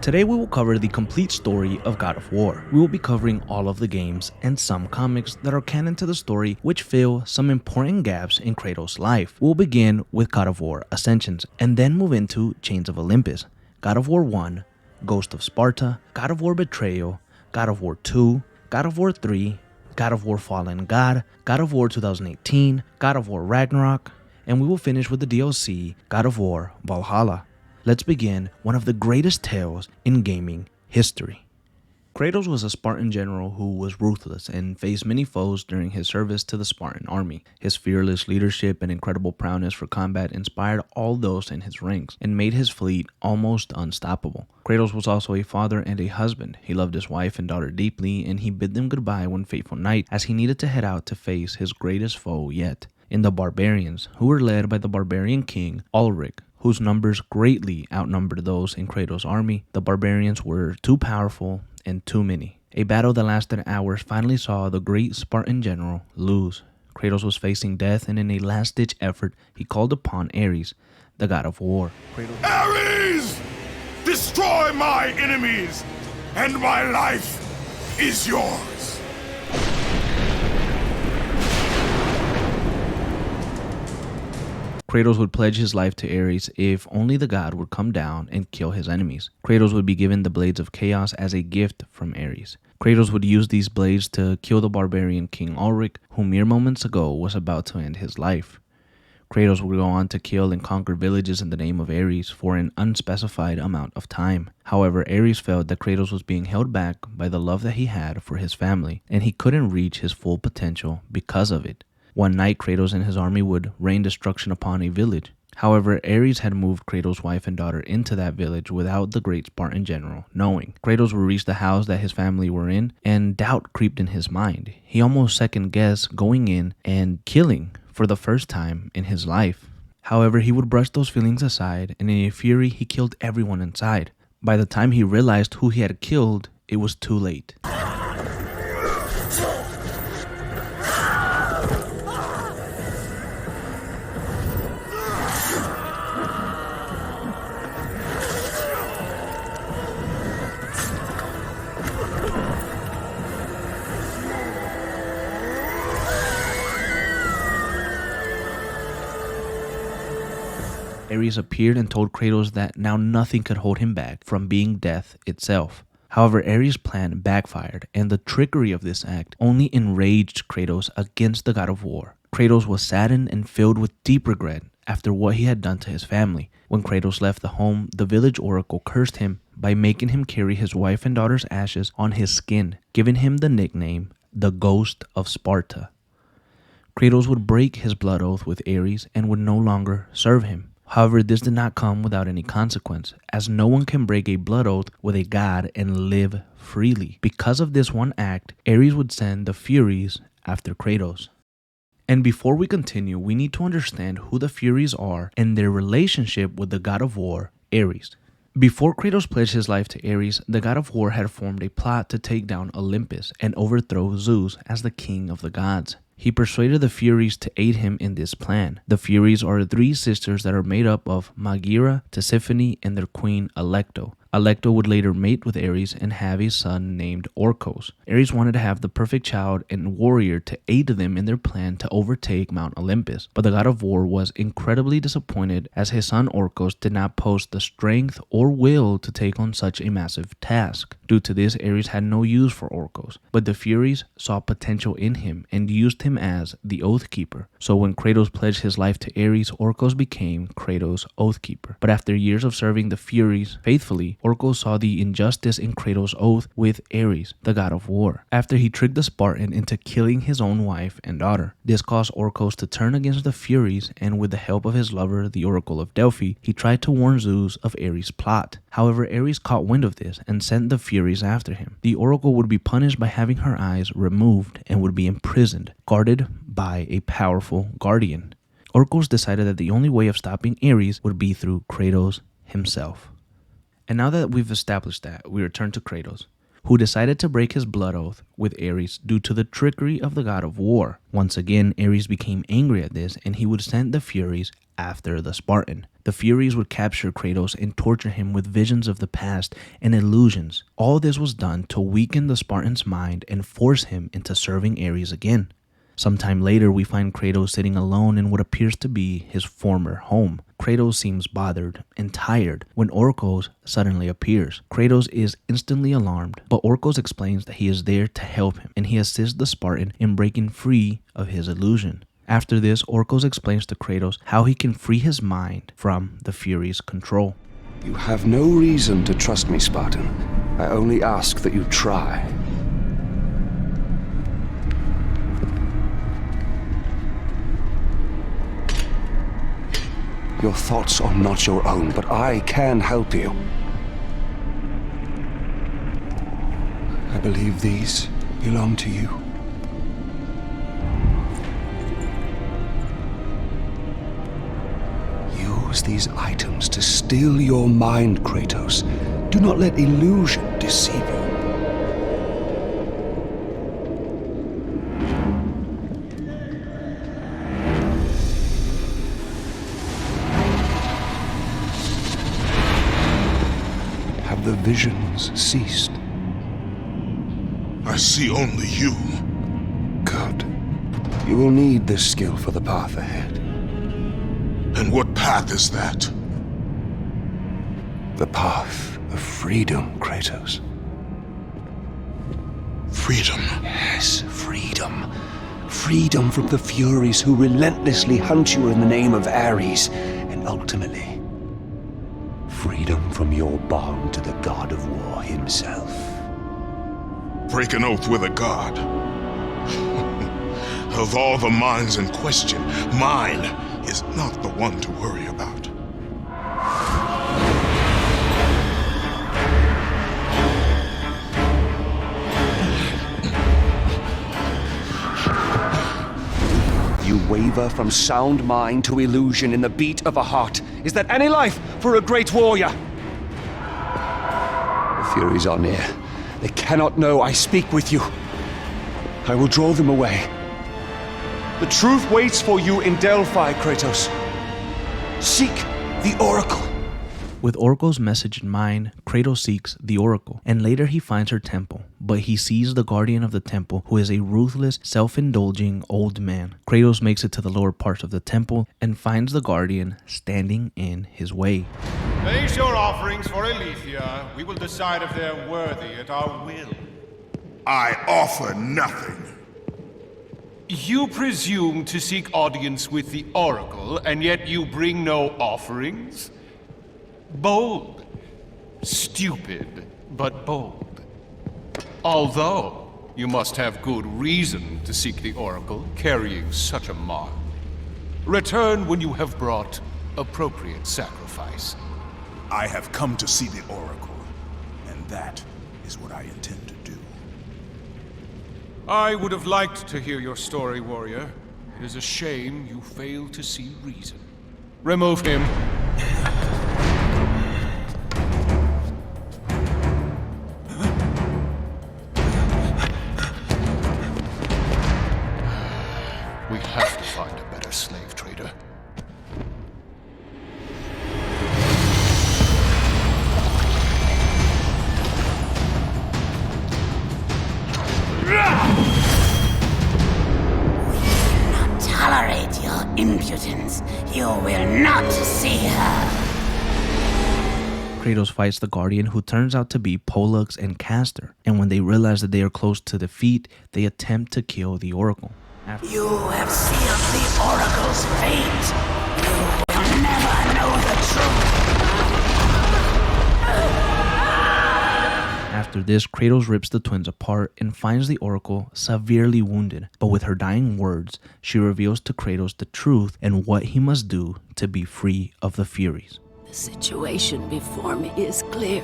Today we will cover the complete story of God of War. We will be covering all of the games and some comics that are canon to the story which fill some important gaps in Kratos' life. We'll begin with God of War Ascensions and then move into Chains of Olympus, God of War 1, Ghost of Sparta, God of War Betrayal, God of War 2, God of War 3, God of War Fallen God, God of War 2018, God of War Ragnarok, and we will finish with the DLC God of War Valhalla. Let's begin one of the greatest tales in gaming history. Kratos was a Spartan general who was ruthless and faced many foes during his service to the Spartan army. His fearless leadership and incredible prowess for combat inspired all those in his ranks and made his fleet almost unstoppable. Kratos was also a father and a husband. He loved his wife and daughter deeply, and he bid them goodbye one fateful night as he needed to head out to face his greatest foe yet, in the barbarians, who were led by the barbarian king Ulrich, whose numbers greatly outnumbered those in Kratos' army. The barbarians were too powerful and too many. A battle that lasted hours finally saw the great Spartan general lose. Kratos was facing death, and in a last-ditch effort, he called upon Ares, the god of war. Ares! Destroy my enemies, and my life is yours! Kratos would pledge his life to Ares if only the god would come down and kill his enemies. Kratos would be given the Blades of Chaos as a gift from Ares. Kratos would use these blades to kill the barbarian king Ulrich, who mere moments ago was about to end his life. Kratos would go on to kill and conquer villages in the name of Ares for an unspecified amount of time. However, Ares felt that Kratos was being held back by the love that he had for his family, and he couldn't reach his full potential because of it. One night, Kratos and his army would rain destruction upon a village. However, Ares had moved Kratos' wife and daughter into that village without the great Spartan general knowing. Kratos would reach the house that his family were in, and doubt creeped in his mind. He almost second-guessed going in and killing for the first time in his life. However, he would brush those feelings aside, and in a fury, he killed everyone inside. By the time he realized who he had killed, it was too late. Ares appeared and told Kratos that now nothing could hold him back from being death itself. However, Ares' plan backfired, and the trickery of this act only enraged Kratos against the god of war. Kratos was saddened and filled with deep regret after what he had done to his family. When Kratos left the home, the village oracle cursed him by making him carry his wife and daughter's ashes on his skin, giving him the nickname the Ghost of Sparta. Kratos would break his blood oath with Ares and would no longer serve him. However, this did not come without any consequence, as no one can break a blood oath with a god and live freely. Because of this one act, Ares would send the Furies after Kratos. And before we continue, we need to understand who the Furies are and their relationship with the god of war, Ares. Before Kratos pledged his life to Ares, the god of war had formed a plot to take down Olympus and overthrow Zeus as the king of the gods. He persuaded the Furies to aid him in this plan. The Furies are three sisters that are made up of Megaera, Tisiphone, and their queen Alecto. Alecto would later mate with Ares and have a son named Orcos. Ares wanted to have the perfect child and warrior to aid them in their plan to overtake Mount Olympus, but the god of war was incredibly disappointed as his son Orcos did not possess the strength or will to take on such a massive task. Due to this, Ares had no use for Orcos, but the Furies saw potential in him and used him as the Oathkeeper. So when Kratos pledged his life to Ares, Orcos became Kratos' Oathkeeper. But after years of serving the Furies faithfully, Orcos saw the injustice in Kratos' oath with Ares, the god of war, after he tricked the Spartan into killing his own wife and daughter. This caused Orcos to turn against the Furies, and with the help of his lover, the Oracle of Delphi, he tried to warn Zeus of Ares' plot. However, Ares caught wind of this and sent the Furies after him. The Oracle would be punished by having her eyes removed and would be imprisoned, guarded by a powerful guardian. Orcos decided that the only way of stopping Ares would be through Kratos himself. And now that we've established that, we return to Kratos, who decided to break his blood oath with Ares due to the trickery of the god of war. Once again, Ares became angry at this, and he would send the Furies after the Spartan. The Furies would capture Kratos and torture him with visions of the past and illusions. All this was done to weaken the Spartan's mind and force him into serving Ares again. Sometime later, we find Kratos sitting alone in what appears to be his former home. Kratos seems bothered and tired when Orcos suddenly appears. Kratos is instantly alarmed, but Orcos explains that he is there to help him, and he assists the Spartan in breaking free of his illusion. After this, Orcos explains to Kratos how he can free his mind from the Furies' control. You have no reason to trust me, Spartan. I only ask that you try. Your thoughts are not your own, but I can help you. I believe these belong to you. Use these items to steal your mind, Kratos. Do not let illusion deceive you. Have the visions ceased? I see only you. Good. You will need this skill for the path ahead. And what path is that? The path of freedom, Kratos. Freedom. Yes, freedom. Freedom from the Furies who relentlessly hunt you in the name of Ares, and ultimately, freedom from your bond to the god of war himself. Break an oath with a god. Of all the minds in question, mine is not the one to worry about. You waver from sound mind to illusion in the beat of a heart. Is that any life for a great warrior? The Furies are near. They cannot know I speak with you. I will draw them away. The truth waits for you in Delphi, Kratos. Seek the Oracle. With Oracle's message in mind, Kratos seeks the Oracle, and later he finds her temple, but he sees the guardian of the temple, who is a ruthless, self-indulging old man. Kratos makes it to the lower parts of the temple and finds the guardian standing in his way. Place your offerings for Aletheia. We will decide if they're worthy at our will. I offer nothing. You presume to seek audience with the Oracle, and yet you bring no offerings? Bold. Stupid, but bold. Although, you must have good reason to seek the Oracle, carrying such a mark. Return when you have brought appropriate sacrifice. I have come to see the Oracle, and that is what I intend to do. I would have liked to hear your story, warrior. It is a shame you fail to see reason. Remove him. We have to find a better slave trader. Tolerate your impudence. You will not see her. Kratos fights the Guardian, who turns out to be Pollux and Castor, and when they realize that they are close to defeat, they attempt to kill the Oracle. You have sealed the Oracle's fate. You will never know the truth. After this, Kratos rips the twins apart and finds the Oracle severely wounded, but with her dying words, she reveals to Kratos the truth and what he must do to be free of the Furies. The situation before me is clear.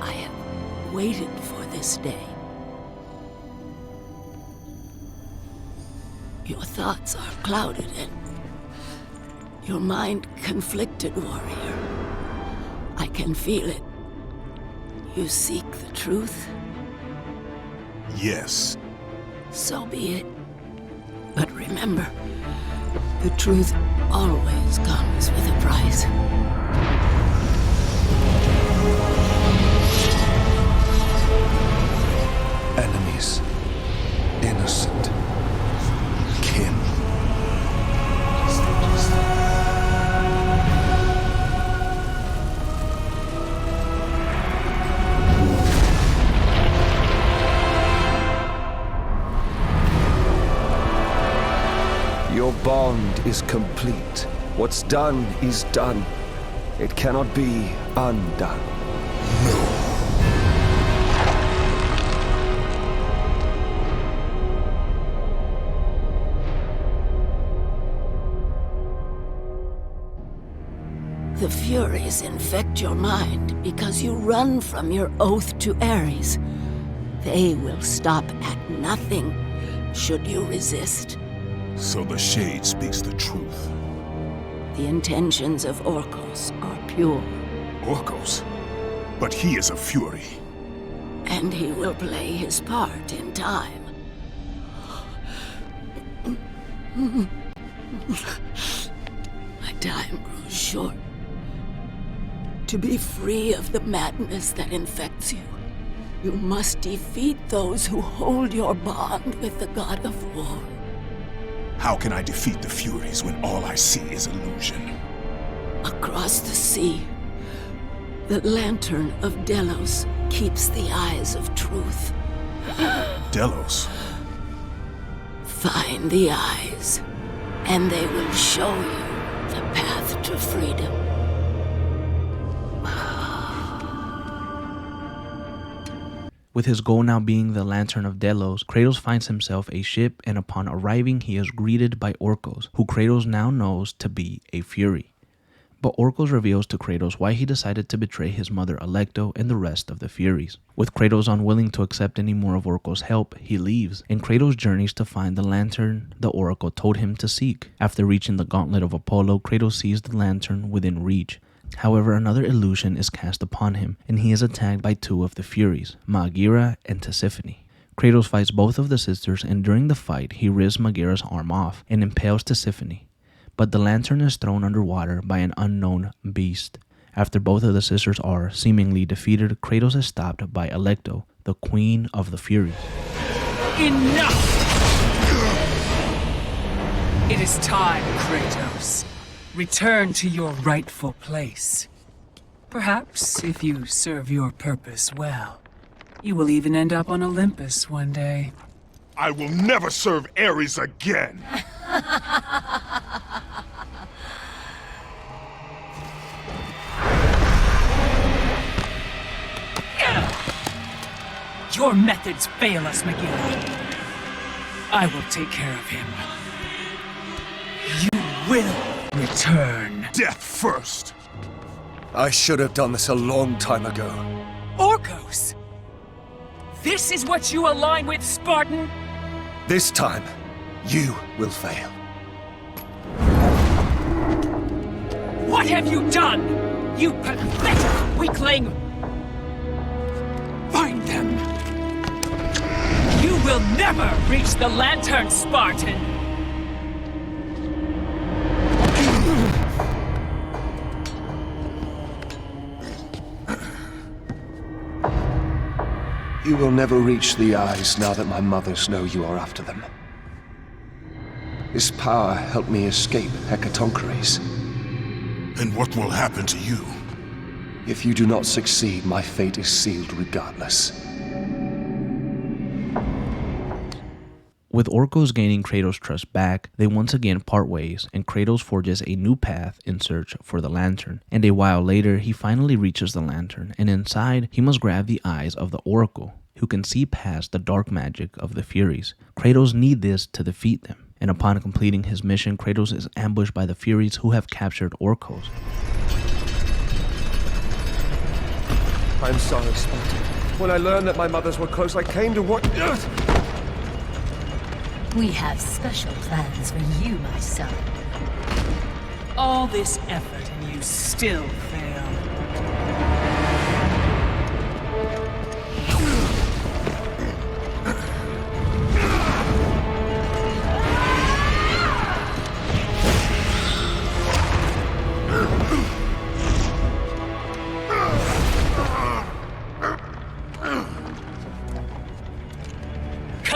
I have waited for this day. Your thoughts are clouded and your mind conflicted, warrior. I can feel it. You seek the truth? Yes. So be it. But remember, The truth always comes with a price. Enemies. Innocent. Kin. Your bond is complete. What's done is done. It cannot be undone. The Furies infect your mind because you run from your oath to Ares. They will stop at nothing should you resist. So the Shade speaks the truth. The intentions of Orcos are pure. Orcos? But he is a Fury. And he will play his part in time. My time grows short. To be free of the madness that infects you, you must defeat those who hold your bond with the god of war. How can I defeat the Furies when all I see is illusion? Across the sea, the lantern of Delos keeps the eyes of truth. Delos? Find the eyes, and they will show you the path to freedom. With his goal now being the Lantern of Delos, Kratos finds himself a ship, and upon arriving he is greeted by Orcos, who Kratos now knows to be a Fury. But Orcos reveals to Kratos why he decided to betray his mother Alecto and the rest of the Furies. With Kratos unwilling to accept any more of Orcos' help, he leaves, and Kratos journeys to find the lantern the Oracle told him to seek. After reaching the Gauntlet of Apollo, Kratos sees the lantern within reach. However, another illusion is cast upon him, and he is attacked by two of the Furies, Maghera and Tisiphone. Kratos fights both of the sisters, and during the fight, he rips Maghera's arm off and impales Tisiphone. But the lantern is thrown underwater by an unknown beast. After both of the sisters are seemingly defeated, Kratos is stopped by Alecto, the Queen of the Furies. Enough! It is time, Kratos. Return to your rightful place. Perhaps, if you serve your purpose well, you will even end up on Olympus one day. I will never serve Ares again! Your methods fail us, Maghera. I will take care of him. You will return. Death first! I should have done this a long time ago. Orcos! This is what you align with, Spartan? This time, you will fail. What have you done? You pathetic weakling! Find them! You will never reach the lantern, Spartan! You will never reach the eyes now that my mothers know you are after them. This power helped me escape Hecatoncheires. Then what will happen to you? If you do not succeed, my fate is sealed regardless. With Orcos gaining Kratos' trust back, they once again part ways, and Kratos forges a new path in search for the lantern. And a while later, he finally reaches the lantern, and inside, he must grab the eyes of the Oracle, who can see past the dark magic of the Furies. Kratos needs this to defeat them, and upon completing his mission, Kratos is ambushed by the Furies who have captured Orcos. I'm sorry, Sparta. When I learned that my mothers were close, I came to what... We have special plans for you, my son. All this effort and you still fail.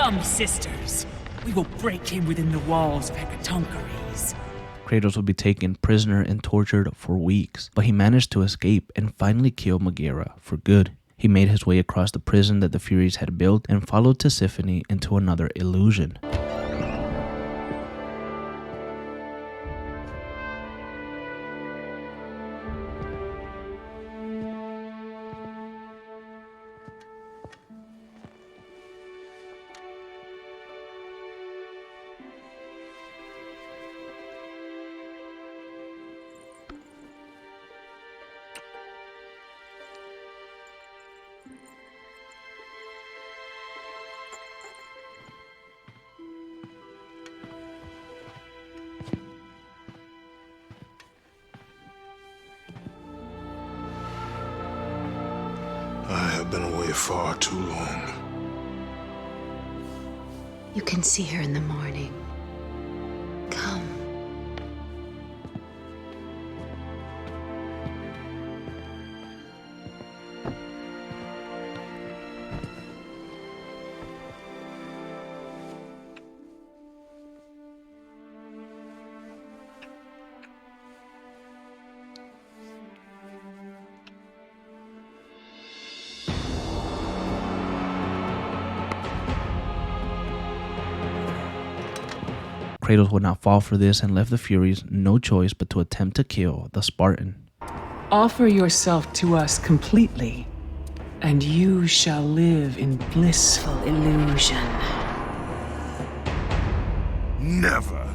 Come, sisters. We will break him within the walls of Hecatoncheires. Kratos would be taken prisoner and tortured for weeks, but he managed to escape and finally kill Megaera for good. He made his way across the prison that the Furies had built and followed Tisiphone into another illusion. I have been away far too long. You can see her in the morning. Come. Kratos would not fall for this and left the Furies no choice but to attempt to kill the Spartan. Offer yourself to us completely, and you shall live in blissful illusion. Never.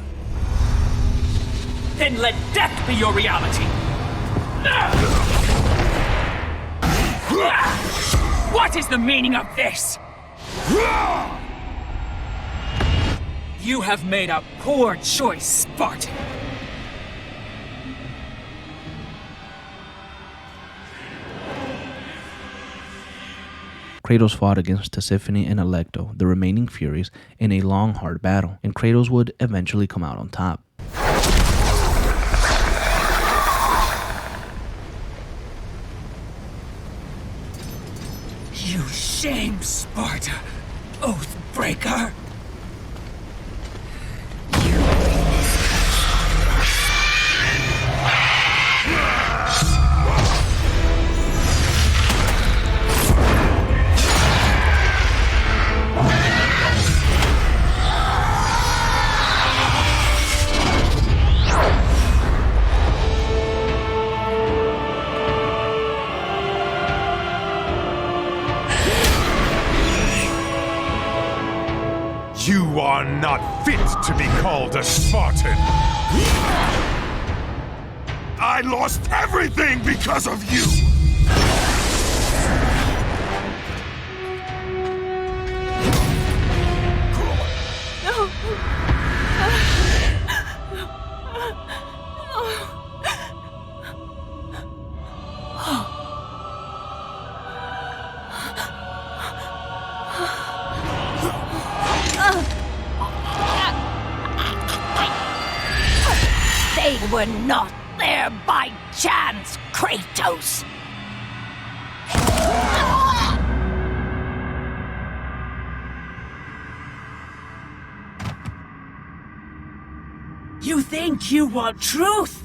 Then let death be your reality! What is the meaning of this? You have made a poor choice, Spartan. Kratos fought against Tisiphone and Alecto, the remaining Furies, in a long, hard battle, and Kratos would eventually come out on top. You shame Sparta, Oathbreaker! You are not fit to be called a Spartan! I lost everything because of you! They were not there by chance, Kratos! You think you want truth,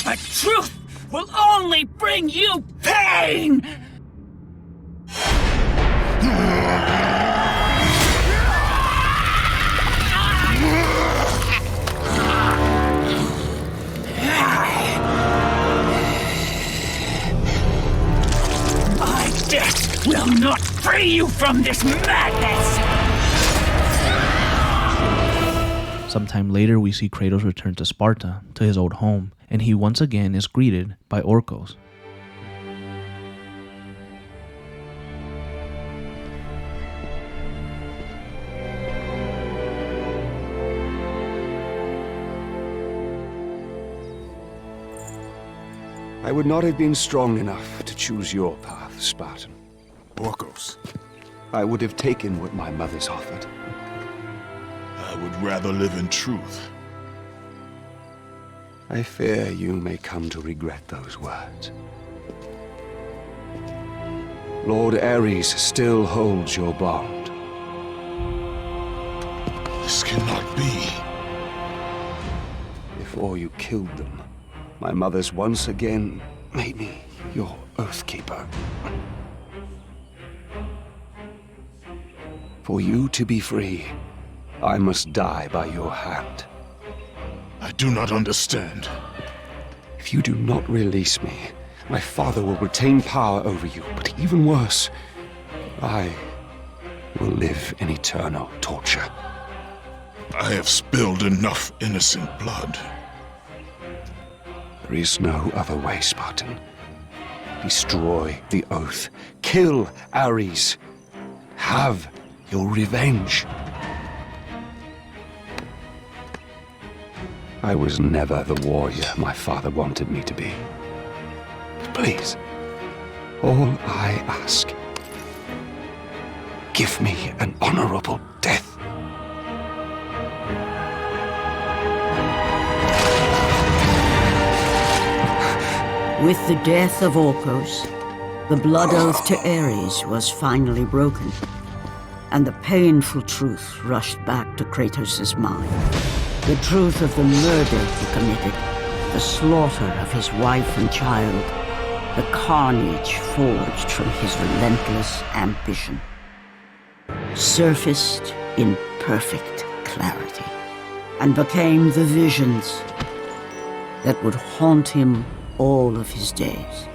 but truth will only bring you pain! Death will not free you from this madness! Sometime later, we see Kratos return to Sparta, to his old home, and he once again is greeted by Orcos. I would not have been strong enough to choose your path, Spartan. Orcos, I would have taken what my mother's offered. I would rather live in truth. I fear you may come to regret those words. Lord Ares still holds your bond. This cannot be. Before you killed them, my mothers once again made me your Oathkeeper. For you to be free, I must die by your hand. I do not understand. If you do not release me, my father will retain power over you, but even worse, I will live in eternal torture. I have spilled enough innocent blood. There is no other way, Spartan. Destroy the Oath. Kill Ares. Have your revenge. I was never the warrior my father wanted me to be. But please, all I ask, give me an honorable death. With the death of Orcos, the blood oath to Ares was finally broken, and the painful truth rushed back to Kratos' mind. The truth of the murder he committed, the slaughter of his wife and child, the carnage forged from his relentless ambition, surfaced in perfect clarity, and became the visions that would haunt him all of his days.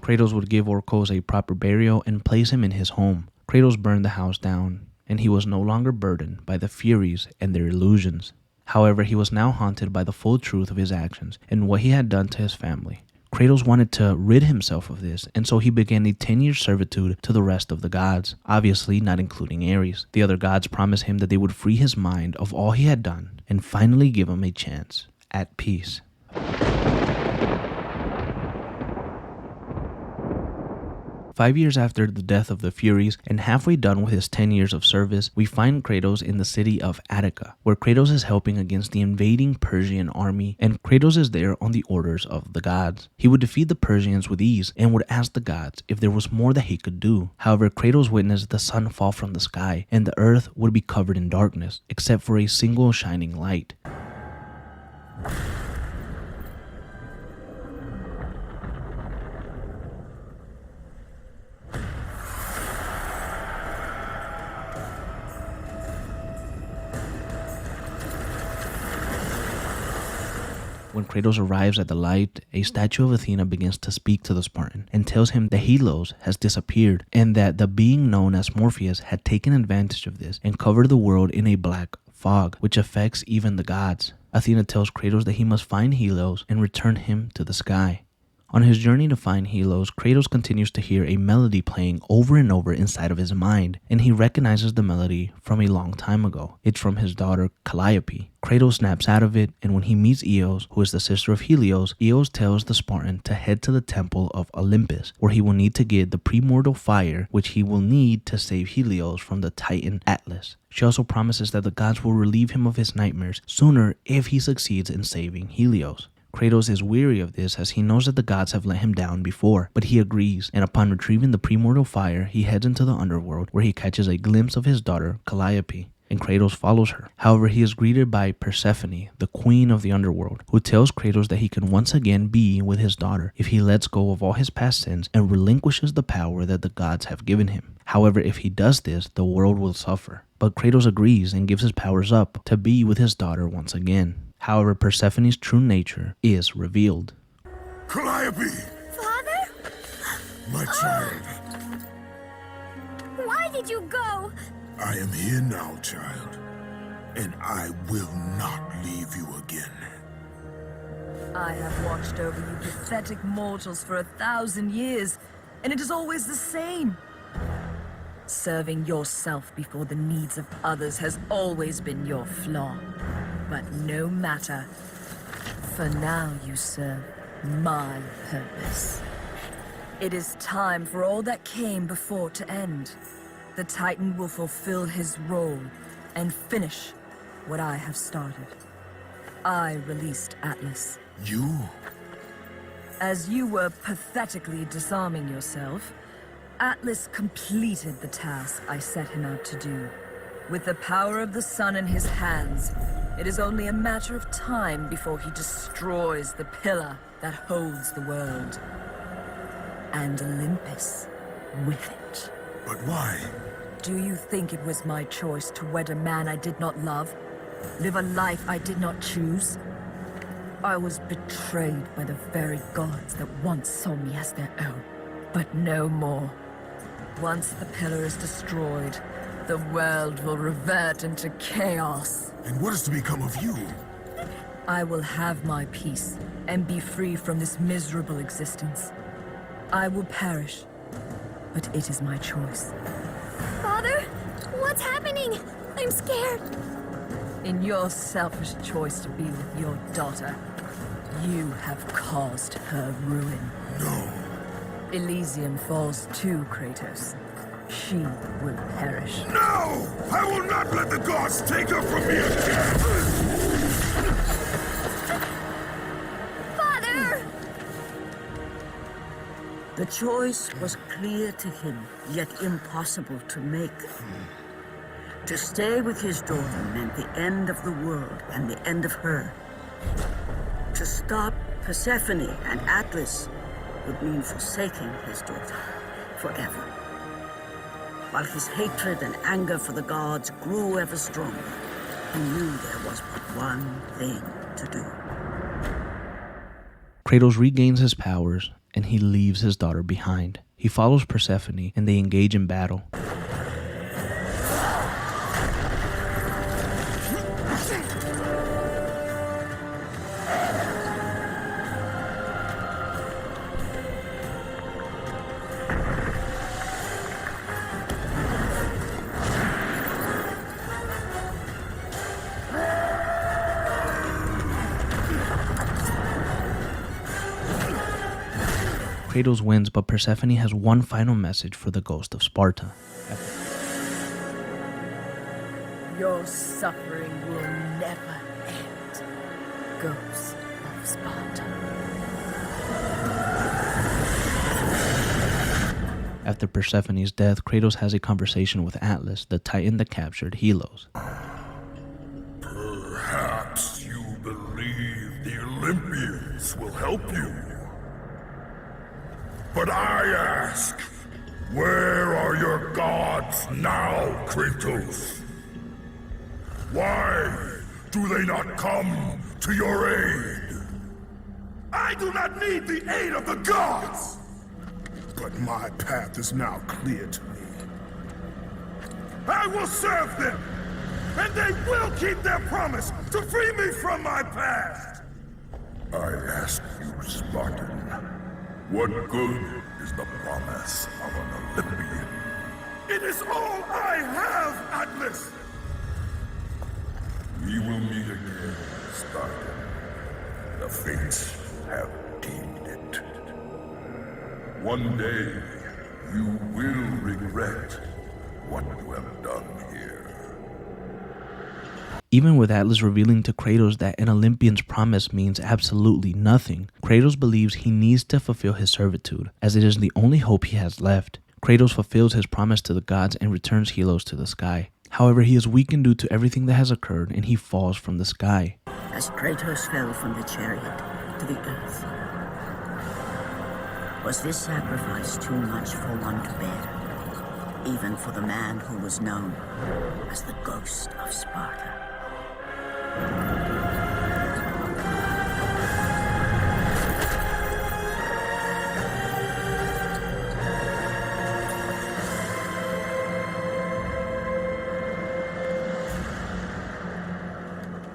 Kratos would give Orcos a proper burial and place him in his home. Kratos burned the house down, and he was no longer burdened by the Furies and their illusions. However, he was now haunted by the full truth of his actions and what he had done to his family. Kratos wanted to rid himself of this, and so he began a 10-year servitude to the rest of the gods, obviously not including Ares. The other gods promised him that they would free his mind of all he had done and finally give him a chance at peace. 5 years after the death of the Furies, and halfway done with his 10 years of service, we find Kratos in the city of Attica, where Kratos is helping against the invading Persian army, and Kratos is there on the orders of the gods. He would defeat the Persians with ease and would ask the gods if there was more that he could do. However, Kratos witnessed the sun fall from the sky, and the earth would be covered in darkness, except for a single shining light. When Kratos arrives at the light, a statue of Athena begins to speak to the Spartan and tells him that Helios has disappeared and that the being known as Morpheus had taken advantage of this and covered the world in a black fog, which affects even the gods. Athena tells Kratos that he must find Helios and return him to the sky. On his journey to find Helios, Kratos continues to hear a melody playing over and over inside of his mind, and he recognizes the melody from a long time ago. It's from his daughter Calliope. Kratos snaps out of it, and when he meets Eos, who is the sister of Helios, Eos tells the Spartan to head to the temple of Olympus, where he will need to get the primordial fire, which he will need to save Helios from the Titan Atlas. She also promises that the gods will relieve him of his nightmares sooner if he succeeds in saving Helios. Kratos is weary of this as he knows that the gods have let him down before, but he agrees, and upon retrieving the primordial fire, he heads into the underworld where he catches a glimpse of his daughter Calliope, and Kratos follows her. However, he is greeted by Persephone, the queen of the underworld, who tells Kratos that he can once again be with his daughter if he lets go of all his past sins and relinquishes the power that the gods have given him. However, if he does this, the world will suffer. But Kratos agrees and gives his powers up to be with his daughter once again. However, Persephone's true nature is revealed. Calliope! Father? My child. Why did you go? I am here now, child. And I will not leave you again. I have watched over you pathetic mortals for 1,000 years, and it is always the same. Serving yourself before the needs of others has always been your flaw. But no matter, for now you serve my purpose. It is time for all that came before to end. The Titan will fulfill his role and finish what I have started. I released Atlas. You? As you were pathetically disarming yourself, Atlas completed the task I set him out to do. With the power of the sun in his hands, it is only a matter of time before he destroys the pillar that holds the world. And Olympus with it. But why? Do you think it was my choice to wed a man I did not love? Live a life I did not choose? I was betrayed by the very gods that once saw me as their own. But no more. Once the pillar is destroyed, the world will revert into chaos. And what is to become of you? I will have my peace and be free from this miserable existence. I will perish, but it is my choice. Father, what's happening? I'm scared. In your selfish choice to be with your daughter, you have caused her ruin. No. Elysium falls too, Kratos. She will perish. No! I will not let the gods take her from me again! Father! The choice was clear to him, yet impossible to make. To stay with his daughter meant the end of the world and the end of her. To stop Persephone and Atlas would mean forsaking his daughter forever. While his hatred and anger for the gods grew ever stronger, he knew there was but one thing to do. Kratos regains his powers and he leaves his daughter behind. He follows Persephone and they engage in battle. Kratos wins, but Persephone has one final message for the ghost of Sparta. Your suffering will never end, ghost of Sparta. After Persephone's death, Kratos has a conversation with Atlas, the titan that captured Helos. Perhaps you believe the Olympians will help you. But I ask, where are your gods now, Kratos? Why do they not come to your aid? I do not need the aid of the gods! But my path is now clear to me. I will serve them, and they will keep their promise to free me from my past! I ask you, Spartan, what good is the promise of an Olympian? It is all I have, Atlas! We will meet again, Spartan. The fates have deemed it. One day, you will regret what you have done here. Even with Atlas revealing to Kratos that an Olympian's promise means absolutely nothing, Kratos believes he needs to fulfill his servitude, as it is the only hope he has left. Kratos fulfills his promise to the gods and returns Helos to the sky. However, he is weakened due to everything that has occurred and he falls from the sky. As Kratos fell from the chariot to the earth, was this sacrifice too much for one to bear, even for the man who was known as the Ghost of Sparta?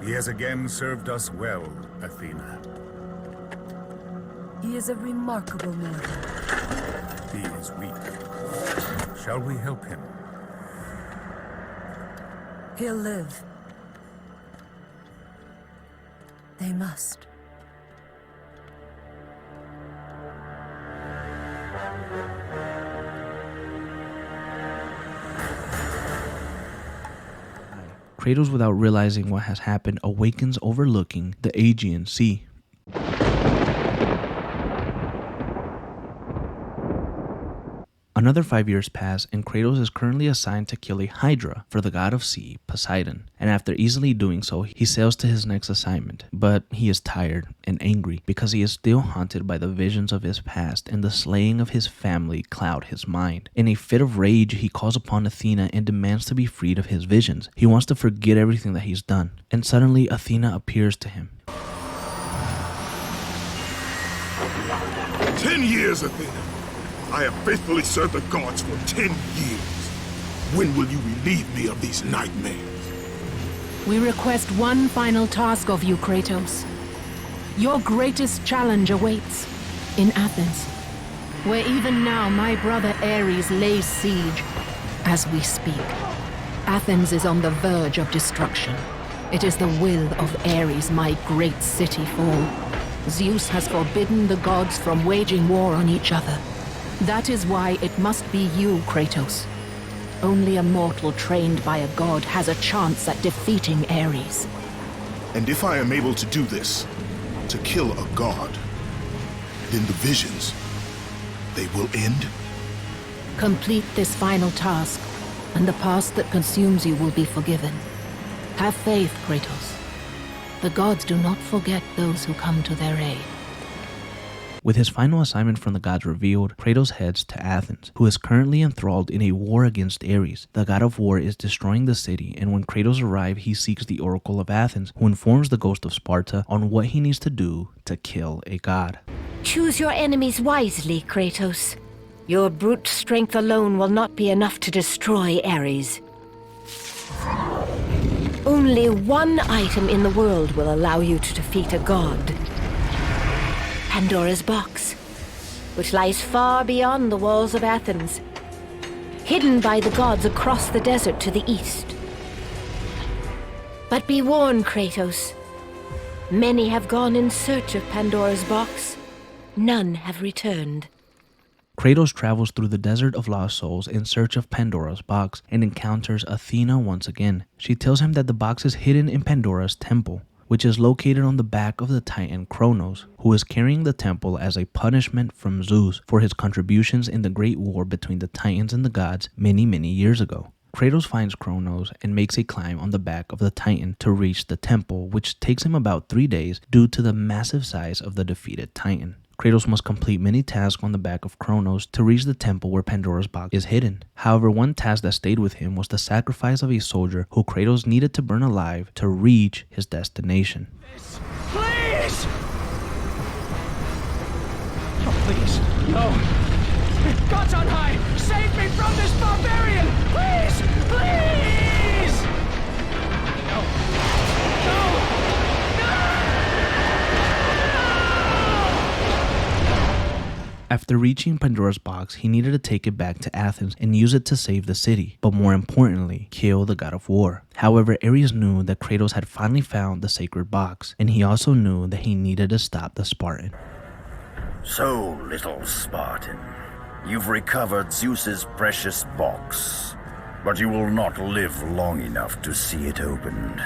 He has again served us well, Athena. He is a remarkable man. He is weak. Shall we help him? He'll live. They must. Kratos, without realizing what has happened, awakens overlooking the Aegean Sea. Another 5 years pass, and Kratos is currently assigned to kill a Hydra for the god of sea, Poseidon. And after easily doing so, he sails to his next assignment. But he is tired and angry because he is still haunted by the visions of his past, and the slaying of his family cloud his mind. In a fit of rage, he calls upon Athena and demands to be freed of his visions. He wants to forget everything that he's done. And suddenly, Athena appears to him. 10 years, Athena. I have faithfully served the gods for 10 years. When will you relieve me of these nightmares? We request one final task of you, Kratos. Your greatest challenge awaits in Athens, where even now my brother Ares lays siege as we speak. Athens is on the verge of destruction. It is the will of Ares my great city fall. Zeus has forbidden the gods from waging war on each other. That is why it must be you, Kratos. Only a mortal trained by a god has a chance at defeating Ares. And if I am able to do this, to kill a god, then the visions, they will end? Complete this final task, and the past that consumes you will be forgiven. Have faith, Kratos. The gods do not forget those who come to their aid. With his final assignment from the gods revealed, Kratos heads to Athens, who is currently enthralled in a war against Ares. The god of war is destroying the city, and when Kratos arrives, he seeks the Oracle of Athens, who informs the ghost of Sparta on what he needs to do to kill a god. Choose your enemies wisely, Kratos. Your brute strength alone will not be enough to destroy Ares. Only one item in the world will allow you to defeat a god. Pandora's box, which lies far beyond the walls of Athens, hidden by the gods across the desert to the east. But be warned, Kratos. Many have gone in search of Pandora's box. None have returned. Kratos travels through the desert of lost souls in search of Pandora's box and encounters Athena once again. She tells him that the box is hidden in Pandora's temple, which is located on the back of the Titan Kronos, who is carrying the temple as a punishment from Zeus for his contributions in the great war between the Titans and the gods many years ago. Kratos finds Kronos and makes a climb on the back of the Titan to reach the temple, which takes him about 3 days due to the massive size of the defeated Titan. Kratos must complete many tasks on the back of Kronos to reach the temple where Pandora's box is hidden. However, one task that stayed with him was the sacrifice of a soldier who Kratos needed to burn alive to reach his destination. Please! Oh, please, no. Gods on high, save me from this barbarian! Please! Please! No. No! After reaching Pandora's box, he needed to take it back to Athens and use it to save the city, but more importantly, kill the god of war. However, Ares knew that Kratos had finally found the sacred box, and he also knew that he needed to stop the Spartan. So, little Spartan, you've recovered Zeus's precious box, but you will not live long enough to see it opened.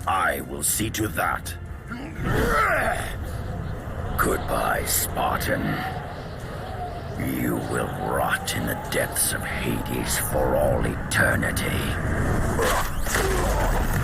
I will see to that. Goodbye, Spartan. You will rot in the depths of Hades for all eternity.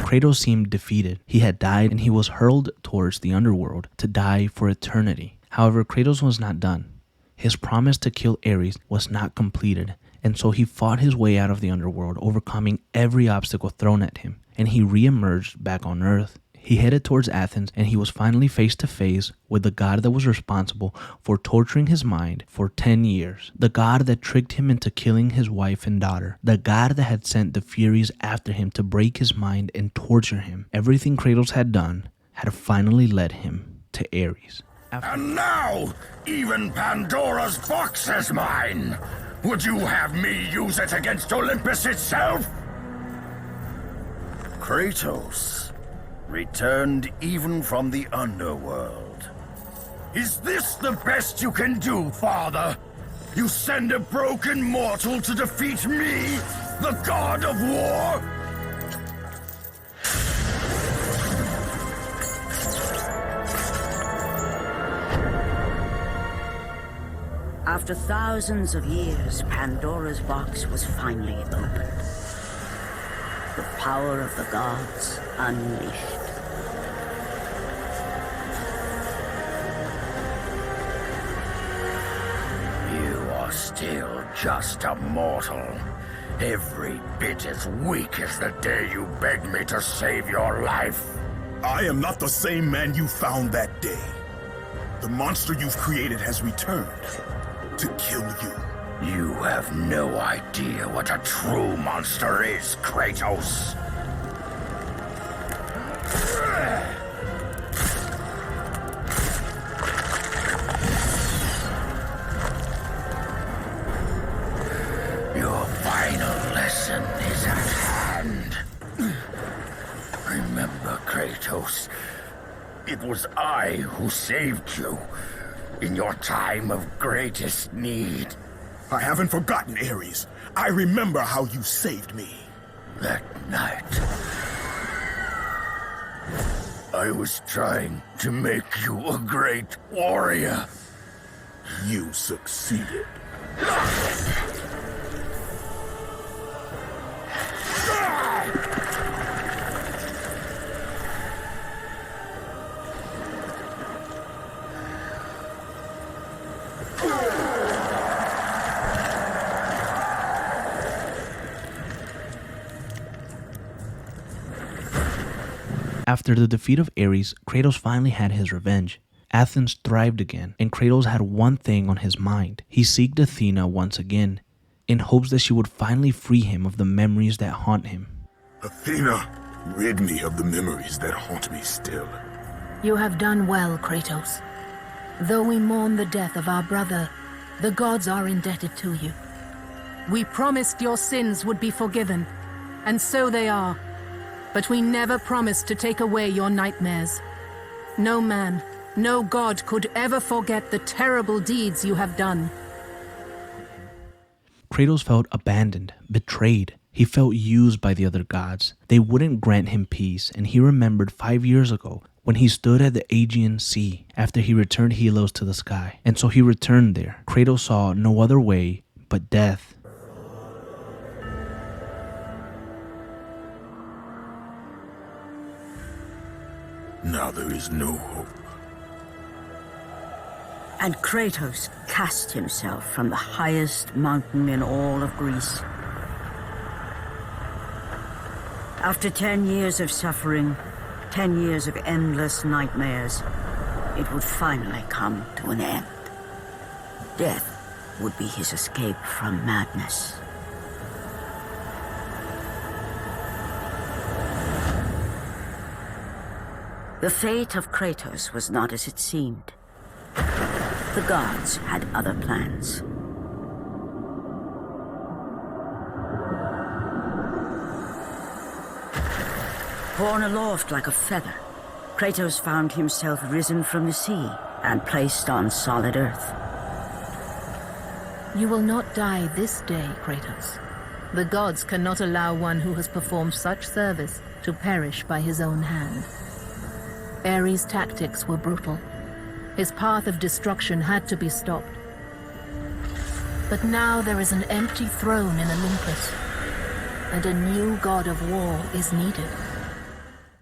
Kratos seemed defeated. He had died and he was hurled towards the underworld to die for eternity. However, Kratos was not done. His promise to kill Ares was not completed, and so he fought his way out of the underworld, overcoming every obstacle thrown at him, and he re-emerged back on Earth. He headed towards Athens, and he was finally face to face with the god that was responsible for torturing his mind for 10 years. The god that tricked him into killing his wife and daughter. The god that had sent the Furies after him to break his mind and torture him. Everything Kratos had done had finally led him to Ares. And now, even Pandora's box is mine! Would you have me use it against Olympus itself? Kratos, returned even from the underworld. Is this the best you can do, Father? You send a broken mortal to defeat me, the god of war? After thousands of years, Pandora's box was finally opened. The power of the gods unleashed. You are still just a mortal. Every bit as weak as the day you begged me to save your life. I am not the same man you found that day. The monster you've created has returned to kill you. You have no idea what a true monster is, Kratos. Your final lesson is at hand. Remember, Kratos, it was I who saved you in your time of greatest need. I haven't forgotten, Ares. I remember how you saved me. That night, I was trying to make you a great warrior. You succeeded. After the defeat of Ares, Kratos finally had his revenge. Athens thrived again, and Kratos had one thing on his mind. He sought Athena once again, in hopes that she would finally free him of the memories that haunt him. Athena, rid me of the memories that haunt me still. You have done well, Kratos. Though we mourn the death of our brother, the gods are indebted to you. We promised your sins would be forgiven, and so they are. But we never promised to take away your nightmares. No man, no god could ever forget the terrible deeds you have done. Kratos felt abandoned, betrayed. He felt used by the other gods. They wouldn't grant him peace, and he remembered 5 years ago when he stood at the Aegean Sea after he returned Helios to the sky. And so he returned there. Kratos saw no other way but death. Now there is no hope. And Kratos cast himself from the highest mountain in all of Greece. After 10 years of suffering, 10 years of endless nightmares, it would finally come to an end. Death would be his escape from madness. The fate of Kratos was not as it seemed. The gods had other plans. Borne aloft like a feather, Kratos found himself risen from the sea and placed on solid earth. You will not die this day, Kratos. The gods cannot allow one who has performed such service to perish by his own hand. Ares' tactics were brutal. His path of destruction had to be stopped. But now there is an empty throne in Olympus, and a new god of war is needed.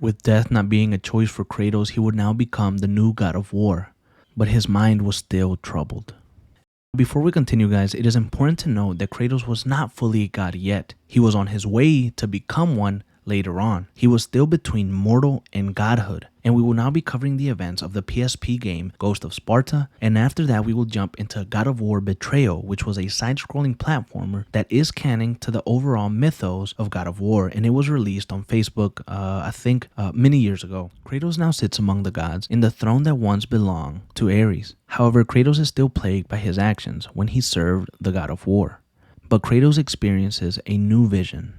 With death not being a choice for Kratos, he would now become the new god of war. But his mind was still troubled. Before we continue, guys, it is important to note that Kratos was not fully a god yet. He was on his way to become one later on. He was still between mortal and godhood, and we will now be covering the events of the PSP game Ghost of Sparta, and after that we will jump into God of War Betrayal, which was a side-scrolling platformer that is canon to the overall mythos of God of War, and it was released on Facebook, I think many years ago. Kratos now sits among the gods in the throne that once belonged to Ares. However, Kratos is still plagued by his actions when he served the God of War. But Kratos experiences a new vision.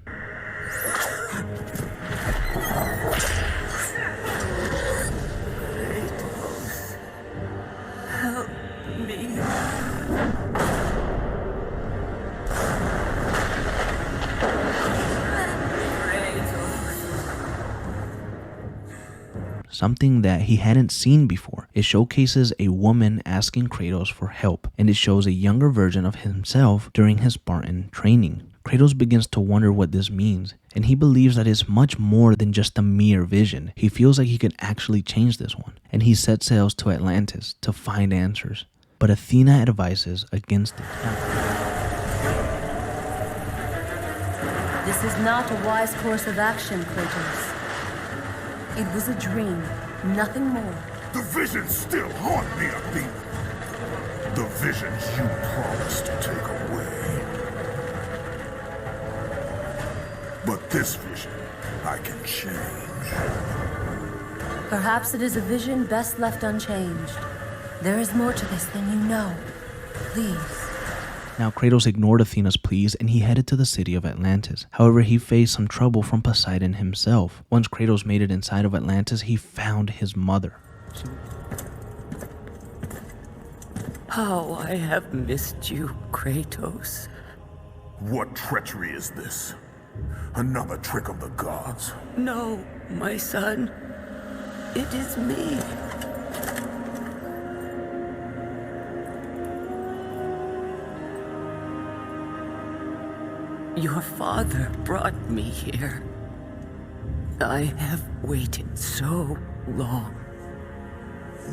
Something that he hadn't seen before. It showcases a woman asking Kratos for help, and it shows a younger version of himself during his Spartan training. Kratos begins to wonder what this means, and he believes that it's much more than just a mere vision. He feels like he could actually change this one, and he sets sails to Atlantis to find answers. But Athena advises against it. This is not a wise course of action, Kratos. It was a dream, nothing more. The visions still haunt me, Athena. The visions you promised to take away. But this vision, I can change. Perhaps it is a vision best left unchanged. There is more to this than you know. Please. Now, Kratos ignored Athena's pleas and he headed to the city of Atlantis. However, he faced some trouble from Poseidon himself. Once Kratos made it inside of Atlantis, he found his mother. How I have missed you, Kratos. What treachery is this? Another trick of the gods? No, my son. It is me. Your father brought me here. I have waited so long.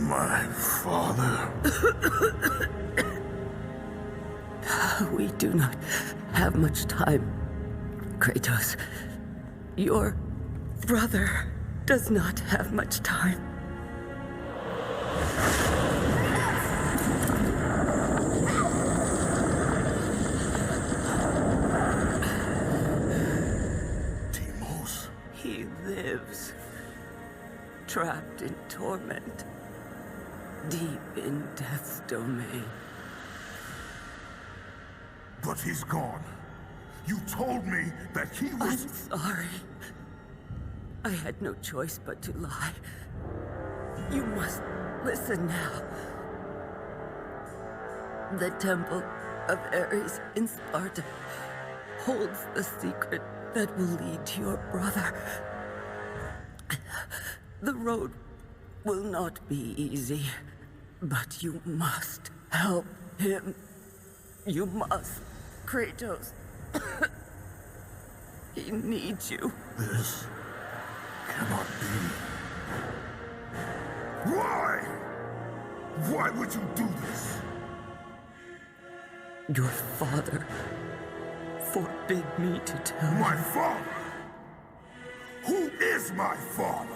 My father? We do not have much time, Kratos. Your brother does not have much time. He lives, trapped in torment, deep in death's domain. But he's gone. You told me that he was... I'm sorry. I had no choice but to lie. You must listen now. The temple of Ares in Sparta holds the secret that will lead to your brother. The road will not be easy, but you must help him. You must, Kratos. He needs you. This cannot be. Why? Why would you do this? Your father forbid me to tell My you. father? Who is my father?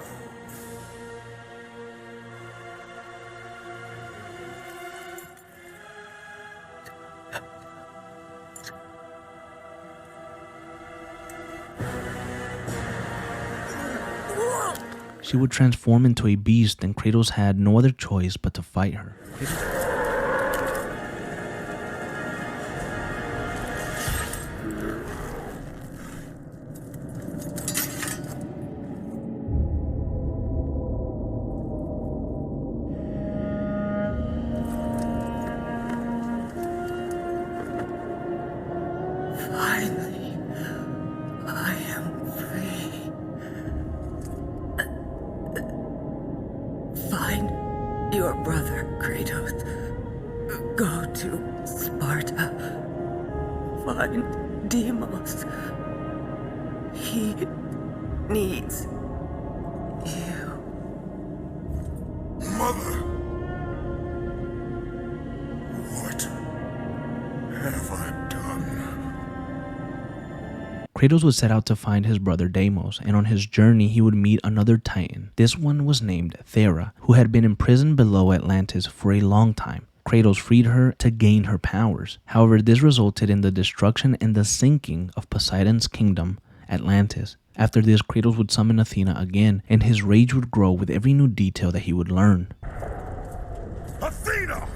She would transform into a beast, and Kratos had no other choice but to fight her. Finally, I am free. Find your brother, Kratos. Go to Sparta. Find Deimos. He needs you. Mother! What have I done? Kratos would set out to find his brother Deimos, and on his journey he would meet another titan. This one was named Thera, who had been imprisoned below Atlantis for a long time. Kratos freed her to gain her powers. However, this resulted in the destruction and the sinking of Poseidon's kingdom, Atlantis. After this, Kratos would summon Athena again, and his rage would grow with every new detail that he would learn. Athena!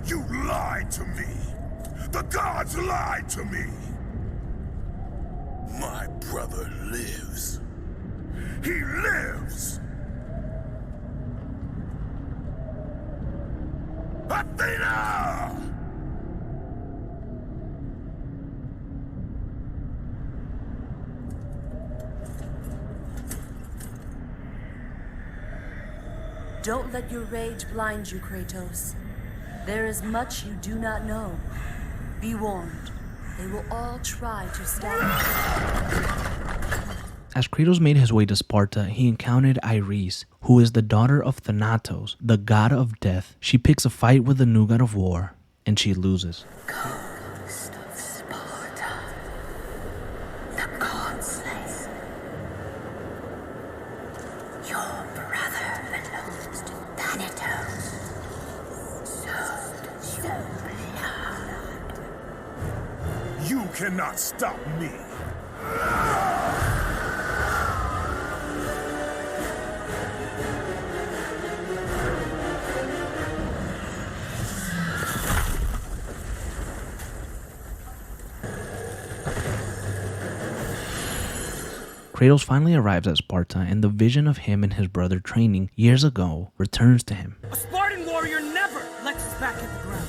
You lied to me! The gods lied to me! My brother lives. He lives! Athena! Don't let your rage blind you, Kratos. There is much you do not know. Be warned. They will all try to stand. As Kratos made his way to Sparta, he encountered Iris, who is the daughter of Thanatos, the god of death. She picks a fight with the new god of war, and she loses. Ghost of Sparta, the god slayer. Your brother belongs to Thanatos. So blood. You cannot stop me. Kratos finally arrives at Sparta, and the vision of him and his brother training years ago returns to him. A Spartan warrior never lets his back hit the ground.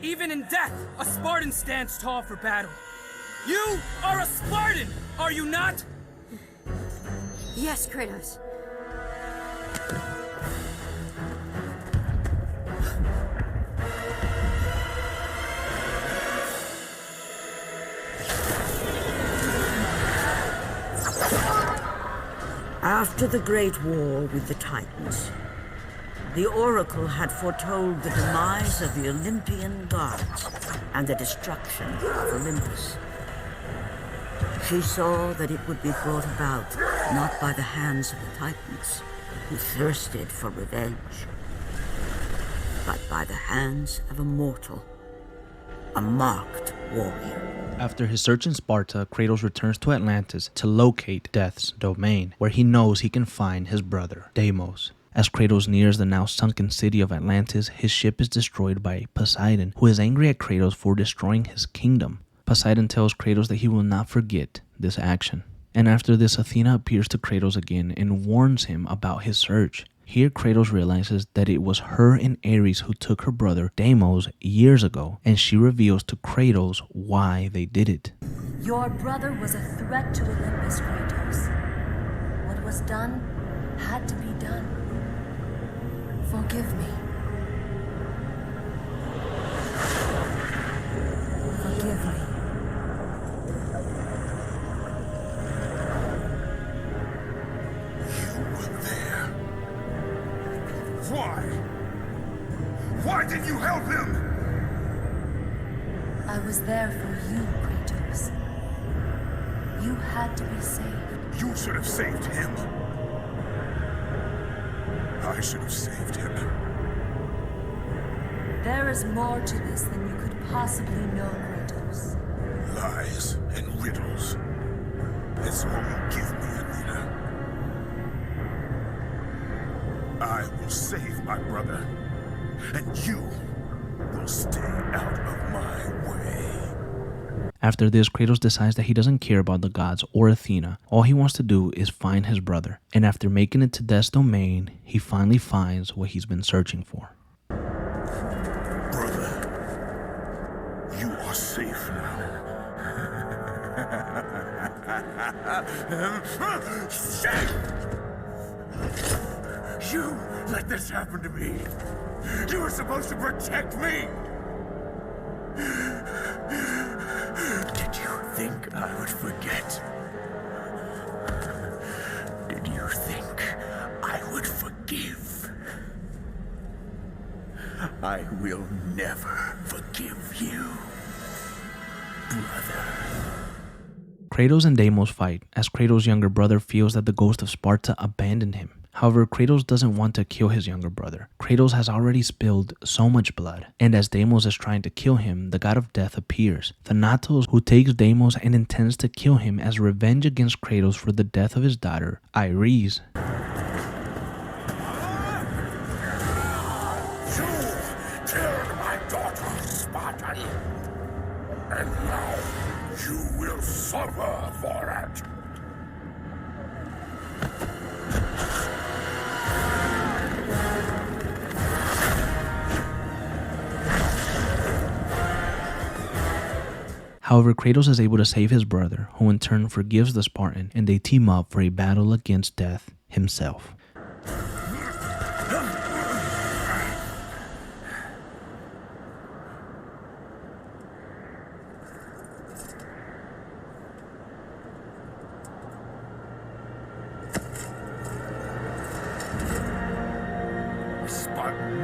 Even in death, a Spartan stands tall for battle. You are a Spartan, are you not? Yes, Kratos. After the Great War with the Titans, the Oracle had foretold the demise of the Olympian gods and the destruction of Olympus. She saw that it would be brought about not by the hands of the Titans, who thirsted for revenge, but by the hands of a mortal, a marked warrior. After his search in Sparta, Kratos returns to Atlantis to locate Death's domain, where he knows he can find his brother, Deimos. As Kratos nears the now sunken city of Atlantis, his ship is destroyed by Poseidon, who is angry at Kratos for destroying his kingdom. Poseidon tells Kratos that he will not forget this action. And after this, Athena appears to Kratos again and warns him about his search. Here, Kratos realizes that it was her and Ares who took her brother Deimos years ago, and she reveals to Kratos why they did it. Your brother was a threat to Olympus, Kratos. What was done had to be done. Forgive me. Forgive me. Why? Why did you help him? I was there for you, Kratos. You had to be saved. You should have saved him. I should have saved him. There is more to this than you could possibly know, Kratos. Lies and riddles. It's all you give me, Athena. I will save my brother, and you will stay out of my way. After this, Kratos decides that he doesn't care about the gods or Athena. All he wants to do is find his brother. And after making it to Death's domain, he finally finds what he's been searching for. Brother, you are safe now. Safe! You let this happen to me. You were supposed to protect me. Did you think I would forget? Did you think I would forgive? I will never forgive you, brother. Kratos and Deimos fight, as Kratos' younger brother feels that the ghost of Sparta abandoned him. However, Kratos doesn't want to kill his younger brother. Kratos has already spilled so much blood, and as Deimos is trying to kill him, the god of death appears. Thanatos, who takes Deimos and intends to kill him as revenge against Kratos for the death of his daughter, Iris. You killed my daughter, Spartan, and now you will suffer for it. However, Kratos is able to save his brother, who in turn forgives the Spartan, and they team up for a battle against Death himself.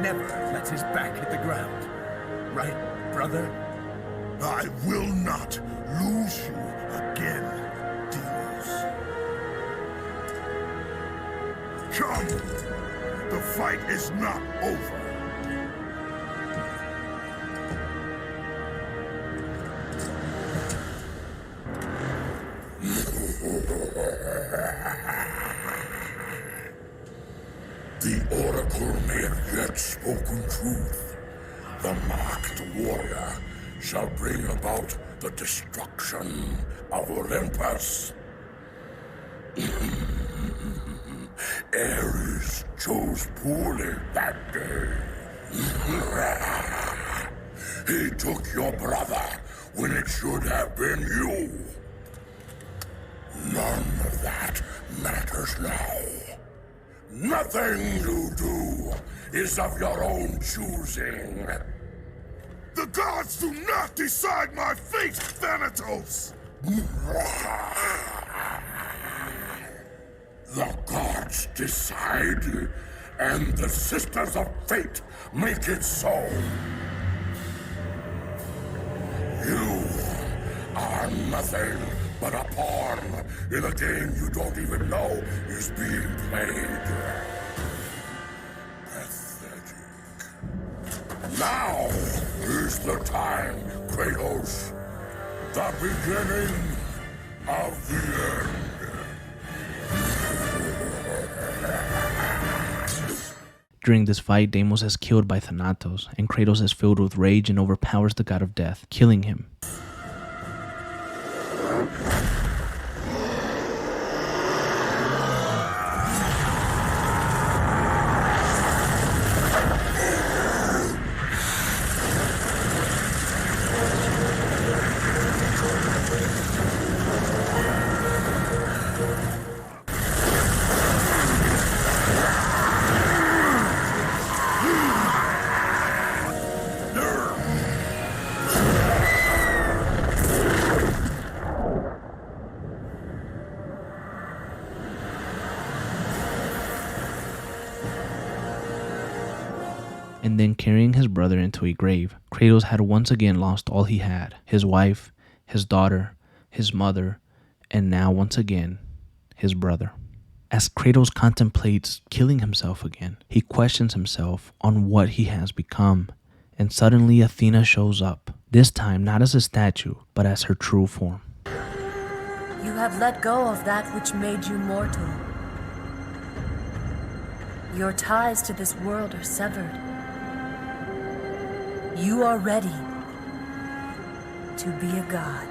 never lets his back hit the ground. Right, brother? I will not lose you again, Delos. Come! The fight is not over. The Oracle may have yet spoken truth. The marked warrior shall bring about the destruction of Olympus. Ares chose poorly that day. He took your brother when it should have been you. None of that matters now. Nothing you do is of your own choosing. The gods do not decide my fate, Thanatos! The gods decide, and the Sisters of Fate make it so. You are nothing but a pawn in a game you don't even know is being played. Pathetic. Now is the time, Kratos. The beginning of the end. During this fight, Deimos is killed by Thanatos, and Kratos is filled with rage and overpowers the god of death, killing him. And then carrying his brother into a grave, Kratos had once again lost all he had, his wife, his daughter, his mother, and now once again, his brother. As Kratos contemplates killing himself again, he questions himself on what he has become, and suddenly Athena shows up, this time not as a statue, but as her true form. You have let go of that which made you mortal. Your ties to this world are severed. You are ready to be a god.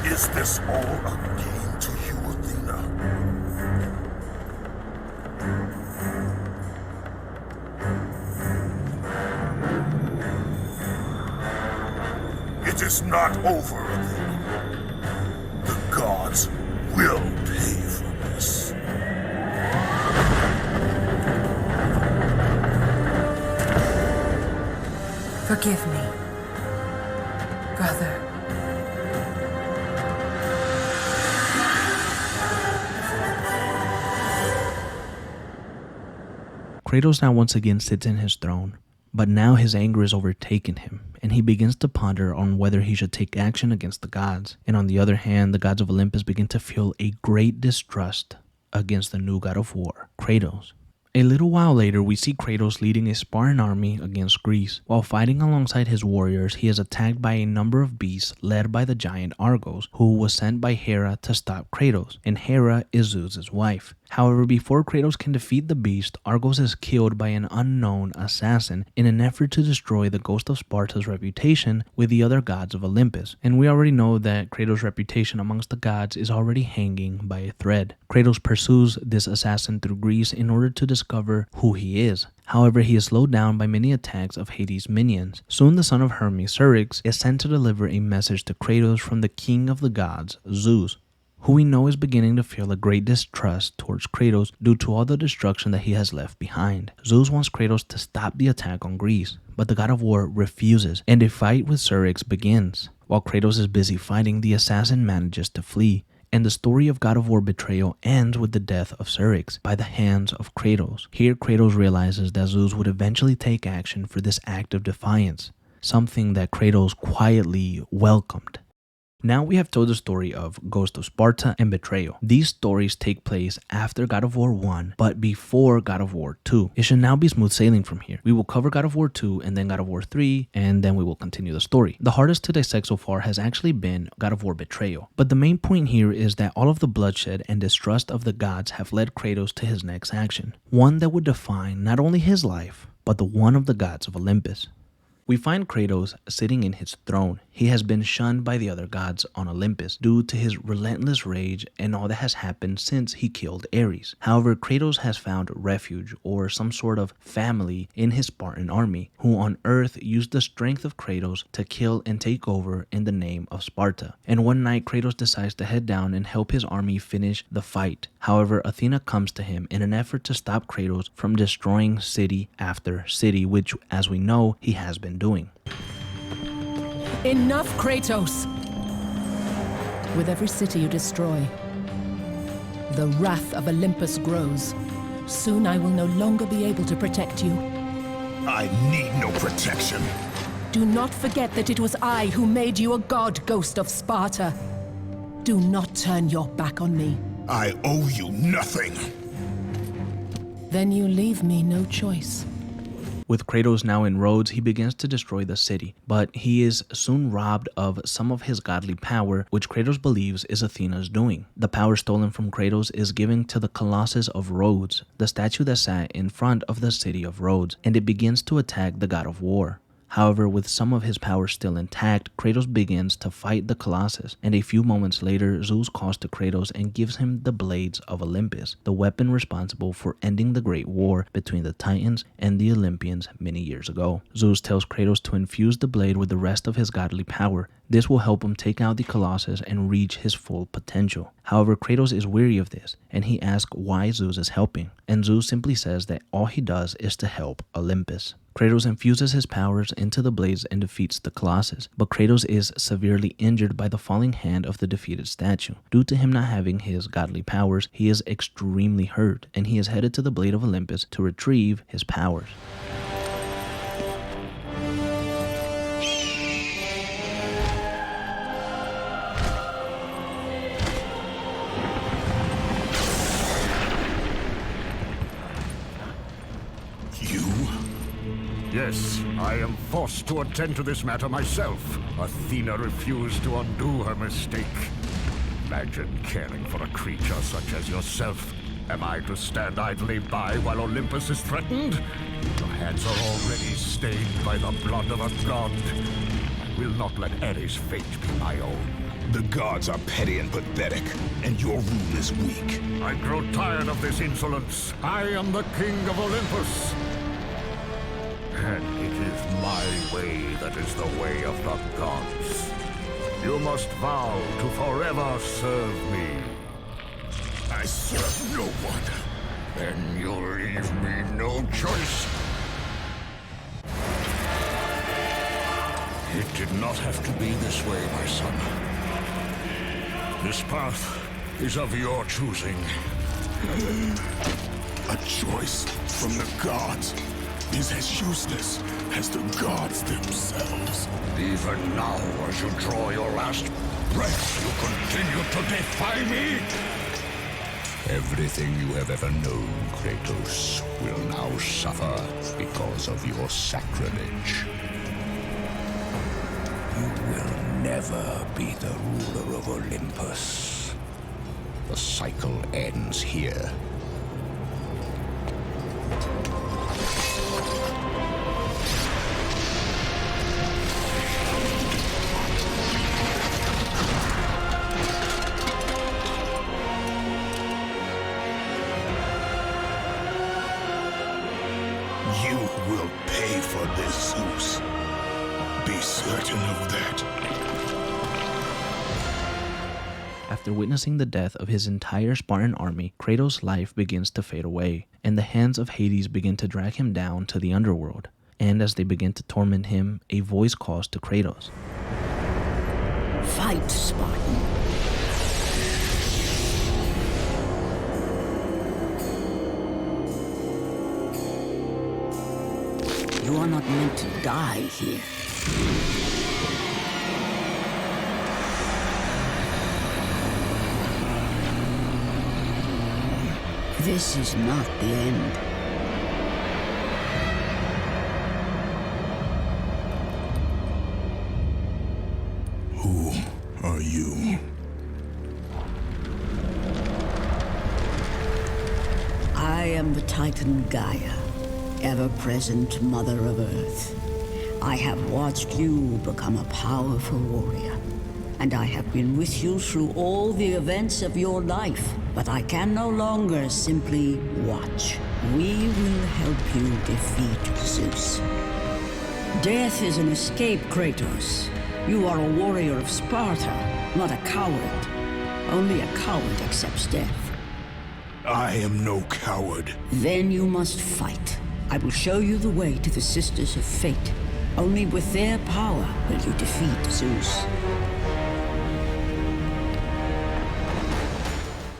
Is this all a game to you, Athena? It is not over, Athena. The gods will pay for this. Forgive me, brother. Kratos now once again sits in his throne, but now his anger has overtaken him, and he begins to ponder on whether he should take action against the gods. And on the other hand, the gods of Olympus begin to feel a great distrust against the new god of war, Kratos. A little while later, we see Kratos leading a Spartan army against Greece. While fighting alongside his warriors, he is attacked by a number of beasts led by the giant Argos, who was sent by Hera to stop Kratos, and Hera is Zeus's wife. However, before Kratos can defeat the beast, Argos is killed by an unknown assassin in an effort to destroy the ghost of Sparta's reputation with the other gods of Olympus. And we already know that Kratos' reputation amongst the gods is already hanging by a thread. Kratos pursues this assassin through Greece in order to discover who he is. However, he is slowed down by many attacks of Hades' minions. Soon the son of Hermes, Syrinx, is sent to deliver a message to Kratos from the king of the gods, Zeus, who we know is beginning to feel a great distrust towards Kratos due to all the destruction that he has left behind. Zeus wants Kratos to stop the attack on Greece, but the god of war refuses, and a fight with Syrinx begins. While Kratos is busy fighting, the assassin manages to flee, And the story of God of War Betrayal ends with the death of Syrinx by the hands of Kratos. Here Kratos realizes that Zeus would eventually take action for this act of defiance, something that Kratos quietly welcomed. Now we have told the story of Ghost of Sparta and Betrayal. These stories take place after God of War 1, but before God of War 2. It should now be smooth sailing from here. We will cover God of War 2 and then God of War 3, and then we will continue the story. The hardest to dissect so far has actually been God of War Betrayal. But the main point here is that all of the bloodshed and distrust of the gods have led Kratos to his next action. One that would define not only his life, but the one of the gods of Olympus. We find Kratos sitting in his throne. He has been shunned by the other gods on Olympus due to his relentless rage and all that has happened since he killed Ares. However, Kratos has found refuge or some sort of family in his Spartan army, who on Earth used the strength of Kratos to kill and take over in the name of Sparta. And one night, Kratos decides to head down and help his army finish the fight. However, Athena comes to him in an effort to stop Kratos from destroying city after city, which, as we know, he has been doing. Enough, Kratos! With every city you destroy, the wrath of Olympus grows. Soon I will no longer be able to protect you. I need no protection. Do not forget that it was I who made you a god, Ghost of Sparta. Do not turn your back on me. I owe you nothing. Then you leave me no choice. With Kratos now in Rhodes, he begins to destroy the city, but he is soon robbed of some of his godly power, which Kratos believes is Athena's doing. The power stolen from Kratos is given to the Colossus of Rhodes, the statue that sat in front of the city of Rhodes, and it begins to attack the god of war. However, with some of his power still intact, Kratos begins to fight the Colossus, and a few moments later, Zeus calls to Kratos and gives him the Blades of Olympus, the weapon responsible for ending the great war between the Titans and the Olympians many years ago. Zeus tells Kratos to infuse the blade with the rest of his godly power. This will help him take out the Colossus and reach his full potential. However, Kratos is weary of this, and he asks why Zeus is helping, and Zeus simply says that all he does is to help Olympus. Kratos infuses his powers into the blades and defeats the Colossus, but Kratos is severely injured by the falling hand of the defeated statue. Due to him not having his godly powers, he is extremely hurt, and he is headed to the Blade of Olympus to retrieve his powers. Yes, I am forced to attend to this matter myself. Athena refused to undo her mistake. Imagine caring for a creature such as yourself. Am I to stand idly by while Olympus is threatened? Your hands are already stained by the blood of a god. I will not let Ares' fate be my own. The gods are petty and pathetic, and your rule is weak. I grow tired of this insolence. I am the king of Olympus. And it is my way that is the way of the gods. You must vow to forever serve me. I serve no one. Then you leave me no choice. It did not have to be this way, my son. This path is of your choosing. A choice from the gods is as useless as the gods themselves. Even now, as you draw your last breath, you continue to defy me? Everything you have ever known, Kratos, will now suffer because of your sacrilege. You will never be the ruler of Olympus. The cycle ends here. You will pay for this, Zeus. Be certain of that. After witnessing the death of his entire Spartan army, Kratos' life begins to fade away, and the hands of Hades begin to drag him down to the underworld. And as they begin to torment him, a voice calls to Kratos. Fight, Spartan. You are not meant to die here. This is not the end. Who are you? I am the Titan Gaia, ever-present Mother of Earth. I have watched you become a powerful warrior, and I have been with you through all the events of your life. But I can no longer simply watch. We will help you defeat Zeus. Death is an escape, Kratos. You are a warrior of Sparta, not a coward. Only a coward accepts death. I am no coward. Then you must fight. I will show you the way to the Sisters of Fate. Only with their power will you defeat Zeus.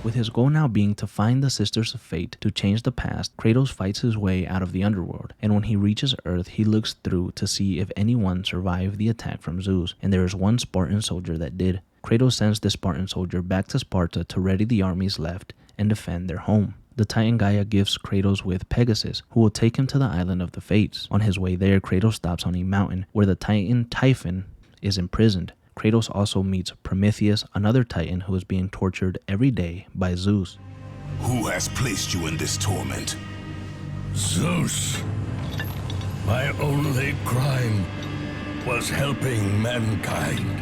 With his goal now being to find the Sisters of Fate to change the past, Kratos fights his way out of the underworld, and when he reaches Earth, he looks through to see if anyone survived the attack from Zeus, and there is one Spartan soldier that did. Kratos sends the Spartan soldier back to Sparta to ready the armies left and defend their home. The Titan Gaia gifts Kratos with Pegasus, who will take him to the island of the Fates. On his way there, Kratos stops on a mountain where the Titan Typhon is imprisoned. Kratos also meets Prometheus, another Titan who is being tortured every day by Zeus. Who has placed you in this torment? Zeus. My only crime was helping mankind.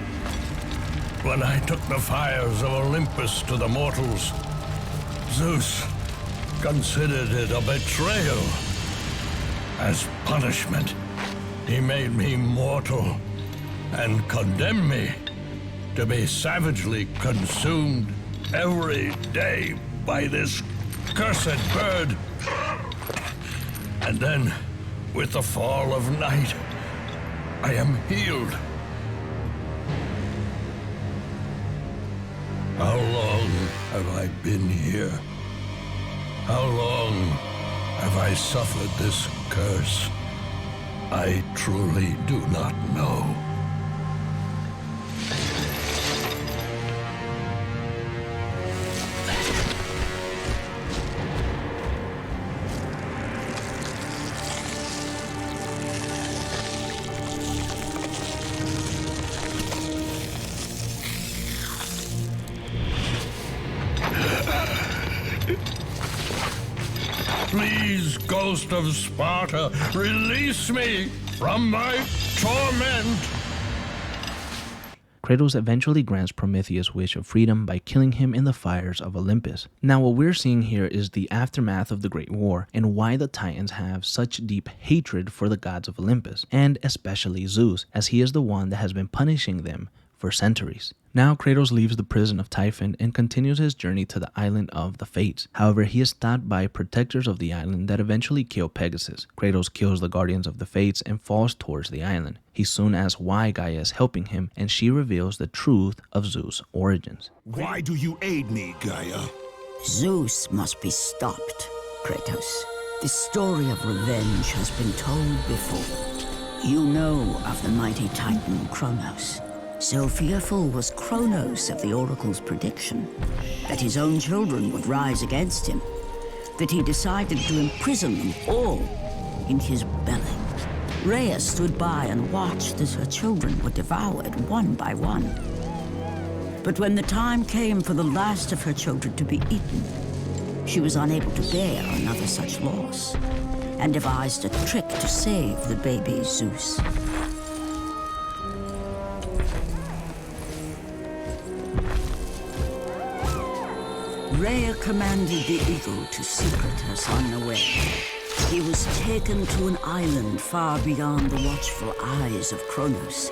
When I took the fires of Olympus to the mortals, Zeus considered it a betrayal. As punishment, he made me mortal and condemned me to be savagely consumed every day by this cursed bird. And then, with the fall of night, I am healed. How long have I been here? How long have I suffered this curse? I truly do not know. Please, Ghost of Sparta, release me from my torment! Kratos eventually grants Prometheus' wish of freedom by killing him in the fires of Olympus. Now what we're seeing here is the aftermath of the Great War and why the Titans have such deep hatred for the gods of Olympus, and especially Zeus, as he is the one that has been punishing them for centuries. Now Kratos leaves the prison of Typhon and continues his journey to the island of the Fates. However, he is stopped by protectors of the island that eventually kill Pegasus. Kratos kills the guardians of the Fates and falls towards the island. He soon asks why Gaia is helping him, and she reveals the truth of Zeus' origins. Why do you aid me, Gaia? Zeus must be stopped, Kratos. The story of revenge has been told before. You know of the mighty Titan Kronos. So fearful was Kronos of the Oracle's prediction that his own children would rise against him, that he decided to imprison them all in his belly. Rhea stood by and watched as her children were devoured one by one. But when the time came for the last of her children to be eaten, she was unable to bear another such loss, and devised a trick to save the baby Zeus. Rhea commanded the eagle to secret her son away. He was taken to an island far beyond the watchful eyes of Kronos.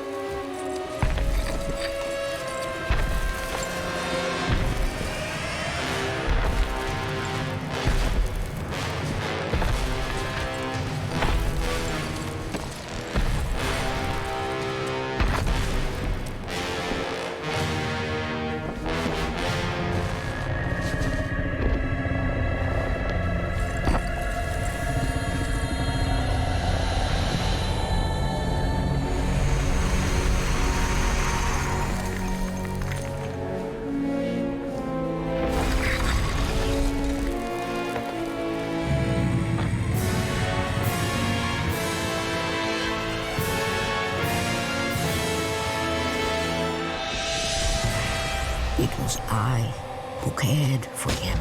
It was I who cared for him.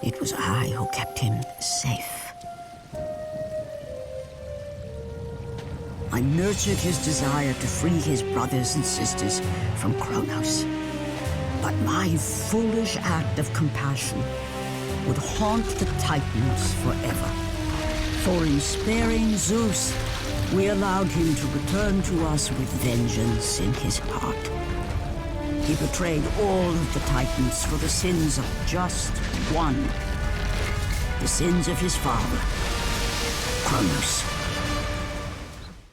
It was I who kept him safe. I nurtured his desire to free his brothers and sisters from Kronos. But my foolish act of compassion would haunt the Titans forever. For in sparing Zeus, we allowed him to return to us with vengeance in his heart. He betrayed all of the Titans for the sins of just one. The sins of his father, Kronos.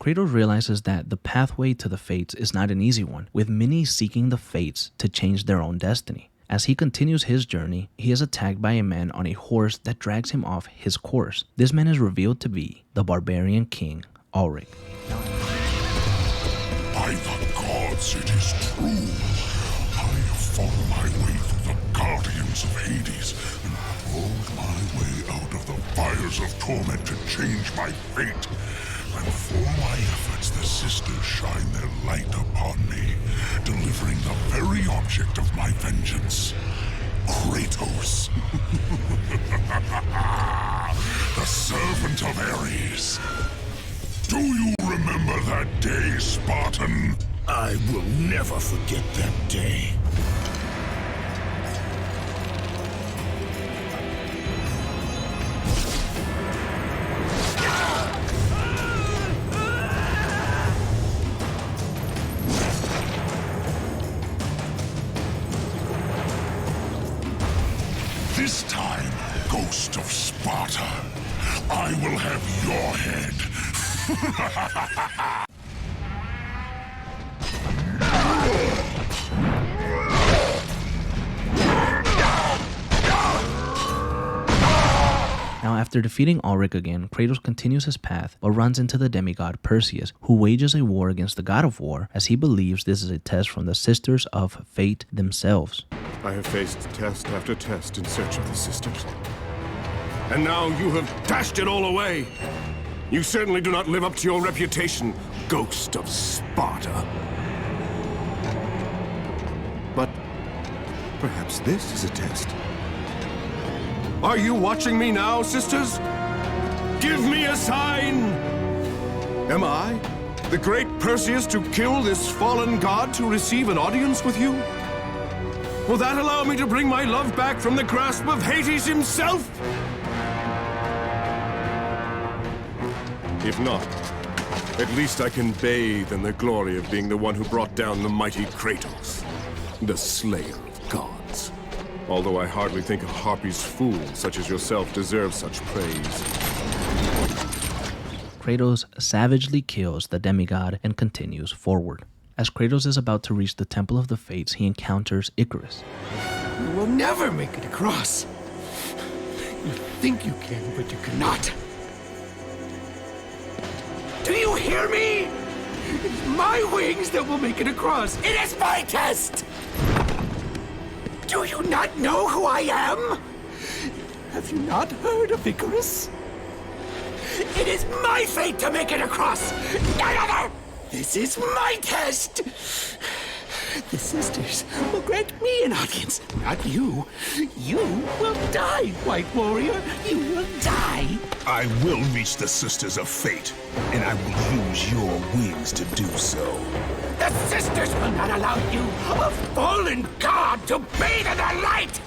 Kratos realizes that the pathway to the Fates is not an easy one, with many seeking the Fates to change their own destiny. As he continues his journey, he is attacked by a man on a horse that drags him off his course. This man is revealed to be the barbarian king, Ulrich. By the gods, it is true. I have fought my way through the guardians of Hades and crawled my way out of the fires of torment to change my fate. And for my efforts, the sisters shine their light upon me, delivering the very object of my vengeance, Kratos. The servant of Ares. Do you remember that day, Spartan? I will never forget that day. This time, Ghost of Sparta, I will have your head. Now, after defeating Ulrich again, Kratos continues his path, but runs into the demigod Perseus, who wages a war against the god of war, as he believes this is a test from the Sisters of Fate themselves. I have faced test after test in search of the sisters. And now you have dashed it all away! You certainly do not live up to your reputation, Ghost of Sparta. But perhaps this is a test. Are you watching me now, sisters? Give me a sign! Am I, the great Perseus, to kill this fallen god to receive an audience with you? Will that allow me to bring my love back from the grasp of Hades himself? If not, at least I can bathe in the glory of being the one who brought down the mighty Kratos, the slayer of gods. Although I hardly think a Harpy's fool such as yourself deserves such praise. Kratos savagely kills the demigod and continues forward. As Kratos is about to reach the Temple of the Fates, he encounters Icarus. You will never make it across. You think you can, but you cannot. Do you hear me? It's my wings that will make it across. It is my test! Do you not know who I am? Have you not heard of Icarus? It is my fate to make it across, none other! This is my test! The sisters will grant me an audience, not you. You will die, White Warrior. You will die. I will reach the Sisters of Fate, and I will use your wings to do so. The sisters will not allow you, a fallen god, to bathe in their light!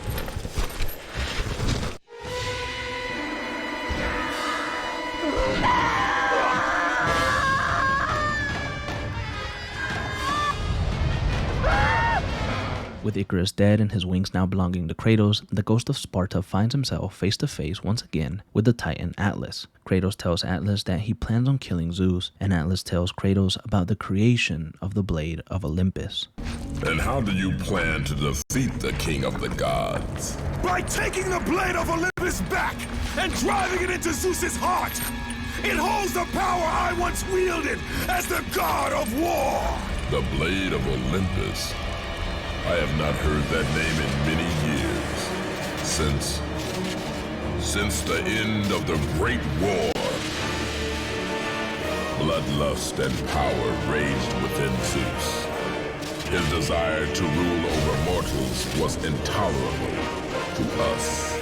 With Icarus dead and his wings now belonging to Kratos, the Ghost of Sparta finds himself face to face once again with the Titan Atlas. Kratos tells Atlas that he plans on killing Zeus, and Atlas tells Kratos about the creation of the Blade of Olympus. And how do you plan to defeat the King of the Gods? By taking the Blade of Olympus back and driving it into Zeus's heart! It holds the power I once wielded as the god of war! The Blade of Olympus? I have not heard that name in many years. Since the end of the Great War. Bloodlust and power raged within Zeus. His desire to rule over mortals was intolerable to us.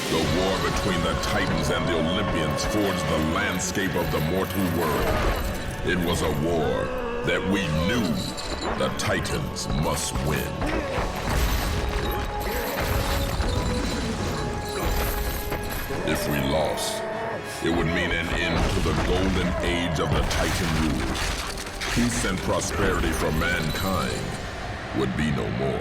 The war between the Titans and the Olympians forged the landscape of the mortal world. It was a war that we knew the Titans must win. If we lost, it would mean an end to the golden age of the Titan rule. Peace and prosperity for mankind would be no more.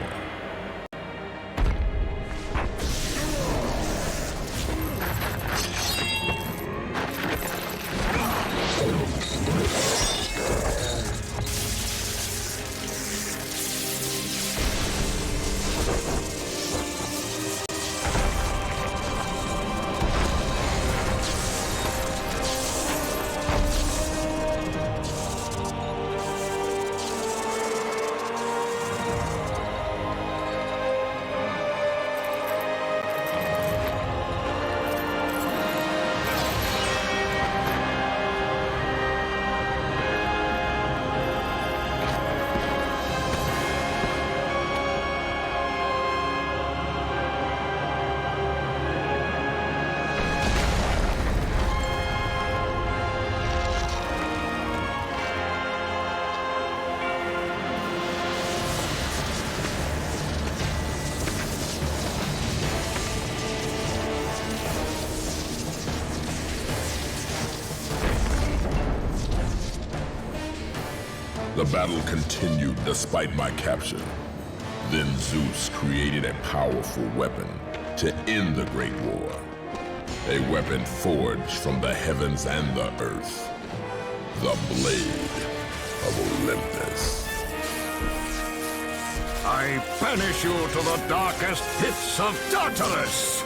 The battle continued despite my capture. Then Zeus created a powerful weapon to end the Great War. A weapon forged from the heavens and the earth. The Blade of Olympus. I banish you to the darkest pits of Tartarus!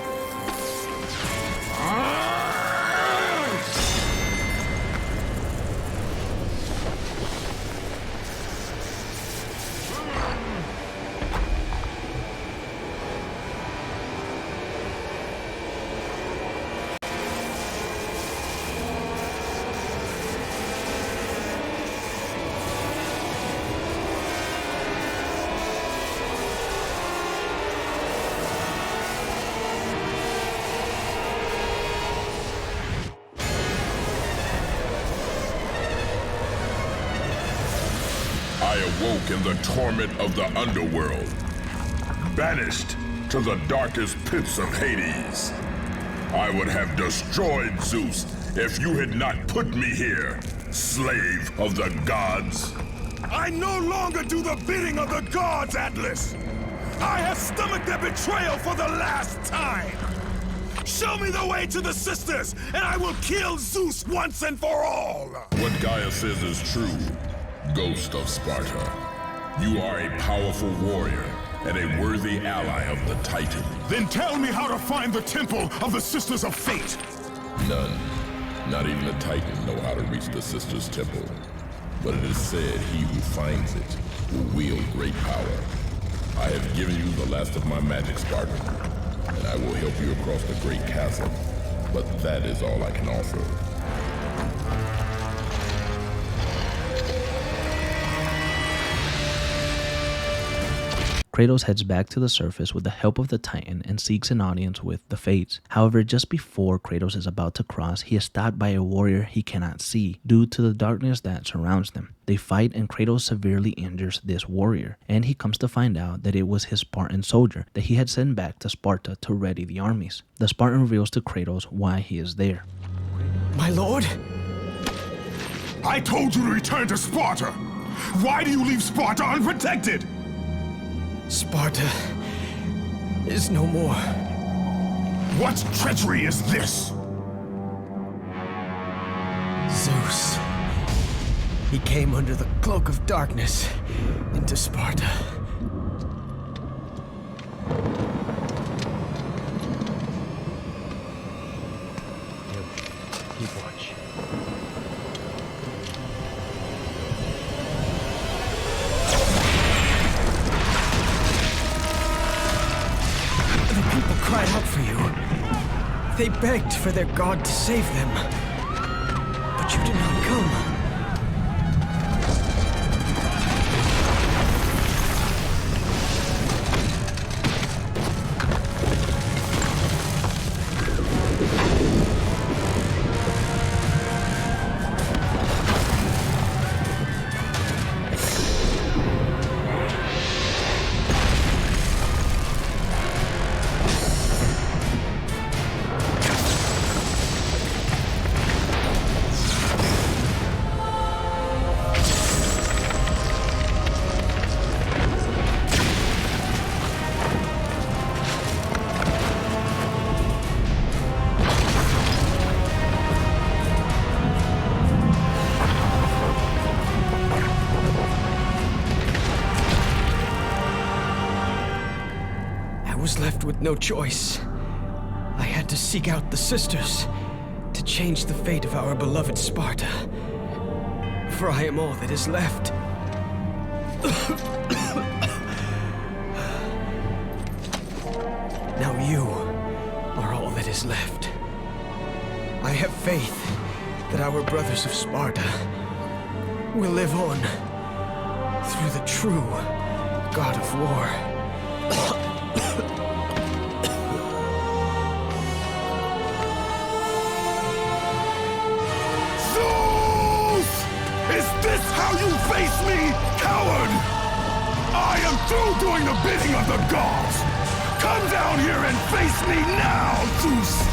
I awoke in the torment of the underworld, banished to the darkest pits of Hades. I would have destroyed Zeus if you had not put me here, slave of the gods. I no longer do the bidding of the gods, Atlas! I have stomached their betrayal for the last time! Show me the way to the sisters, and I will kill Zeus once and for all! What Gaia says is true, Ghost of Sparta. You are a powerful warrior and a worthy ally of the Titan. Then tell me how to find the temple of the Sisters of Fate! None. Not even the Titan know how to reach the Sisters' Temple. But it is said he who finds it will wield great power. I have given you the last of my magic, Spartan, and I will help you across the great chasm. But that is all I can offer. Kratos heads back to the surface with the help of the Titan and seeks an audience with the Fates. However, just before Kratos is about to cross, he is stopped by a warrior he cannot see due to the darkness that surrounds them. They fight and Kratos severely injures this warrior, and he comes to find out that it was his Spartan soldier that he had sent back to Sparta to ready the armies. The Spartan reveals to Kratos why he is there. My lord? I told you to return to Sparta! Why do you leave Sparta unprotected? Sparta is no more. What treachery is this? Zeus. He came under the cloak of darkness into Sparta. Keep watch. Cried out for you. They begged for their god to save them. But But you did not come. Left with no choice. I had to seek out the sisters to change the fate of our beloved Sparta. For I am all that is left. Now you are all that is left. I have faith that our brothers of Sparta will live on through the true God of War. Is this how you face me, coward? I am through doing the bidding of the gods. Come down here and face me now, Zeus!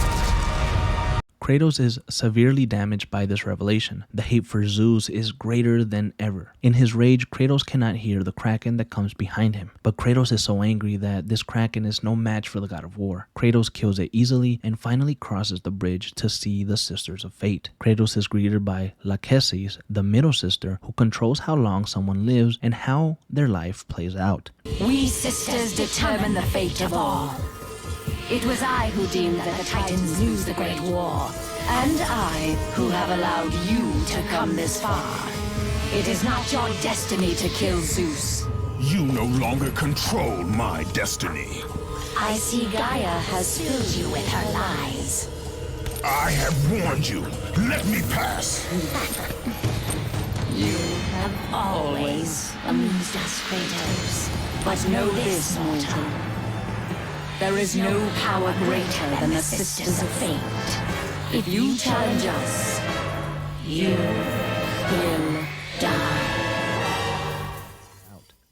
Kratos is severely damaged by this revelation. The hate for Zeus is greater than ever. In his rage, Kratos cannot hear the Kraken that comes behind him. But Kratos is so angry that this Kraken is no match for the god of war. Kratos kills it easily and finally crosses the bridge to see the Sisters of Fate. Kratos is greeted by Lachesis, the middle sister, who controls how long someone lives and how their life plays out. We sisters determine the fate of all. It was I who deemed that the Titans lose the Great War, and I who have allowed you to come this far. It is not your destiny to kill Zeus. You no longer control my destiny. I see Gaia has filled you with her lies. I have warned you. Let me pass. You have always amused us, Kratos. But know this, mortal. There is no power greater than the Sisters of Fate. If you challenge us, you will die.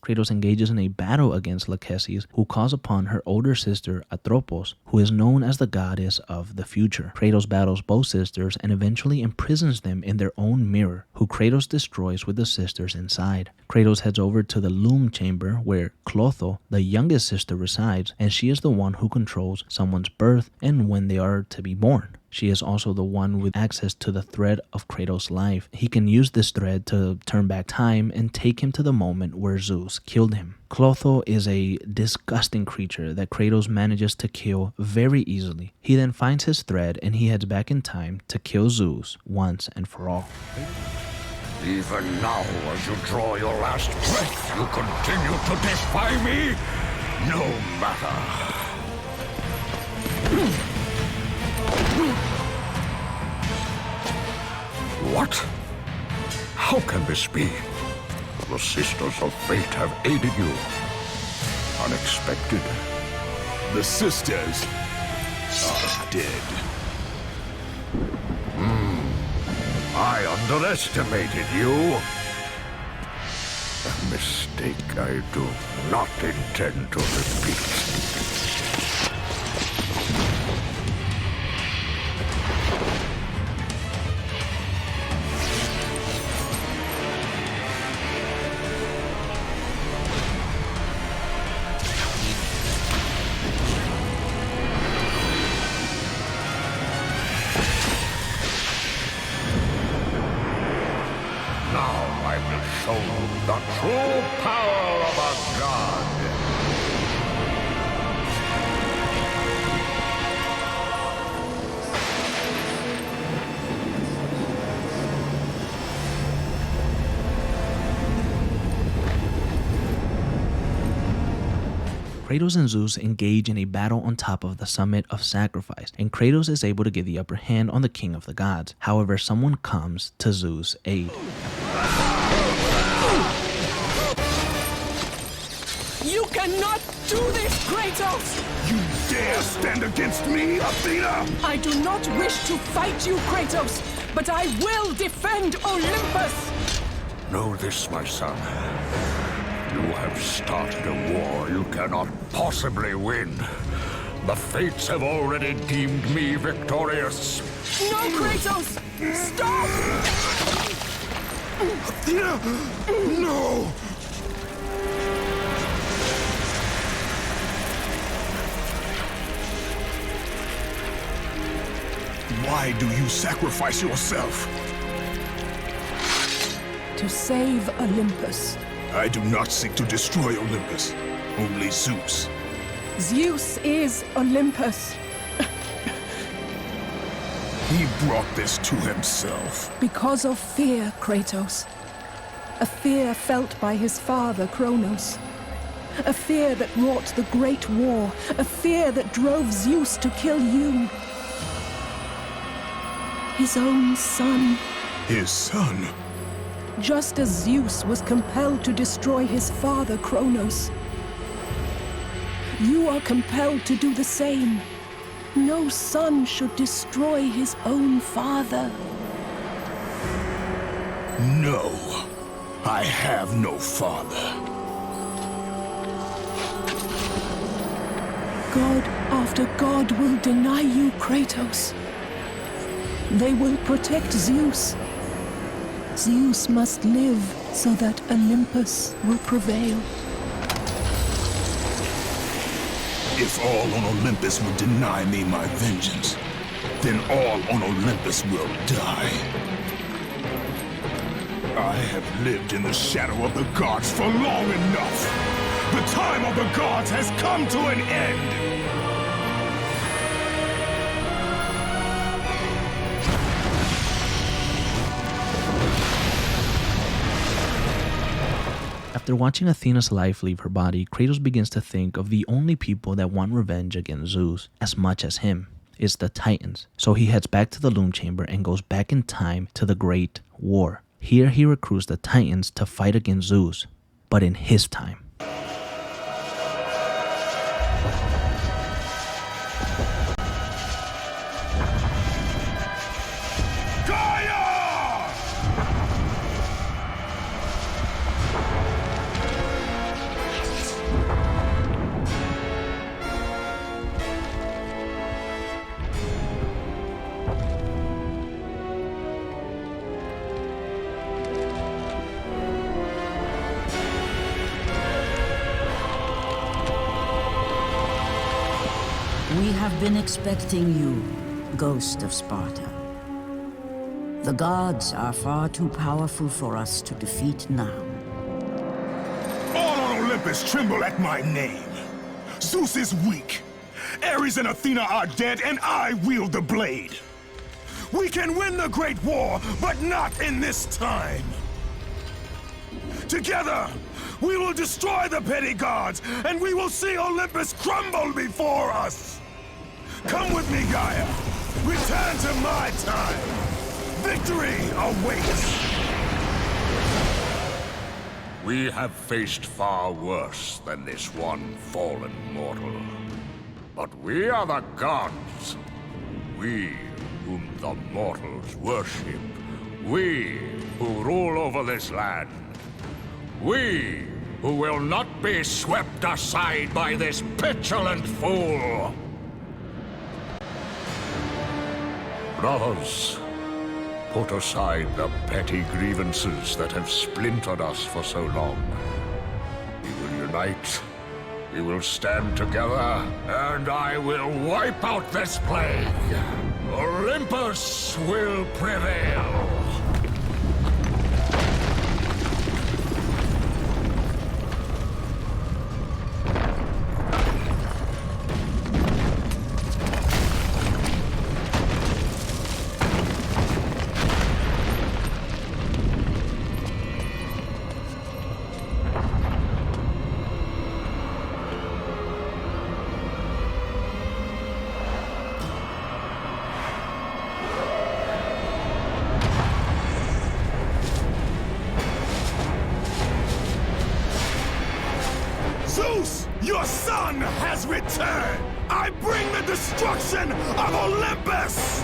Kratos engages in a battle against Lachesis, who calls upon her older sister Atropos, who is known as the goddess of the future. Kratos battles both sisters and eventually imprisons them in their own mirror, who Kratos destroys with the sisters inside. Kratos heads over to the Loom Chamber, where Clotho, the youngest sister, resides, and she is the one who controls someone's birth and when they are to be born. She is also the one with access to the thread of Kratos' life. He can use this thread to turn back time and take him to the moment where Zeus killed him. Clotho is a disgusting creature that Kratos manages to kill very easily. He then finds his thread and he heads back in time to kill Zeus once and for all. Even now, as you draw your last breath, you continue to defy me? No matter. What? How can this be? The Sisters of Fate have aided you. Unexpected. The sisters are dead. I underestimated you. A mistake I do not intend to repeat. Show the true power of a god. Kratos and Zeus engage in a battle on top of the summit of sacrifice, and Kratos is able to get the upper hand on the king of the gods. However, someone comes to Zeus' aid. You cannot do this, Kratos! You dare stand against me, Athena? I do not wish to fight you, Kratos, but I will defend Olympus! Know this, my son. You have started a war you cannot possibly win. The fates have already deemed me victorious. No, Kratos! Stop! Athena! No! Why do you sacrifice yourself? To save Olympus. I do not seek to destroy Olympus, only Zeus. Zeus is Olympus. He brought this to himself. Because of fear, Kratos. A fear felt by his father, Kronos. A fear that wrought the Great War. A fear that drove Zeus to kill you. His own son. His son? Just as Zeus was compelled to destroy his father, Kronos. You are compelled to do the same. No son should destroy his own father. No, I have no father. God after God will deny you, Kratos. They will protect Zeus. Zeus must live so that Olympus will prevail. If all on Olympus will deny me my vengeance, then all on Olympus will die. I have lived in the shadow of the gods for long enough. The time of the gods has come to an end. After watching Athena's life leave her body, Kratos begins to think of the only people that want revenge against Zeus as much as him. It's the Titans. So he heads back to the Loom Chamber and goes back in time to the Great War. Here he recruits the Titans to fight against Zeus, but in his time. We have been expecting you, Ghost of Sparta. The gods are far too powerful for us to defeat now. All on Olympus tremble at my name. Zeus is weak. Ares and Athena are dead, and I wield the blade. We can win the Great War, but not in this time. Together, we will destroy the petty gods, and we will see Olympus crumble before us. Come with me, Gaia. Return to my time. Victory awaits. We have faced far worse than this one fallen mortal. But we are the gods. We whom the mortals worship. We who rule over this land. We who will not be swept aside by this petulant fool. Brothers, put aside the petty grievances that have splintered us for so long. We will unite, we will stand together, and I will wipe out this plague. Olympus will prevail. destruction of Olympus!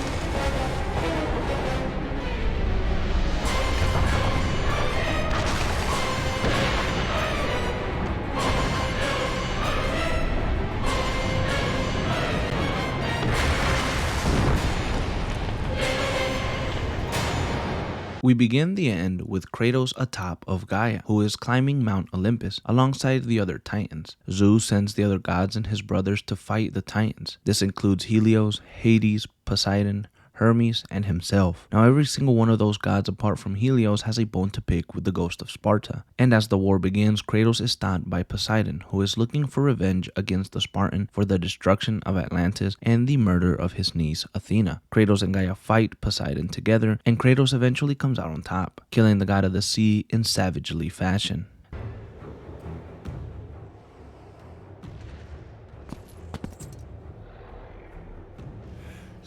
We begin the end with Kratos atop of Gaia, who is climbing Mount Olympus alongside the other Titans. Zeus sends the other gods and his brothers to fight the Titans. This includes Helios, Hades, Poseidon, Hermes, and himself. Now every single one of those gods apart from Helios has a bone to pick with the ghost of Sparta. And as the war begins, Kratos is stopped by Poseidon, who is looking for revenge against the Spartan for the destruction of Atlantis and the murder of his niece Athena. Kratos and Gaia fight Poseidon together, and Kratos eventually comes out on top, killing the god of the sea in savagely fashion.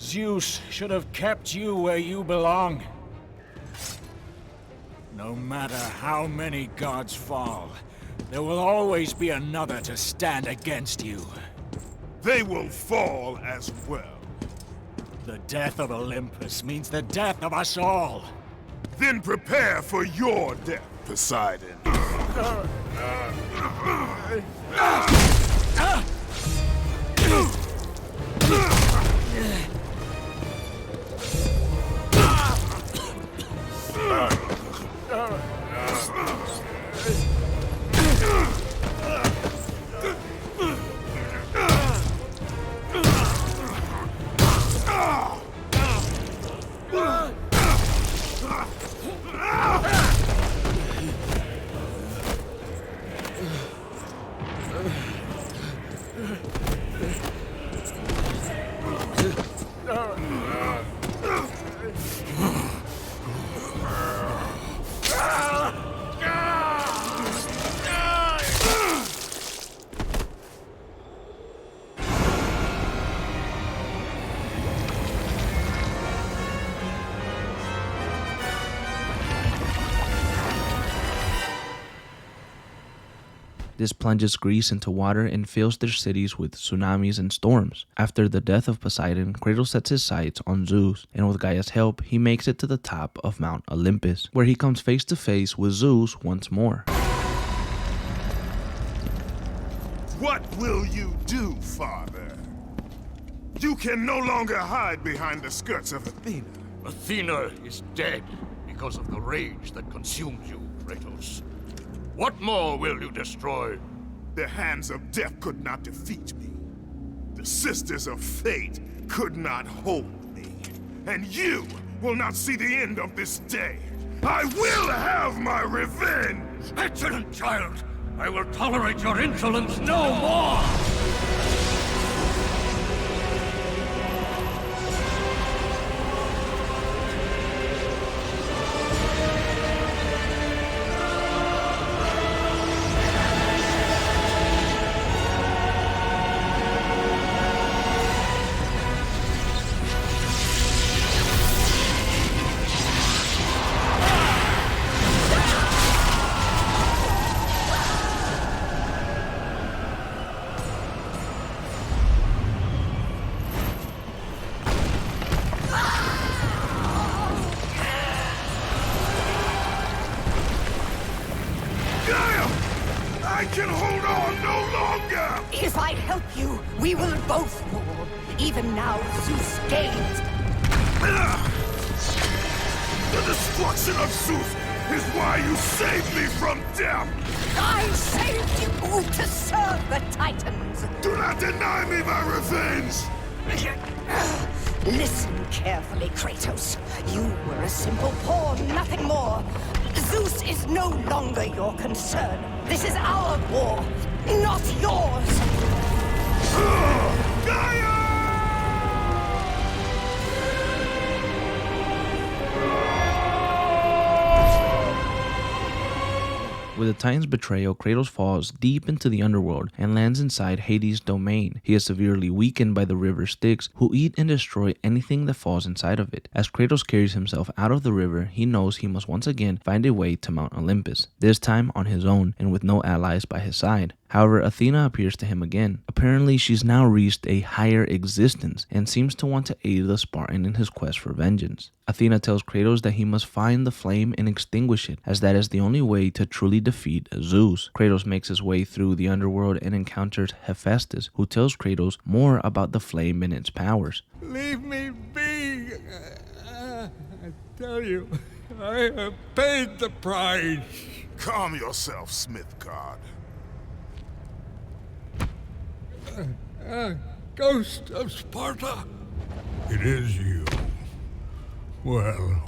Zeus should have kept you where you belong. No matter how many gods fall, there will always be another to stand against you. They will fall as well. The death of Olympus means the death of us all. Then prepare for your death, Poseidon. This plunges Greece into water and fills their cities with tsunamis and storms. After the death of Poseidon, Kratos sets his sights on Zeus, and with Gaia's help, he makes it to the top of Mount Olympus, where he comes face to face with Zeus once more. What will you do, Father? You can no longer hide behind the skirts of Athena. Athena is dead because of the rage that consumes you, Kratos. What more will you destroy? The hands of death could not defeat me. The sisters of fate could not hold me. And you will not see the end of this day. I will have my revenge! Excellent child! I will tolerate your insolence no more! I can hold on no longer! If I help you, we will both fall. Even now, Zeus gains. The destruction of Zeus is why you saved me from death! I saved you to serve the Titans! Do not deny me my revenge! Listen carefully, Kratos. You were a simple pawn, nothing more. Zeus is no longer your concern. This is our war, not yours! Gaia! With the Titan's betrayal, Kratos falls deep into the underworld and lands inside Hades' domain. He is severely weakened by the river Styx, who eat and destroy anything that falls inside of it. As Kratos carries himself out of the river, he knows he must once again find a way to Mount Olympus, this time on his own and with no allies by his side. However, Athena appears to him again. Apparently, she's now reached a higher existence and seems to want to aid the Spartan in his quest for vengeance. Athena tells Kratos that he must find the flame and extinguish it, as that is the only way to truly defeat Zeus. Kratos makes his way through the underworld and encounters Hephaestus, who tells Kratos more about the flame and its powers. Leave me be! I tell you, I have paid the price. Calm yourself, Smith God. Ghost of Sparta. It is you. Well.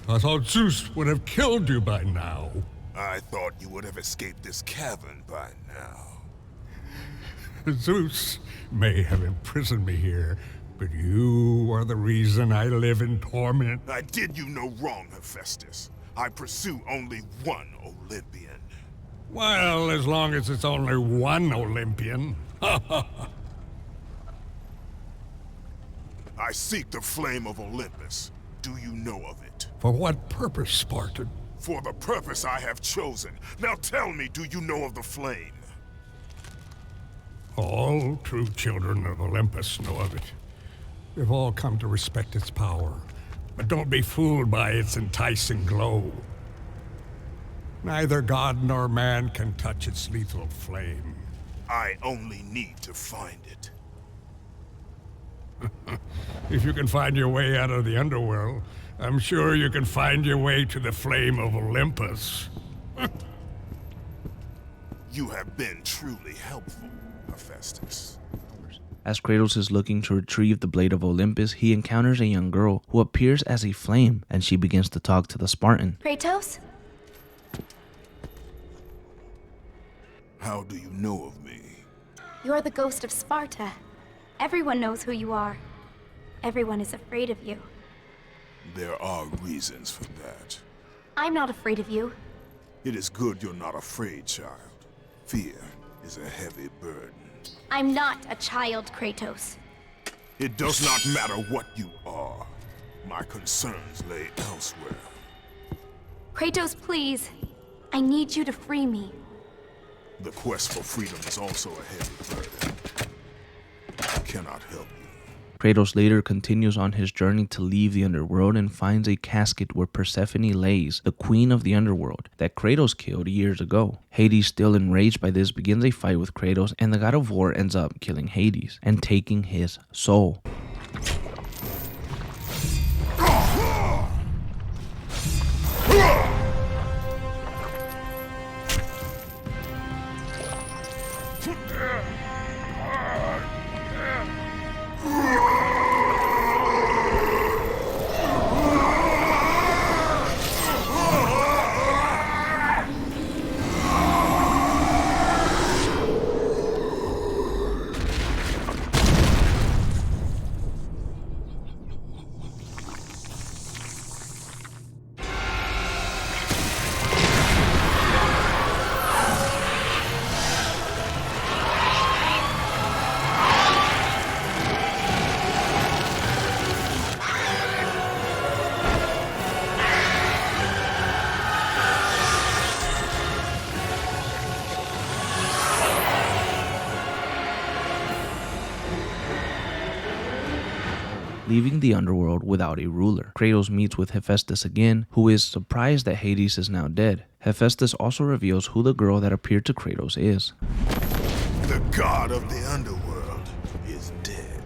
I thought Zeus would have killed you by now. I thought you would have escaped this cavern by now. Zeus may have imprisoned me here, but you are the reason I live in torment. I did you no wrong, Hephaestus. I pursue only one Olympian. Well, as long as it's only one Olympian. I seek the flame of Olympus. Do you know of it? For what purpose, Spartan? For the purpose I have chosen. Now tell me, do you know of the flame? All true children of Olympus know of it. They've all come to respect its power, but don't be fooled by its enticing glow. Neither god nor man can touch its lethal flame. I only need to find it. If you can find your way out of the underworld, I'm sure you can find your way to the flame of Olympus. You have been truly helpful, Hephaestus. As Kratos is looking to retrieve the blade of Olympus, he encounters a young girl who appears as a flame, and she begins to talk to the Spartan. Kratos? How do you know of me? You're the ghost of Sparta. Everyone knows who you are. Everyone is afraid of you. There are reasons for that. I'm not afraid of you. It is good you're not afraid, child. Fear is a heavy burden. I'm not a child, Kratos. It does not matter what you are. My concerns lay elsewhere. Kratos, please. I need you to free me. The quest for freedom is also a heavy burden. I cannot help you. Kratos later continues on his journey to leave the underworld and finds a casket where Persephone lays, the queen of the underworld, that Kratos killed years ago. Hades, still enraged by this, begins a fight with Kratos, and the god of war ends up killing Hades and taking his soul. Leaving the underworld without a ruler, Kratos meets with Hephaestus again, who is surprised that Hades is now dead. Hephaestus also reveals who the girl that appeared to Kratos is. The god of the underworld is dead.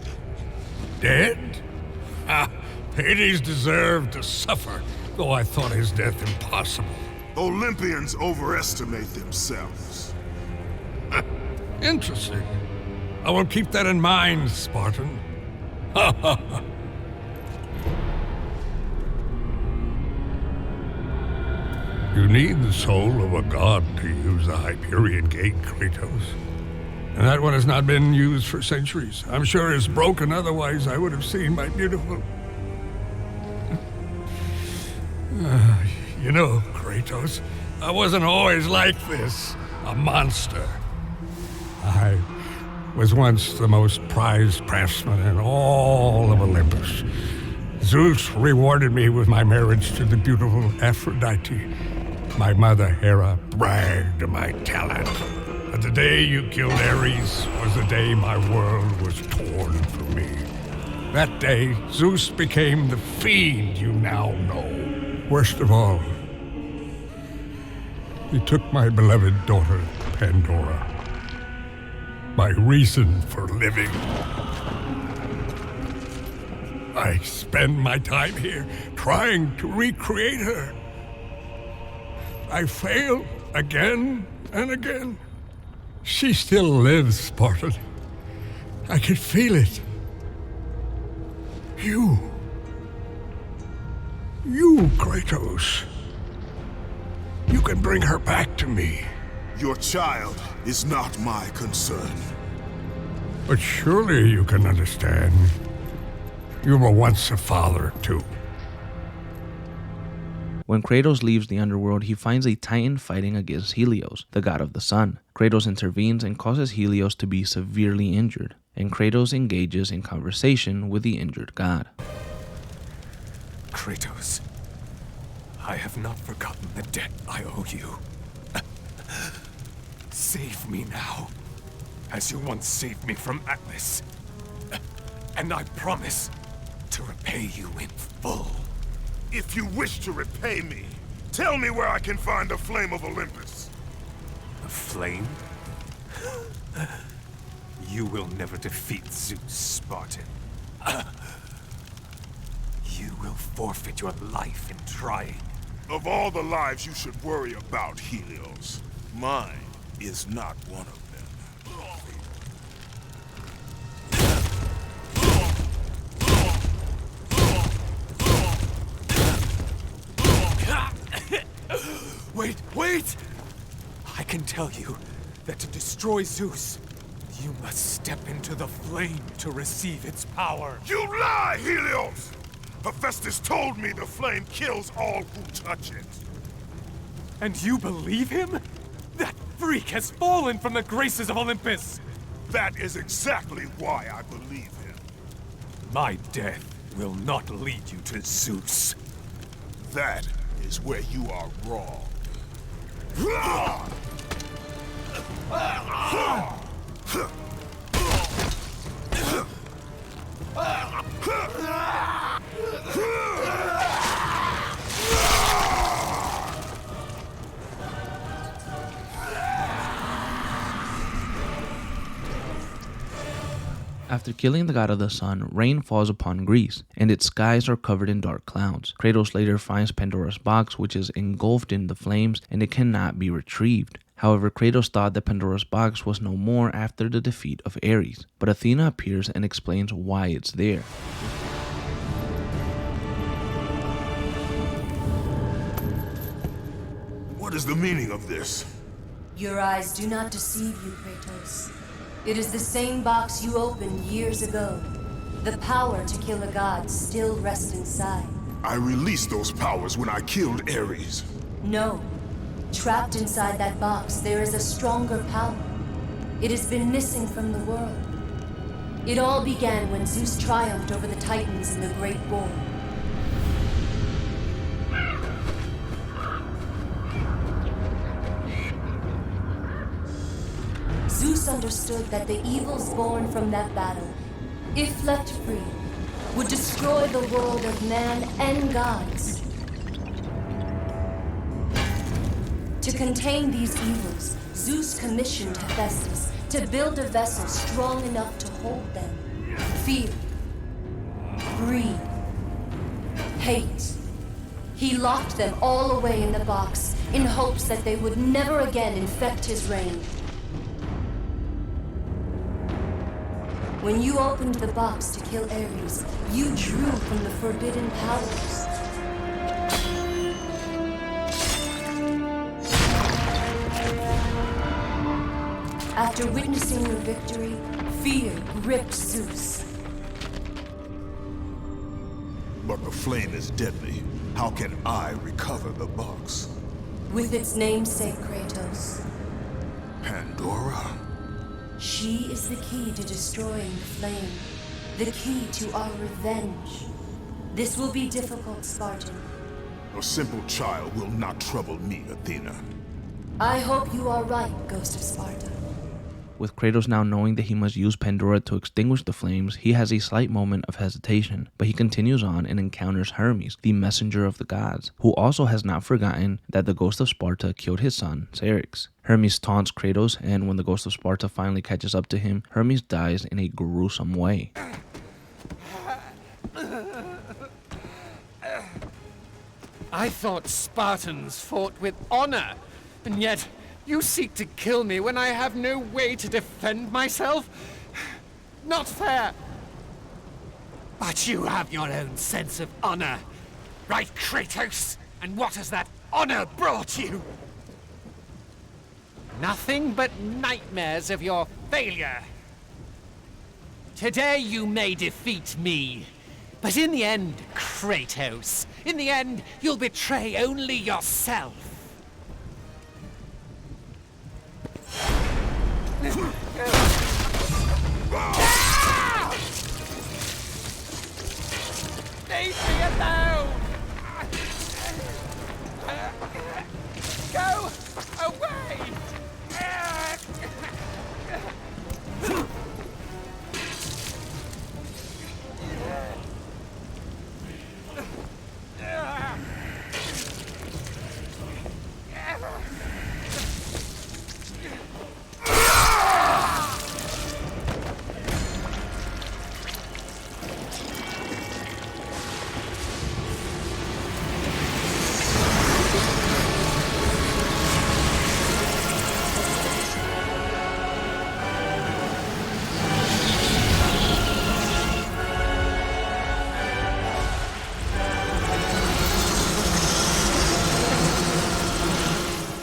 Dead? Hades deserved to suffer, though I thought his death impossible. Olympians overestimate themselves. Interesting. I will keep that in mind, Spartan. You need the soul of a god to use the Hyperion Gate, Kratos. And that one has not been used for centuries. I'm sure it's broken, otherwise I would have seen my beautiful... You know, Kratos, I wasn't always like this, a monster. I was once the most prized craftsman in all of Olympus. Zeus rewarded me with my marriage to the beautiful Aphrodite. My mother Hera bragged of my talent. But the day you killed Ares was the day my world was torn from me. That day, Zeus became the fiend you now know. Worst of all, he took my beloved daughter, Pandora. My reason for living. I spend my time here trying to recreate her. I fail again and again. She still lives, Spartan. I can feel it. You, Kratos. You can bring her back to me. Your child is not my concern. But surely you can understand. You were once a father, too. When Kratos leaves the underworld, he finds a Titan fighting against Helios, the god of the sun. Kratos intervenes and causes Helios to be severely injured, and Kratos engages in conversation with the injured god. Kratos, I have not forgotten the debt I owe you. Save me now, as you once saved me from Atlas. And I promise to repay you in full. If you wish to repay me, tell me where I can find the flame of Olympus. The flame? You will never defeat Zeus, Spartan. You will forfeit your life in trying. Of all the lives you should worry about, Helios, mine is not one of them. Wait! I can tell you that to destroy Zeus, you must step into the flame to receive its power. You lie, Helios! Hephaestus told me the flame kills all who touch it. And you believe him? That freak has fallen from the graces of Olympus! That is exactly why I believe him. My death will not lead you to Zeus. That is where you are wrong. After killing the god of the sun, rain falls upon Greece, and its skies are covered in dark clouds. Kratos later finds Pandora's box, which is engulfed in the flames, and it cannot be retrieved. However, Kratos thought that Pandora's box was no more after the defeat of Ares, but Athena appears and explains why it's there. What is the meaning of this? Your eyes do not deceive you, Kratos. It is the same box you opened years ago. The power to kill a god still rests inside. I released those powers when I killed Ares. No. Trapped inside that box, there is a stronger power. It has been missing from the world. It all began when Zeus triumphed over the Titans in the Great War. Zeus understood that the evils born from that battle, if left free, would destroy the world of man and gods. To contain these evils, Zeus commissioned Hephaestus to build a vessel strong enough to hold them. Fear, greed, hate. He locked them all away in the box in hopes that they would never again infect his reign. When you opened the box to kill Ares, you drew from the forbidden powers. After witnessing your victory, fear gripped Zeus. But the flame is deadly. How can I recover the box? With its namesake, Kratos. Pandora? She is the key to destroying the flame. The key to our revenge. This will be difficult, Spartan. A simple child will not trouble me, Athena. I hope you are right, Ghost of Sparta. With Kratos now knowing that he must use Pandora to extinguish the flames, he has a slight moment of hesitation, but he continues on and encounters Hermes, the messenger of the gods, who also has not forgotten that the Ghost of Sparta killed his son, Ceres. Hermes taunts Kratos, and when the Ghost of Sparta finally catches up to him, Hermes dies in a gruesome way. I thought Spartans fought with honor, and yet you seek to kill me when I have no way to defend myself? Not fair. But you have your own sense of honor, right, Kratos? And what has that honor brought you? Nothing but nightmares of your failure. Today you may defeat me, but in the end, Kratos, in the end, you'll betray only yourself. Leave me alone! Go away!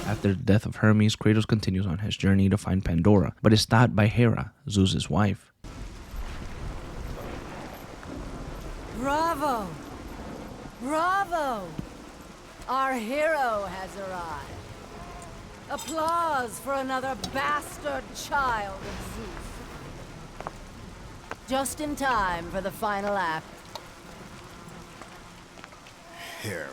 After the death of Hermes, Kratos continues on his journey to find Pandora, but is stopped by Hera, Zeus's wife. Bravo! Bravo! Our hero has arrived. Applause for another bastard child of Zeus. Just in time for the final act. Hera.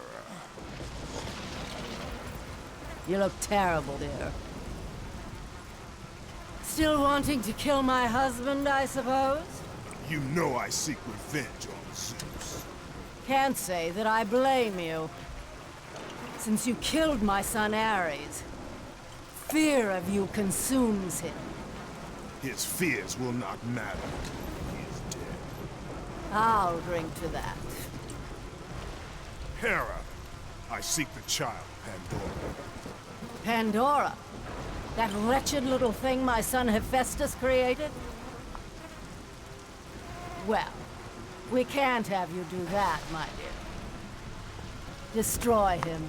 You look terrible, dear. Still wanting to kill my husband, I suppose? You know I seek revenge on Zeus. Can't say that I blame you. Since you killed my son Ares, fear of you consumes him. His fears will not matter. He is dead. I'll drink to that. Hera, I seek the child, Pandora. Pandora? That wretched little thing my son Hephaestus created? Well, we can't have you do that, my dear. Destroy him.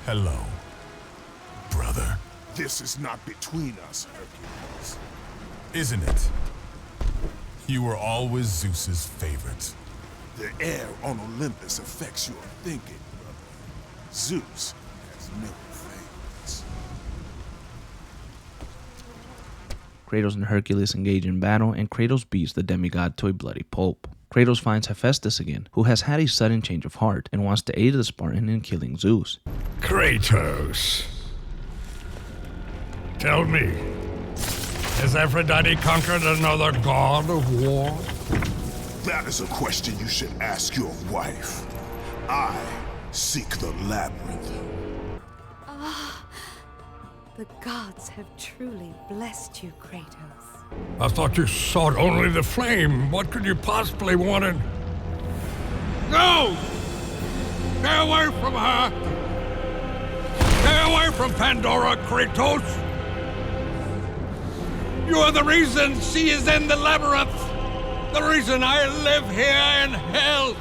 Hello, brother. This is not between us, Hercules. Isn't it? You were always Zeus's favorite. The air on Olympus affects your thinking, brother. Zeus has no favorites. Kratos and Hercules engage in battle, and Kratos beats the demigod to a bloody pulp. Kratos finds Hephaestus again, who has had a sudden change of heart and wants to aid the Spartan in killing Zeus. Kratos. Tell me, has Aphrodite conquered another god of war? That is a question you should ask your wife. I seek the labyrinth. Ah, the gods have truly blessed you, Kratos. I thought you sought only the flame. What could you possibly want in... No! Stay away from her! Stay away from Pandora, Kratos! You are the reason she is in the labyrinth! The reason I live here in hell!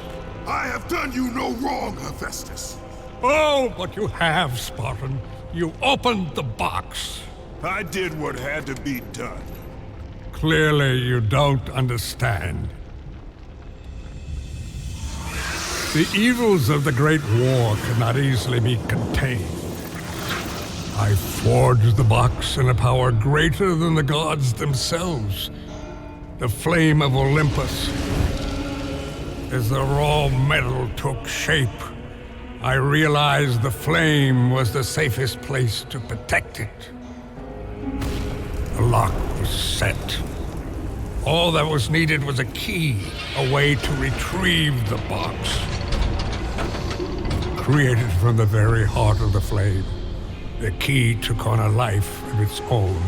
I have done you no wrong, Hephaestus. Oh, but you have, Spartan. You opened the box. I did what had to be done. Clearly, you don't understand. The evils of the Great War could not easily be contained. I forged the box in a power greater than the gods themselves. The flame of Olympus. As the raw metal took shape, I realized the flame was the safest place to protect it. The lock was set. All that was needed was a key, a way to retrieve the box. Created from the very heart of the flame, the key took on a life of its own.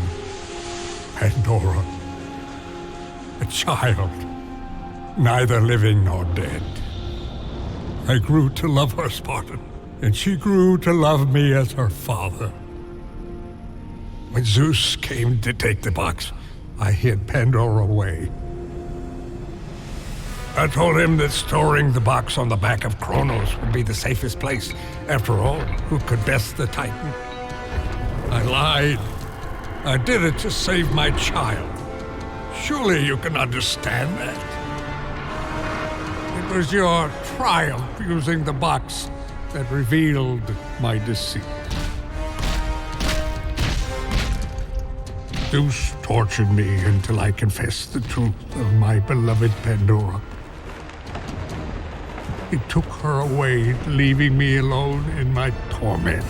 Pandora. A child, neither living nor dead. I grew to love her, Spartan, and she grew to love me as her father. When Zeus came to take the box, I hid Pandora away. I told him that storing the box on the back of Kronos would be the safest place. After all, who could best the Titan? I lied. I did it to save my child. Surely you can understand that. It was your triumph using the box that revealed my deceit. Zeus tortured me until I confessed the truth of my beloved Pandora. He took her away, leaving me alone in my torment.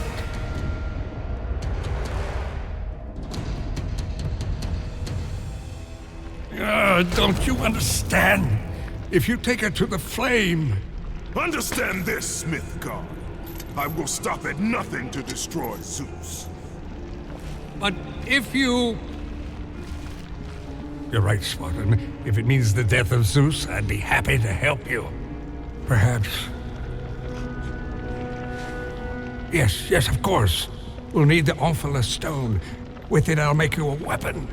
Don't you understand? If you take her to the flame... Understand this, Smith God. I will stop at nothing to destroy Zeus. But if you... You're right, Spartan. If it means the death of Zeus, I'd be happy to help you. Perhaps... Yes, of course. We'll need the Olympus stone. With it, I'll make you a weapon.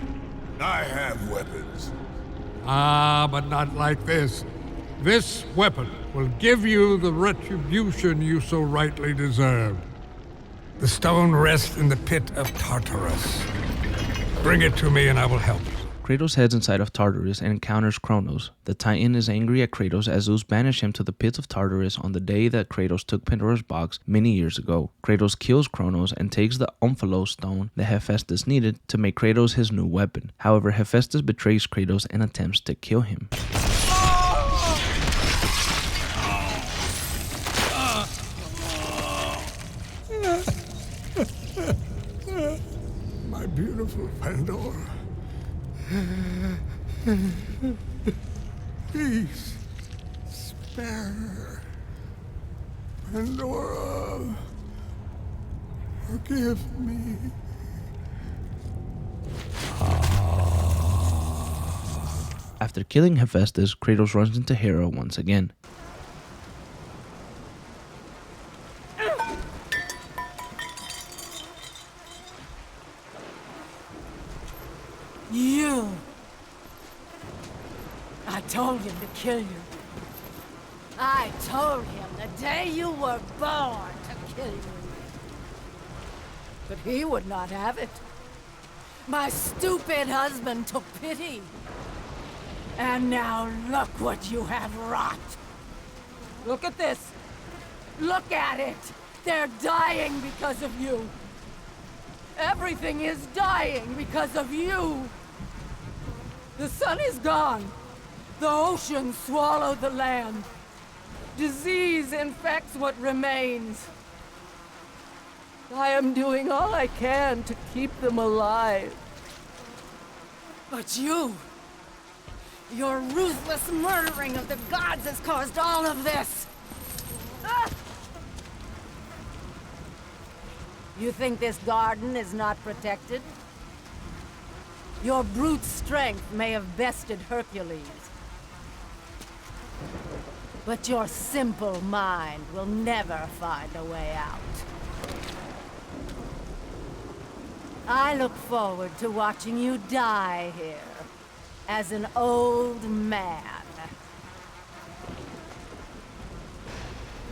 I have weapons. But not like this. This weapon will give you the retribution you so rightly deserve. The stone rests in the pit of Tartarus. Bring it to me and I will help. Kratos heads inside of Tartarus and encounters Kronos. The Titan is angry at Kratos as Zeus banished him to the pits of Tartarus on the day that Kratos took Pandora's box many years ago. Kratos kills Kronos and takes the Olympus stone that Hephaestus needed to make Kratos his new weapon. However, Hephaestus betrays Kratos and attempts to kill him. My beautiful Pandora. Please, spare her. Pandora, forgive me. After killing Hephaestus, Kratos runs into Hera once again. You! I told him to kill you. I told him the day you were born to kill you. But he would not have it. My stupid husband took pity. And now look what you have wrought. Look at this. Look at it. They're dying because of you. Everything is dying because of you. The sun is gone. The ocean swallowed the land. Disease infects what remains. I am doing all I can to keep them alive. But you... your ruthless murdering of the gods has caused all of this! Ah! You think this garden is not protected? Your brute strength may have bested Hercules. But your simple mind will never find a way out. I look forward to watching you die here, as an old man.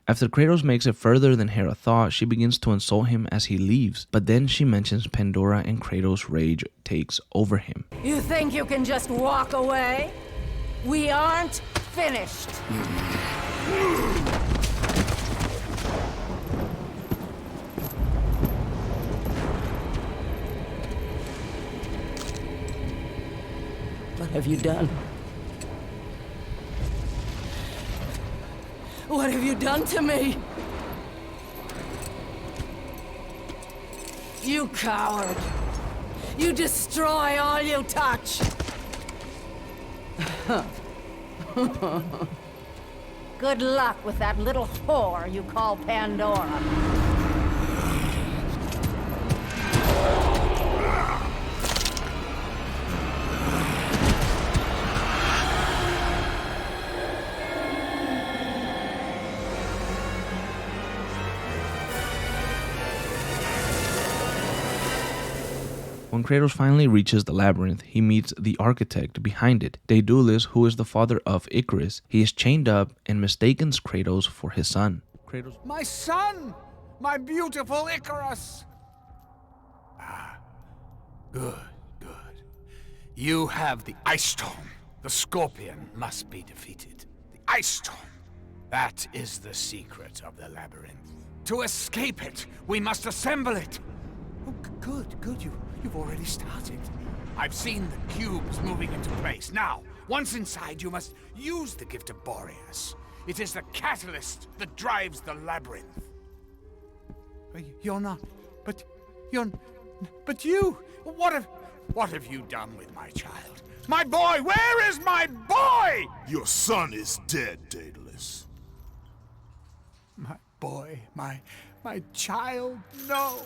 After Kratos makes it further than Hera thought, she begins to insult him as he leaves, but then she mentions Pandora and Kratos' rage takes over him. You think you can just walk away? We aren't finished. have you done? What have you done to me? You coward! You destroy all you touch! Good luck with that little whore you call Pandora. When Kratos finally reaches the labyrinth, he meets the architect behind it, Daedalus, who is the father of Icarus. He is chained up and mistakes Kratos for his son. Kratos, my son! My beautiful Icarus! Ah, good. You have the Ice Storm. The Scorpion must be defeated. The Ice Storm. That is the secret of the labyrinth. To escape it, we must assemble it. Oh, good. You've already started. I've seen the cubes moving into place. Now, once inside, you must use the gift of Boreas. It is the catalyst that drives the labyrinth. You're not... But you... What have you done with my child? My boy! Where is my boy? Your son is dead, Daedalus. My boy, my child, no!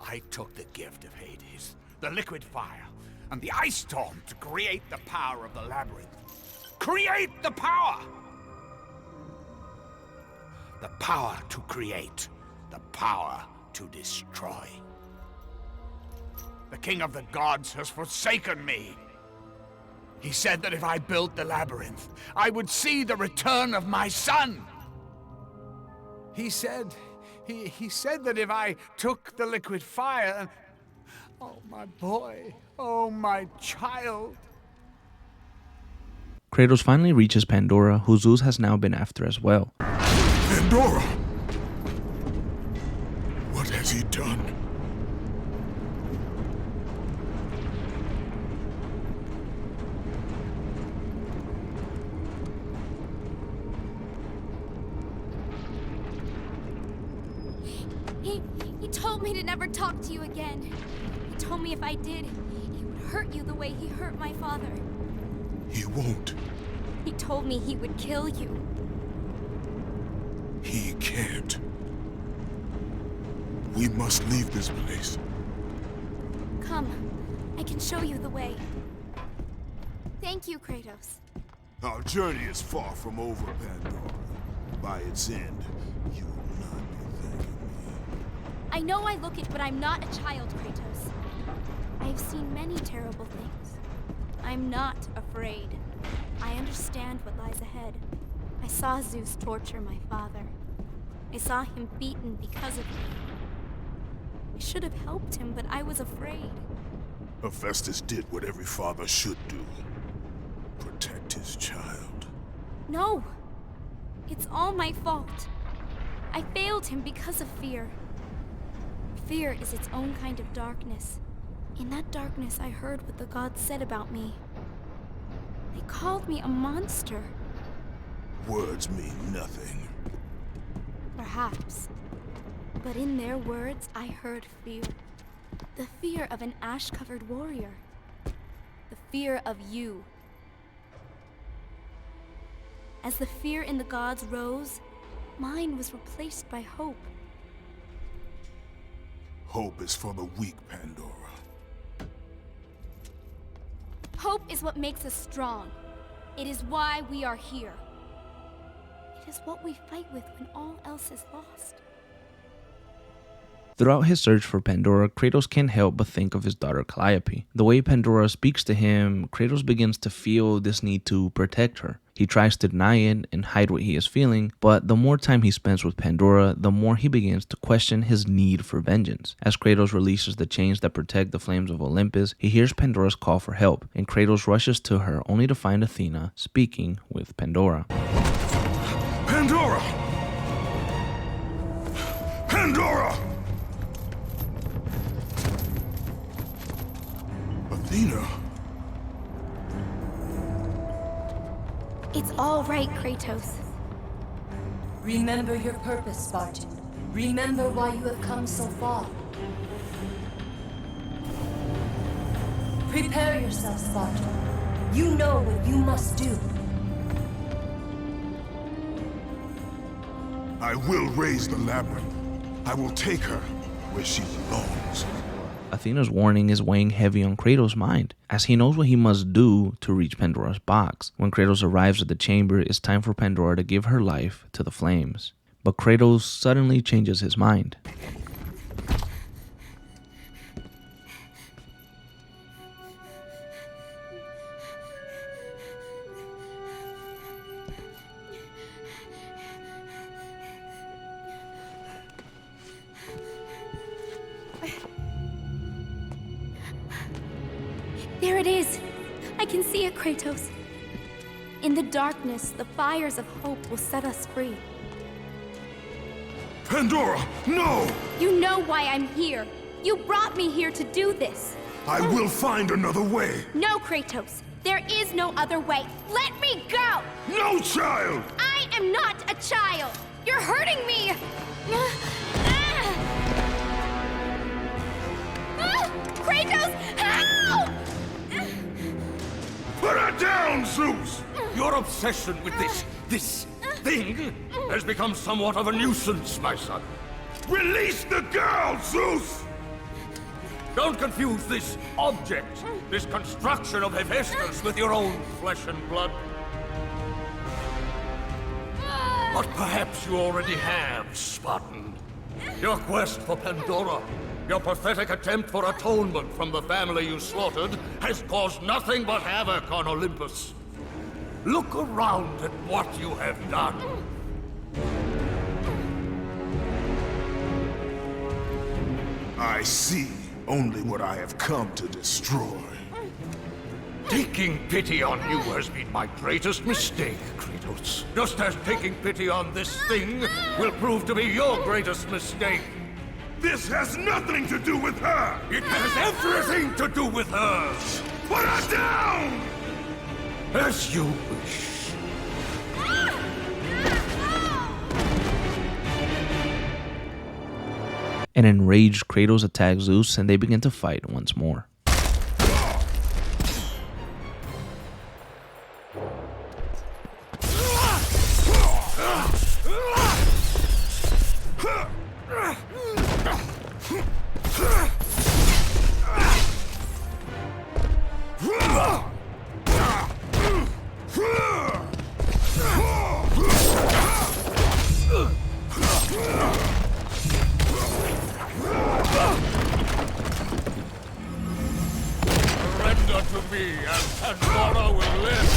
I took the gift of Hades, the liquid fire, and the ice storm to create the power of the labyrinth. Create the power! The power to create, the power to destroy. The king of the gods has forsaken me. He said that if I built the labyrinth, I would see the return of my son. He said that if I took the liquid fire... Oh, my boy. Oh, my child. Kratos finally reaches Pandora, who Zeus has now been after as well. Pandora! What has he done? He told me to never talk to you again. He told me if I did, he would hurt you the way he hurt my father. He won't. He told me he would kill you. He can't. We must leave this place. Come, I can show you the way. Thank you, Kratos. Our journey is far from over, Pandora. By its end, you will not be thanking me. I know I look it, but I'm not a child, Kratos. I've seen many terrible things. I'm not afraid. I understand what lies ahead. I saw Zeus torture my father. I saw him beaten because of me. I should have helped him, but I was afraid. Hephaestus did what every father should do. Protect his child. No! It's all my fault. I failed him because of fear. Fear is its own kind of darkness. In that darkness, I heard what the gods said about me. They called me a monster. Words mean nothing. Perhaps. But in their words, I heard fear. The fear of an ash-covered warrior. The fear of you. As the fear in the gods rose, mine was replaced by hope. Hope is for the weak, Pandora. Hope is what makes us strong. It is why we are here. It is what we fight with when all else is lost. Throughout his search for Pandora, Kratos can't help but think of his daughter Calliope. The way Pandora speaks to him, Kratos begins to feel this need to protect her. He tries to deny it and hide what he is feeling, but the more time he spends with Pandora, the more he begins to question his need for vengeance. As Kratos releases the chains that protect the flames of Olympus, he hears Pandora's call for help, and Kratos rushes to her only to find Athena speaking with Pandora. Pandora! Pandora! Athena. It's all right, Kratos. Remember your purpose, Spartan. Remember why you have come so far. Prepare yourself, Spartan. You know what you must do. I will raise the labyrinth. I will take her where she belongs. Athena's warning is weighing heavy on Kratos' mind, as he knows what he must do to reach Pandora's box. When Kratos arrives at the chamber, it's time for Pandora to give her life to the flames. But Kratos suddenly changes his mind. There it is! I can see it, Kratos. In the darkness, the fires of hope will set us free. Pandora, no! You know why I'm here. You brought me here to do this. I will find another way. No, Kratos. There is no other way. Let me go! No, child! I am not a child! You're hurting me! Kratos, help! Put her down, Zeus! Your obsession with this thing has become somewhat of a nuisance, my son. Release the girl, Zeus! Don't confuse this object, this construction of Hephaestus with your own flesh and blood. But perhaps you already have, Spartan. Your quest for Pandora, your pathetic attempt for atonement from the family you slaughtered, has caused nothing but havoc on Olympus. Look around at what you have done. I see only what I have come to destroy. Taking pity on you has been my greatest mistake, Kratos. Just as taking pity on this thing will prove to be your greatest mistake. This has nothing to do with her! It has everything to do with her! Put her down! As you wish. An enraged Kratos attacks Zeus and they begin to fight once more. To me, and Pandora will live.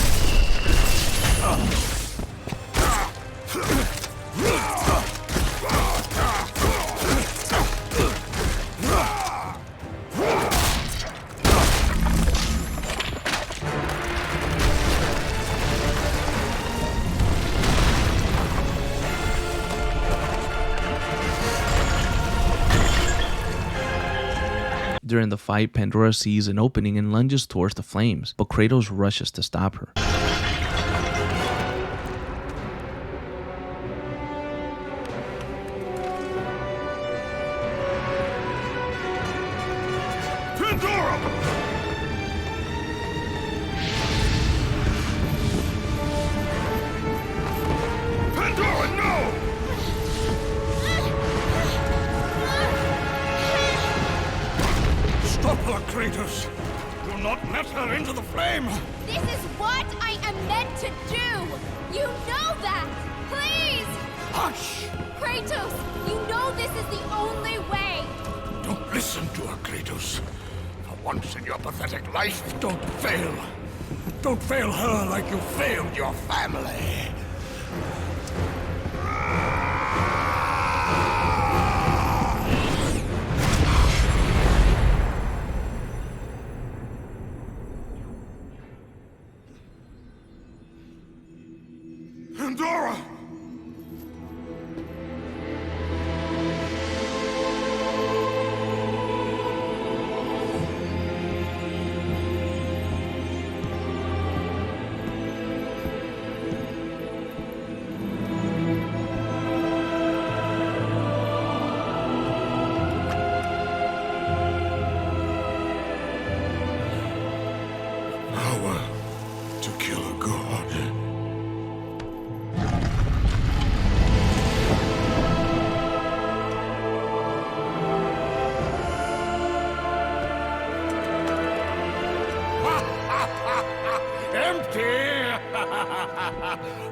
During the fight, Pandora sees an opening and lunges towards the flames, but Kratos rushes to stop her. Pandora! Pandora, no! Stop her, Kratos! Do not let her into the flame! This is what I am meant to do! You know that! Please! Hush! Kratos, you know this is the only way! Don't listen to her, Kratos. For once in your pathetic life, don't fail. Don't fail her like you failed your family. Pandora! God.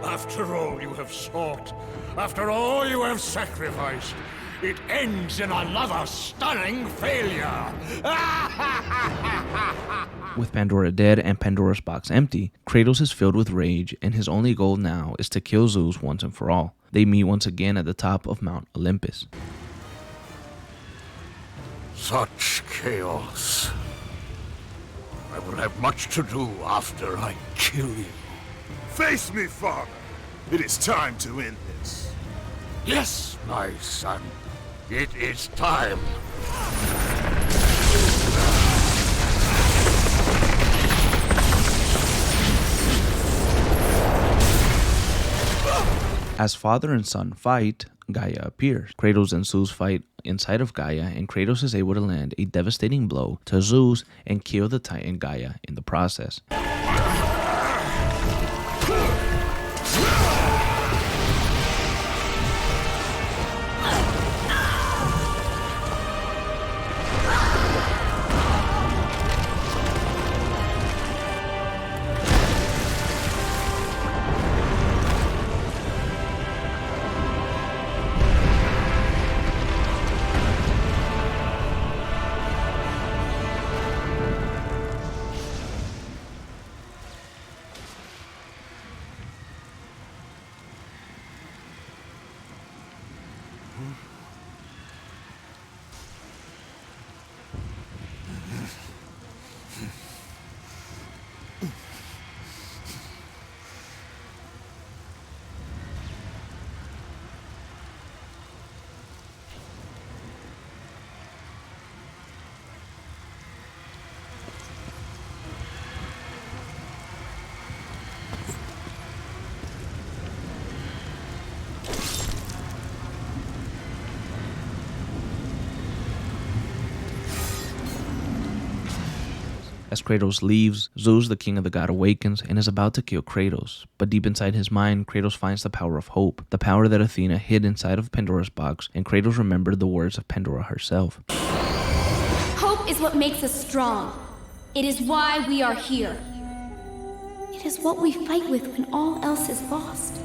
After all you have sought, after all you have sacrificed, it ends in another stunning failure. With Pandora dead and Pandora's box empty, Kratos is filled with rage, and his only goal now is to kill Zeus once and for all. They meet once again at the top of Mount Olympus. Such chaos. I will have much to do after I kill you. Face me, father. It is time to end this. Yes, my son. It is time. As father and son fight, Gaia appears. Kratos and Zeus fight inside of Gaia, and Kratos is able to land a devastating blow to Zeus and kill the Titan Gaia in the process. As Kratos leaves, Zeus, the king of the god, awakens and is about to kill Kratos. But deep inside his mind, Kratos finds the power of hope, the power that Athena hid inside of Pandora's box, and Kratos remembered the words of Pandora herself. Hope is what makes us strong. It is why we are here. It is what we fight with when all else is lost.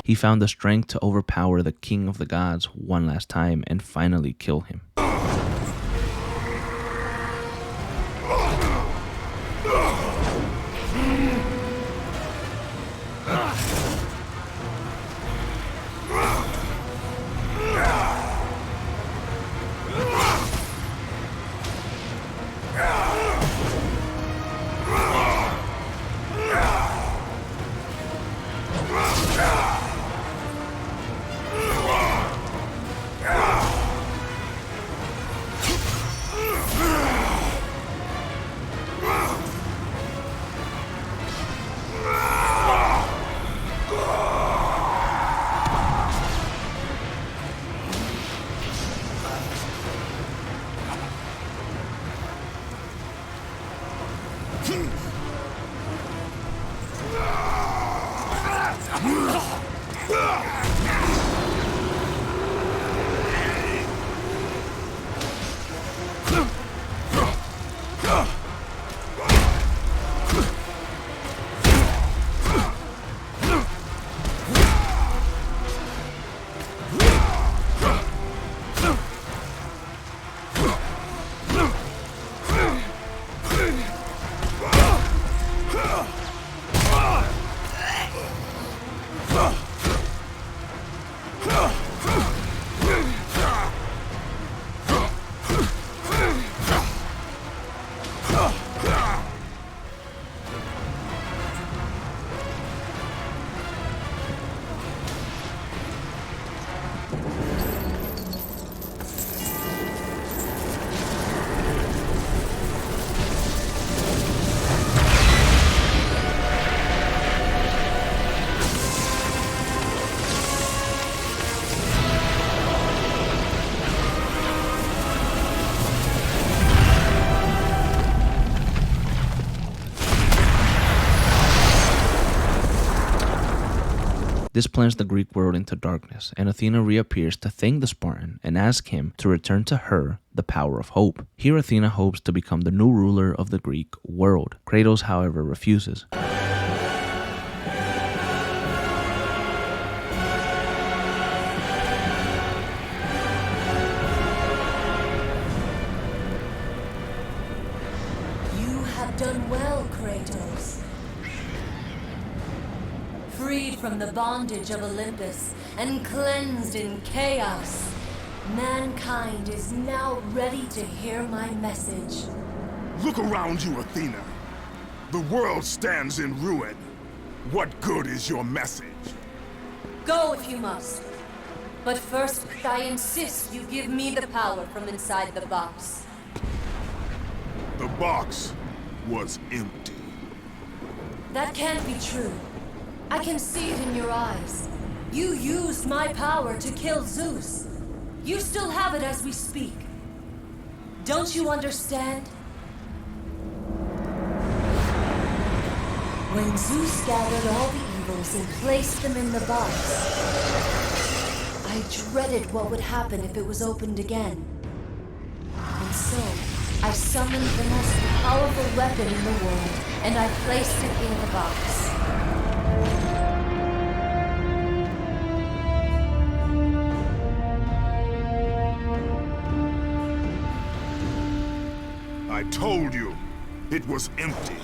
He found the strength to overpower the king of the gods one last time and finally kill him. This plunges the Greek world into darkness, and Athena reappears to thank the Spartan and ask him to return to her the power of hope. Here Athena hopes to become the new ruler of the Greek world. Kratos, however, refuses. Done well, Kratos. Freed from the bondage of Olympus and cleansed in chaos, mankind is now ready to hear my message. Look around you, Athena. The world stands in ruin. What good is your message? Go if you must. But first, I insist you give me the power from inside the box. The box was empty. That can't be true. I can see it in your eyes. You used my power to kill Zeus. You still have it as we speak. Don't you understand? When Zeus gathered all the evils and placed them in the box, I dreaded what would happen if it was opened again. And so, I summoned the most powerful weapon in the world, and I placed it in the box. I told you, it was empty.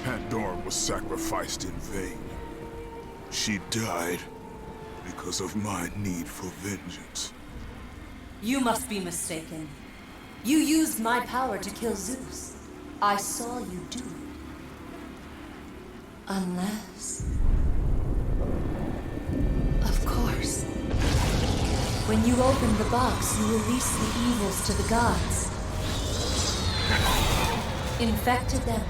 Pandora was sacrificed in vain. She died because of my need for vengeance. You must be mistaken. You used my power to kill Zeus. I saw you do it. Unless... Of course. When you opened the box, you released the evils to the gods. Infected them.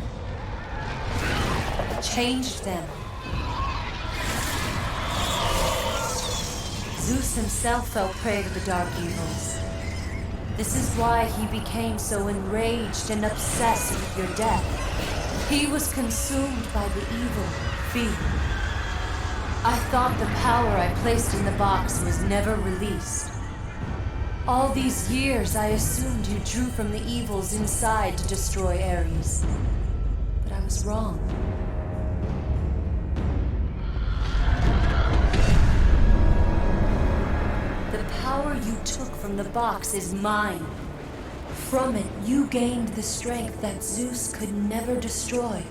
Changed them. Zeus himself fell prey to the dark evils. This is why he became so enraged and obsessed with your death. He was consumed by the evil, fear. I thought the power I placed in the box was never released. All these years, I assumed you drew from the evils inside to destroy Ares. But I was wrong. The power you took from the box is mine. From it, you gained the strength that Zeus could never destroy.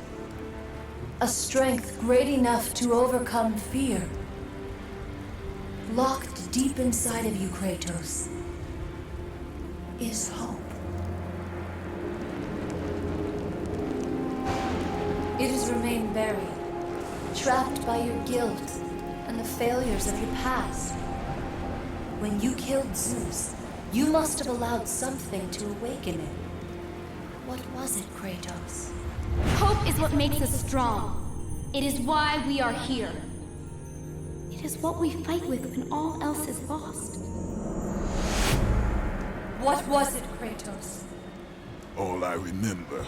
A strength great enough to overcome fear. Locked deep inside of you, Kratos, is hope. It has remained buried, trapped by your guilt and the failures of your past. When you killed Zeus, you must have allowed something to awaken it. What was it, Kratos? Hope is what makes us strong. It is why we are here. It is what we fight with when all else is lost. What was it, Kratos? All I remember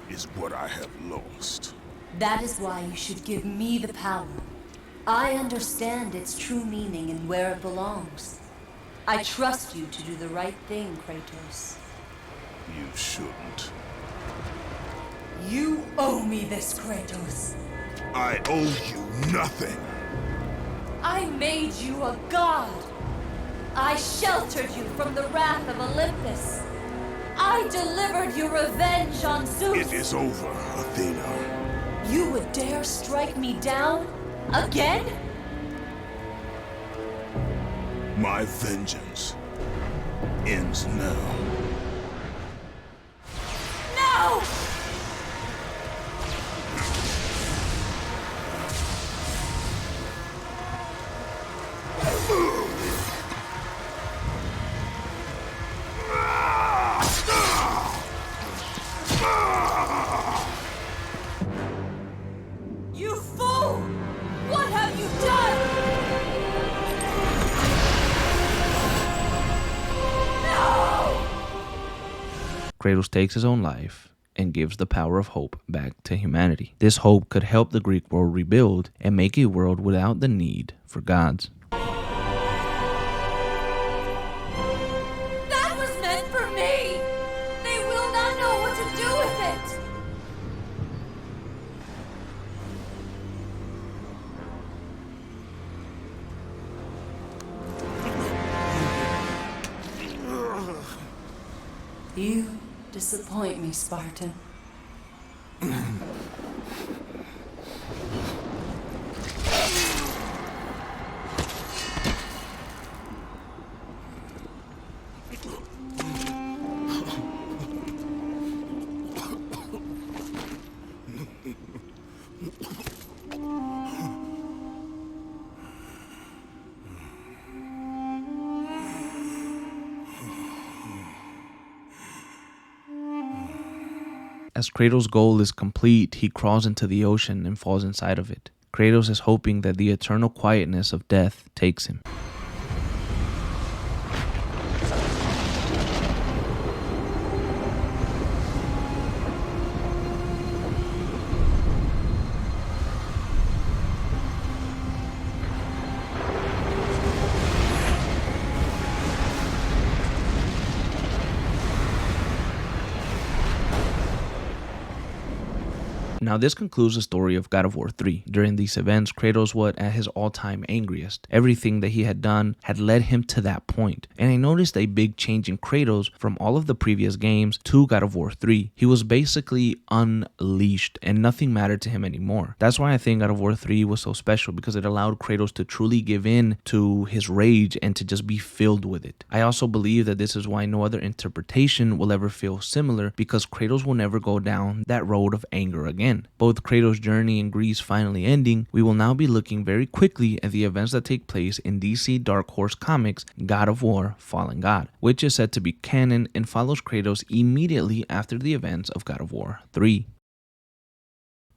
is what I have lost. That is why you should give me the power. I understand its true meaning and where it belongs. I trust you to do the right thing, Kratos. You shouldn't. You owe me this, Kratos. I owe you nothing. I made you a god. I sheltered you from the wrath of Olympus. I delivered you revenge on Zeus. It is over, Athena. You would dare strike me down? Again? My vengeance ends now. No! You fool! What have you done? Kratos takes his own life, and gives the power of hope back to humanity. This hope could help the Greek world rebuild and make a world without the need for gods. That was meant for me! They will not know what to do with it! You disappoint me, Spartan. As Kratos' goal is complete, he crawls into the ocean and falls inside of it. Kratos is hoping that the eternal quietness of death takes him. Now this concludes the story of God of War 3. During these events, Kratos was at his all-time angriest. Everything that he had done had led him to that point. And I noticed a big change in Kratos from all of the previous games to God of War 3. He was basically unleashed and nothing mattered to him anymore. That's why I think God of War 3 was so special, because it allowed Kratos to truly give in to his rage and to just be filled with it. I also believe that this is why no other interpretation will ever feel similar, because Kratos will never go down that road of anger again. Both Kratos' journey in Greece finally ending, we will now be looking very quickly at the events that take place in DC Dark Horse Comics' God of War Fallen God, which is said to be canon and follows Kratos immediately after the events of God of War 3.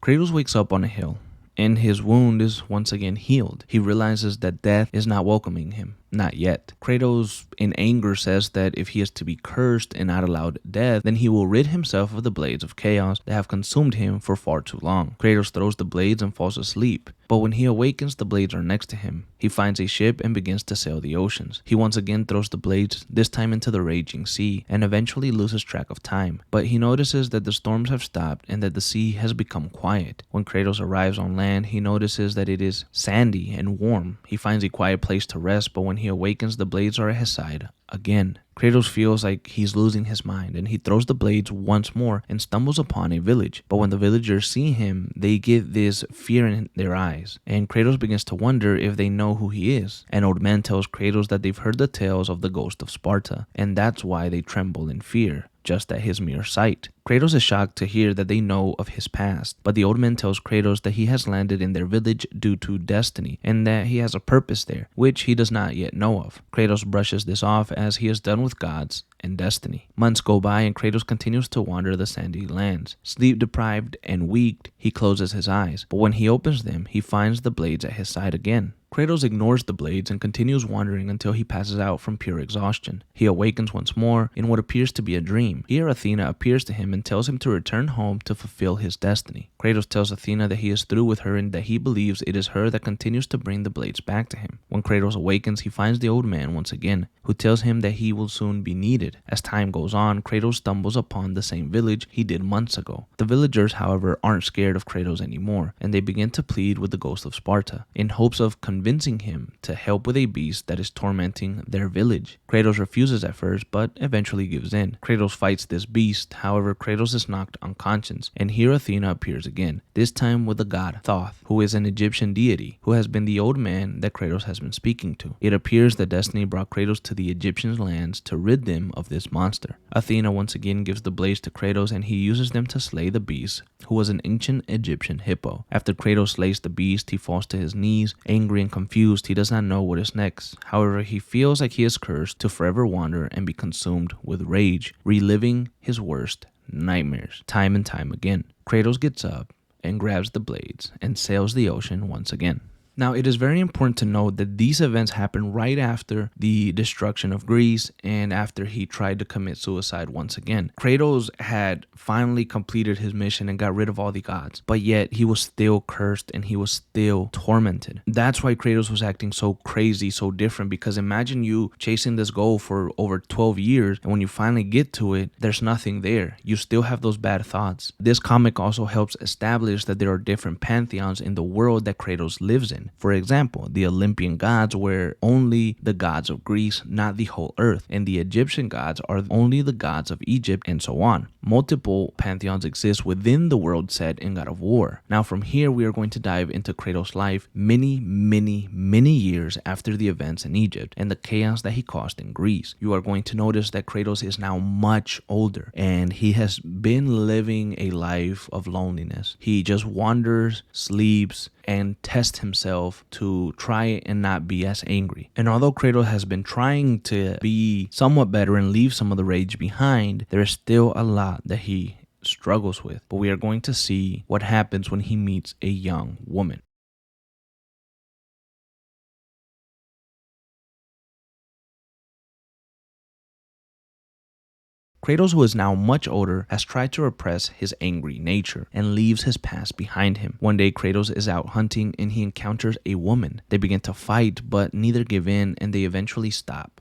Kratos wakes up on a hill, and his wound is once again healed. He realizes that death is not welcoming him. Not yet. Kratos, in anger, says that if he is to be cursed and not allowed death, then he will rid himself of the blades of chaos that have consumed him for far too long. Kratos throws the blades and falls asleep. But when he awakens, the blades are next to him. He finds a ship and begins to sail the oceans. He once again throws the blades, this time into the raging sea, and eventually loses track of time. But he notices that the storms have stopped and that the sea has become quiet. When Kratos arrives on land, he notices that it is sandy and warm. He finds a quiet place to rest, but when he awakens, the blades are at his side again. Kratos feels like he's losing his mind, and he throws the blades once more and stumbles upon a village. But when the villagers see him, they get this fear in their eyes, and Kratos begins to wonder if they know who he is. An old man tells Kratos that they've heard the tales of the ghost of Sparta, and that's why they tremble in fear, just at his mere sight. Kratos is shocked to hear that they know of his past, but the old man tells Kratos that he has landed in their village due to destiny, and that he has a purpose there, which he does not yet know of. Kratos brushes this off as he is done with gods and destiny. Months go by and Kratos continues to wander the sandy lands. Sleep deprived and weak, he closes his eyes, but when he opens them, he finds the blades at his side again. Kratos ignores the blades and continues wandering until he passes out from pure exhaustion. He awakens once more in what appears to be a dream. Here Athena appears to him and tells him to return home to fulfill his destiny. Kratos tells Athena that he is through with her and that he believes it is her that continues to bring the blades back to him. When Kratos awakens, he finds the old man once again, who tells him that he will soon be needed. As time goes on, Kratos stumbles upon the same village he did months ago. The villagers, however, aren't scared of Kratos anymore, and they begin to plead with the ghost of Sparta, in hopes of convincing him to help with a beast that is tormenting their village. Kratos refuses at first, but eventually gives in. Kratos fights this beast, however, Kratos is knocked unconscious, and here Athena appears again, this time with the god Thoth, who is an Egyptian deity, who has been the old man that Kratos has been speaking to. It appears that destiny brought Kratos to the Egyptian lands to rid them of this monster. Athena once again gives the blades to Kratos and he uses them to slay the beast, who was an ancient Egyptian hippo. After Kratos slays the beast, he falls to his knees, angry and confused. He does not know what is next. However, he feels like he is cursed to forever wander and be consumed with rage, reliving his worst nightmares time and time again. Kratos gets up and grabs the blades and sails the ocean once again. Now, it is very important to note that these events happened right after the destruction of Greece and after he tried to commit suicide once again. Kratos had finally completed his mission and got rid of all the gods, but yet he was still cursed and he was still tormented. That's why Kratos was acting so crazy, so different, because imagine you chasing this goal for over 12 years and when you finally get to it, there's nothing there. You still have those bad thoughts. This comic also helps establish that there are different pantheons in the world that Kratos lives in. For example, the Olympian gods were only the gods of Greece, not the whole earth, and the Egyptian gods are only the gods of Egypt, and so on. Multiple pantheons exist within the world set in God of War. Now from here we are going to dive into Kratos' life many years after the events in Egypt and the chaos that he caused in Greece. You are going to notice that Kratos is now much older and he has been living a life of loneliness. He just wanders, sleeps, and tests himself to try and not be as angry. And although Kratos has been trying to be somewhat better and leave some of the rage behind, there is still a lot that he struggles with. But we are going to see what happens when he meets a young woman. Kratos, who is now much older, has tried to repress his angry nature and leaves his past behind him. One day, Kratos is out hunting and he encounters a woman. They begin to fight, but neither give in and they eventually stop.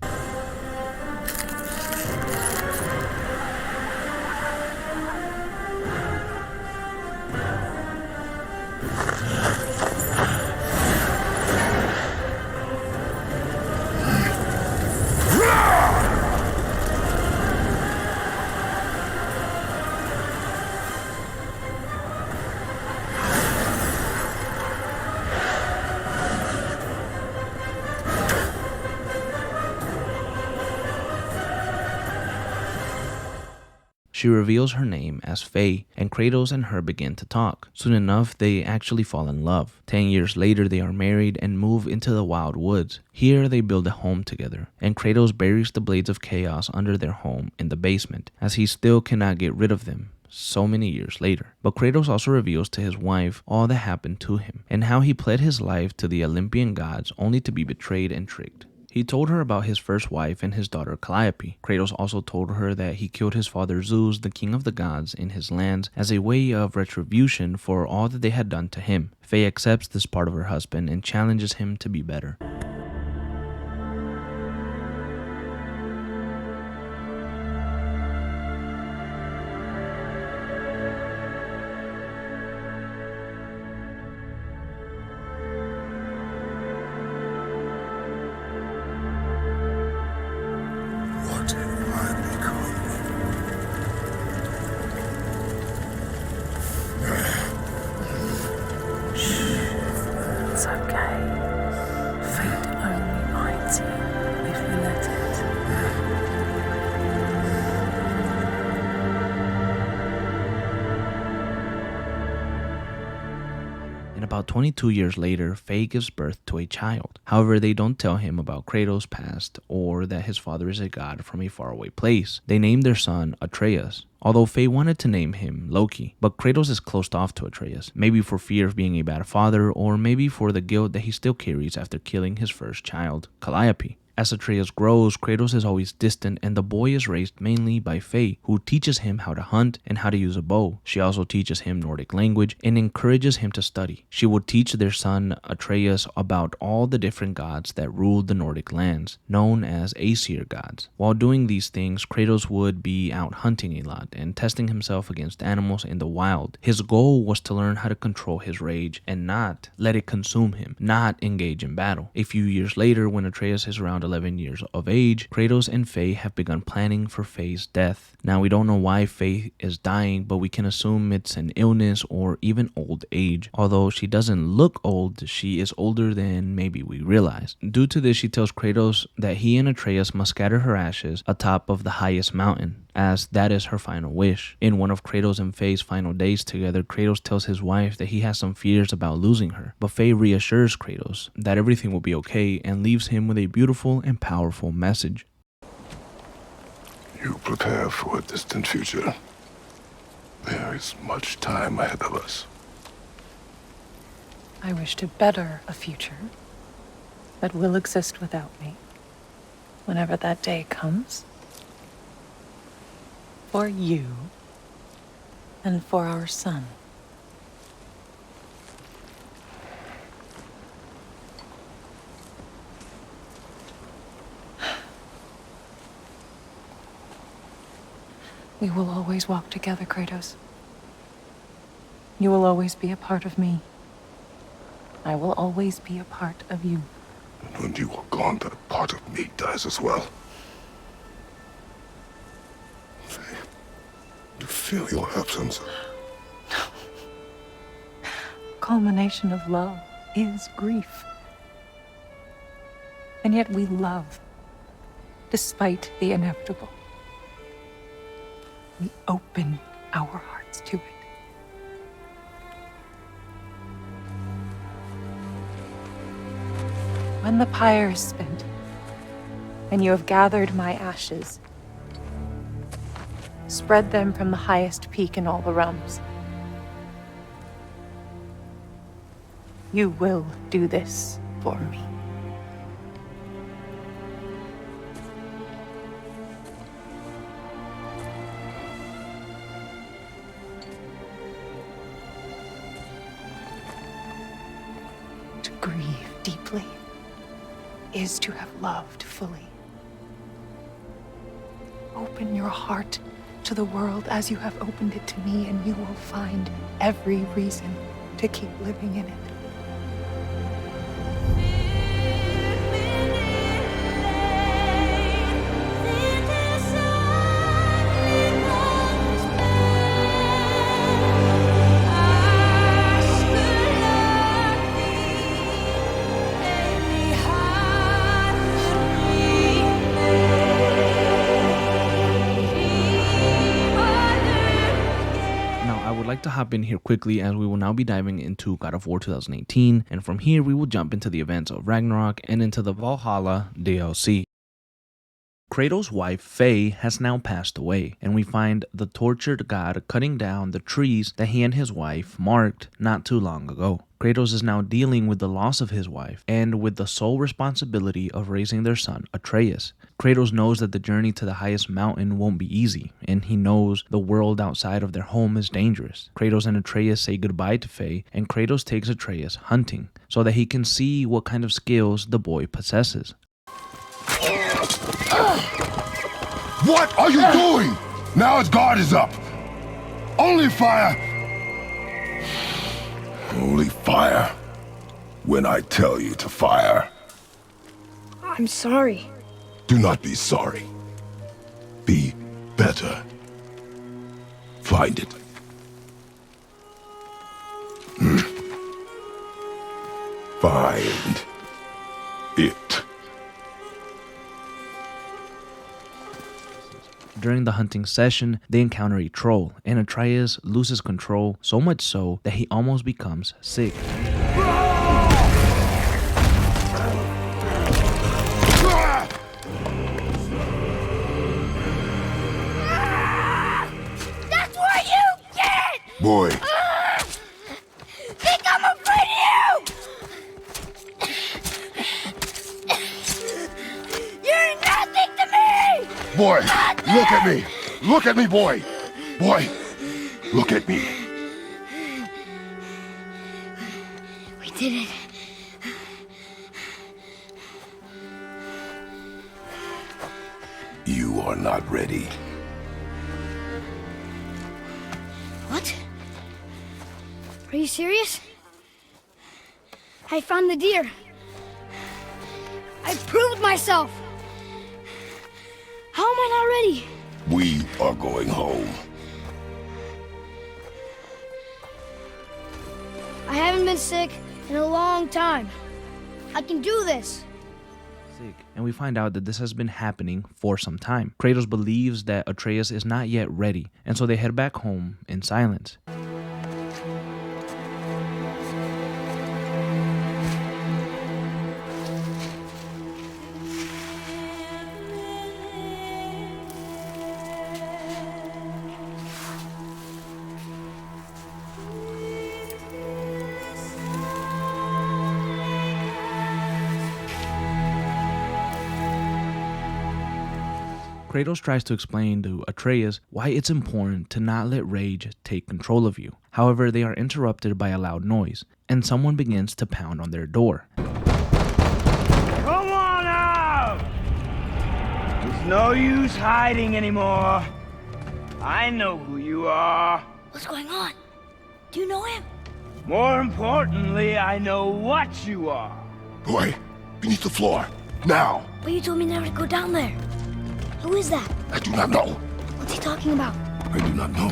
She reveals her name as Faye, and Kratos and her begin to talk. Soon enough, they actually fall in love. 10 years later, they are married and move into the wild woods. Here, they build a home together, and Kratos buries the Blades of Chaos under their home in the basement, as he still cannot get rid of them so many years later. But Kratos also reveals to his wife all that happened to him, and how he pled his life to the Olympian gods only to be betrayed and tricked. He told her about his first wife and his daughter Calliope. Kratos also told her that he killed his father Zeus, the king of the gods, in his lands as a way of retribution for all that they had done to him. Faye accepts this part of her husband and challenges him to be better. It's okay. Fate only binds you if you let it. And about 22 years later, Faye gives birth to a child. However, they don't tell him about Kratos' past or that his father is a god from a faraway place. They name their son Atreus, although Faye wanted to name him Loki. But Kratos is closed off to Atreus, maybe for fear of being a bad father or maybe for the guilt that he still carries after killing his first child, Calliope. As Atreus grows, Kratos is always distant and the boy is raised mainly by Faye, who teaches him how to hunt and how to use a bow. She also teaches him Nordic language and encourages him to study. She would teach their son Atreus about all the different gods that ruled the Nordic lands, known as Aesir gods. While doing these things, Kratos would be out hunting a lot and testing himself against animals in the wild. His goal was to learn how to control his rage and not let it consume him, not engage in battle. A few years later, when Atreus is around 11 years of age, Kratos and Faye have begun planning for Faye's death. Now, we don't know why Faye is dying, but we can assume it's an illness or even old age. Although she doesn't look old, she is older than maybe we realize. Due to this, she tells Kratos that he and Atreus must scatter her ashes atop of the highest mountain, as that is her final wish. In one of Kratos and Faye's final days together, Kratos tells his wife that he has some fears about losing her, but Faye reassures Kratos that everything will be okay and leaves him with a beautiful and powerful message. You prepare for a distant future. There is much time ahead of us. I wish to better a future that will exist without me, whenever that day comes. For you, and for our son. We will always walk together, Kratos. You will always be a part of me. I will always be a part of you. And when you are gone, that part of me dies as well. To feel your absence. Culmination of love is grief. And yet we love, despite the inevitable. We open our hearts to it. When the pyre is spent, and you have gathered my ashes, spread them from the highest peak in all the realms. You will do this for me. To grieve deeply is to have loved fully. Open your heart to the world as you have opened it to me, and you will find every reason to keep living in it. To hop in here quickly, as we will now be diving into God of War 2018, and from here we will jump into the events of Ragnarok and into the Valhalla DLC. Kratos' wife Faye has now passed away, and we find the tortured god cutting down the trees that he and his wife marked not too long ago. Kratos is now dealing with the loss of his wife and with the sole responsibility of raising their son, Atreus. Kratos knows that the journey to the highest mountain won't be easy, and he knows the world outside of their home is dangerous. Kratos and Atreus say goodbye to Faye, and Kratos takes Atreus hunting so that he can see what kind of skills the boy possesses. What are you doing? Now his guard is up. Only fire. Only fire. When I tell you to fire. I'm sorry. Do not be sorry. Be better. Find it. Find it. During the hunting session, they encounter a troll, and Atreus loses control, so much so that he almost becomes sick. That's what you get! Boy. Think I'm afraid of you! You're nothing to me! Boy, look at me! Look at me, boy! Boy, look at me! We did it. You are not ready. What? Are you serious? I found the deer. I proved myself. How am I not ready? We are going home. I haven't been sick in a long time. I can do this. And we find out that this has been happening for some time. Kratos believes that Atreus is not yet ready, and so they head back home in silence. Kratos tries to explain to Atreus why it's important to not let rage take control of you. However, they are interrupted by a loud noise, and someone begins to pound on their door. Come on out! There's no use hiding anymore. I know who you are. What's going on? Do you know him? More importantly, I know what you are. Boy, beneath the floor, now. But you told me never to go down there. Who is that? I do not know. What's he talking about? I do not know.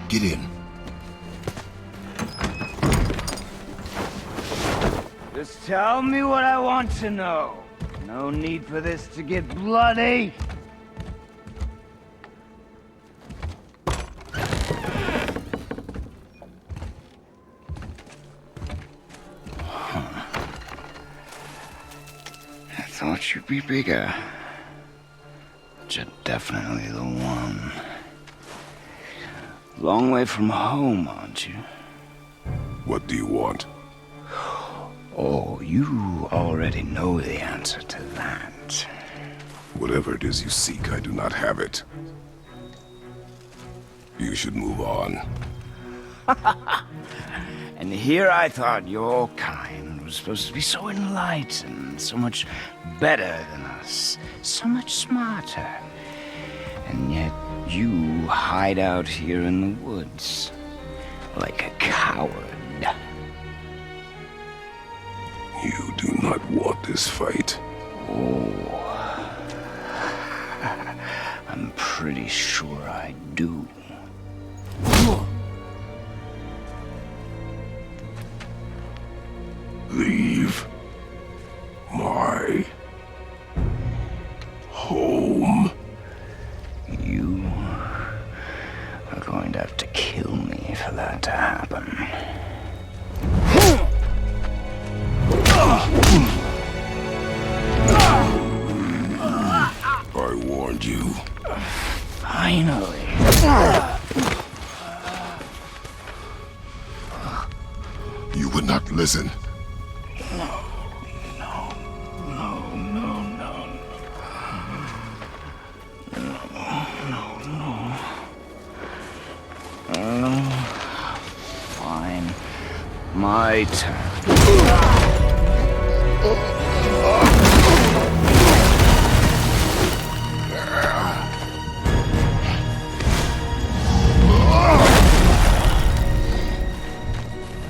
Get in. Just tell me what I want to know. No need for this to get bloody. I thought you'd be bigger. But you're definitely the one. Long way from home, aren't you? What do you want? Oh, you already know the answer to that. Whatever it is you seek, I do not have it. You should move on. And here I thought your kind was supposed to be so enlightened, so much better than us, so much smarter. And yet you hide out here in the woods, like a coward. You do not want this fight. Oh, I'm pretty sure I do. Leave my home. You are going to have to kill me for that to happen. I warned you. Finally. You would not listen. Fine. My turn.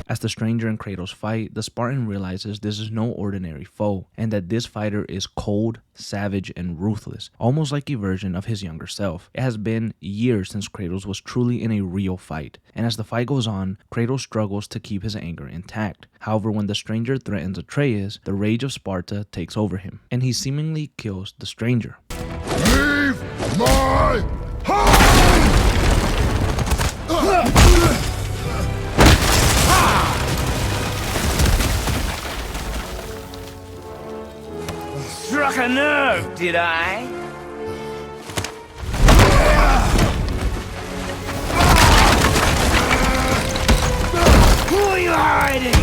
As the stranger and Kratos fight, the Spartan realizes this is no ordinary foe, and that this fighter is cold, savage, and ruthless, almost like a version of his younger self. It has been years since Kratos was truly in a real fight, and as the fight goes on, Kratos struggles to keep his anger intact. However, when the stranger threatens Atreus, the rage of Sparta takes over him, and he seemingly kills the stranger. Leave my home! Struck a nerve, did I? Who are you hiding?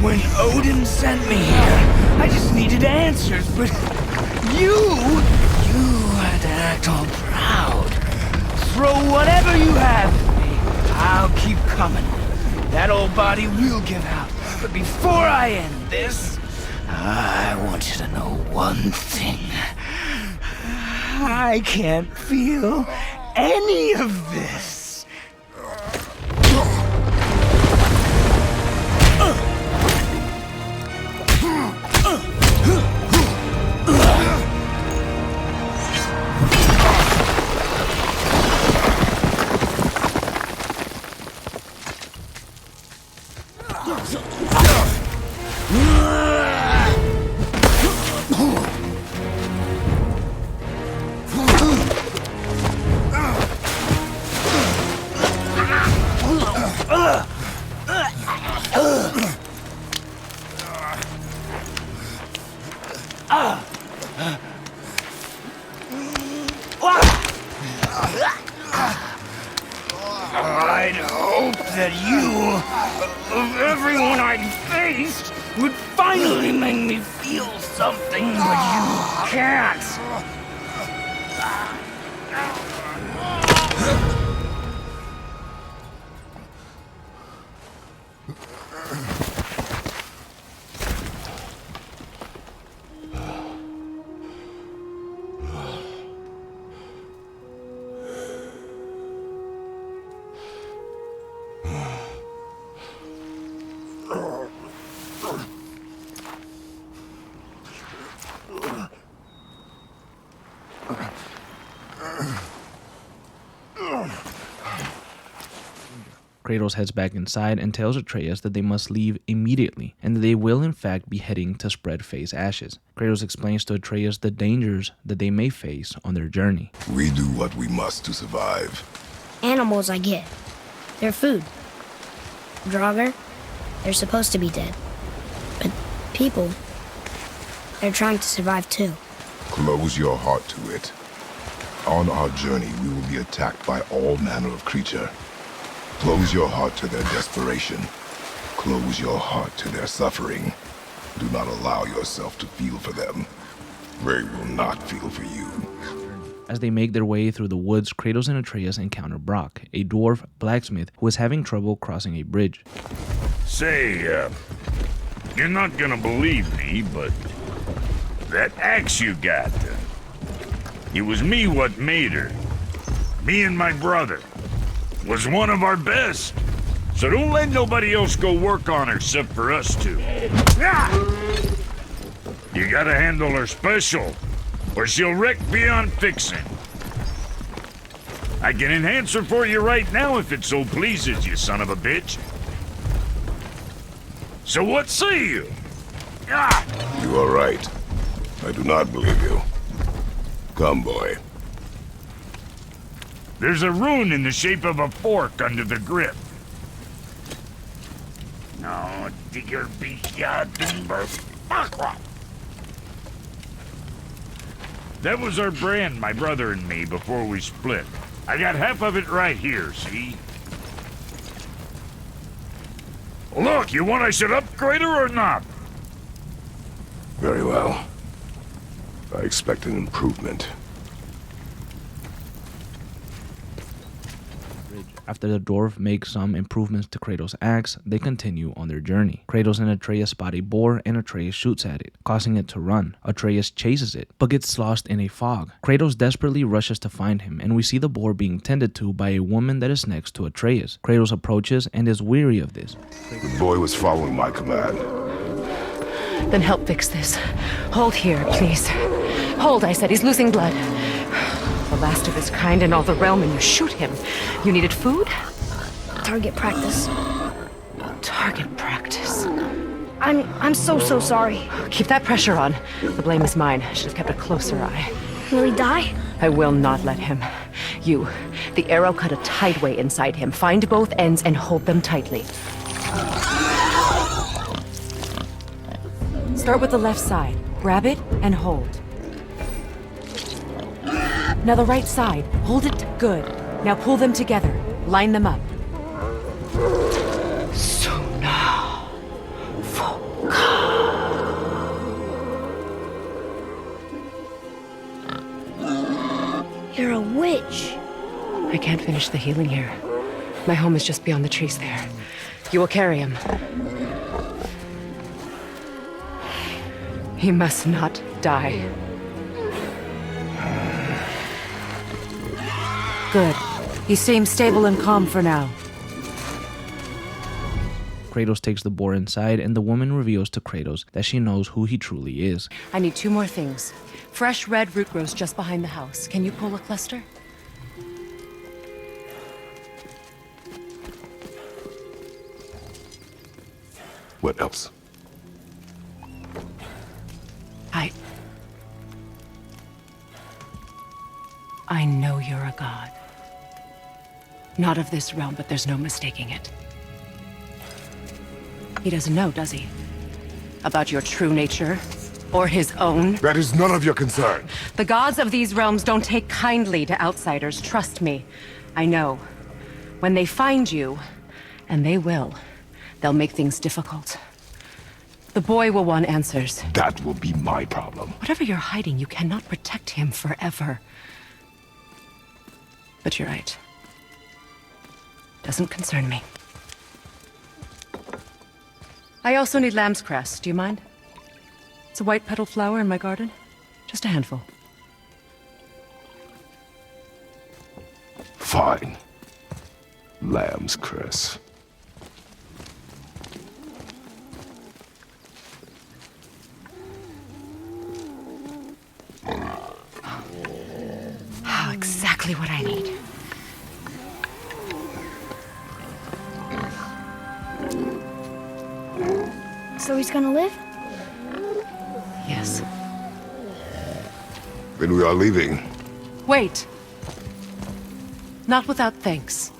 When Odin sent me here, I just needed answers, but you had to act all proud. Throw whatever you have at me. I'll keep coming. That old body will give out. But before I end this, I want you to know one thing. I can't feel any of this. I'd hoped that you, of everyone I'd faced, would finally make me feel something, but you can't. Kratos heads back inside and tells Atreus that they must leave immediately, and that they will in fact be heading to spread Faye's ashes. Kratos explains to Atreus the dangers that they may face on their journey. We do what we must to survive. Animals I get. They're food. Draugr, they're supposed to be dead. But people, they're trying to survive too. Close your heart to it. On our journey, we will be attacked by all manner of creature. Close your heart to their desperation. Close your heart to their suffering. Do not allow yourself to feel for them. They will not feel for you. As they make their way through the woods, Kratos and Atreus encounter Brock, a dwarf blacksmith who is having trouble crossing a bridge. Say, you're not gonna believe me, but that axe you got, it was me what made her. Me and my brother. Was one of our best. So don't let nobody else go work on her except for us two. You gotta handle her special, or she'll wreck beyond fixing. I can enhance her for you right now if it so pleases you, son of a bitch. So what say you? You are right. I do not believe you. Come, boy. There's a rune in the shape of a fork under the grip. No, digger That was our brand, my brother and me, before we split. I got half of it right here, see? Look, you want I should upgrade her or not? Very well. I expect an improvement. After the dwarf makes some improvements to Kratos' axe, they continue on their journey. Kratos and Atreus spot a boar and Atreus shoots at it, causing it to run. Atreus chases it, but gets lost in a fog. Kratos desperately rushes to find him, and we see the boar being tended to by a woman that is next to Atreus. Kratos approaches and is weary of this. The boy was following my command. Then help fix this. Hold here, please. Hold, I said. He's losing blood. The last of his kind in all the realm, and you shoot him. You needed food? Target practice. Target practice. I'm so sorry. Keep that pressure on. The blame is mine. I should have kept a closer eye. Will he die? I will not let him. You, the arrow cut a tideway inside him. Find both ends and hold them tightly. Start with the left side. Grab it and hold. Now the right side. Hold it good. Now pull them together. Line them up. Sona. You're a witch. I can't finish the healing here. My home is just beyond the trees there. You will carry him. He must not die. Good. He seems stable and calm for now. Kratos takes the boar inside, and the woman reveals to Kratos that she knows who he truly is. I need 2 more things. Fresh red root grows just behind the house. Can you pull a cluster? What else? I know you're a god. Not of this realm, but there's no mistaking it. He doesn't know, does he? About your true nature? Or his own? That is none of your concern. The gods of these realms don't take kindly to outsiders, trust me. I know. When they find you, And they will. They'll make things difficult. The boy will want answers. That will be my problem. Whatever you're hiding, you cannot protect him forever. But you're right. Doesn't concern me. I also need lamb's cress. Do you mind? It's a white petal flower in my garden. Just a handful. Fine. Lamb's cress. Oh, exactly what I need. So he's gonna live? Yes. Then we are leaving. Wait. Not without thanks.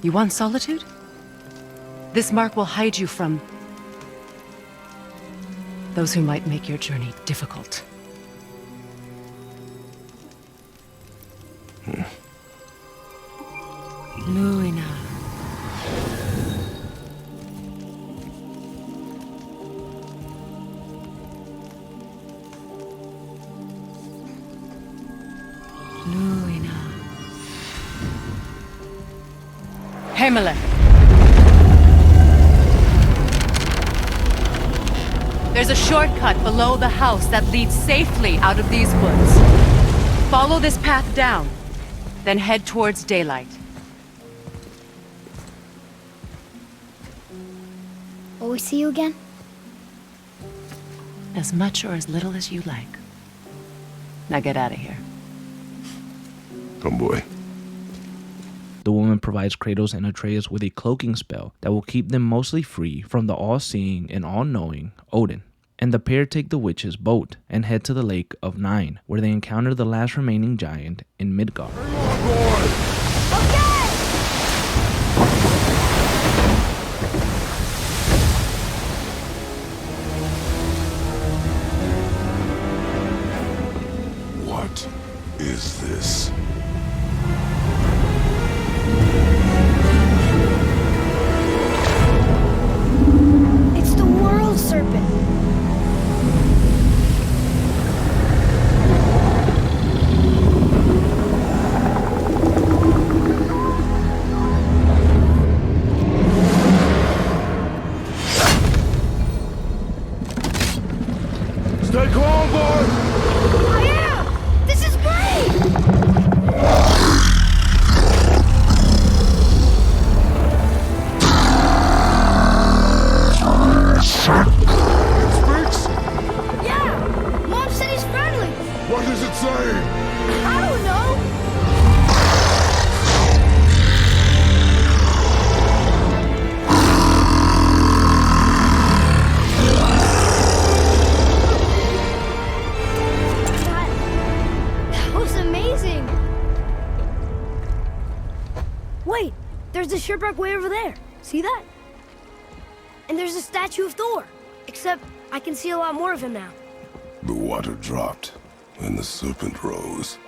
You want solitude? This mark will hide you from those who might make your journey difficult. Luina. Luina. Himalaya. There's a shortcut below the house that leads safely out of these woods. Follow this path down, then head towards daylight. Will we see you again? As much or as little as you like. Now get out of here. Come, boy. The woman provides Kratos and Atreus with a cloaking spell that will keep them mostly free from the all-seeing and all-knowing Odin. And the pair take the witch's boat and head to the Lake of Nine, where they encounter the last remaining giant in Midgard. What is this? It's the world serpent. Stay calm, boy! I am! This is great! It speaks? Yeah! Mom said he's friendly! What does it say? I don't know! That was amazing! Wait! There's a shipwreck way over there. See that? And there's a statue of Thor. Except I can see a lot more of him now. The water dropped, and the serpent rose.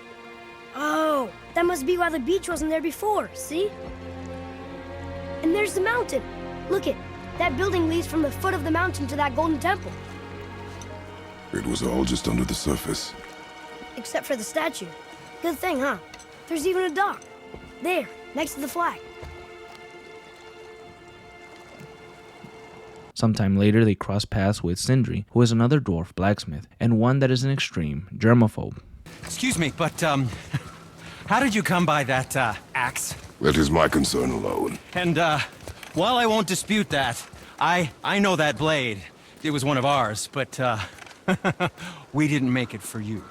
Oh, that must be why the beach wasn't there before, see? And there's the mountain. Look it, that building leads from the foot of the mountain to that golden temple. It was all just under the surface. Except for the statue. Good thing, huh? There's even a dock. There, next to the flag. Sometime later, they cross paths with Sindri, who is another dwarf blacksmith, and one that is an extreme germaphobe. Excuse me, but, how did you come by that, axe? That is my concern alone. And, while I won't dispute that, I know that blade. It was one of ours, but, we didn't make it for you.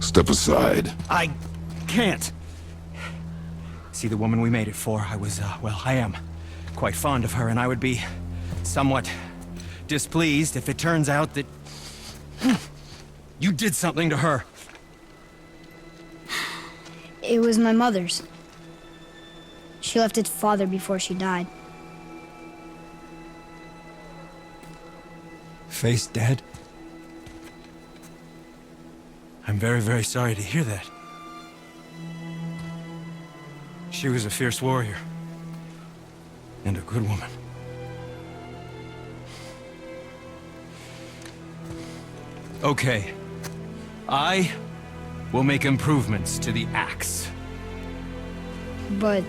Step aside. I can't. See, the woman we made it for, I am quite fond of her, and I would be somewhat displeased if it turns out that you did something to her. It was my mother's. She left its father before she died. Faye's dead? I'm very, very sorry to hear that. She was a fierce warrior. And a good woman. Okay. I will make improvements to the axe. But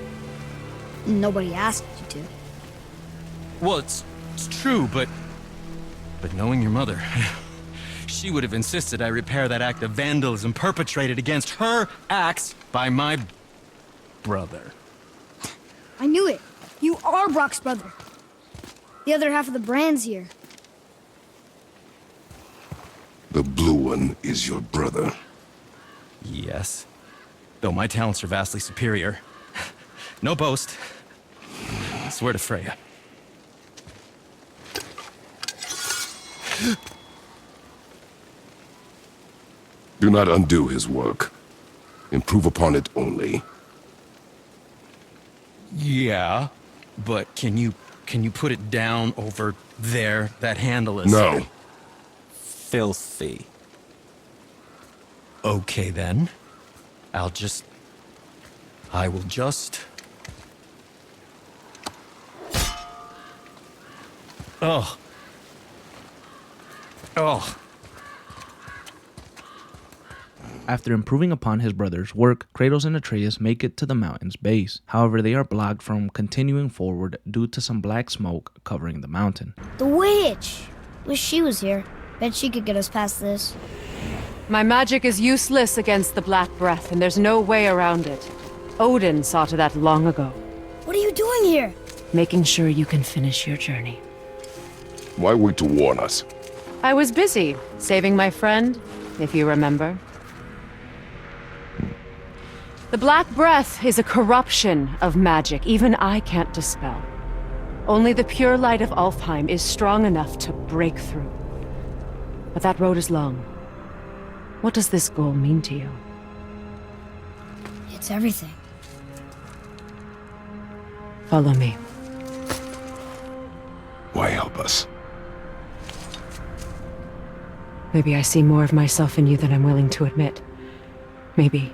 nobody asked you to. Well, it's true, but knowing your mother, she would have insisted I repair that act of vandalism perpetrated against her axe by my brother. I knew it. You are Brock's brother. The other half of the brand's here. The blue one is your brother. Yes. Though my talents are vastly superior. No boast. I swear to Freya. Do not undo his work. Improve upon it only. Yeah, but can you put it down over there? That handle is... No. Filthy. Okay, then. I will just... Oh. Oh. After improving upon his brother's work, Kratos and Atreus make it to the mountain's base. However, they are blocked from continuing forward due to some black smoke covering the mountain. The witch! Wish she was here. Bet she could get us past this. My magic is useless against the Black Breath, and there's no way around it. Odin saw to that long ago. What are you doing here? Making sure you can finish your journey. Why wait to warn us? I was busy, saving my friend, if you remember. The Black Breath is a corruption of magic even I can't dispel. Only the pure light of Alfheim is strong enough to break through. But that road is long. What does this goal mean to you? It's everything. Follow me. Why help us? Maybe I see more of myself in you than I'm willing to admit. Maybe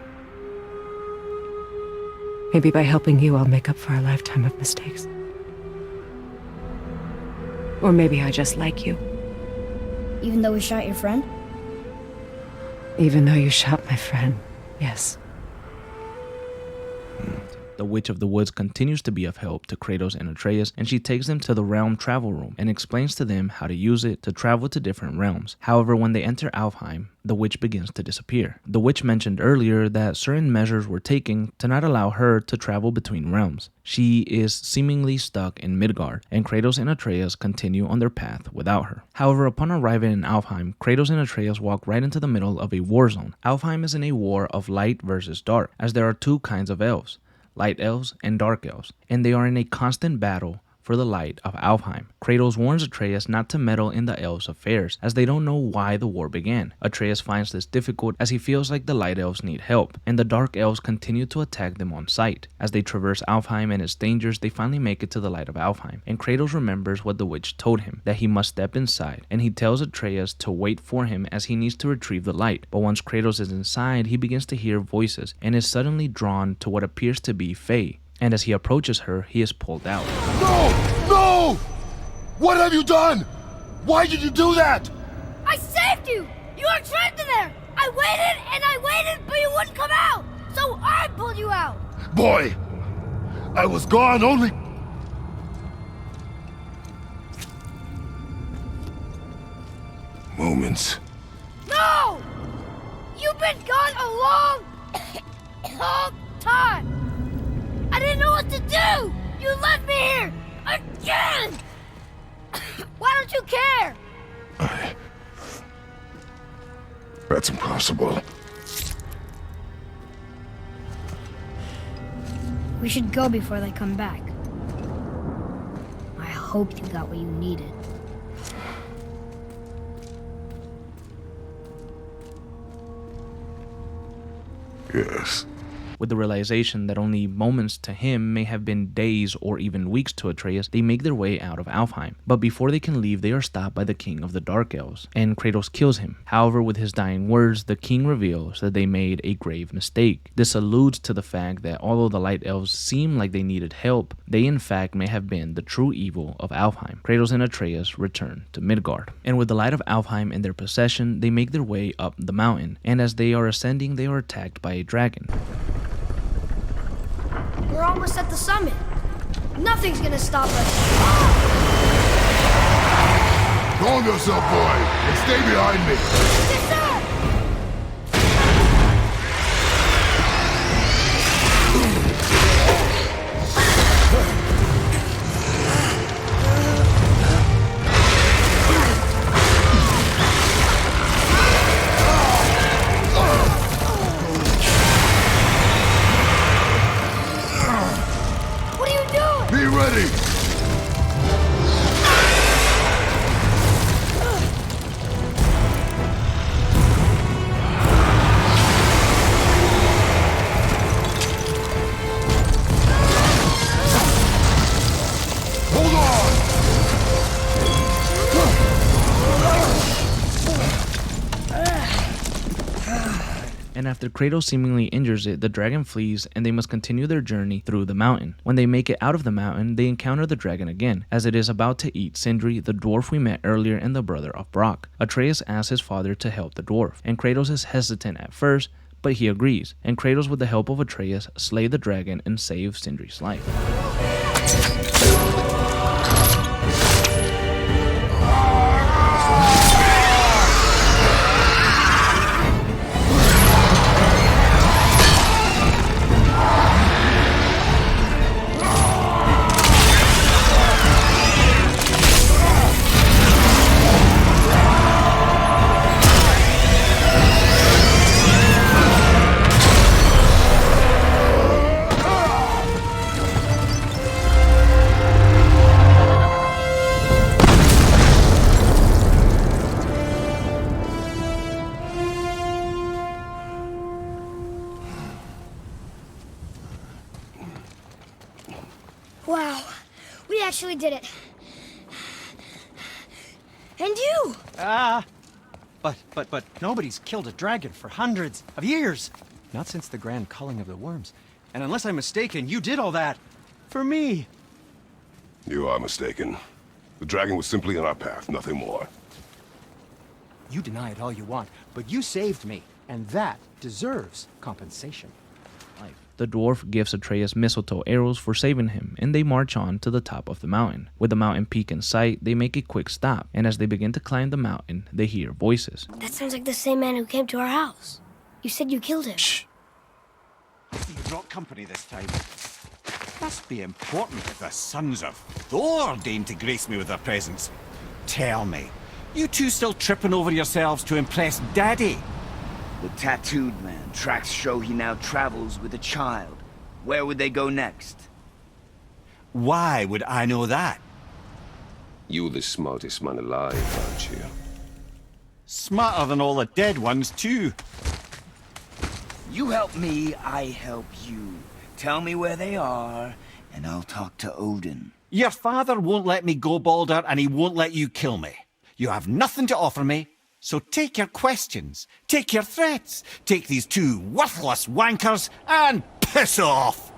by helping you, I'll make up for a lifetime of mistakes. Or maybe I just like you. Even though we shot your friend? Even though you shot my friend, yes. The Witch of the Woods continues to be of help to Kratos and Atreus, and she takes them to the realm travel room and explains to them how to use it to travel to different realms. However, when they enter Alfheim, the witch begins to disappear. The witch mentioned earlier that certain measures were taken to not allow her to travel between realms. She is seemingly stuck in Midgard, and Kratos and Atreus continue on their path without her. However, upon arriving in Alfheim, Kratos and Atreus walk right into the middle of a war zone. Alfheim is in a war of light versus dark, as there are two kinds of elves. Light elves and dark elves, and they are in a constant battle for the light of Alfheim. Kratos warns Atreus not to meddle in the elves' affairs, as they don't know why the war began. Atreus finds this difficult as he feels like the light elves need help, and the dark elves continue to attack them on sight. As they traverse Alfheim and its dangers, they finally make it to the light of Alfheim, and Kratos remembers what the witch told him, that he must step inside, and he tells Atreus to wait for him as he needs to retrieve the light. But once Kratos is inside, he begins to hear voices, and is suddenly drawn to what appears to be Faye. And as he approaches her, he is pulled out. No! No! What have you done? Why did you do that? I saved you! You were trapped in there! I waited, but you wouldn't come out! So I pulled you out! Boy, I was gone only... Moments. No! You've been gone a long time! I didn't know what to do! You left me here! Again! Why don't you care? That's impossible. We should go before they come back. I hope you got what you needed. Yes. With the realization that only moments to him may have been days or even weeks to Atreus, they make their way out of Alfheim. But before they can leave, they are stopped by the king of the Dark Elves, and Kratos kills him. However, with his dying words, the king reveals that they made a grave mistake. This alludes to the fact that although the Light Elves seem like they needed help, they in fact may have been the true evil of Alfheim. Kratos and Atreus return to Midgard. And with the light of Alfheim in their possession, they make their way up the mountain, and as they are ascending, they are attacked by a dragon. We're almost at the summit. Nothing's gonna stop us. Calm yourself, boy, and stay behind me. Yes, sir! What are you doing? Be ready. And after Kratos seemingly injures it, the dragon flees and they must continue their journey through the mountain. When they make it out of the mountain, they encounter the dragon again, as it is about to eat Sindri, the dwarf we met earlier and the brother of Brock. Atreus asks his father to help the dwarf, and Kratos is hesitant at first, but he agrees, and Kratos with the help of Atreus slay the dragon and save Sindri's life. Wow, we actually did it. And you! But nobody's killed a dragon for hundreds of years. Not since the grand culling of the worms. And unless I'm mistaken, you did all that for me. You are mistaken. The dragon was simply in our path, nothing more. You deny it all you want, but you saved me, and that deserves compensation. The dwarf gives Atreus mistletoe arrows for saving him, and they march on to the top of the mountain. With the mountain peak in sight, they make a quick stop, and as they begin to climb the mountain, they hear voices. That sounds like the same man who came to our house. You said you killed him. Shh. You brought company this time. Must be important if the sons of Thor deign to grace me with their presence. Tell me, you two still tripping over yourselves to impress Daddy? The tattooed man. Tracks show he now travels with a child. Where would they go next? Why would I know that? You're the smartest man alive, aren't you? Smarter than all the dead ones, too. You help me, I help you. Tell me where they are, and I'll talk to Odin. Your father won't let me go, Baldur, and he won't let you kill me. You have nothing to offer me. So take your questions, take your threats, take these two worthless wankers, and piss off!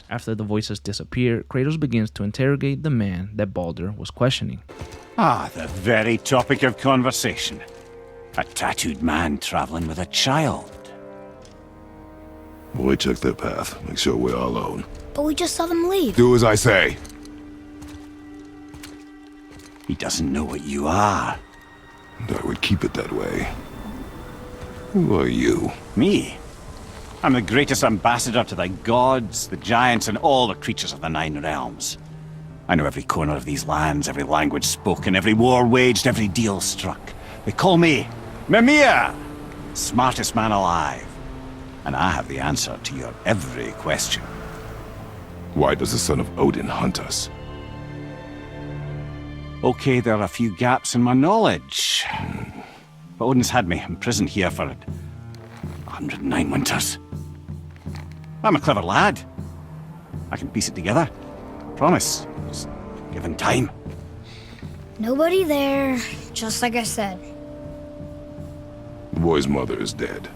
After the voices disappear, Kratos begins to interrogate the man that Baldur was questioning. Ah, the very topic of conversation. A tattooed man traveling with a child. We check their path, make sure we're all alone. But we just saw them leave. Do as I say. He doesn't know what you are. And I would keep it that way. Who are you? Me? I'm the greatest ambassador to the gods, the giants, and all the creatures of the Nine Realms. I know every corner of these lands, every language spoken, every war waged, every deal struck. They call me Mimir, smartest man alive. And I have the answer to your every question. Why does the son of Odin hunt us? Okay, there are a few gaps in my knowledge. But Odin's had me imprisoned here for 109 winters. I'm a clever lad. I can piece it together. Promise. Just given time. Nobody there, just like I said. The boy's mother is dead.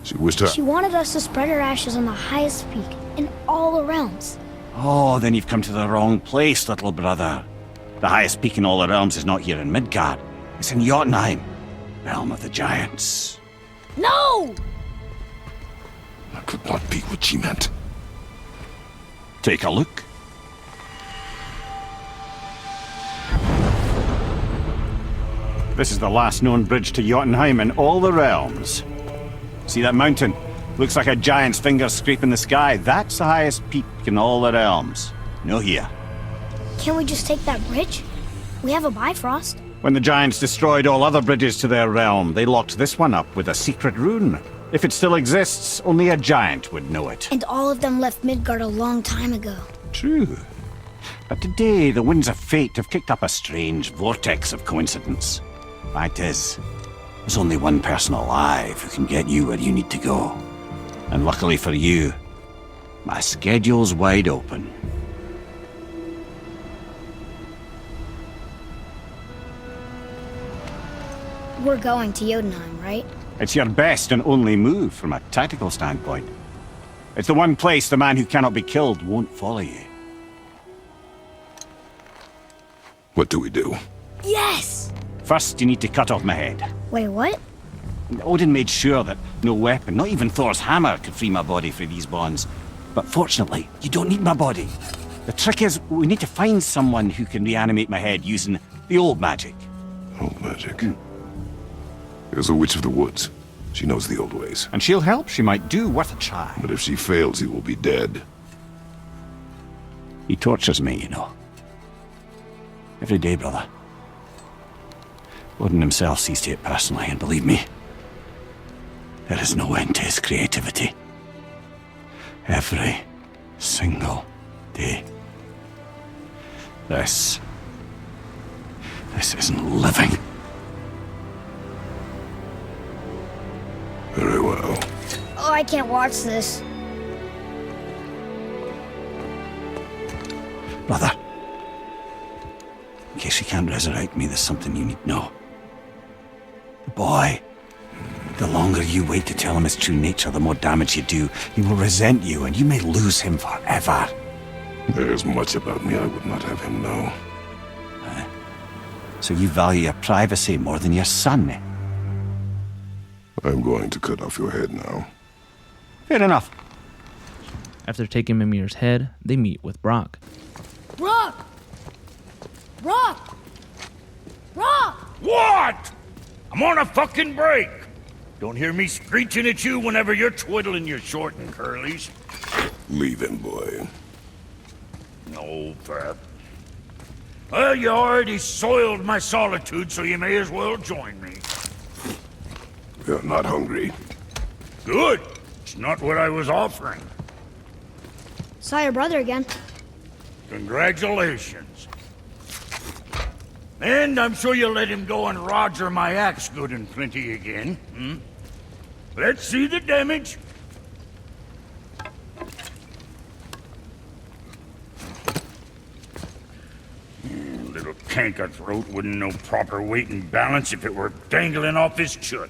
She wished her... She wanted us to spread her ashes on the highest peak in all the realms. Oh, then you've come to the wrong place, little brother. The highest peak in all the realms is not here in Midgard. It's in Jotunheim, realm of the giants. No! That could not be what she meant. Take a look. This is the last known bridge to Jotunheim in all the realms. See that mountain? Looks like a giant's finger scraping the sky. That's the highest peak in all the realms. No here. Can't we just take that bridge? We have a Bifrost. When the giants destroyed all other bridges to their realm, they locked this one up with a secret rune. If it still exists, only a giant would know it. And all of them left Midgard a long time ago. True. But today, the winds of fate have kicked up a strange vortex of coincidence. Fact is, there's only one person alive who can get you where you need to go. And luckily for you, my schedule's wide open. We're going to Jotunheim, right? It's your best and only move from a tactical standpoint. It's the one place the man who cannot be killed won't follow you. What do we do? Yes! First, you need to cut off my head. Wait, what? Odin made sure that no weapon, not even Thor's hammer, could free my body from these bonds. But fortunately, you don't need my body. The trick is, we need to find someone who can reanimate my head using the old magic. Old magic? There's a witch of the woods. She knows the old ways. And she'll help, she might do, worth a try. But if she fails, he will be dead. He tortures me, you know. Every day, brother. Odin himself sees to it personally, and believe me, there is no end to his creativity. Every single day. This isn't living. Very well. Oh, I can't watch this. Brother, in case he can't resurrect me, there's something you need to know. The boy, the longer you wait to tell him his true nature, the more damage you do. He will resent you, and you may lose him forever. There is much about me I would not have him know. So you value your privacy more than your son, eh? I'm going to cut off your head now. Fair enough. After taking Mimir's head, they meet with Brock. Brock! Brock! Brock! What? I'm on a fucking break. Don't hear me screeching at you whenever you're twiddling your short and curlies. Leave him, boy. No, Fab. Well, you already soiled my solitude, so you may as well join me. We are not hungry. Good. It's not what I was offering. Saw your brother again. Congratulations. And I'm sure you'll let him go and Roger my axe good and plenty again. Let's see the damage. Little canker throat wouldn't know proper weight and balance if it were dangling off his chut.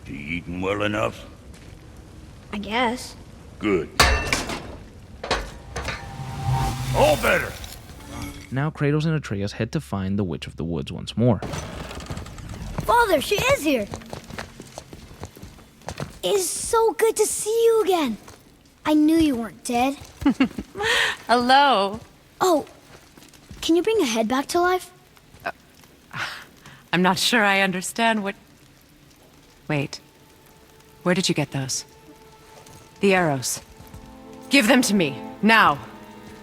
You eating well enough? I guess. Good. All better. Now Kratos and Atreus head to find the Witch of the Woods once more. Father, she is here! It is so good to see you again. I knew you weren't dead. Hello. Oh, can you bring a head back to life? I'm not sure I understand what... Wait. Where did you get those? The arrows. Give them to me, now.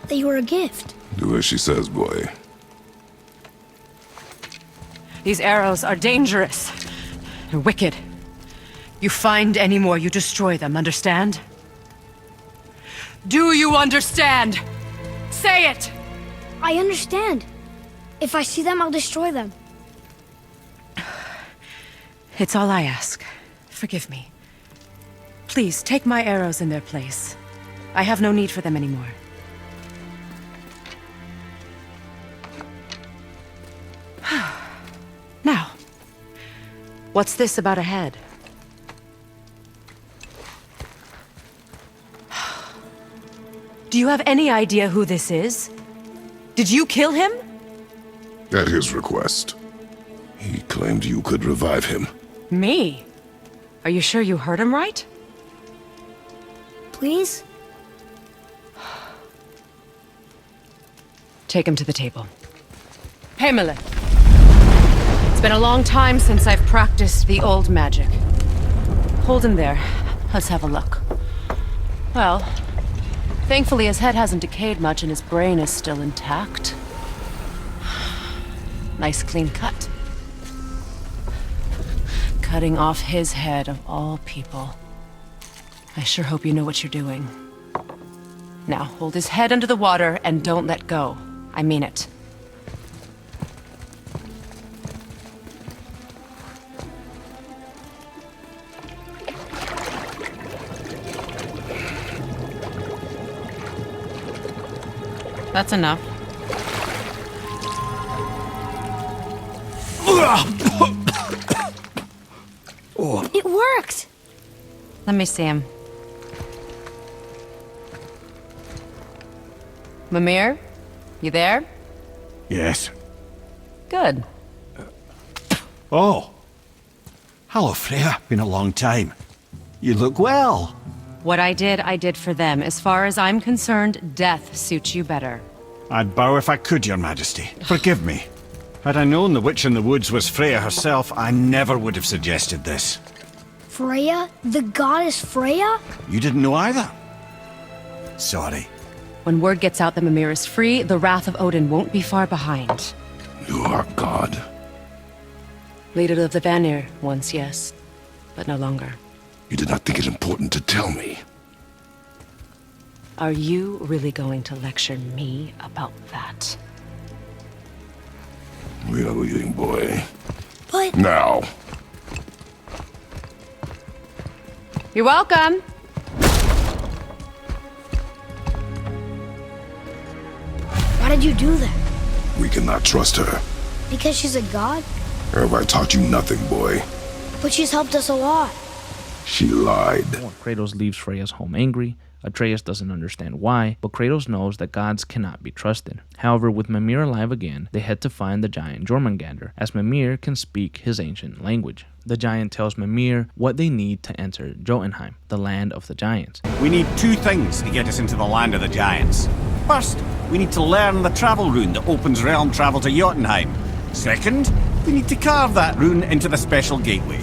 They were a gift. Do as she says, boy. These arrows are dangerous. They're wicked. You find any more, you destroy them, understand? Do you understand? Say it! I understand. If I see them, I'll destroy them. It's all I ask. Forgive me. Please, take my arrows in their place. I have no need for them anymore. Now, what's this about a head? Do you have any idea who this is? Did you kill him? At his request. He claimed you could revive him. Me? Are you sure you heard him right? Please? Take him to the table. Hamlet. It's been a long time since I've practiced the old magic. Hold him there. Let's have a look. Well, thankfully his head hasn't decayed much and his brain is still intact. Nice clean cut. Cutting off his head of all people. I sure hope you know what you're doing. Now, hold his head under the water and don't let go. I mean it. That's enough. It worked! Let me see him. Mimir? You there? Yes. Good. Oh. Hello, Freya. Been a long time. You look well. What I did for them. As far as I'm concerned, death suits you better. I'd bow if I could, Your Majesty. Forgive me. Had I known the witch in the woods was Freya herself, I never would have suggested this. Freya? The goddess Freya? You didn't know either? Sorry. When word gets out that Mimir is free, the wrath of Odin won't be far behind. You are God. Leader of the Vanir, once yes, but no longer. You did not think it important to tell me. Are you really going to lecture me about that? We are leaving, boy. But... Now. You're welcome. Why did you do that? We cannot trust her. Because she's a god? Or have I taught you nothing, boy? But she's helped us a lot. She lied. Kratos leaves Freya's home angry. Atreus doesn't understand why, but Kratos knows that gods cannot be trusted. However, with Mimir alive again, they head to find the giant Jormungandr, as Mimir can speak his ancient language. The giant tells Mimir what they need to enter Jotunheim, the land of the giants. We need two things to get us into the land of the giants. First, we need to learn the travel rune that opens realm travel to Jotunheim. Second, we need to carve that rune into the special gateway.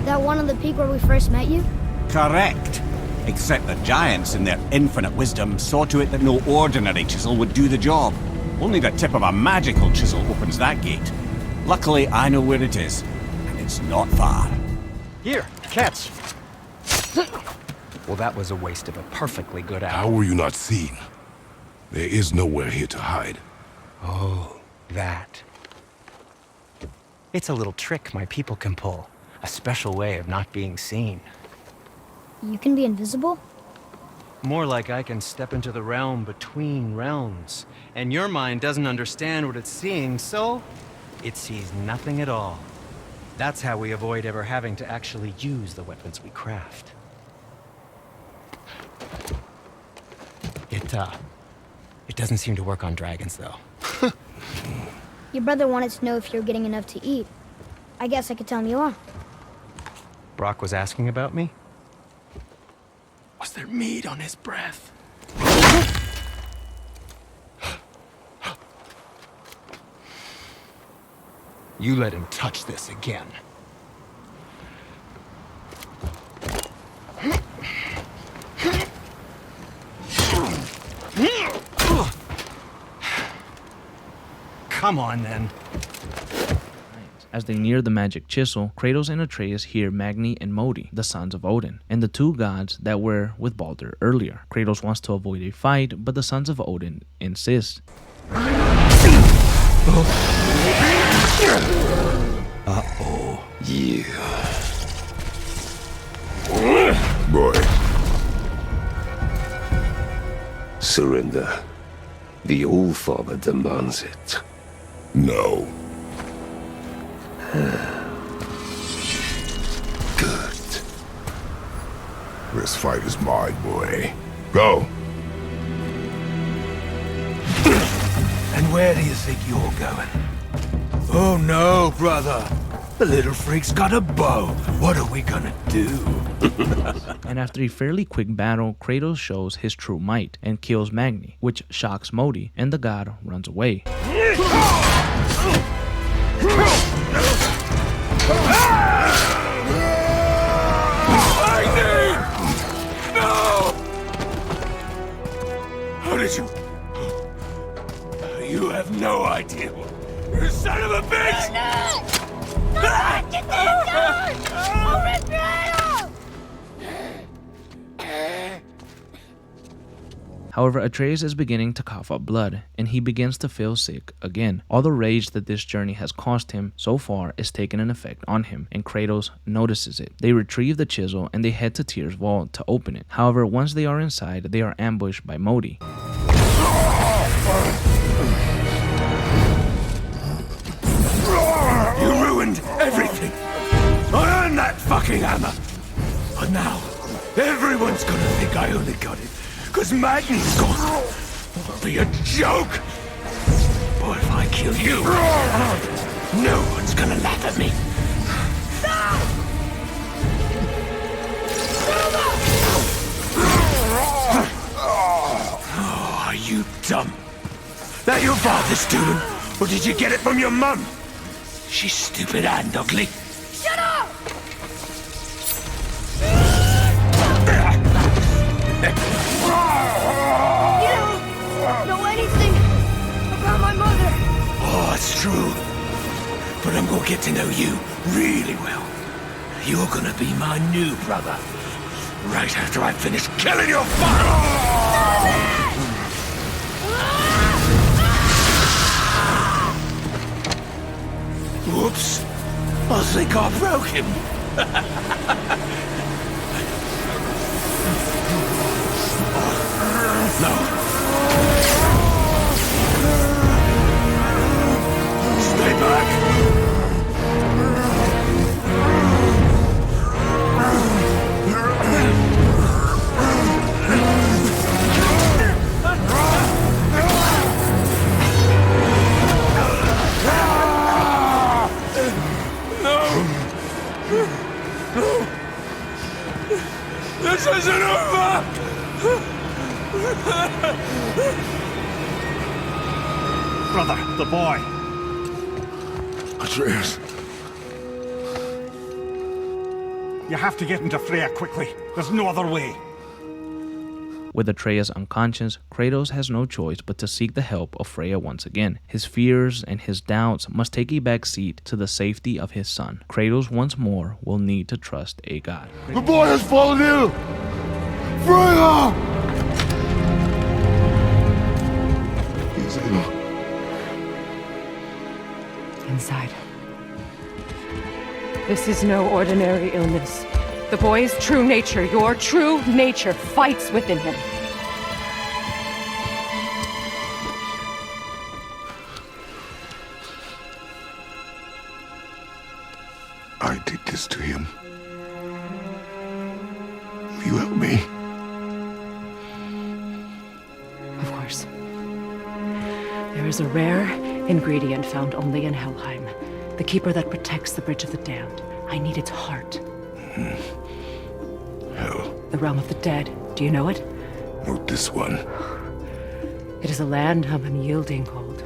That one on the peak where we first met you? Correct. Except the giants, in their infinite wisdom, saw to it that no ordinary chisel would do the job. Only the tip of a magical chisel opens that gate. Luckily, I know where it is, and it's not far. Here, catch. Well, that was a waste of a perfectly good How hour. were you not seen? There is nowhere here to hide. Oh, that. It's a little trick my people can pull. A special way of not being seen. You can be invisible? More like I can step into the realm between realms. And your mind doesn't understand what it's seeing, so it sees nothing at all. That's how we avoid ever having to actually use the weapons we craft. It doesn't seem to work on dragons, though. Your brother wanted to know if you're getting enough to eat. I guess I could tell him you are. Brock was asking about me? Was there meat on his breath? You let him touch this again. Come on, then. As they near the magic chisel, Kratos and Atreus hear Magni and Modi, the sons of Odin, and the two gods that were with Baldur earlier. Kratos wants to avoid a fight, but the sons of Odin insist. Uh-oh. You. Boy. Surrender. The All-Father demands it. No. Good. This fight is mine, boy. Go. And where do you think you're going? Oh no, brother. The little freak's got a bow. What are we gonna do? And after a fairly quick battle, Kratos shows his true might and kills Magni, which shocks Modi, and the god runs away. No! How did you... You have no idea. You son of a bitch! Get this done! I'll rip your head off! However, Atreus is beginning to cough up blood, and he begins to feel sick again. All the rage that this journey has cost him so far is taking an effect on him, and Kratos notices it. They retrieve the chisel and they head to Tyr's vault to open it. However, once they are inside, they are ambushed by Modi. You ruined everything! I earned that fucking hammer! And now, everyone's gonna think I only got it because Magni's gone. It'll be a joke! Or if I kill you, no one's gonna laugh at me. Oh, are you dumb? That your father's doing? Or did you get it from your mum? She's stupid and ugly. Shut up! You don't know anything about my mother. Oh, it's true. But I'm gonna get to know you really well. You're gonna be my new brother. Right after I finish killing your father! Whoops. I think I broke him. No. Stay back. This isn't over! Brother, the boy. Atreus. You have to get into Freya quickly. There's no other way. With Atreus unconscious, Kratos has no choice but to seek the help of Freya once again. His fears and his doubts must take a back seat to the safety of his son. Kratos once more will need to trust a god. The boy has followed you! Freya! He's ill. Inside. This is no ordinary illness. The boy's true nature, your true nature, fights within him. I did this to him. Will you help me? Of course. There is a rare ingredient found only in Helheim. The keeper that protects the Bridge of the Damned. I need its heart. Hell. The realm of the dead. Do you know it? Not this one. It is a land of unyielding cold.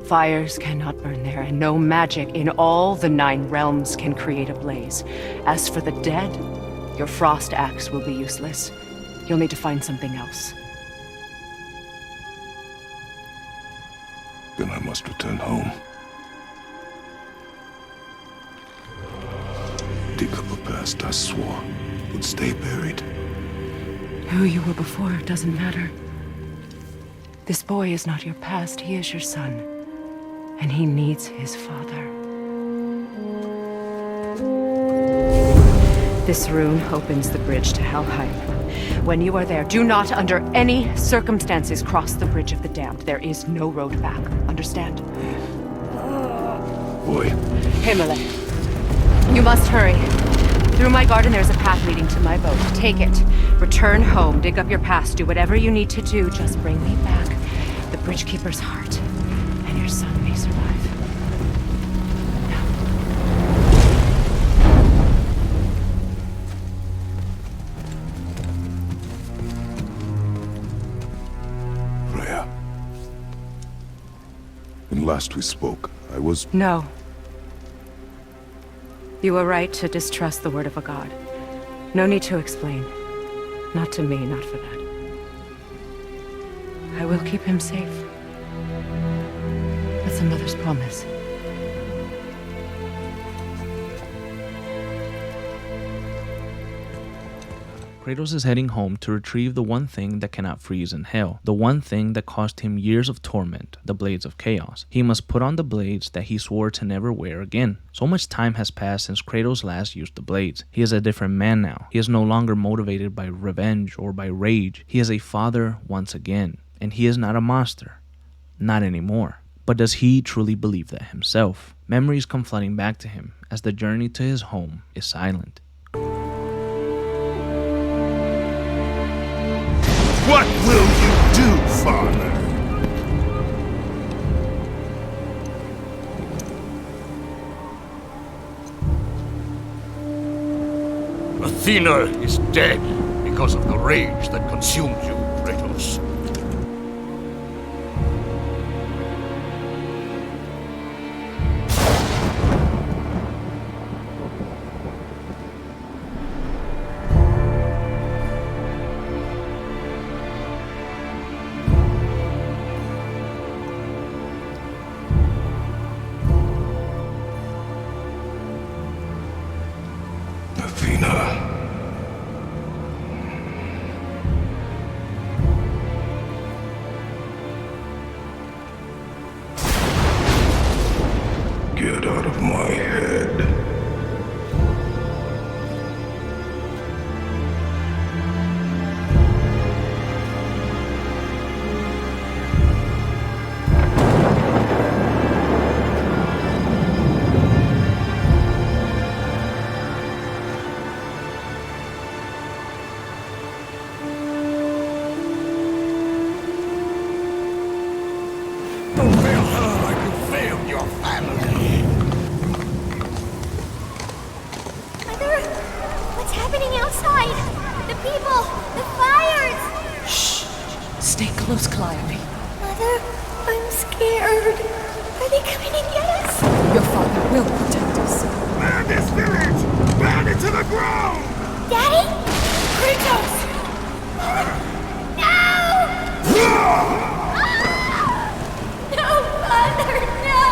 Fires cannot burn there, and no magic in all the 9 realms can create a blaze. As for the dead, your frost axe will be useless. You'll need to find something else. Then I must return home. Dig up a past I swore would stay buried. Who you were before doesn't matter. This boy is not your past, he is your son. And he needs his father. This rune opens the bridge to Helheim. When you are there, do not under any circumstances cross the Bridge of the Damned. There is no road back. Understand? Boy. Himmele, you must hurry. Through my garden there's a path leading to my boat. Take it. Return home, dig up your past, do whatever you need to do. Just bring me back the Bridgekeeper's heart, and your son may survive. Freya. When last we spoke, I was... No. You were right to distrust the word of a god. No need to explain. Not to me, not for that. I will keep him safe. That's a mother's promise. Kratos is heading home to retrieve the one thing that cannot freeze in hell, the one thing that cost him years of torment, the Blades of Chaos. He must put on the blades that he swore to never wear again. So much time has passed since Kratos last used the blades. He is a different man now. He is no longer motivated by revenge or by rage. He is a father once again, and he is not a monster. Not anymore. But does he truly believe that himself? Memories come flooding back to him as the journey to his home is silent. What will you do, Father? Athena is dead because of the rage that consumed you, Kratos. Get out of my head. Don't fail her like you failed your family. Mother, what's happening outside? The people, the fires! Shh! Stay close, Calliope. Mother, I'm scared. Are they coming to get us? Your father will protect us. Burn this village! Burn it to the ground! Daddy? Kratos! No! No, Father, no!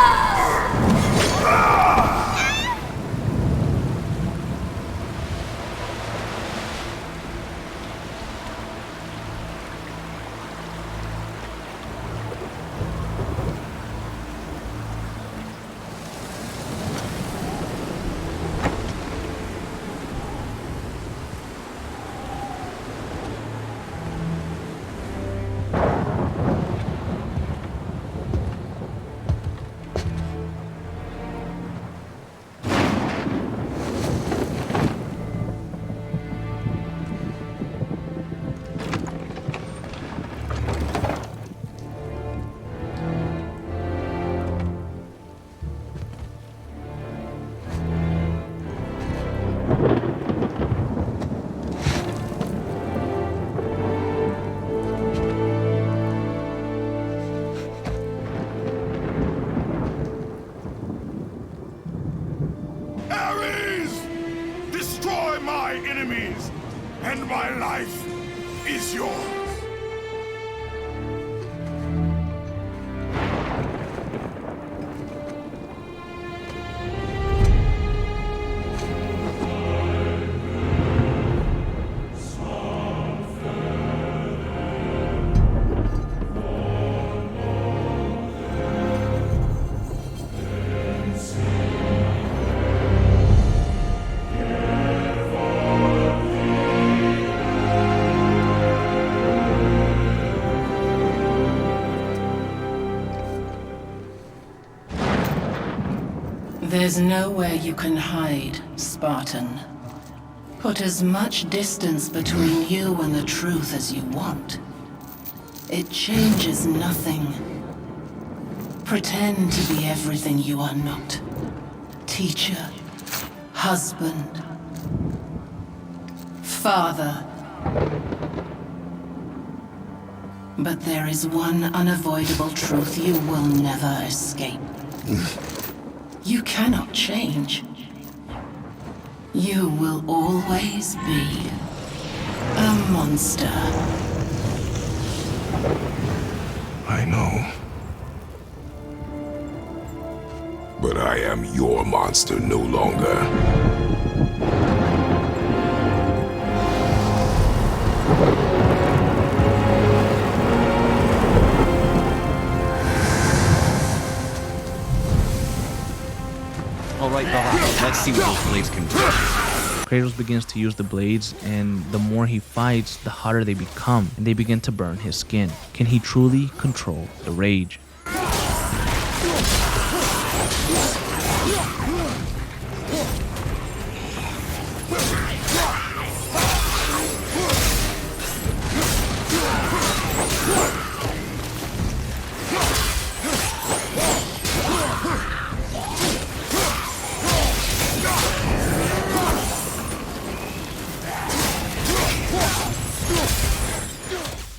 Ares! Destroy my enemies, and my life is yours. There's nowhere you can hide, Spartan. Put as much distance between you and the truth as you want. It changes nothing. Pretend to be everything you are not. Teacher, husband, father. But there is one unavoidable truth you will never escape. You cannot change. You will always be a monster. I know. But I am your monster no longer. Alright, brother, let's see what those blades can do. Kratos begins to use the blades, and the more he fights, the hotter they become, and they begin to burn his skin. Can he truly control the rage?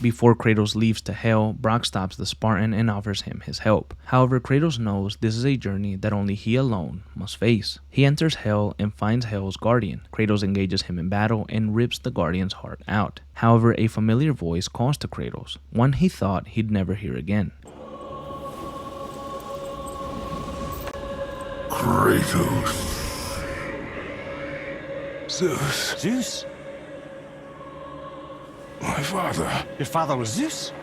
Before Kratos leaves to Hell, Brock stops the Spartan and offers him his help. However, Kratos knows this is a journey that only he alone must face. He enters Hell and finds Hell's guardian. Kratos engages him in battle and rips the guardian's heart out. However, a familiar voice calls to Kratos, one he thought he'd never hear again. Kratos. Zeus. Zeus? My father. Your father was Zeus?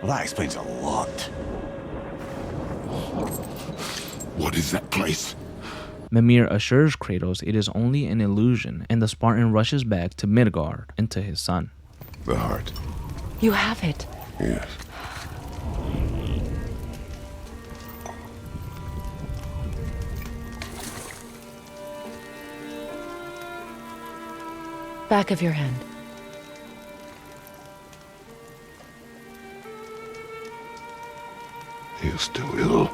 Well, that explains a lot. What is that place? Mimir assures Kratos it is only an illusion, and the Spartan rushes back to Midgard and to his son. The heart. You have it. Yes. Back of your hand. You're still ill.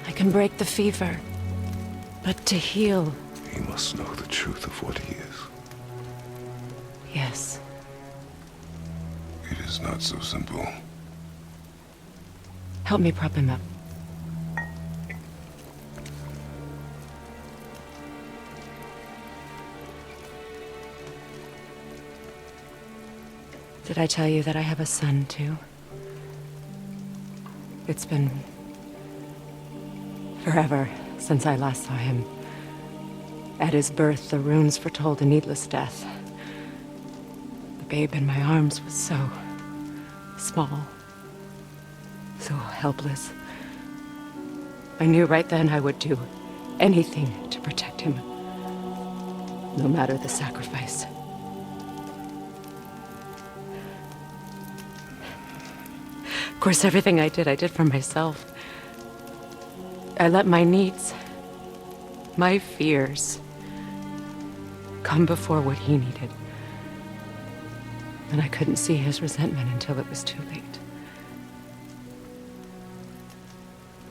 I can break the fever, but to heal... He must know the truth of what he is. Yes. It is not so simple. Help me prop him up. Did I tell you that I have a son, too? It's been forever since I last saw him. At his birth, the runes foretold a needless death. The babe in my arms was so small, so helpless. I knew right then I would do anything to protect him, no matter the sacrifice. Of course, everything I did for myself. I let my needs, my fears, come before what he needed. And I couldn't see his resentment until it was too late.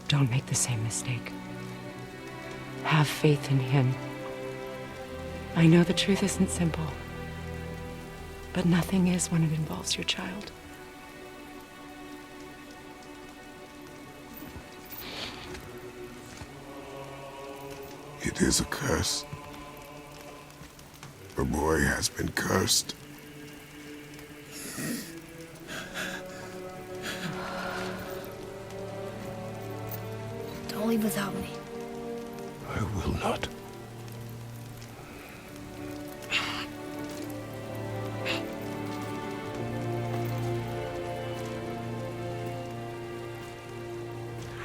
Don't make the same mistake. Have faith in him. I know the truth isn't simple, but nothing is when it involves your child. It is a curse. The boy has been cursed. Don't leave without me. I will not.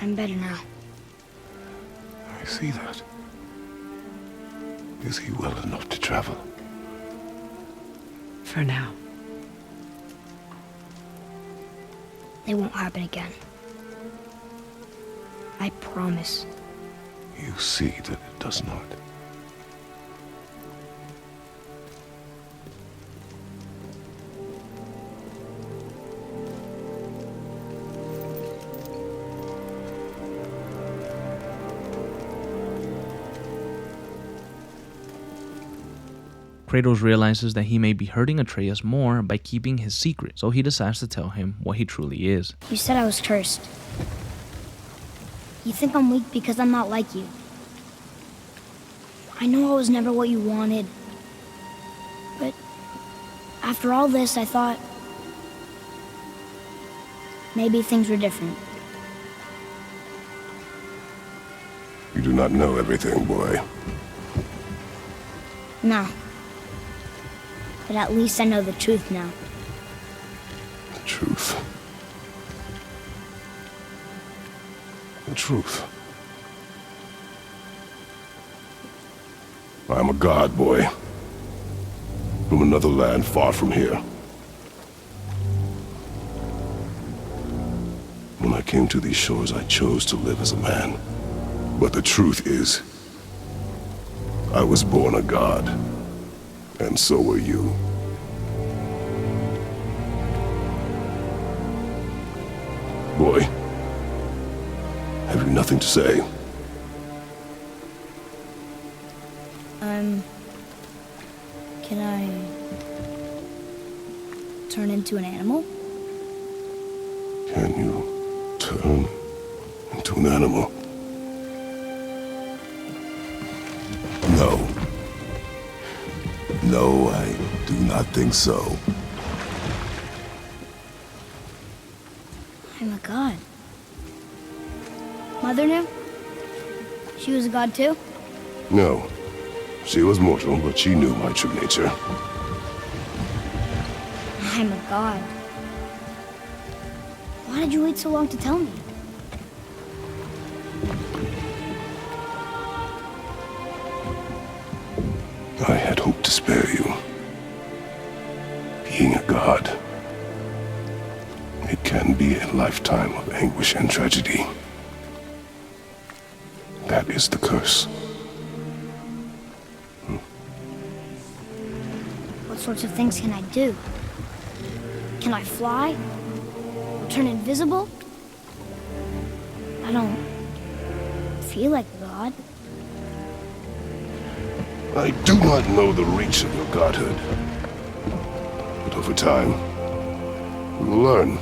I'm better now. I see that. Is he well enough to travel? For now. It won't happen again. I promise. You see that it does not. Kratos realizes that he may be hurting Atreus more by keeping his secret, so he decides to tell him what he truly is. You said I was cursed. You think I'm weak because I'm not like you. I know I was never what you wanted. But after all this, I thought maybe things were different. You do not know everything, boy. No. But at least I know the truth now. The truth. The truth. I am a god, boy. From another land far from here. When I came to these shores, I chose to live as a man. But the truth is, I was born a god. And so were you. Boy, have you nothing to say? Can I turn into an animal? Can you turn into an animal? No. No, I do not think so. I'm a god. Mother knew? She was a god too? No. She was mortal, but she knew my true nature. I'm a god. Why did you wait so long to tell me? I had hoped to spare you. Being a god, it can be a lifetime of anguish and tragedy. That is the curse. What sorts of things can I do? Can I fly? Or turn invisible? I don't feel like a god. I do not know the reach of your godhood. But over time, we will learn.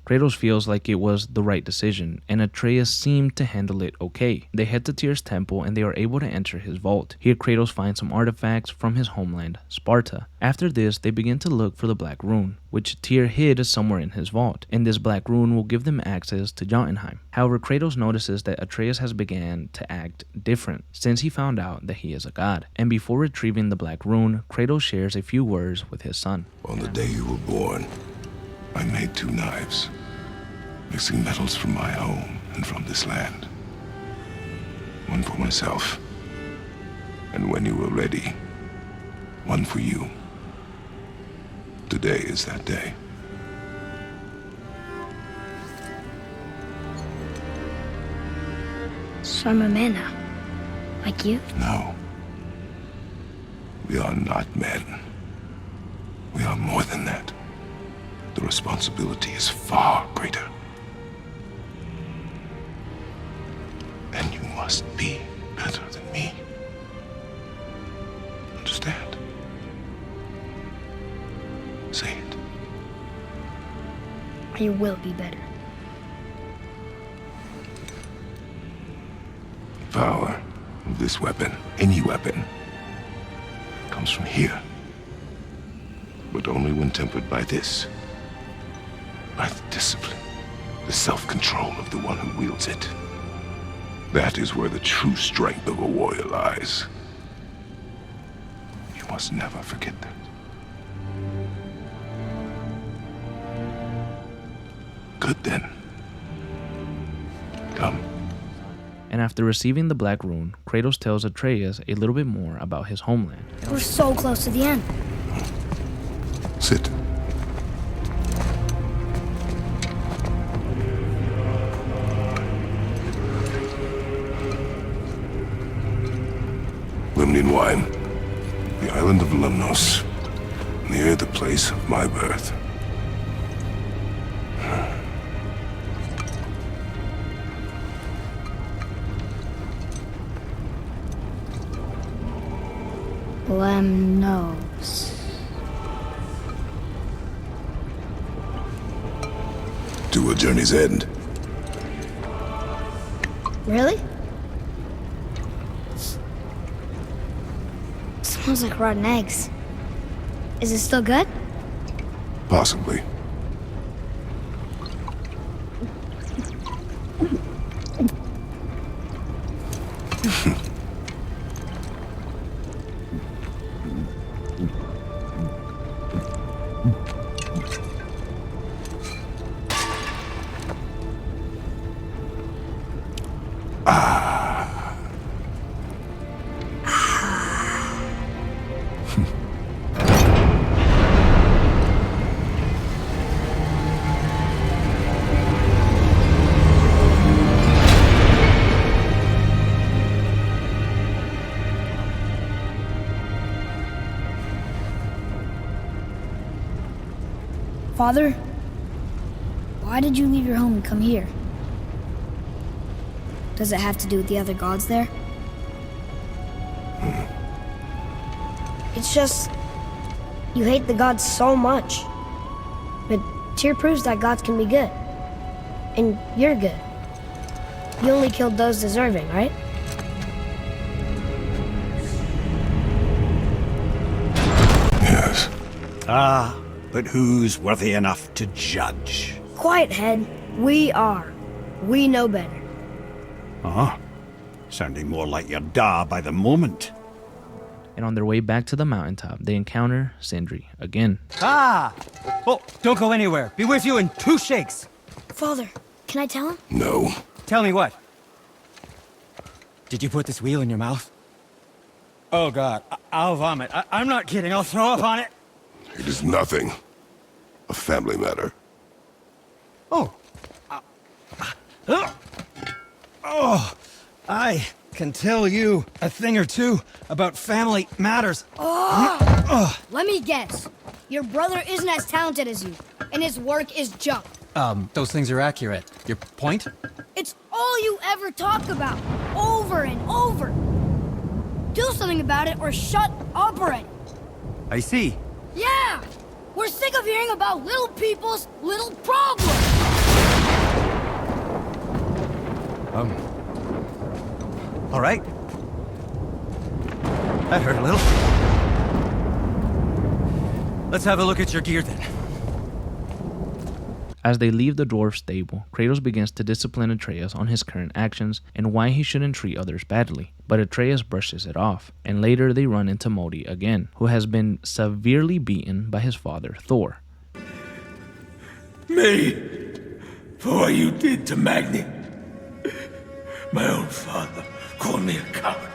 Kratos feels like it was the right decision, and Atreus seemed to handle it okay. They head to Tyr's temple and they are able to enter his vault. Here Kratos finds some artifacts from his homeland, Sparta. After this, they begin to look for the Black Rune, which Tyr hid somewhere in his vault, and this Black Rune will give them access to Jotunheim. However, Kratos notices that Atreus has began to act different since he found out that he is a god, and before retrieving the Black Rune, Kratos shares a few words with his son. On the day you were born, I made 2 knives, mixing metals from my home and from this land. One for myself, and when you were ready, one for you. Today is that day. So I'm a man now, like you? No. We are not men. We are more than that. The responsibility is far greater. And you must be better than me. Understand? Say it. I will be better. The power of this weapon, any weapon, comes from here. But only when tempered by this. By the discipline, the self-control of the one who wields it. That is where the true strength of a warrior lies. You must never forget that. Good then. Come. And after receiving the Black Rune, Kratos tells Atreus a little bit more about his homeland. We're so close to the end. Sit. and wine. The island of Lemnos, near the place of my birth. Lemnos. To a journey's end. Really? Smells like rotten eggs. Is it still good? Possibly. Father, why did you leave your home and come here? Does it have to do with the other gods there? It's just, you hate the gods so much. But Tyr proves that gods can be good. And you're good. You only killed those deserving, right? Yes. Ah, but who's worthy enough to judge? Quiet head, we are. We know better. Uh-huh. Sounding more like your da by the moment. And on their way back to the mountaintop, they encounter Sindri again. Ah! Oh, don't go anywhere. Be with you in 2 shakes. Father, can I tell him? No. Tell me what? Did you put this wheel in your mouth? Oh God, I'll vomit. I'm not kidding. I'll throw up on it. It is nothing. A family matter. Oh. Oh, I can tell you a thing or two about family matters. Let me guess. Your brother isn't as talented as you, and his work is junk. Those things are accurate. Your point? It's all you ever talk about, over and over. Do something about it or shut up already. I see. Yeah! We're sick of hearing about little people's little problems! All right. That hurt a little. Let's have a look at your gear then. As they leave the dwarf stable, Kratos begins to discipline Atreus on his current actions and why he shouldn't treat others badly. But Atreus brushes it off, and later they run into Modi again, who has been severely beaten by his father, Thor. Me, for what you did to Magni. My own father called me a coward.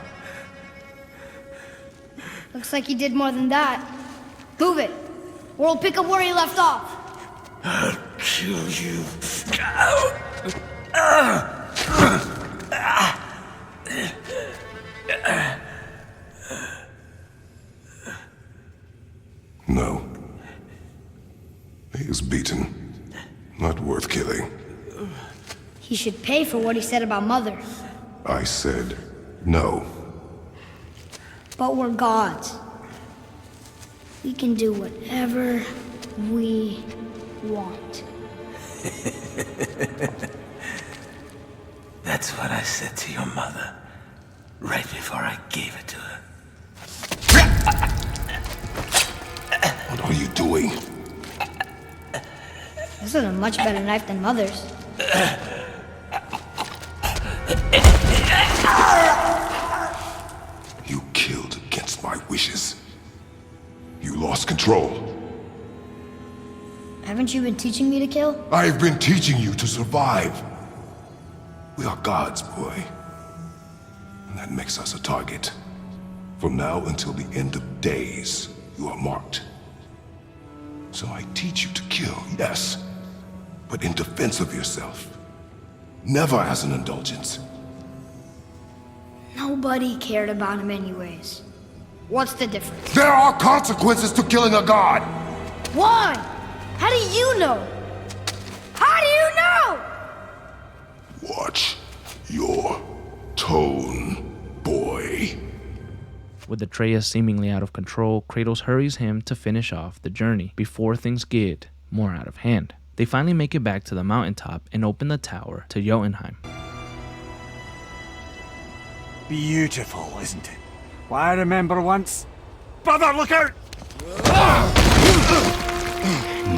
Looks like he did more than that. Move it, or we'll pick up where he left off. I'll kill you. No. He is beaten. Not worth killing. He should pay for what he said about Mother. I said no. But we're gods. We can do whatever we want. That's what I said to your mother, right before I gave it to her. What are you doing? This is a much better knife than Mother's. You killed against my wishes. You lost control. Haven't you been teaching me to kill? I've been teaching you to survive. We are gods, boy. And that makes us a target. From now until the end of days, you are marked. So I teach you to kill, yes, but in defense of yourself. Never as an indulgence. Nobody cared about him anyways. What's the difference? There are consequences to killing a god! Why? How do you know? How do you know? Watch your tone, boy. With Atreus seemingly out of control, Kratos hurries him to finish off the journey before things get more out of hand. They finally make it back to the mountaintop and open the tower to Jotunheim. Beautiful, isn't it? Why, I remember once... Brother, look out!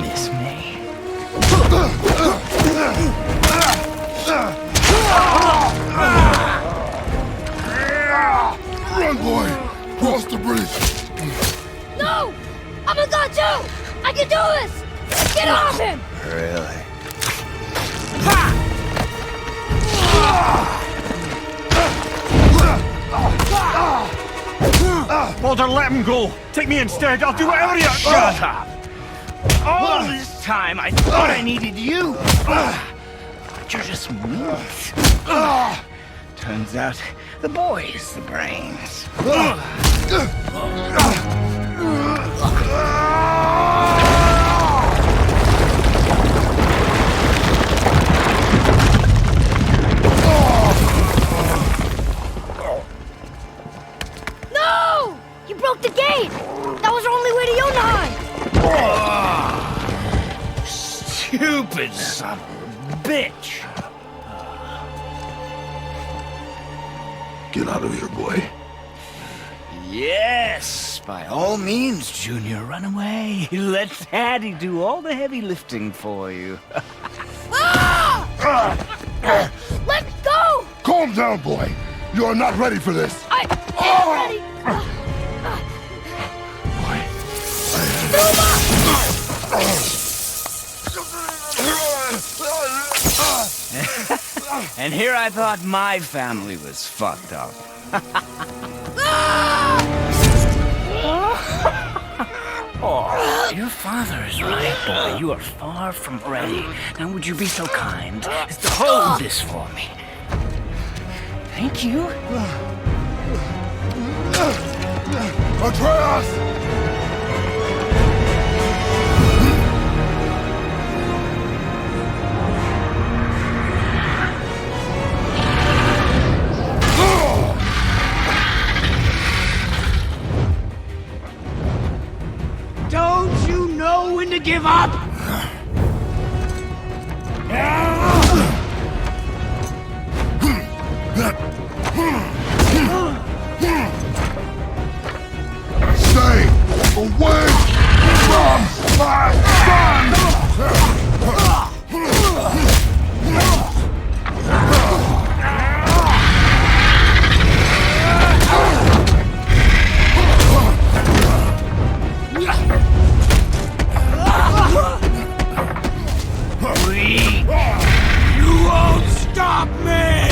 Miss me? Run, boy! Cross the bridge! No! I'm a god too! I can do this! Get off him! Really? Baldur, let him go! Take me instead, I'll do whatever you... Shut up! All this time I thought I needed you! But you're just meat. Turns out the boy's the brains. No! You broke the gate! That was our only way to Jotunheim! Stupid son of a bitch! Get out of here, boy. Yes, by all means, Junior, run away. Let Daddy do all the heavy lifting for you. Let go! Calm down, boy. You are not ready for this. I am ready! And here I thought my family was fucked up. Oh, your father is right, boy. You are far from ready. Now would you be so kind as to hold this for me? Thank you. Atreus! Don't you know when to give up? Stay away from my son! You won't stop me!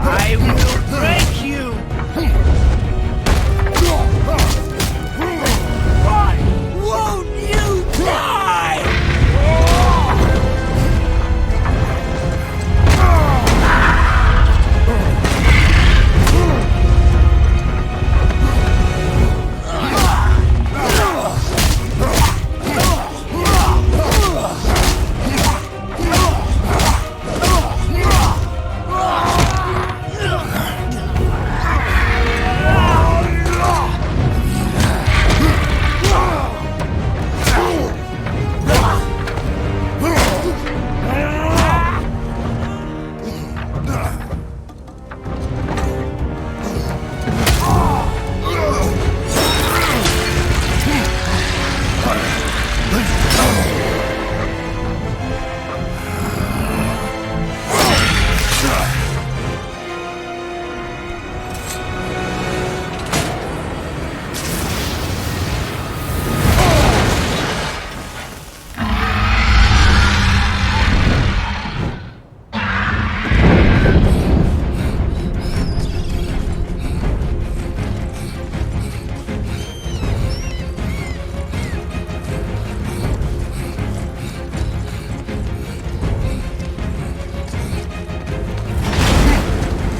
I will break you! Why won't you die?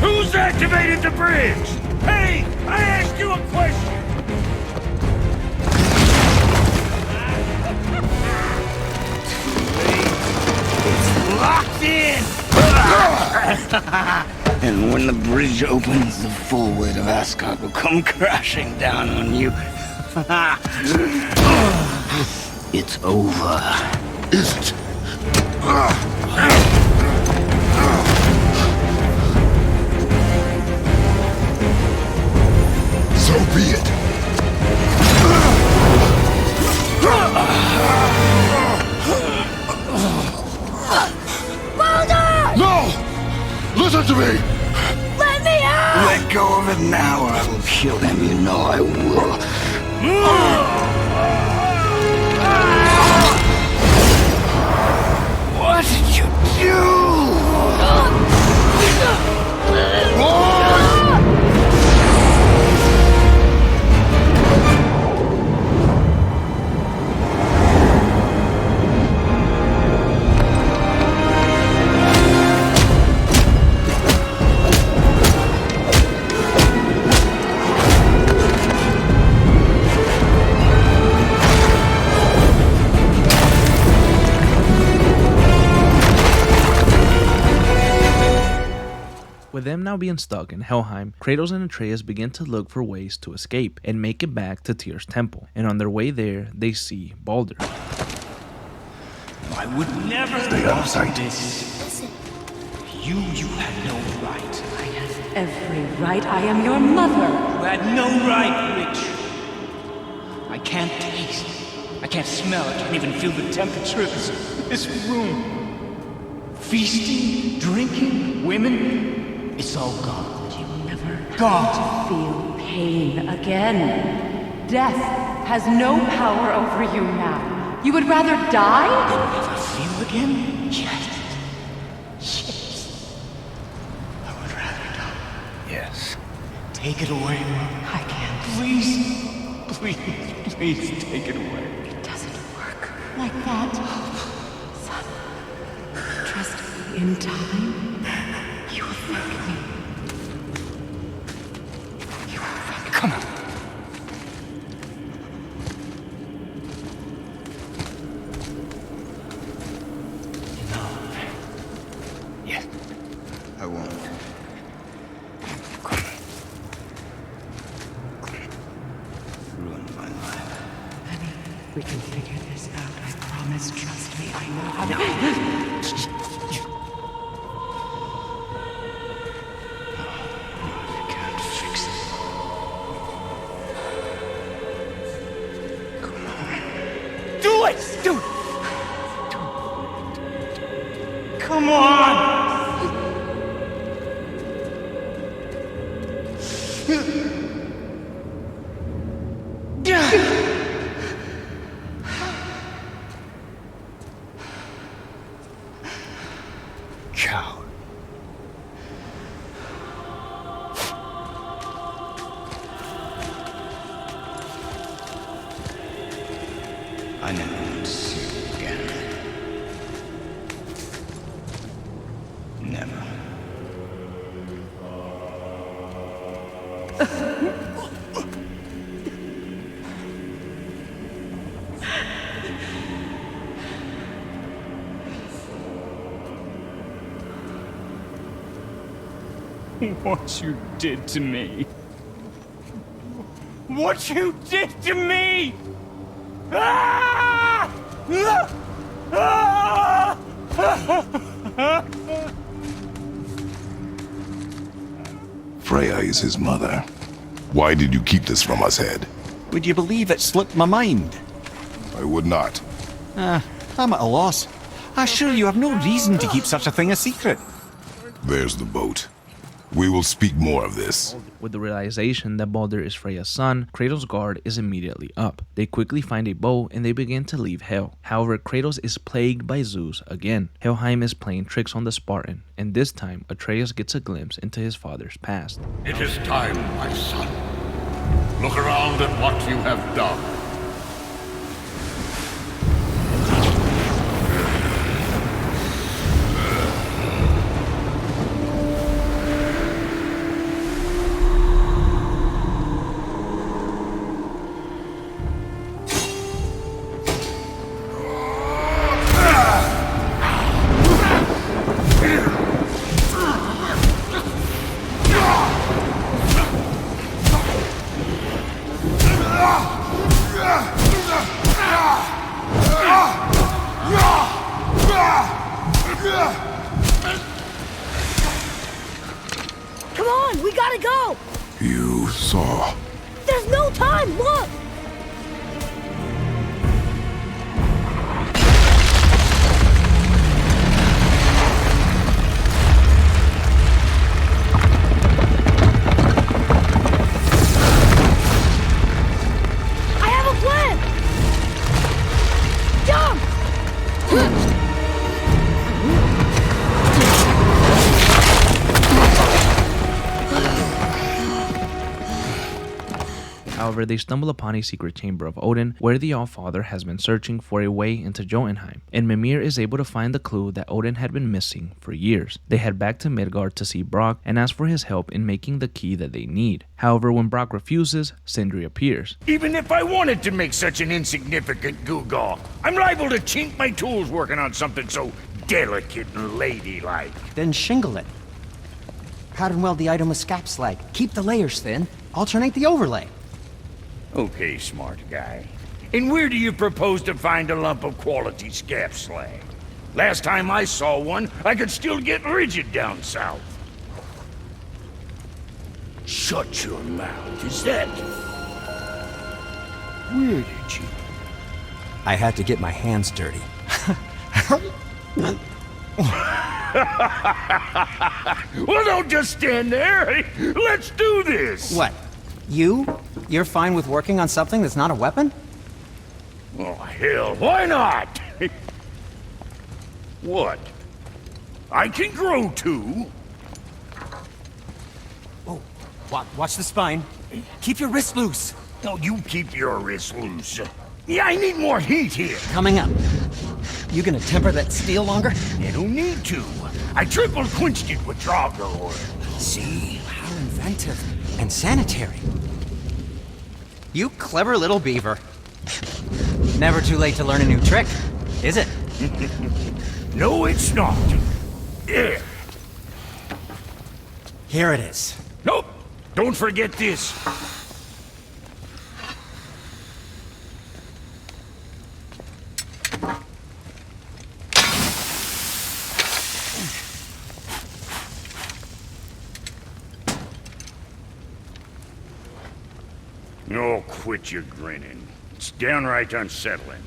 Who's activated the bridge? Hey, I asked you a question! And when the bridge opens, the full weight of Asgard will come crashing down on you. It's over. Is it? So be it. Baldur! No! Listen to me! Let me out! Let go of it now or I will kill him. You know I will. What did you do? With them now being stuck in Helheim, Kratos and Atreus begin to look for ways to escape and make it back to Tyr's temple. And on their way there, they see Baldur. I would never stay out of sight. Listen. You had no right. I have every right. I am your mother. You had no right, witch. I can't taste. I can't smell. I can't even feel the temperature of this room. Feasting, drinking, women. It's all gone. You never Gone. feel pain again. Death has no power over you now. You would rather die? And never feel again? Yes. I would rather die. Yes. Take it away. I can't. Please take it away. It doesn't work like that. Son, trust me, in time, you will thank me. You will thank me. Come on. Yes. I won't. Ruined my life. Honey, we can figure this out. I promise. Trust me. I know how to. Can't fix it. Come on. Do it! Do it! Come on! Coward. I never want to see you again. Never. What you did to me. What you did to me! Ah! Ah! Freya is his mother. Why did you keep this from us, Head? Would you believe it slipped my mind? I would not. I'm at a loss. I assure you have no reason to keep such a thing a secret. There's the boat. We will speak more of this. With the realization that Baldur is Freya's son, Kratos' guard is immediately up. They quickly find a bow and they begin to leave Hel. However, Kratos is plagued by Zeus again. Helheim is playing tricks on the Spartan, and this time Atreus gets a glimpse into his father's past. It is time, my son. Look around at what you have done. Come on, we gotta go! You saw. There's no time, look! I have a plan! Jump! However, they stumble upon a secret chamber of Odin where the Allfather has been searching for a way into Jotunheim, and Mimir is able to find the clue that Odin had been missing for years. They head back to Midgard to see Brock and ask for his help in making the key that they need. However, when Brock refuses, Sindri appears. Even if I wanted to make such an insignificant gewgaw, I'm liable to chink my tools working on something so delicate and ladylike. Then shingle it. Pattern weld the item with scap slag. Keep the layers thin. Alternate the overlay. Okay, smart guy. And where do you propose to find a lump of quality scap slag? Last time I saw one, I could still get rigid down south. Shut your mouth, is that... Where did you... I had to get my hands dirty. Well, don't just stand there. Let's do this. What? You're fine with working on something that's not a weapon? Oh, hell, why not? What? I can grow too. Oh, watch the spine. Keep your wrist loose. No, you keep your wrist loose. Yeah, I need more heat here. Coming up. You gonna temper that steel longer? You don't need to. I triple quenched it with Drago oil. See? How inventive. And sanitary. You clever little beaver. Never too late to learn a new trick, is it? No, it's not. Yeah. Here it is. Nope. Don't forget this. Oh, quit your grinning. It's downright unsettling.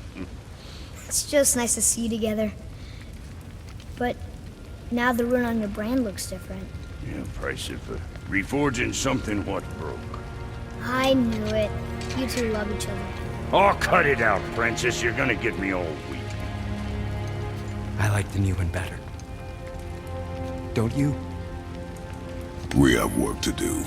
It's just nice to see you together. But now the rune on your brand looks different. Yeah, price of reforging something what broke. I knew it. You two love each other. Oh, cut it out, Princess. You're gonna get me all weak. I like the new one better. Don't you? We have work to do.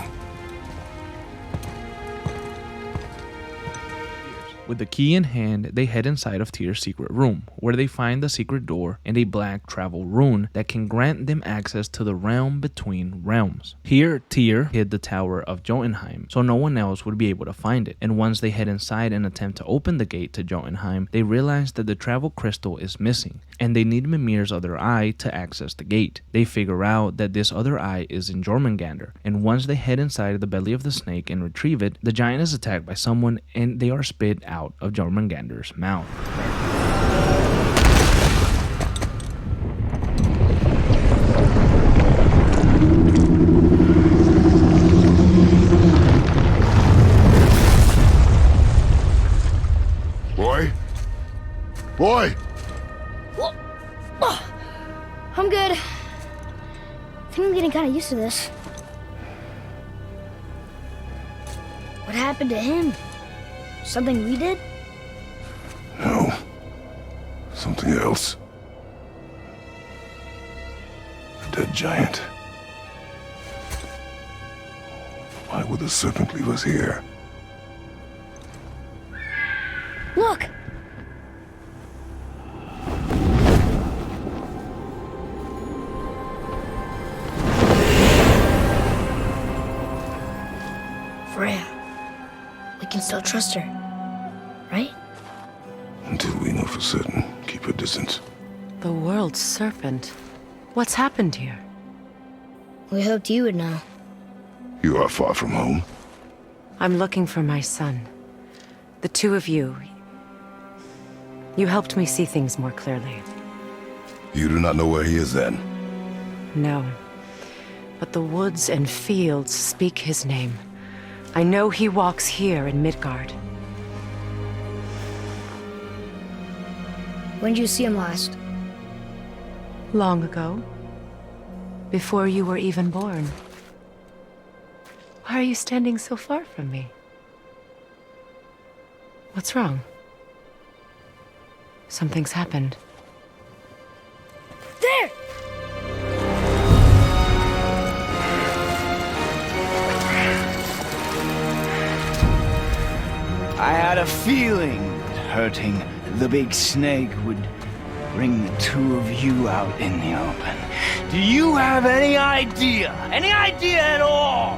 With the key in hand, they head inside of Tyr's secret room, where they find the secret door and a black travel rune that can grant them access to the realm between realms. Here, Tyr hid the Tower of Jotunheim, so no one else would be able to find it, and once they head inside and attempt to open the gate to Jotunheim, they realize that the travel crystal is missing, and they need Mimir's other eye to access the gate. They figure out that this other eye is in Jormungandr, and once they head inside the belly of the snake and retrieve it, the giant is attacked by someone and they are spit out of Jormungandr's mouth. Boy? Boy! I'm good. I think I'm getting kind of used to this. What happened to him? Something we did? No. Something else. A dead giant. Why would the serpent leave us here? Look! Freya. We can still trust her, right? Until we know for certain, keep her distance. The world's serpent. What's happened here? We hoped you would know. You are far from home. I'm looking for my son. The two of you. You helped me see things more clearly. You do not know where he is then? No. but the woods and fields speak his name. I know he walks here in Midgard. When did you see him last? Long ago. Before you were even born. Why are you standing so far from me? What's wrong? Something's happened. There! I had a feeling that hurting the big snake would bring the two of you out in the open. Do you have any idea at all,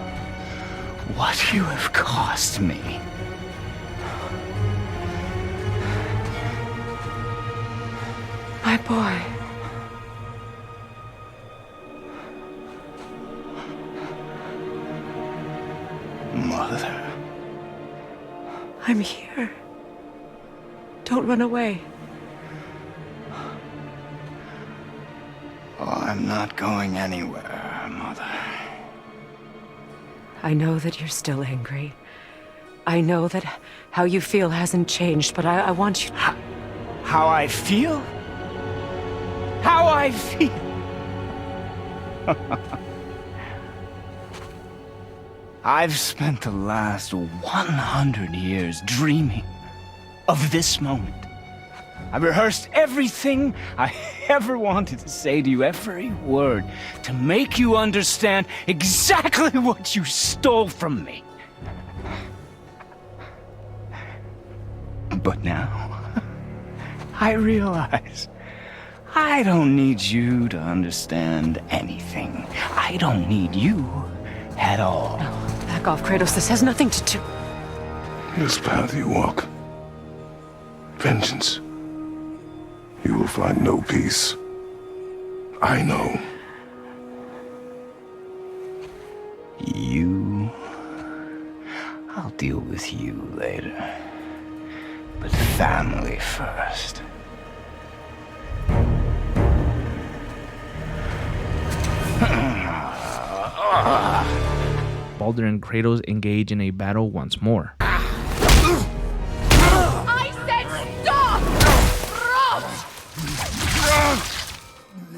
what you have cost me? My boy. Mother. I'm here. Don't run away. Oh, I'm not going anywhere, Mother. I know that you're still angry. I know that how you feel hasn't changed, but I want you to... How I feel? How I feel? I've spent the last 100 years dreaming of this moment. I've rehearsed everything I ever wanted to say to you, every word, to make you understand exactly what you stole from me. But now, I realize I don't need you to understand anything. I don't need you at all. No, back off, Kratos. This has nothing to do... This path you walk, vengeance, you will find no peace. I know. You... I'll deal with you later. But family first. Baldur and Kratos engage in a battle once more. I said stop!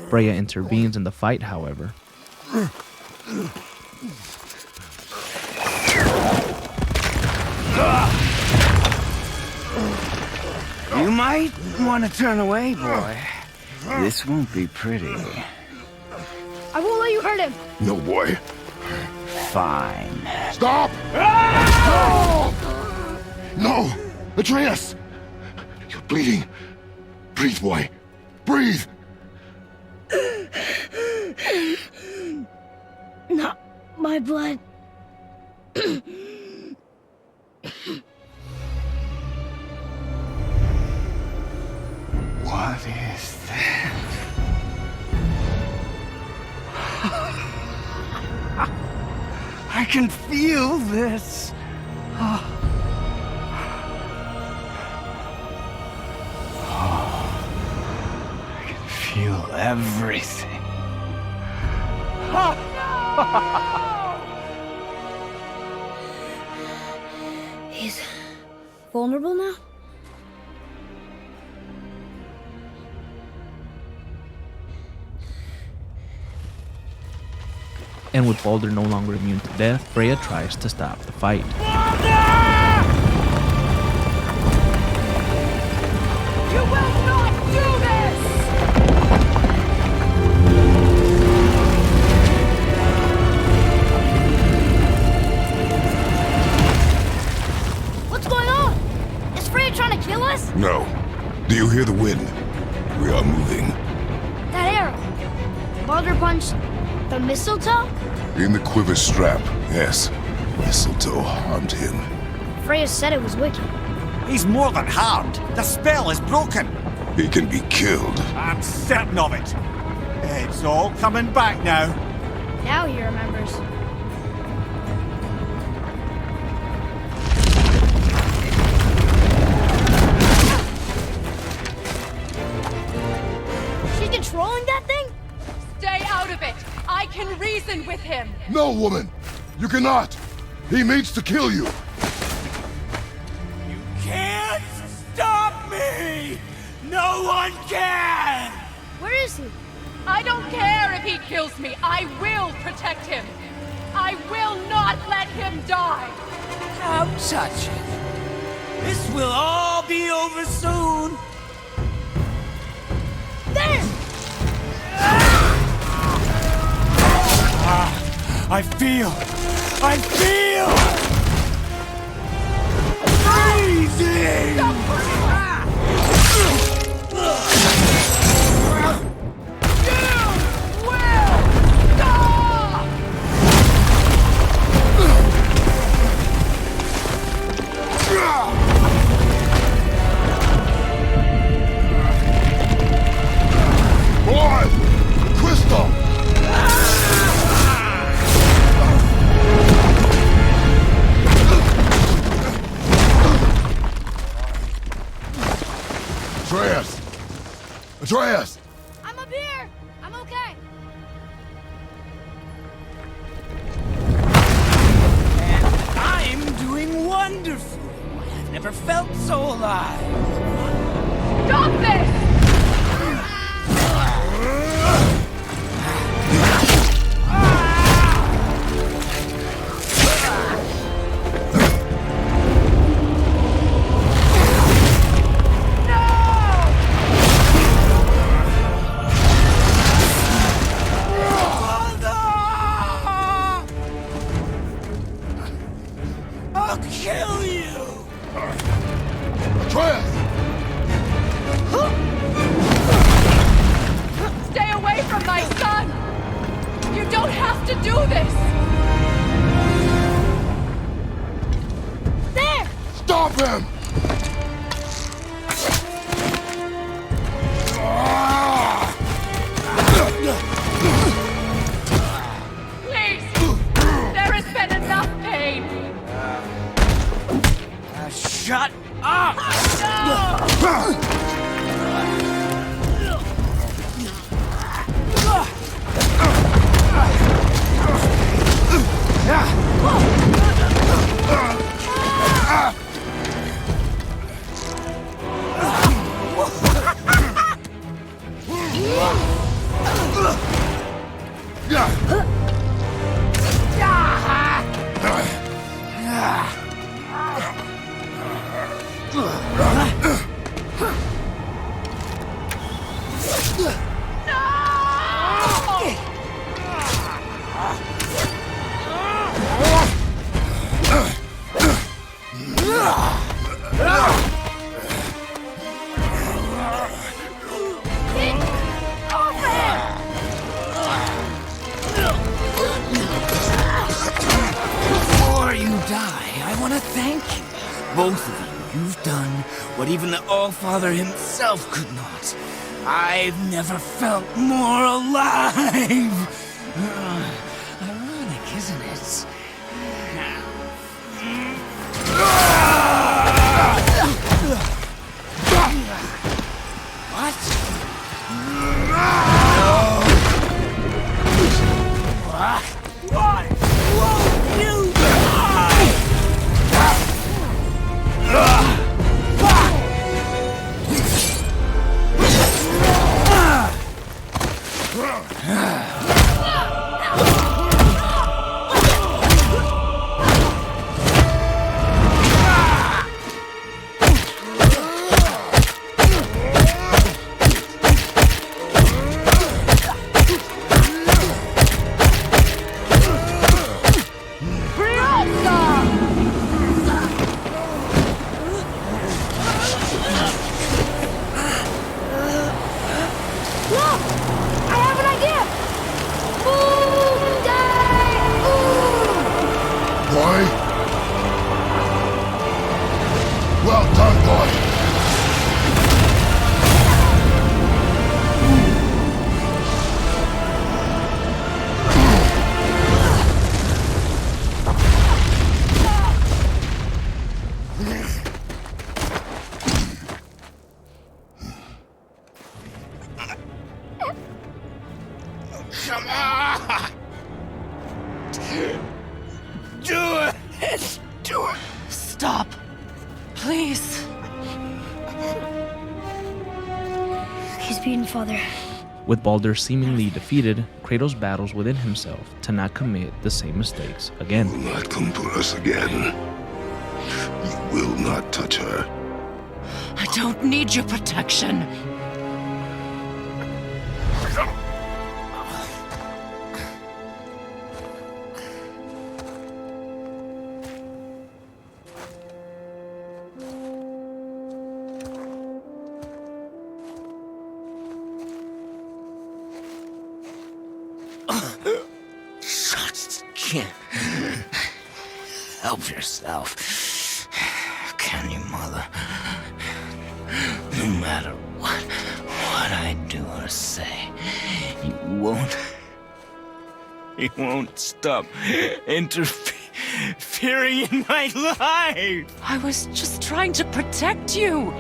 Freya intervenes in the fight, however. You might want to turn away, boy. This won't be pretty. I won't let you hurt him. No, boy. Fine. Stop! No! Atreus! You're bleeding. Breathe, boy. Breathe! Not my blood. What is that? I can feel this. I can feel everything. He's vulnerable now? And with Baldur no longer immune to death, Freya tries to stop the fight. You will not do this! What's going on? Is Freya trying to kill us? No. Do you hear the wind? We are moving. That arrow. Baldur punched the mistletoe? In the quiver strap, yes. Mistletoe harmed him. Freya said it was wicked. He's more than harmed. The spell is broken. He can be killed. I'm certain of it. It's all coming back now. Now he remembers. She's controlling that thing? Stay out of it! I I can reason with him! No, woman! You cannot! He means to kill you! You can't stop me! No one can! Where is he? I don't care if he kills me. I will protect him. I will not let him die. How touching. This will all be over soon. There! I feel freezing! Boy! Crystal! Atreus! I'm up here! I'm okay! And I'm doing wonderful. I've never felt so alive. Stop this! I'll kill you! Atreus! Stay away from my son! You don't have to do this! There! Stop him! Please! There has been enough pain! Shut up! Before you die, I want to thank you. Both of you. You've done what even the All-Father himself could not. I've never felt more alive. Ironic, isn't it? What? Why won't you die? Well done, boy! Come on! Do it! Do it! Stop. Please. He's beaten, Father. With Baldur seemingly defeated, Kratos battles within himself to not commit the same mistakes again. You will not come for us again. You will not touch her. I don't need your protection. Help yourself. Can you, Mother? No matter what I do or say, you won't stop interfering in my life. I was just trying to protect you.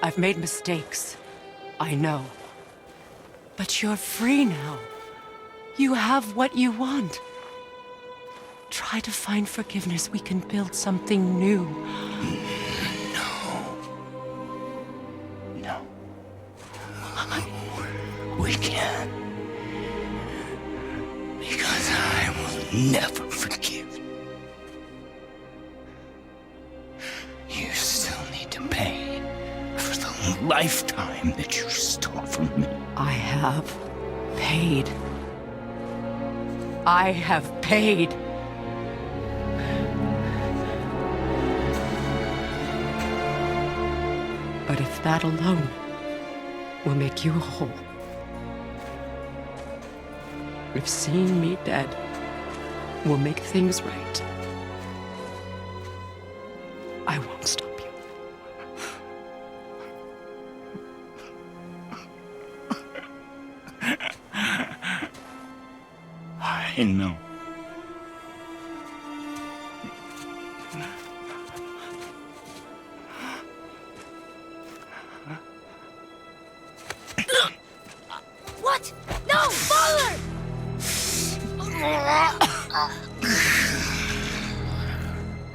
I've made mistakes. I know. But you're free now. You have what you want. Try to find forgiveness. We can build something new. No. We can't. Because I will never forgive you. You still need to pay for the lifetime that you stole from me. I have paid. I have paid. But if that alone will make you whole, if seeing me dead will make things right, I won't stop you. I know. What? No, Father!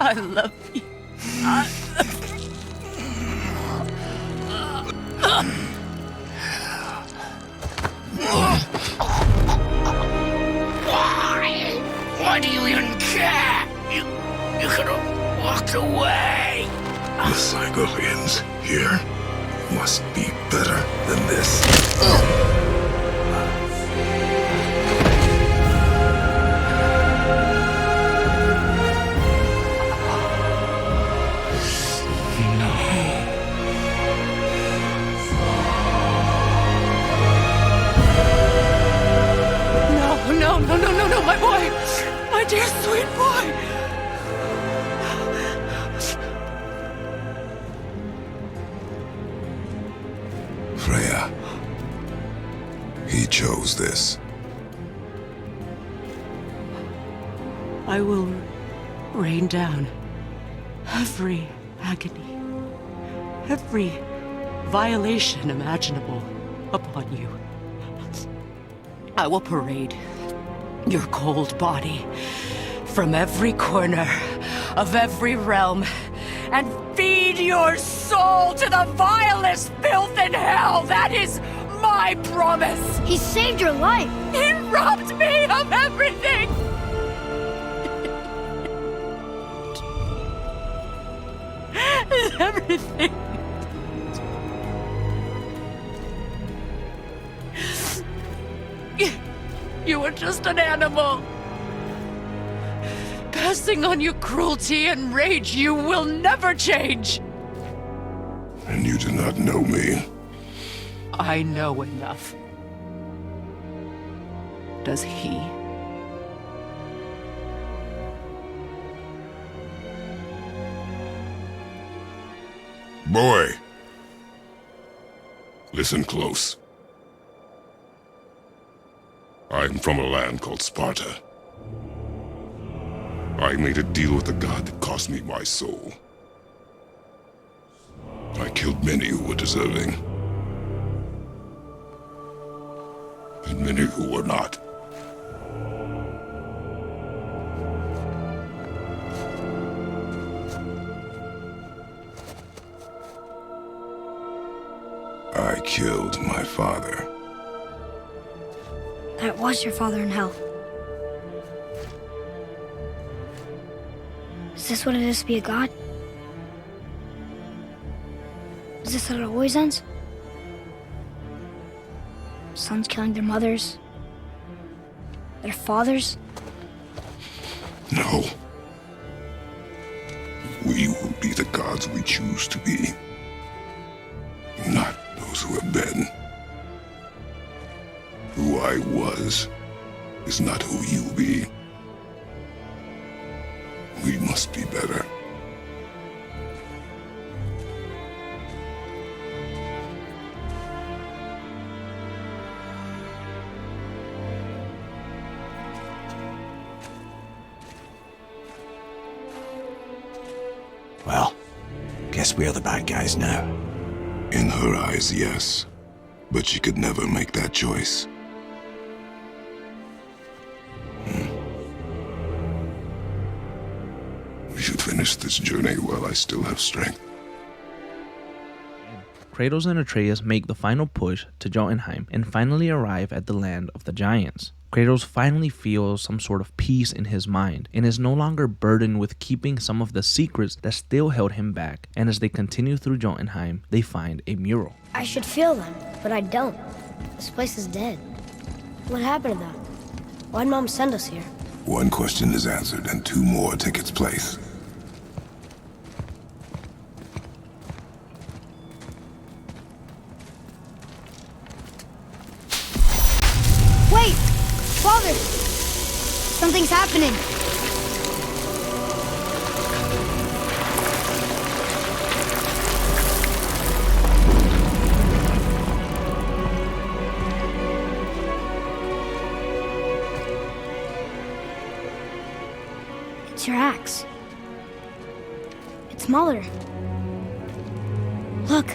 I love you. Why do you even care? You could have walked away. The cycle ends here. Must be better than this. No, my boy! My dear sweet boy! Freya. He chose this. I will rain down every agony, every violation imaginable upon you. I will parade your cold body from every corner of every realm and feed your soul to the vilest filth in hell. That is my promise. He saved your life. He robbed me of everything. Everything. You were just an animal. Passing on your cruelty and rage, you will never change. And you do not know me. I know enough. Does he? Boy. Listen close. I'm from a land called Sparta. I made a deal with the god that cost me my soul. I killed many who were deserving. and many who were not. I killed my father. That was your father in hell. Is this what it is to be a god? Is this how it always ends? Sons killing their mothers? Their fathers? No. We will be the gods we choose to be. Not those who have been. Who I was is not who you be. We must be better. Well, guess we're the bad guys now. In her eyes, yes. But she could never make that choice. We should finish this journey while I still have strength. Kratos and Atreus make the final push to Jotunheim and finally arrive at the land of the giants. Kratos finally feels some sort of peace in his mind and is no longer burdened with keeping some of the secrets that still held him back. And as they continue through Jotunheim, they find a mural. I should feel them, but I don't. This place is dead. What happened to them? Why'd Mom send us here? One question is answered and two more take its place. Wait! Father! Something's happening! It's your axe. It's Mother. Look.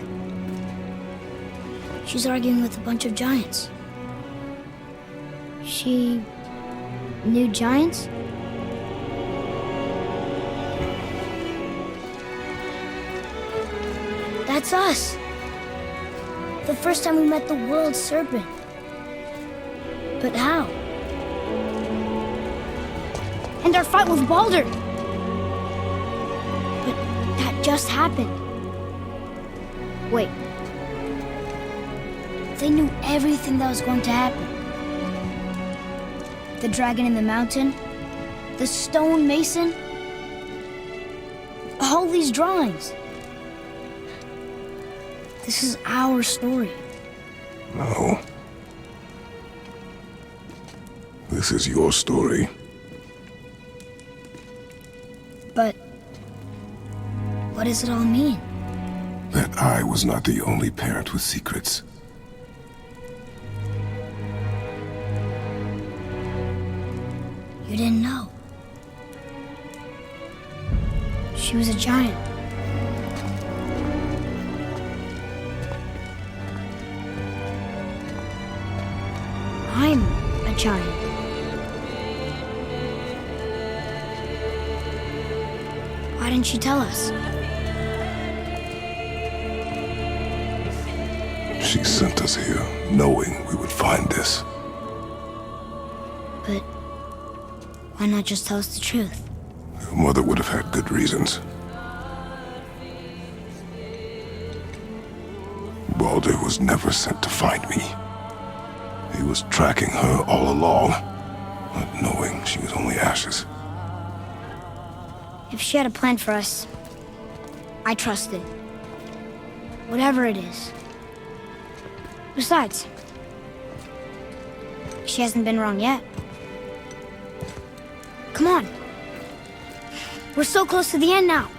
She's arguing with a bunch of giants. She knew giants? That's us. The first time we met the world serpent. But how? And our fight with Baldur. But that just happened. Wait. They knew everything that was going to happen. The dragon in the mountain, the stone mason, all these drawings. This is our story. No. This is your story. But what does it all mean? That I was not the only parent with secrets. You didn't know. She was a giant. I'm a giant. Why didn't she tell us? She sent us here, knowing we would find this. But why not just tell us the truth? Your mother would have had good reasons. Baldur was never sent to find me. He was tracking her all along, not knowing she was only ashes. If she had a plan for us, I trust it. Whatever it is. Besides, she hasn't been wrong yet. Come on. We're so close to the end now.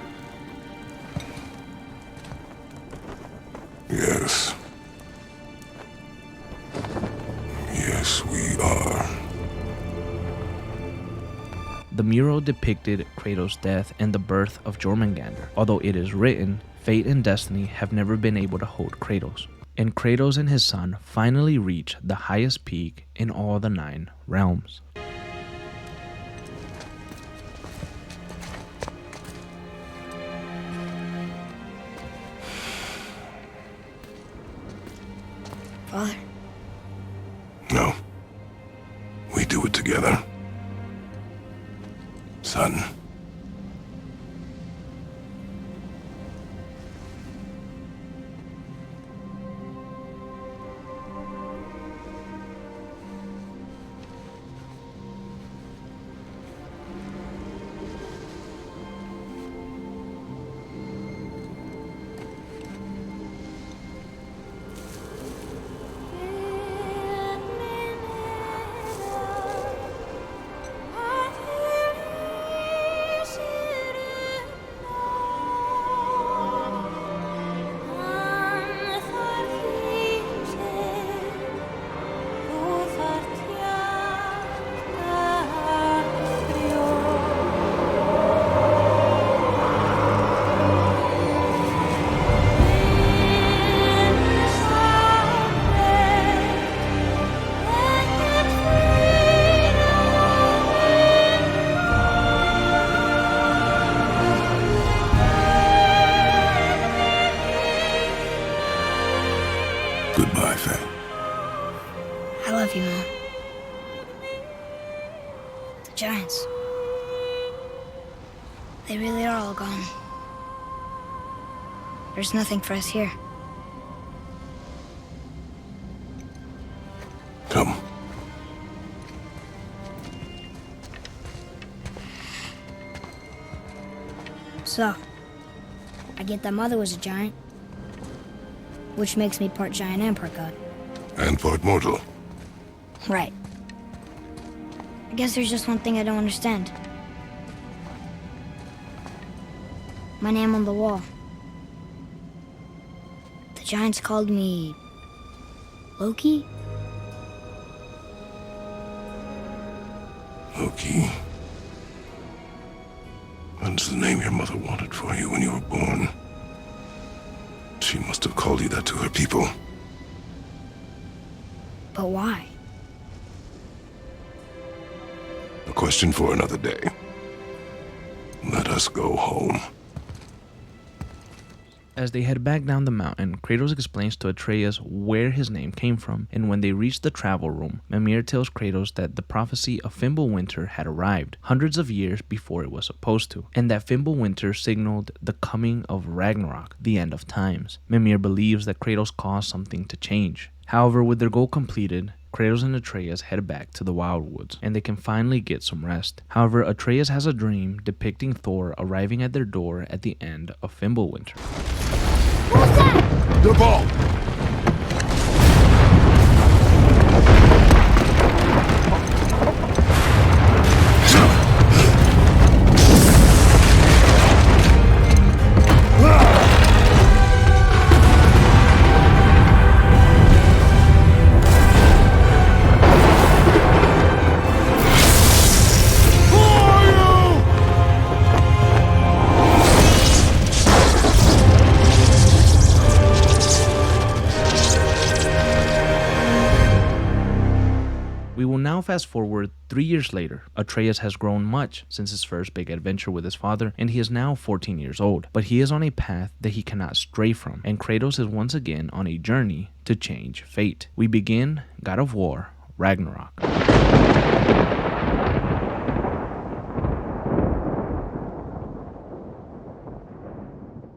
Yes. Yes, we are. The mural depicted Kratos' death and the birth of Jormungandr. Although it is written, fate and destiny have never been able to hold Kratos. and Kratos and his son finally reach the highest peak in all the 9 realms. Father? No. We do it together. Son. Goodbye, Faye. I love you, Mom. The giants. They really are all gone. There's nothing for us here. Come. So, I get that Mother was a giant, which makes me part giant and part god. And part mortal. Right. I guess there's just one thing I don't understand. My name on the wall. The giants called me... Loki? Loki. That's the name your mother wanted for you when you were born. She must have called you that to her people. But why? A question for another day. Let us go home. As they head back down the mountain, Kratos explains to Atreus where his name came from, and when they reach the travel room, Mimir tells Kratos that the prophecy of Fimbulwinter had arrived hundreds of years before it was supposed to, and that Fimbulwinter signaled the coming of Ragnarok, the end of times. Mimir believes that Kratos caused something to change. However, with their goal completed, Kratos and Atreus head back to the Wildwoods, and they can finally get some rest. However, Atreus has a dream depicting Thor arriving at their door at the end of Fimbulwinter. Who's that? The ball! Fast forward 3 years later. Atreus has grown much since his first big adventure with his father, and he is now 14 years old, but he is on a path that he cannot stray from, and Kratos is once again on a journey to change fate. We begin God of War Ragnarok.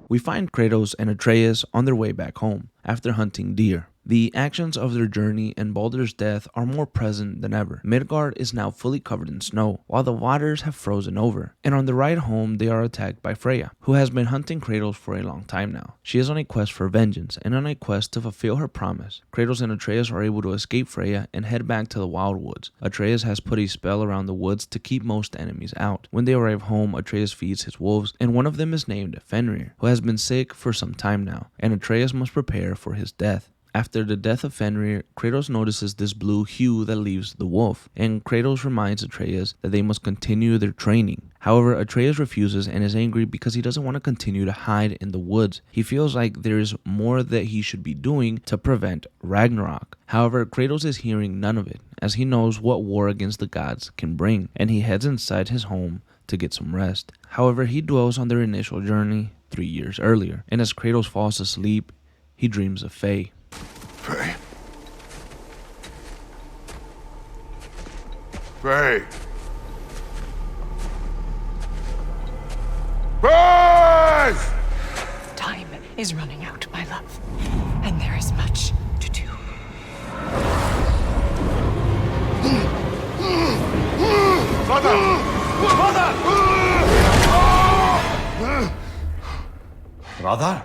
We find Kratos and Atreus on their way back home after hunting deer. The actions of their journey and Baldur's death are more present than ever. Midgard is now fully covered in snow, while the waters have frozen over. And on the ride home, they are attacked by Freya, who has been hunting Kratos for a long time now. She is on a quest for vengeance and on a quest to fulfill her promise. Kratos and Atreus are able to escape Freya and head back to the Wildwoods. Atreus has put a spell around the woods to keep most enemies out. When they arrive home, Atreus feeds his wolves, and one of them is named Fenrir, who has been sick for some time now, and Atreus must prepare for his death. After the death of Fenrir, Kratos notices this blue hue that leaves the wolf, and Kratos reminds Atreus that they must continue their training. However, Atreus refuses and is angry because he doesn't want to continue to hide in the woods. He feels like there is more that he should be doing to prevent Ragnarok. However, Kratos is hearing none of it, as he knows what war against the gods can bring, and he heads inside his home to get some rest. However, he dwells on their initial journey 3 years earlier, and as Kratos falls asleep, he dreams of Faye. Faye? Faye! Faye! Time is running out, my love, and there is much to do. Mother! Mother! Brother?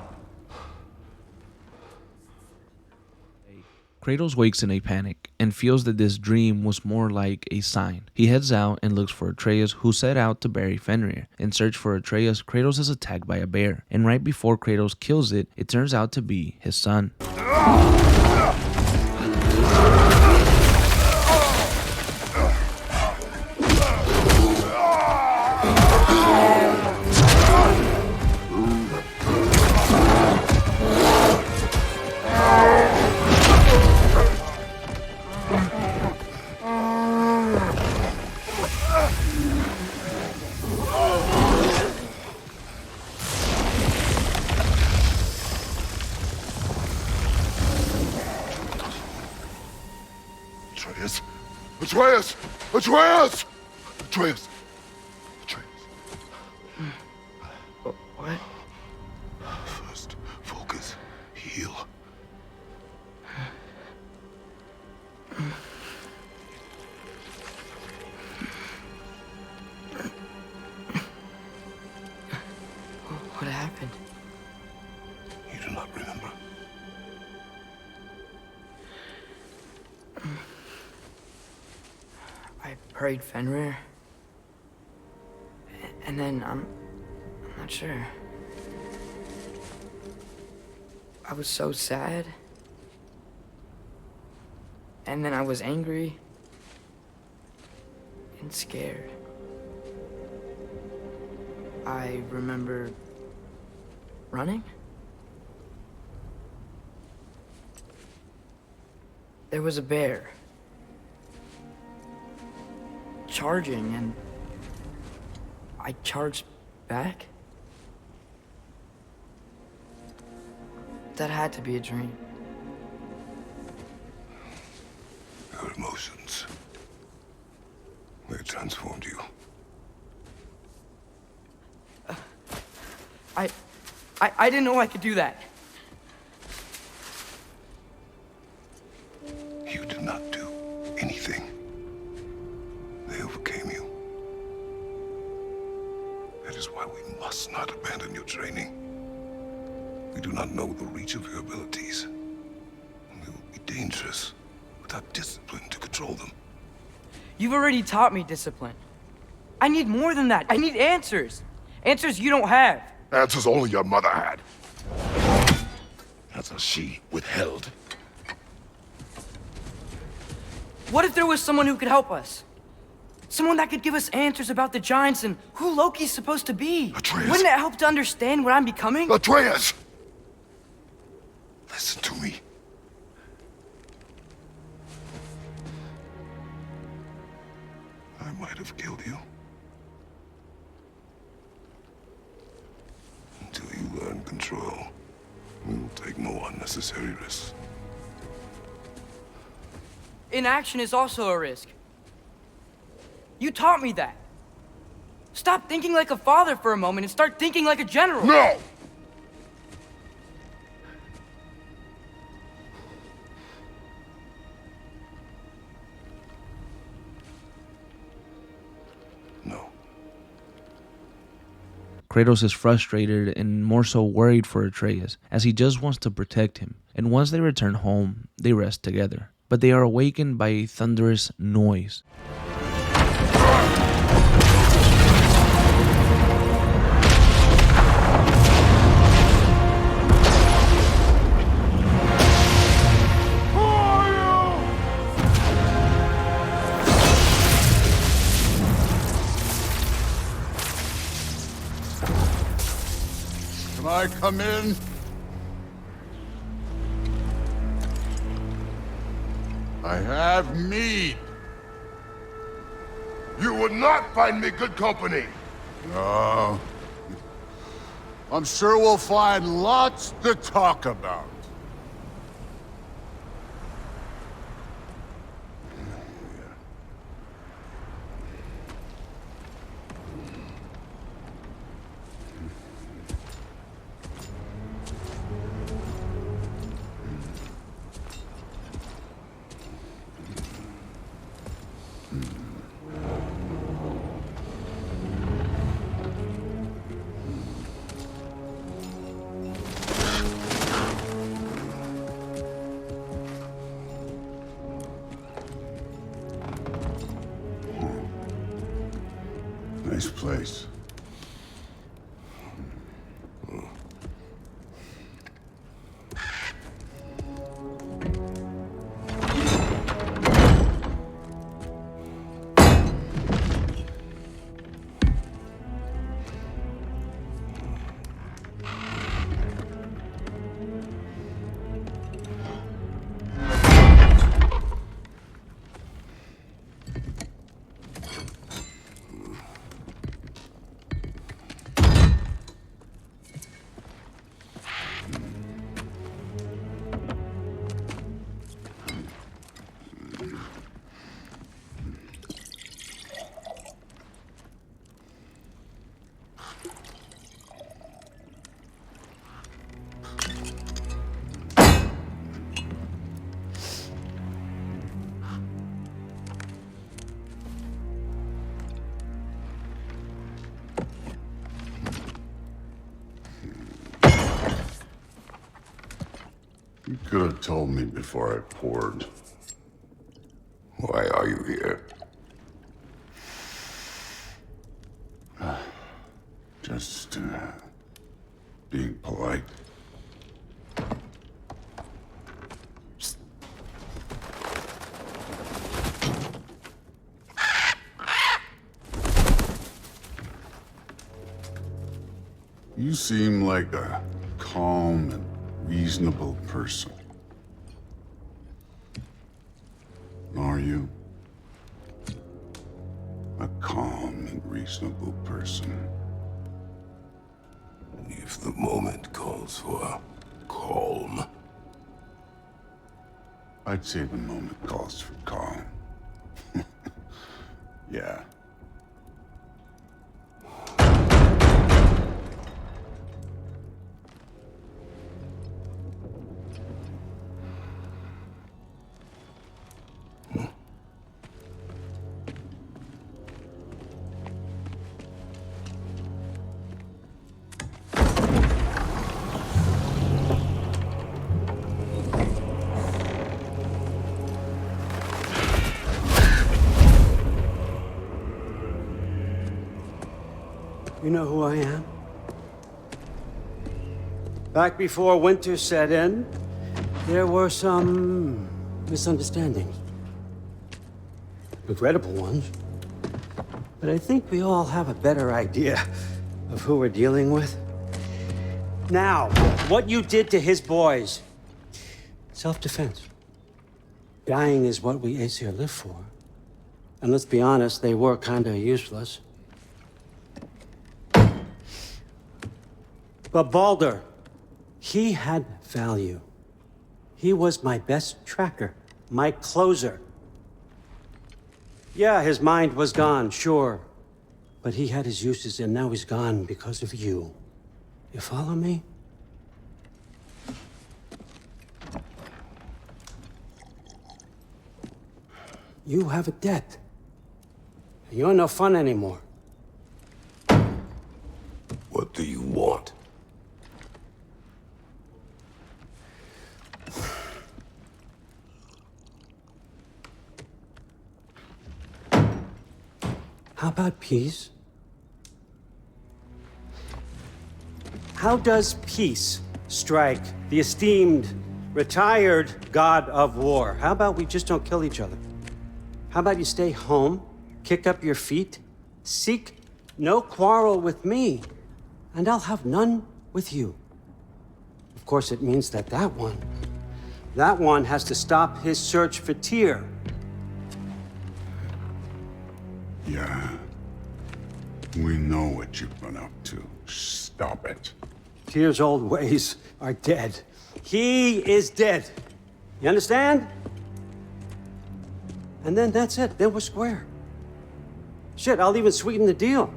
Kratos wakes in a panic and feels that this dream was more like a sign. He heads out and looks for Atreus, who set out to bury Fenrir. In search for Atreus, Kratos is attacked by a bear, and right before Kratos kills it, it turns out to be his son. Atreus! Atreus! Atreus! Atreus! Atreus. What? First, focus. Heal. What happened? You do not remember. I prayed Fenrir. And then I'm not sure. I was so sad. And then I was angry and scared. I remember running. There was a bear charging, and I charged back. That had to be a dream. Your emotions. They transformed you. I didn't know I could do that. You did not do anything. They overcame you. That is why we must not abandon your training. We do not know the reach of your abilities. They will be dangerous without discipline to control them. You've already taught me discipline. I need more than that. I need answers. Answers you don't have. Answers only your mother had. Answers she withheld. What if there was someone who could help us? Someone that could give us answers about the giants and who Loki's supposed to be. Atreus. Wouldn't it help to understand what I'm becoming? Atreus! Listen to me. I might have killed you. Until you learn control, we will take no unnecessary risks. Inaction is also a risk. You taught me that. Stop thinking like a father for a moment and start thinking like a general. No! Kratos is frustrated and more so worried for Atreus, as he just wants to protect him. And once they return home, they rest together. But they are awakened by a thunderous noise. I come in? I have mead. You would not find me good company. No. I'm sure we'll find lots to talk about. Nice place. You could have told me before I poured. Why are you here? Just, being polite. You seem like a calm and reasonable person. Are you? A calm and reasonable person. If the moment calls for calm. I'd say the moment calls for calm. Yeah. You know who I am? Back before winter set in, there were some misunderstandings. Regrettable ones. But I think we all have a better idea of who we're dealing with. Now, what you did to his boys. Self-defense. Dying is what we Aesir live for. And let's be honest, they were kinda useless. But Baldur, he had value. He was my best tracker, my closer. Yeah, his mind was gone, sure. But he had his uses, and now he's gone because of you. You follow me? You have a debt. You're no fun anymore. What do you want? How about peace? How does peace strike the esteemed, retired god of war? How about we just don't kill each other? How about you stay home, kick up your feet, seek no quarrel with me, and I'll have none with you. course, it means that that one has to stop his search for Tyr. Yeah. We know what you've been up to. Stop it. Tyr's old ways are dead. He is dead. You understand? And then that's it. Then we're square. Shit, I'll even sweeten the deal.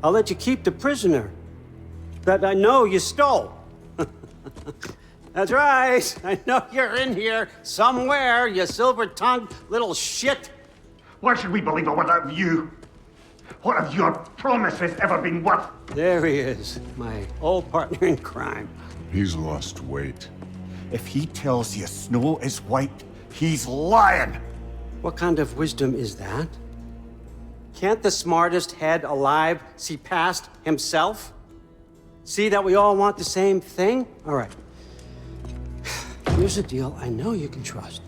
I'll let you keep the prisoner that I know you stole. That's right. I know you're in here somewhere, you silver-tongued little shit. Why should we believe a word of you? What have your promises ever been worth? There he is, my old partner in crime. He's lost weight. If he tells you snow is white, he's lying. What kind of wisdom is that? Can't the smartest head alive see past himself? See that we all want the same thing? All right. Here's a deal I know you can trust.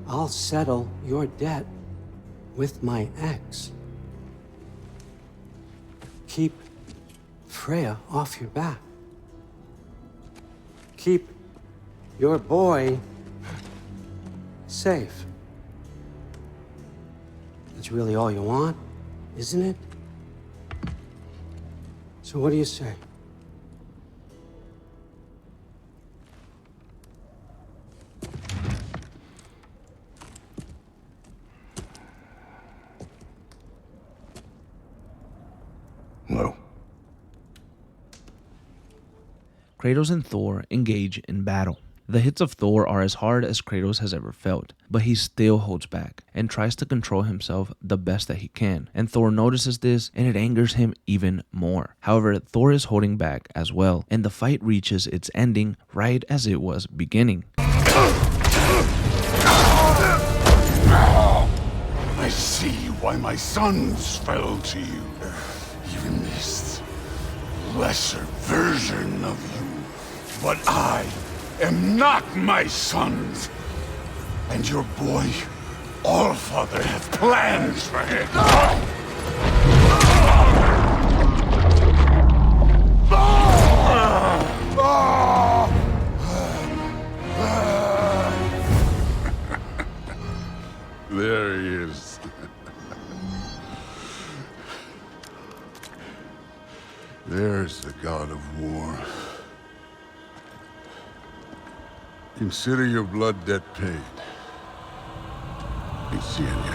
I'll settle your debt with my ex. Keep Freya off your back. Keep your boy safe. That's really all you want, isn't it? So what do you say? No. Kratos and Thor engage in battle. The hits of Thor are as hard as Kratos has ever felt, but he still holds back and tries to control himself the best that he can, and Thor notices this and it angers him even more. However, Thor is holding back as well, and the fight reaches its ending right as it was beginning. I see why my sons fell to you. Even this lesser version of you. But I am not my sons. And your boy, Allfather, has plans for him. There he is. There's the god of war. Consider your blood debt paid. Be seeing you.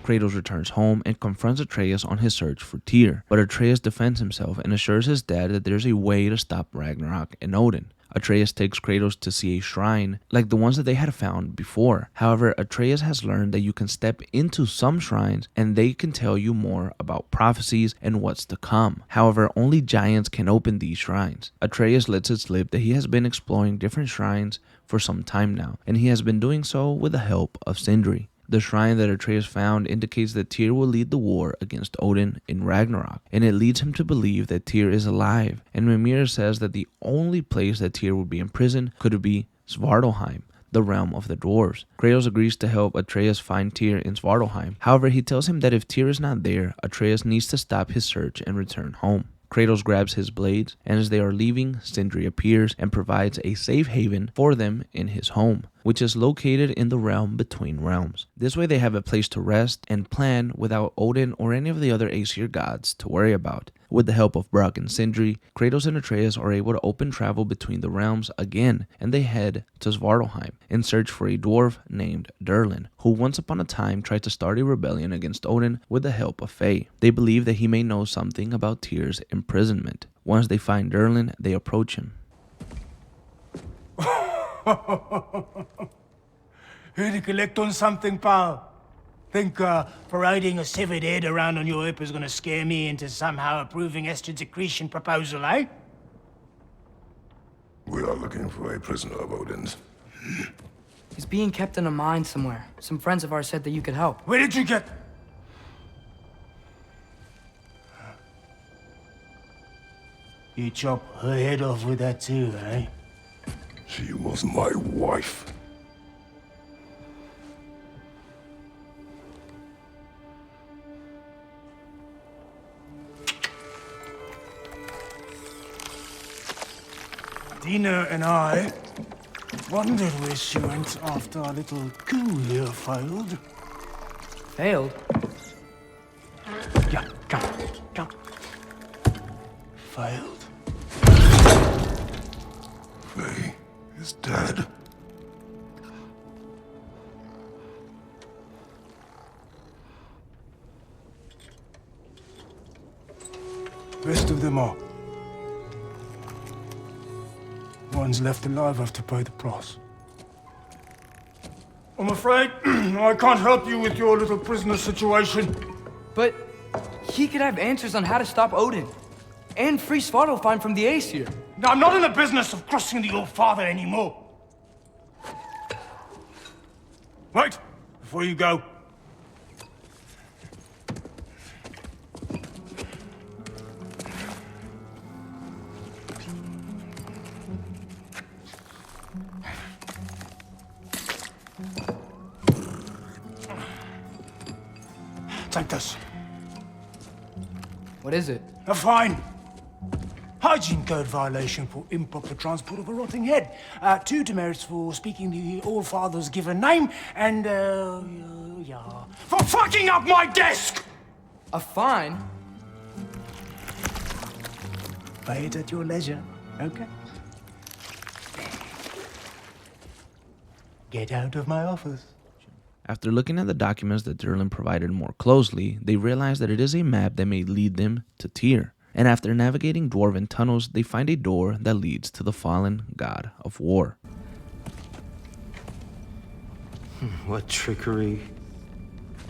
Kratos returns home and confronts Atreus on his search for Tyr, but Atreus defends himself and assures his dad that there's a way to stop Ragnarok and Odin. Atreus takes Kratos to see a shrine like the ones that they had found before. However, Atreus has learned that you can step into some shrines and they can tell you more about prophecies and what's to come. However, only giants can open these shrines. Atreus lets it slip that he has been exploring different shrines for some time now, and he has been doing so with the help of Sindri. The shrine that Atreus found indicates that Tyr will lead the war against Odin in Ragnarok, and it leads him to believe that Tyr is alive, and Mimir says that the only place that Tyr would be imprisoned could be Svartalfheim, the realm of the dwarves. Kratos agrees to help Atreus find Tyr in Svartalfheim. However, he tells him that if Tyr is not there, Atreus needs to stop his search and return home. Kratos grabs his blades, and as they are leaving, Sindri appears and provides a safe haven for them in his home, which is located in the realm between realms. This way they have a place to rest and plan without Odin or any of the other Aesir gods to worry about. With the help of Brock and Sindri, Kratos and Atreus are able to open travel between the realms again, and they head to Svartalfheim in search for a dwarf named Durlin, who once upon a time tried to start a rebellion against Odin with the help of Faye. They believe that he may know something about Tyr's imprisonment. Once they find Durlin, they approach him. Here to collect on something, pal? Think parading a severed head around on your hip is gonna scare me into somehow approving estrogen secretion proposal, eh? We are looking for a prisoner of Odin's. He's being kept in a mine somewhere. Some friends of ours said that you could help. Where did you get... You chop her head off with that too, eh? She was my wife. Dina and I wondered where she went after our little coup here failed. Failed? Yeah, come. Failed. Faye is dead. Rest of them are. Ones left alive have to pay the price. I'm afraid I can't help you with your little prisoner situation. But he could have answers on how to stop Odin. And free Svartalfheim from the Aesir. Now, I'm not in the business of crossing the All-Father anymore. Right, before you go. Take this. What is it? A fine. Hygiene code violation for improper transport of a rotting head. 2 demerits for speaking the All-Father's given name, and, for fucking up my desk! A fine? Pay it at your leisure, okay? Get out of my office. After looking at the documents that Durlin provided more closely, they realize that it is a map that may lead them to Tyr. And after navigating dwarven tunnels, they find a door that leads to the fallen god of war. What trickery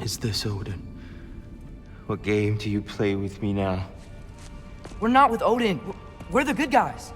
is this, Odin? What game do you play with me now? We're not with Odin. We're the good guys.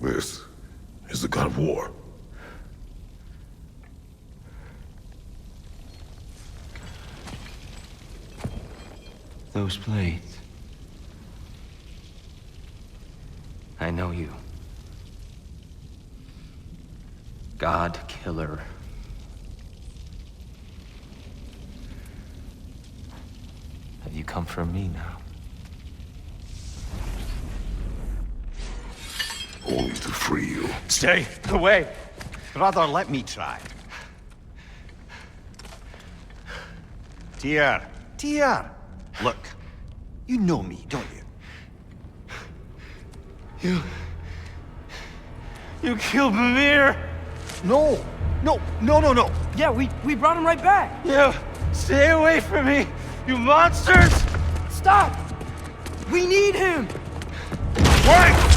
This is the god of war. Those blades. I know you. God killer. Have you come for me now? Only to free you. Stay away. Rather, let me try. Tyr. Look, you know me, don't you? You killed Mimir! No. Yeah, we brought him right back. You stay away from me, you monsters! Stop! We need him! Wait!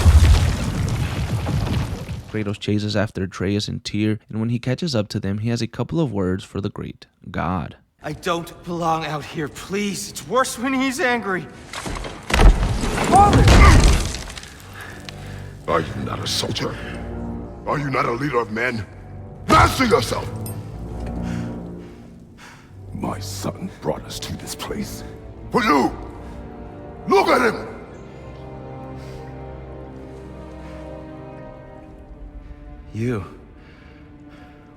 Kratos chases after Atreus and Tyr, and when he catches up to them, he has a couple of words for the great god. I don't belong out here, please. It's worse when he's angry. Father! Are you not a soldier? Are you not a leader of men? Master yourself! My son brought us to this place. For you! Look at him! You?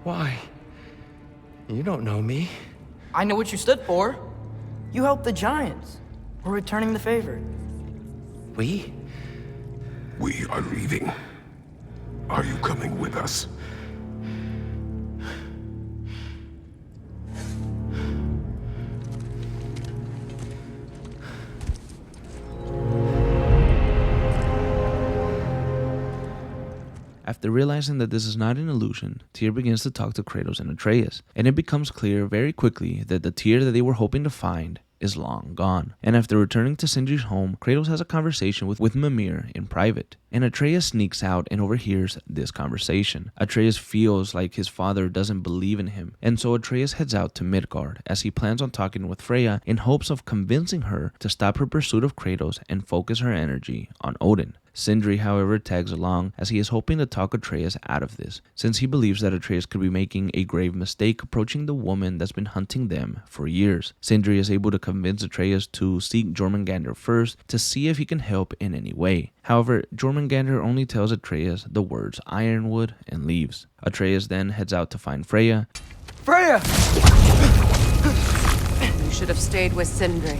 Why? You don't know me. I know what you stood for. You helped the Giants. We're returning the favor. We? We are leaving. Are you coming with us? After realizing that this is not an illusion, Tyr begins to talk to Kratos and Atreus, and it becomes clear very quickly that the Tyr that they were hoping to find is long gone. And after returning to Sindri's home, Kratos has a conversation with Mimir in private, and Atreus sneaks out and overhears this conversation. Atreus feels like his father doesn't believe in him, and so Atreus heads out to Midgard as he plans on talking with Freya in hopes of convincing her to stop her pursuit of Kratos and focus her energy on Odin. Sindri, however, tags along as he is hoping to talk Atreus out of this, since he believes that Atreus could be making a grave mistake approaching the woman that's been hunting them for years. Sindri is able to convince Atreus to seek Jormungandr first to see if he can help in any way. However, Jormungandr only tells Atreus the words Ironwood and leaves. Atreus then heads out to find Freya. Freya! You should have stayed with Sindri.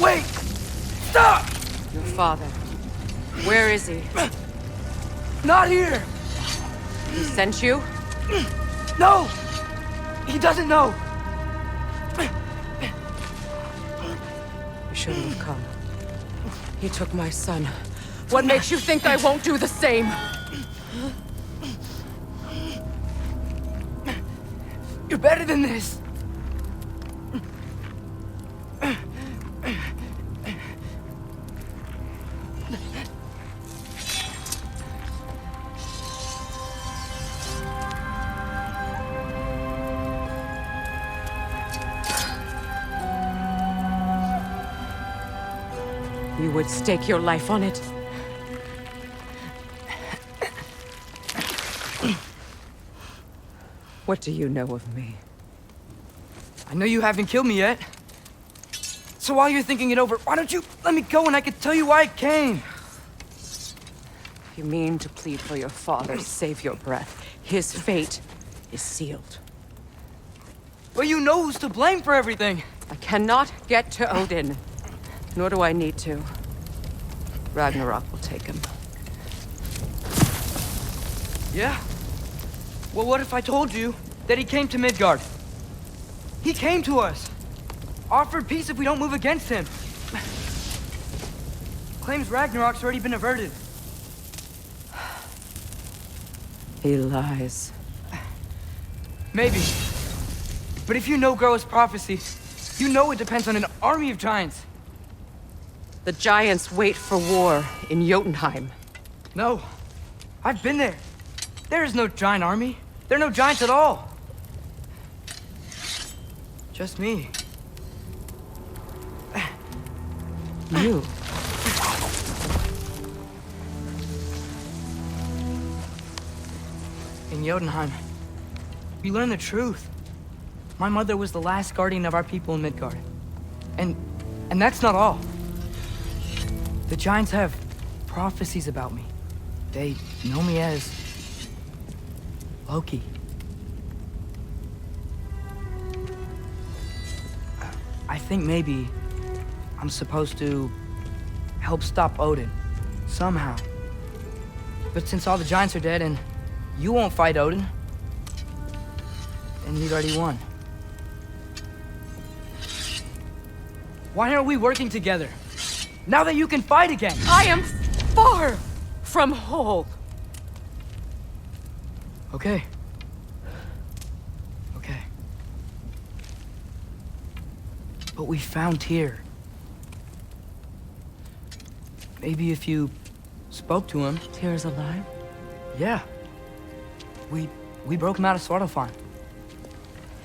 Wait! Stop! Your father. Where is he? Not here! He sent you? No! He doesn't know! You shouldn't have come. He took my son. What makes you think I won't do the same? You're better than this! You would stake your life on it? What do you know of me? I know you haven't killed me yet. So while you're thinking it over, why don't you let me go and I can tell you why I came? You mean to plead for your father, save your breath. His fate is sealed. But you know who's to blame for everything. I cannot get to Odin. Nor do I need to. Ragnarok will take him. Yeah? Well, what if I told you that he came to Midgard? He came to us. Offered peace if we don't move against him. Claims Ragnarok's already been averted. He lies. Maybe. But if you know Groa's prophecy, you know it depends on an army of giants. The giants wait for war in Jotunheim. No. I've been there. There is no giant army. There are no giants at all. Just me. You. In Jotunheim, we learn the truth. My mother was the last guardian of our people in Midgard. And that's not all. The giants have prophecies about me. They know me as Loki. I think maybe I'm supposed to help stop Odin, somehow. But since all the giants are dead and you won't fight Odin, then you'd already won. Why aren't we working together? Now that you can fight again! I am far from whole. Okay. Okay. But we found Tyr. Maybe if you spoke to him... Tyr's alive? Yeah. We broke him out of Svartalfheim.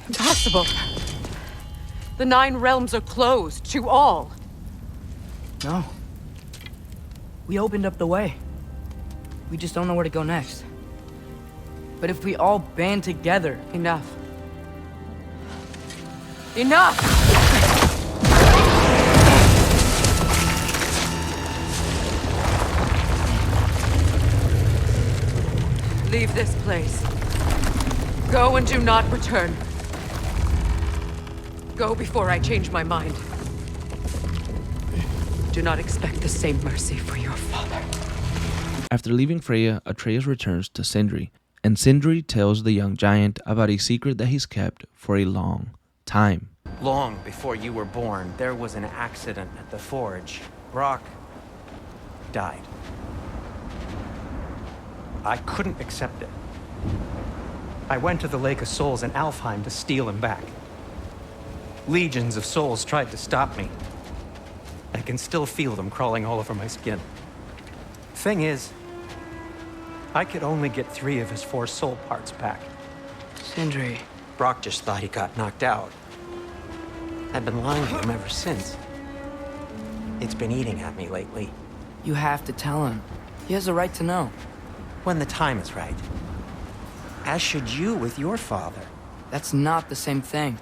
Impossible. The 9 realms are closed to all. No. We opened up the way. We just don't know where to go next. But if we all band together... Enough. Enough! Leave this place. Go and do not return. Go before I change my mind. Do not expect the same mercy for your father. After leaving Freya, Atreus returns to Sindri, and Sindri tells the young giant about a secret that he's kept for a long time. Long before you were born, there was an accident at the forge. Brock died. I couldn't accept it. I went to the Lake of Souls in Alfheim to steal him back. Legions of souls tried to stop me. I can still feel them crawling all over my skin. Thing is, I could only get 3 of his 4 soul parts back. Sindri. Brock just thought he got knocked out. I've been lying to him ever since. It's been eating at me lately. You have to tell him. He has a right to know. When the time is right. As should you with your father. That's not the same thing.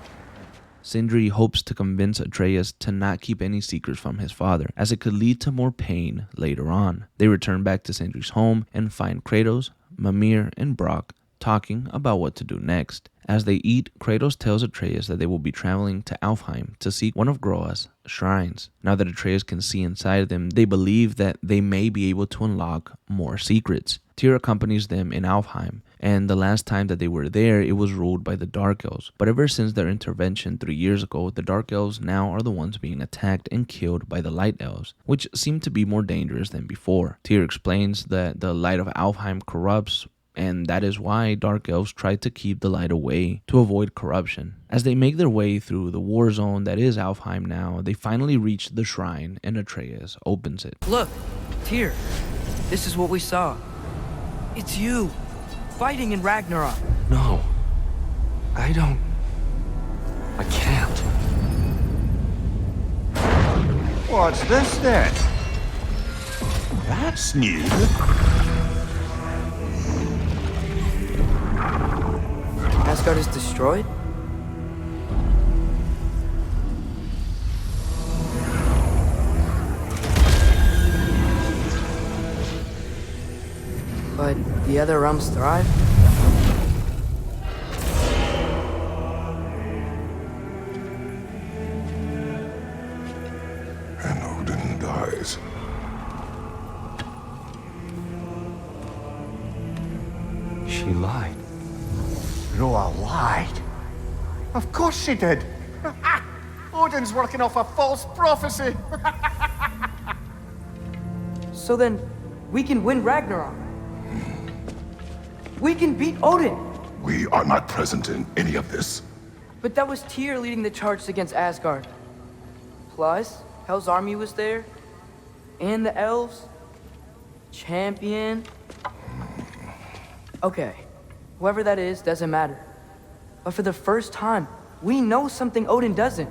Sindri hopes to convince Atreus to not keep any secrets from his father, as it could lead to more pain later on. They return back to Sindri's home and find Kratos, Mimir, and Brock talking about what to do next. As they eat, Kratos tells Atreus that they will be traveling to Alfheim to seek one of Groa's shrines. Now that Atreus can see inside them, they believe that they may be able to unlock more secrets. Tyr accompanies them in Alfheim, and the last time that they were there, it was ruled by the Dark Elves. But ever since their intervention 3 years ago, the Dark Elves now are the ones being attacked and killed by the Light Elves, which seem to be more dangerous than before. Tyr explains that the light of Alfheim corrupts, and that is why Dark Elves try to keep the light away to avoid corruption. As they make their way through the war zone that is Alfheim now, they finally reach the shrine and Atreus opens it. Look, Tyr, this is what we saw. It's you, fighting in Ragnarok. No. I can't. What's this then? That's new. Asgard is destroyed? But the other realms thrive? And Odin dies. She lied. Groa lied? Of course she did. Odin's working off a false prophecy. So then, we can win Ragnarok. We can beat Odin. We are not present in any of this. But that was Tyr leading the charge against Asgard. Plus, Hell's army was there. And the elves. Champion. Okay. Whoever that is doesn't matter. But for the first time, we know something Odin doesn't.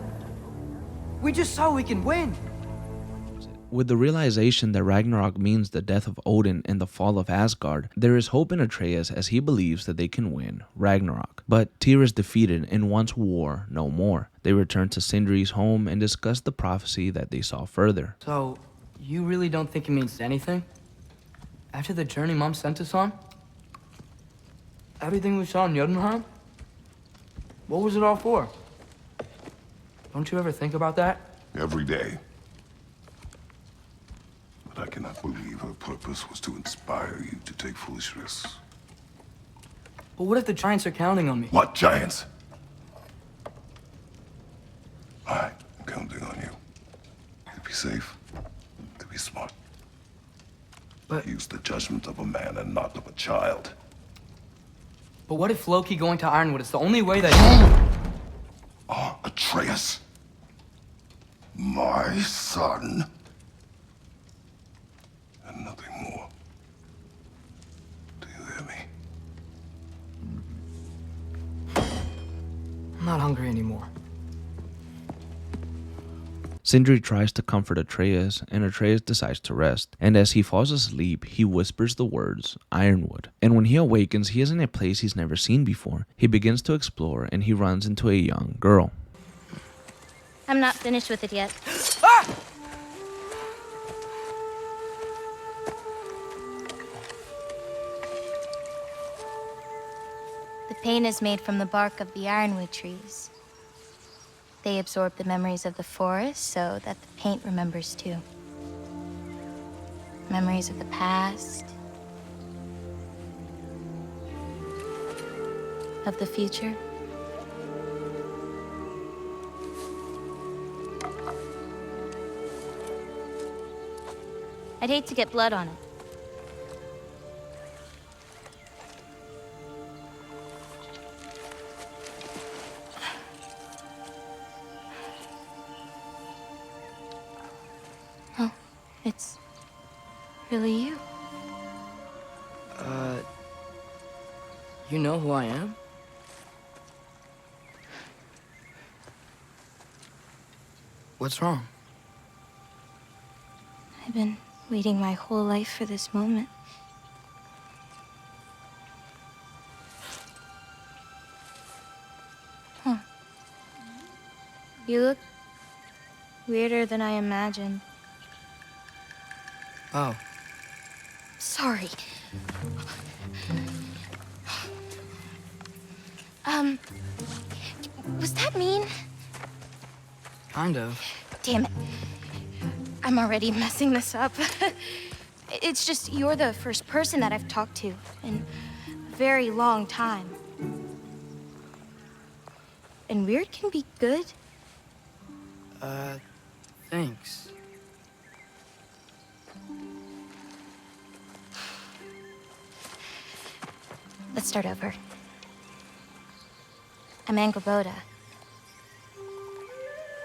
We just saw we can win. With the realization that Ragnarok means the death of Odin and the fall of Asgard, there is hope in Atreus as he believes that they can win Ragnarok. But Tyr is defeated and wants war no more. They return to Sindri's home and discuss the prophecy that they saw further. So, you really don't think it means anything? After the journey Mom sent us on? Everything we saw in Jotunheim? What was it all for? Don't you ever think about that? Every day. But I cannot believe her purpose was to inspire you to take foolish risks. But what if the giants are counting on me? What giants? I'm counting on you. To be safe, to be smart. But use the judgment of a man and not of a child. But what if Loki going to Ironwood is the only way that Atreus, my son, and nothing more. Do you hear me? I'm not hungry anymore. Sindri tries to comfort Atreus, and Atreus decides to rest. And as he falls asleep, he whispers the words, Ironwood. And when he awakens, he is in a place he's never seen before. He begins to explore, and he runs into a young girl. I'm not finished with it yet. The paint is made from the bark of the ironwood trees. They absorb the memories of the forest so that the paint remembers too. Memories of the past, of the future. I'd hate to get blood on it. Oh, it's really you. You know who I am? What's wrong? I've been waiting my whole life for this moment. Huh. You look weirder than I imagined. Oh. Sorry. Was that mean? Kind of. Damn it. I'm already messing this up. It's just you're the first person that I've talked to in a very long time. And weird can be good. Thanks. Let's start over. I'm Angerboda.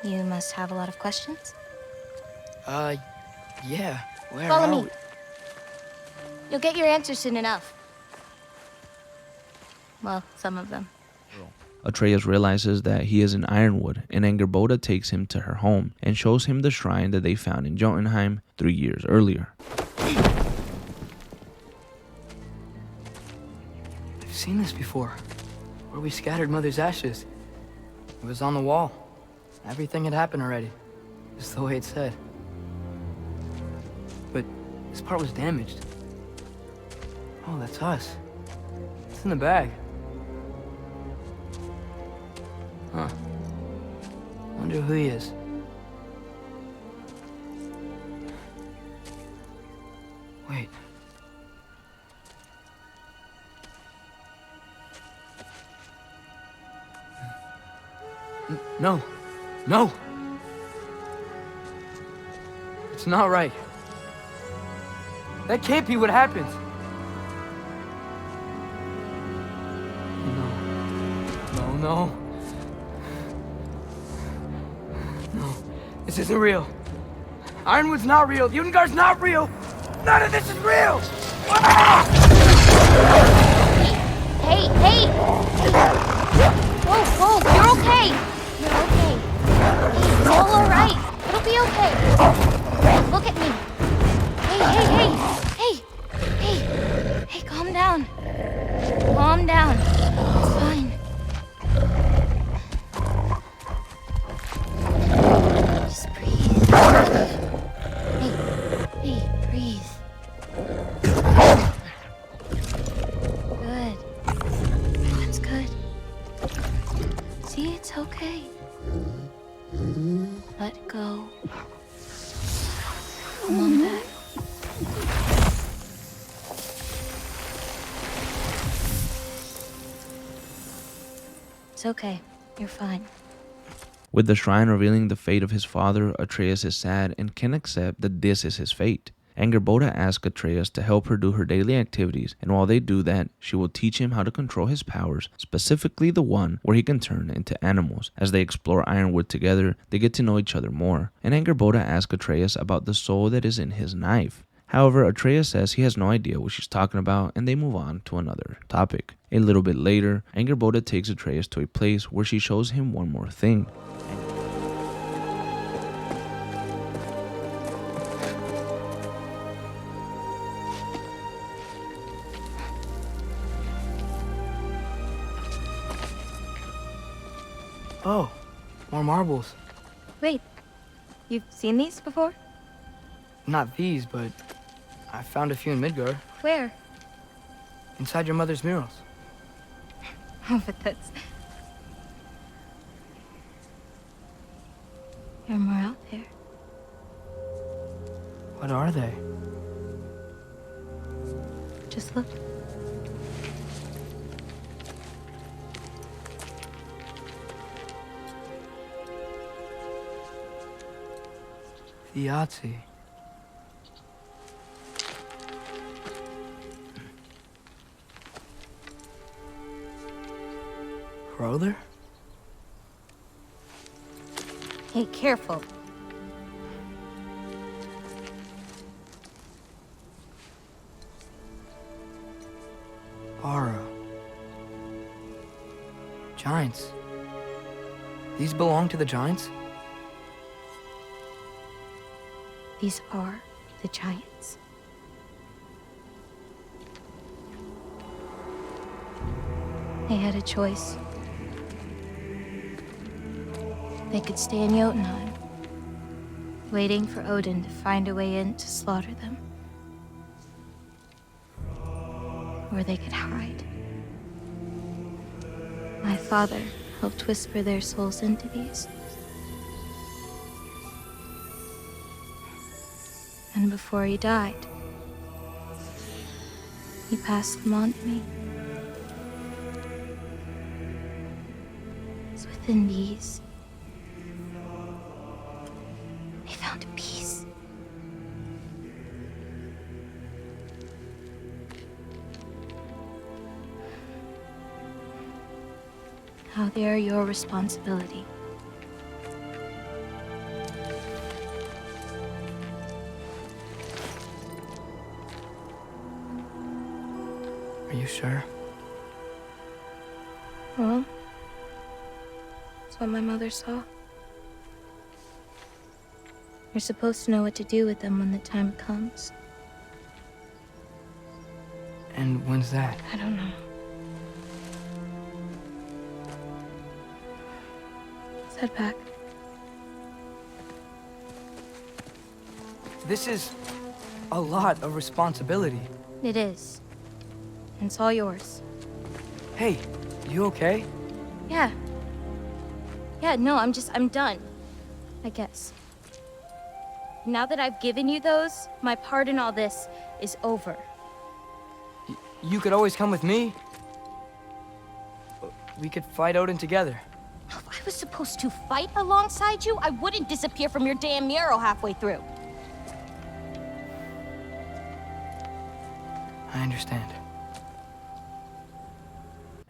You must have a lot of questions? Yeah. Where Follow are me. we? You'll get your answers soon enough. Well, some of them. Atreus realizes that he is in Ironwood, and Angerboda takes him to her home and shows him the shrine that they found in Jotunheim 3 years earlier. I've seen this before. Where we scattered Mother's ashes. It was on the wall. Everything had happened already. Just the way it said. But this part was damaged. Oh, that's us. It's in the bag. Huh. Wonder who he is. Wait. No. No! It's not right. That can't be what happened. No. No. No. This isn't real. Ironwood's not real. Ungar's not real. None of this is real! Ah! Hey! Whoa, you're okay! You're okay. It's all alright. It'll be okay. Look at me. Hey, calm down. Calm down. It's fine. Just breathe. Hey, breathe. Good. That's good. See, it's okay. Let go. Come on back. It's okay. You're fine. With the shrine revealing the fate of his father, Atreus is sad and can accept that this is his fate. Angerboda asks Atreus to help her do her daily activities, and while they do that, she will teach him how to control his powers, specifically the one where he can turn into animals. As they explore Ironwood together, they get to know each other more, and Angerboda asks Atreus about the soul that is in his knife. However, Atreus says he has no idea what she's talking about, and they move on to another topic. A little bit later, Angerboda takes Atreus to a place where she shows him one more thing. Oh, more marbles. Wait, you've seen these before? Not these, but I found a few in Midgard. Where? Inside your mother's murals. Oh, but that's... There are more out there. What are they? Just look. The Yahtzee. Brother? Hey, careful. Ara. Giants. These belong to the Giants? These are the giants. They had a choice. They could stay in Jotunheim, waiting for Odin to find a way in to slaughter them. Or they could hide. My father helped whisper their souls into these. And before he died, he passed them on to me. It's within these. They found peace. Now they are your responsibility. Are you sure? Well, that's what my mother saw. You're supposed to know what to do with them when the time comes. And when's that? I don't know. Let's head back. This is a lot of responsibility. It is. And it's all yours. Hey, you okay? Yeah. Yeah, no, I'm done. I guess. Now that I've given you those, my part in all this is over. You could always come with me. We could fight Odin together. If I was supposed to fight alongside you, I wouldn't disappear from your damn mural halfway through. I understand.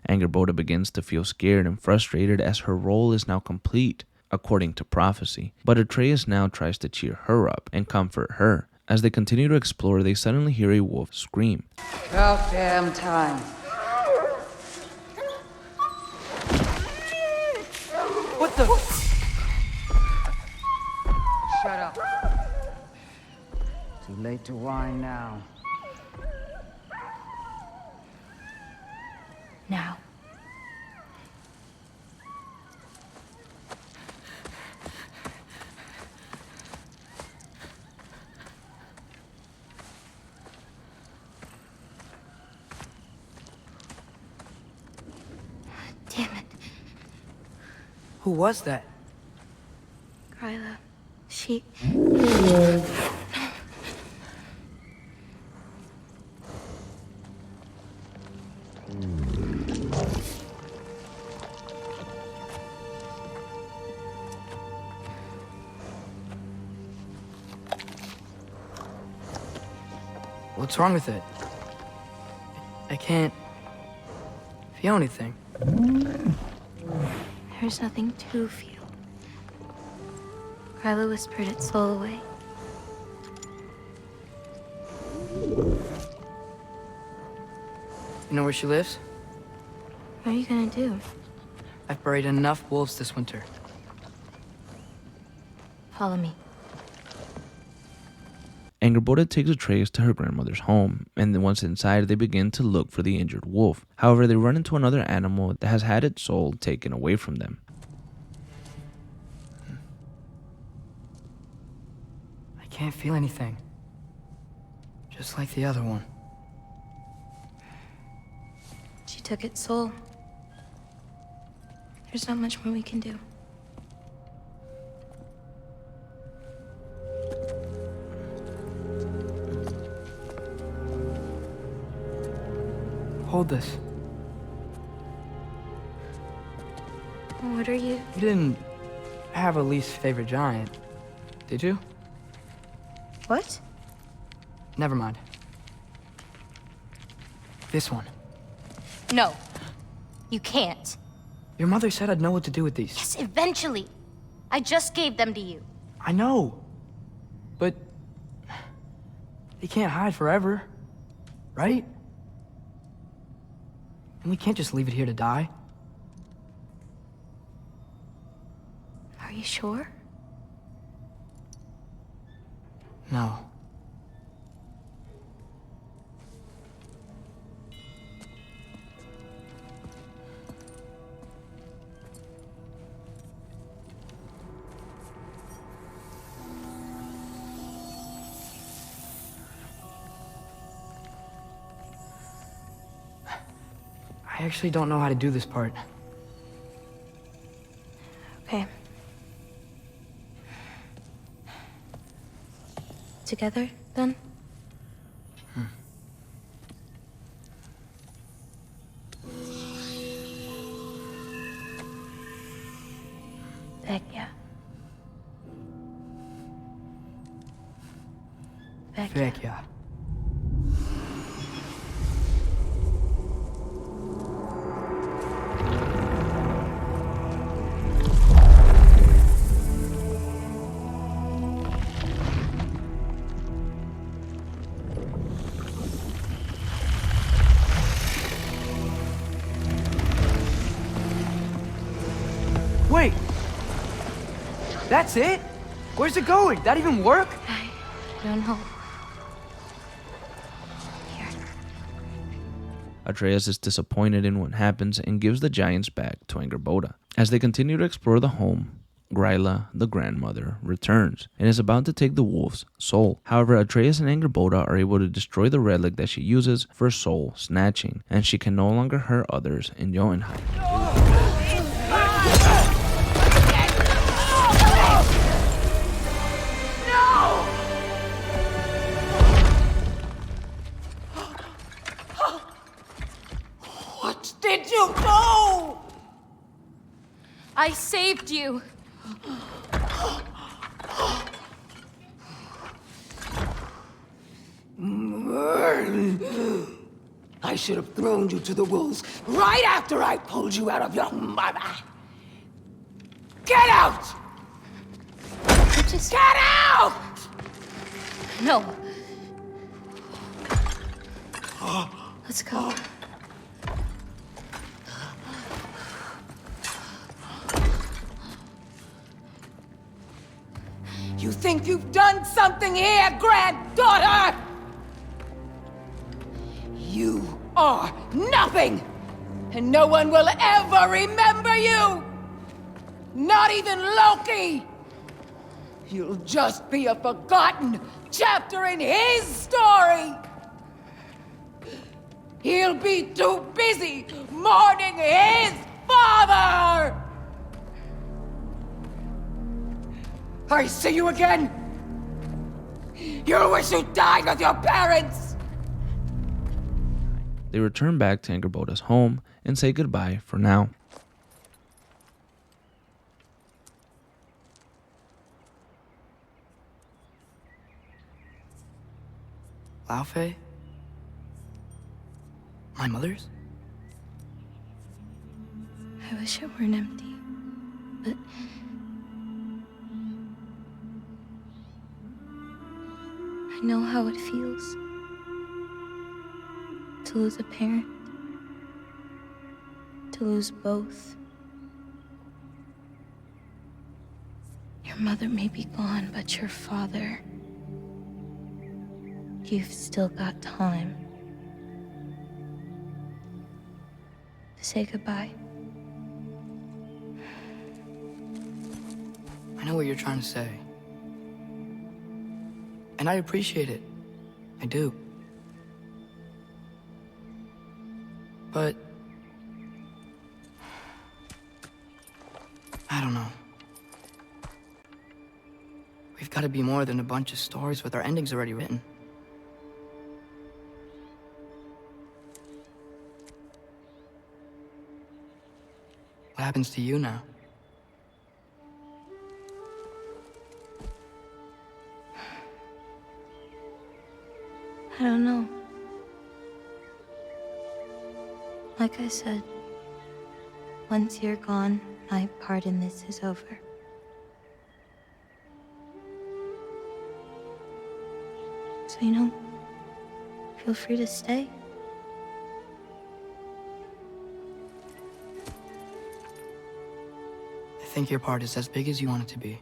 Angerboda begins to feel scared and frustrated as her role is now complete, according to prophecy. But Atreus now tries to cheer her up and comfort her. As they continue to explore, they suddenly hear a wolf scream. About damn time. What the? Shut up. Too late to whine now. Now. Damn it. Who was that? Kryla. She... What's wrong with it? I can't feel anything. There's nothing to feel. Kryla whispered its soul away. You know where she lives? What are you gonna do? I've buried enough wolves this winter. Follow me. Angerboda takes Atreus to her grandmother's home, and then once inside, they begin to look for the injured wolf. However, they run into another animal that has had its soul taken away from them. I can't feel anything. Just like the other one. She took its soul. There's not much more we can do. Hold this. What are you? You didn't have a least favorite giant, did you? What? Never mind. This one. No. You can't. Your mother said I'd know what to do with these. Yes, eventually. I just gave them to you. I know. But... they can't hide forever. Right? And we can't just leave it here to die. Are you sure? No. I actually don't know how to do this part. Okay. Together, then? Heck yeah. Heck yeah. Wait! That's it? Where's it going? That even work? I don't know. Atreus is disappointed in what happens and gives the giants back to Angrboda. As they continue to explore the home, Gryla, the grandmother, returns and is about to take the wolf's soul. However, Atreus and Angrboda are able to destroy the relic that she uses for soul snatching, and she can no longer hurt others in Jotunheim. What did you do? I saved you. I should have thrown you to the wolves right after I pulled you out of your mother. Get out! Just get out! No. Let's go. You think you've done something here, granddaughter? You are nothing! And no one will ever remember you! Not even Loki! You'll just be a forgotten chapter in his story! He'll be too busy mourning his father! I see you again! You'll wish you died with your parents! They return back to Angrboda's home and say goodbye for now. Faye? My mother's? I wish it weren't empty, but I know how it feels to lose a parent, to lose both. Your mother may be gone, but your father, you've still got time to say goodbye. I know what you're trying to say. And I appreciate it. I do. But I don't know. We've got to be more than a bunch of stories with our endings already written. What happens to you now? I don't know. Like I said, once you're gone, my part in this is over. So, feel free to stay. I think your part is as big as you want it to be.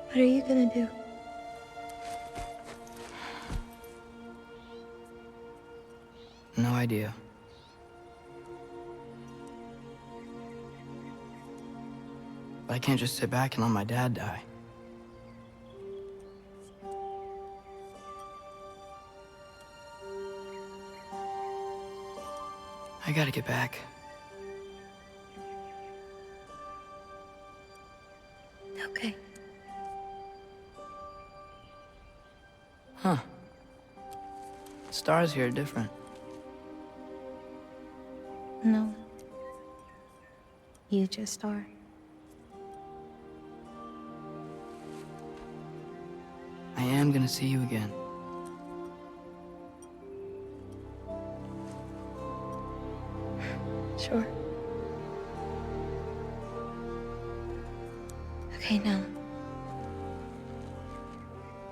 What are you gonna do? No idea. But I can't just sit back and let my dad die. I gotta get back. Okay. Huh. Stars here are different. No. You just are. I am gonna see you again. Sure. Okay, now.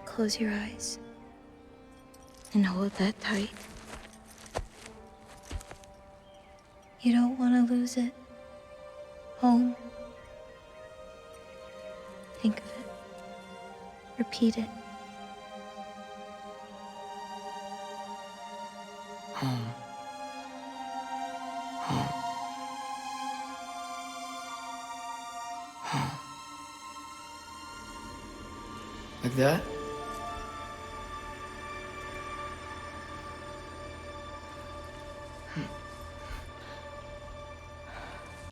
Close your eyes. And hold that tight. You don't want to lose it. Home. Think of it. Repeat it. Home. Home. Home. Like that?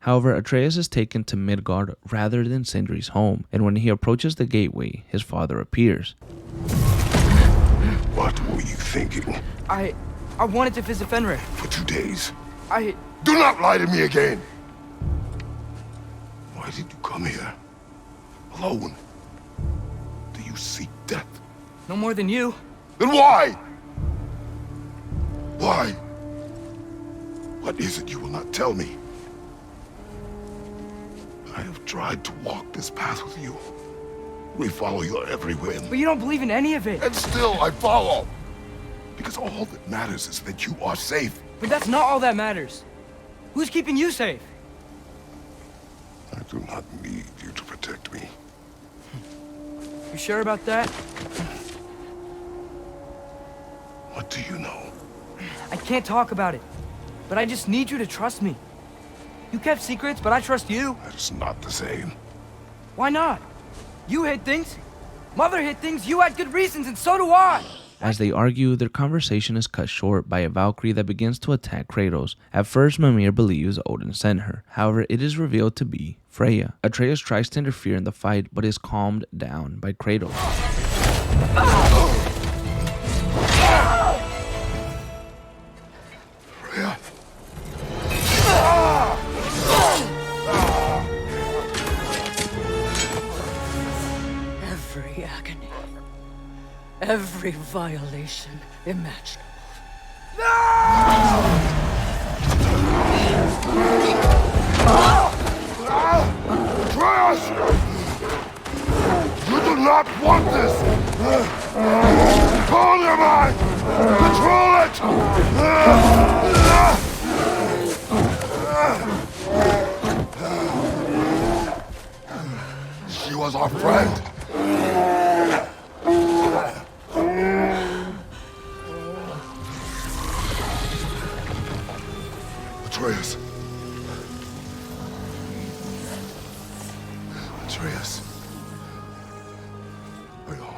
However, Atreus is taken to Midgard rather than Sindri's home, and when he approaches the gateway, his father appears. What were you thinking? I wanted to visit Fenrir. For 2 days. Do not lie to me again! Why did you come here? Alone? Do you seek death? No more than you. Then why? Why? What is it you will not tell me? I have tried to walk this path with you. We follow your every whim. But you don't believe in any of it. And still I follow. Because all that matters is that you are safe. But that's not all that matters. Who's keeping you safe? I do not need you to protect me. You sure about that? What do you know? I can't talk about it. But I just need you to trust me. You kept secrets, but I trust you. That is not the same. Why not? You hid things. Mother hid things. You had good reasons, and so do I. As they argue, their conversation is cut short by a Valkyrie that begins to attack Kratos. At first, Mimir believes Odin sent her. However, it is revealed to be Freya. Atreus tries to interfere in the fight, but is calmed down by Kratos. Freya. Every agony, every violation imaginable. Atreus! You do not want this! Control your mind! Control it! She was our friend. Atreus. Atreus. My lord.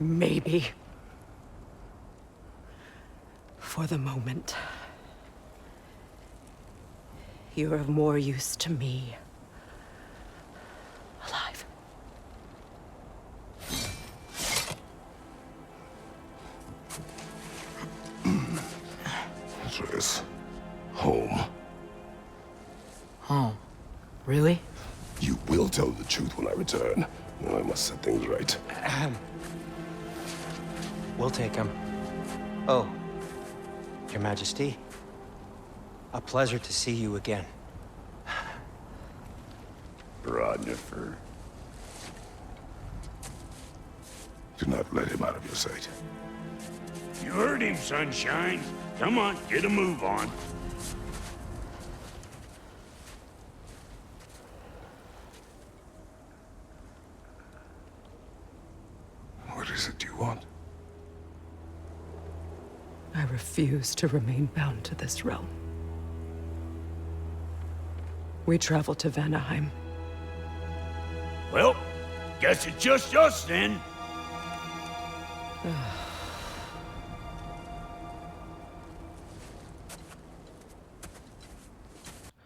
Maybe. For the moment. You're of more use to me. Alive. Atreus. Home. Home? Really? You will tell the truth when I return. I must set things right. We'll take him. Oh, Your Majesty. A pleasure to see you again. Rodnifer. Do not let him out of your sight. You heard him, Sunshine. Come on, get a move on. What is it you want? I refuse to remain bound to this realm. We travel to Vanaheim. Well, guess it's just us then.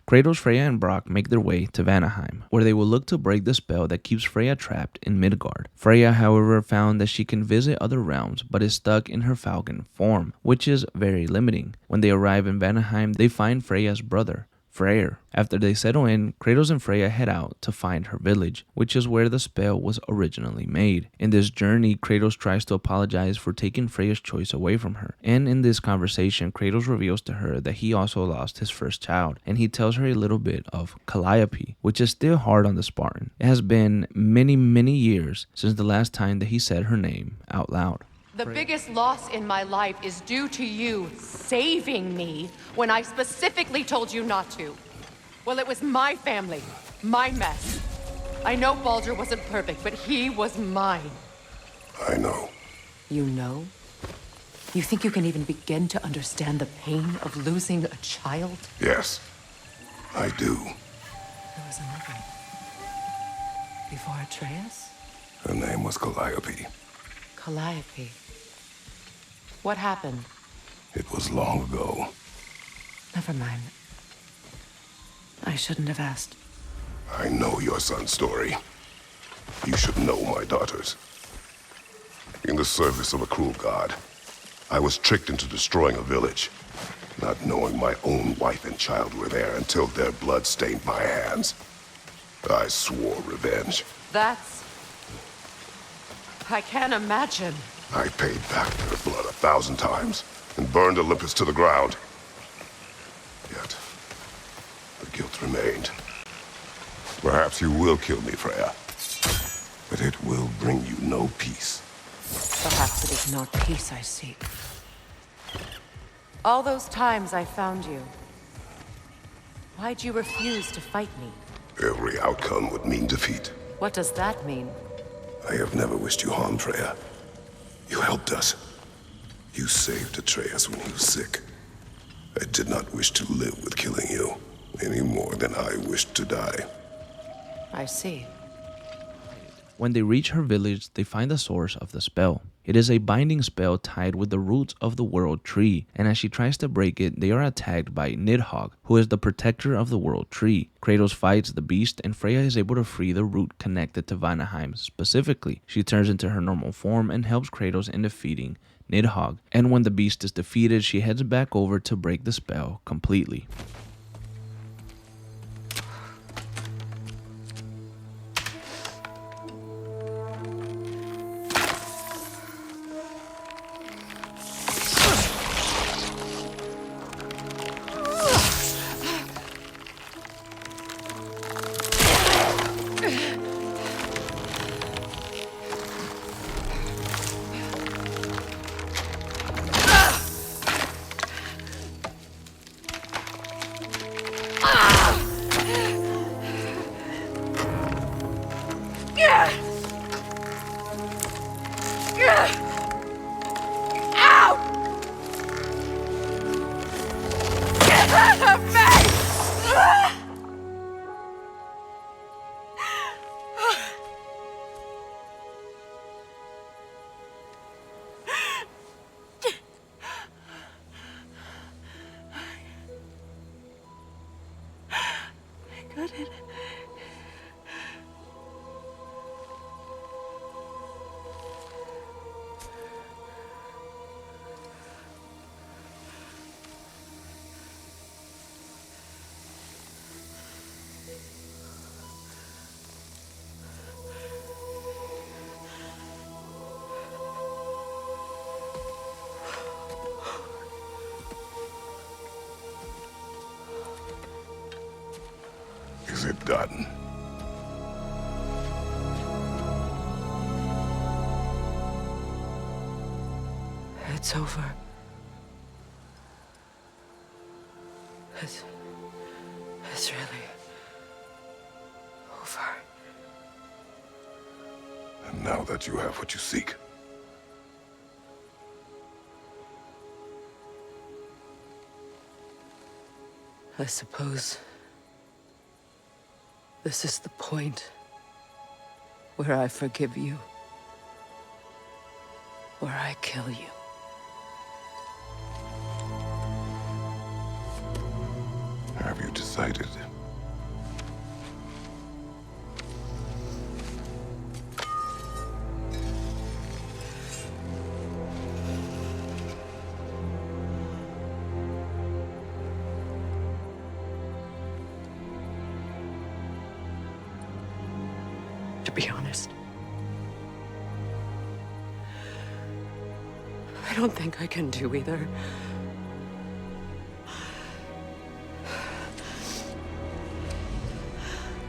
Kratos, Freya, and Brock make their way to Vanaheim, where they will look to break the spell that keeps Freya trapped in Midgard. Freya, however, found that she can visit other realms, but is stuck in her falcon form, which is very limiting. When they arrive in Vanaheim, they find Freya's brother, Freyr. After they settle in, Kratos and Freya head out to find her village, which is where the spell was originally made. In this journey, Kratos tries to apologize for taking Freya's choice away from her. And in this conversation, Kratos reveals to her that he also lost his first child, and he tells her a little bit of Calliope, which is still hard on the Spartan. It has been many years since the last time that he said her name out loud. The biggest loss in my life is due to you saving me when I specifically told you not to. Well, it was my family, my mess. I know Baldur wasn't perfect, but he was mine. I know. You know? You think you can even begin to understand the pain of losing a child? Yes, I do. There was another. Before Atreus? Her name was Calliope. Calliope. What happened? It was long ago. Never mind. I shouldn't have asked. I know your son's story. You should know my daughter's. In the service of a cruel god, I was tricked into destroying a village, not knowing my own wife and child were there until their blood stained my hands. I swore revenge. That's... I can't imagine. I paid back their blood 1,000 times and burned Olympus to the ground. Yet, the guilt remained. Perhaps you will kill me, Freya, but it will bring you no peace. Perhaps it is not peace I seek. All those times I found you, why'd you refuse to fight me? Every outcome would mean defeat. What does that mean? I have never wished you harm, Freya. You helped us. You saved Atreus when he was sick. I did not wish to live with killing you, any more than I wished to die. I see. When they reach her village, they find the source of the spell. It is a binding spell tied with the roots of the World Tree, and as she tries to break it, they are attacked by Nidhogg, who is the protector of the World Tree. Kratos fights the beast, and Freya is able to free the root connected to Vanaheim specifically. She turns into her normal form and helps Kratos in defeating Nidhogg, and when the beast is defeated, she heads back over to break the spell completely. Is it done? it's over. It's really over. And now that you have what you seek, I suppose this is the point where I forgive you, where I kill you. have you decided? To be honest, I don't think I can do either.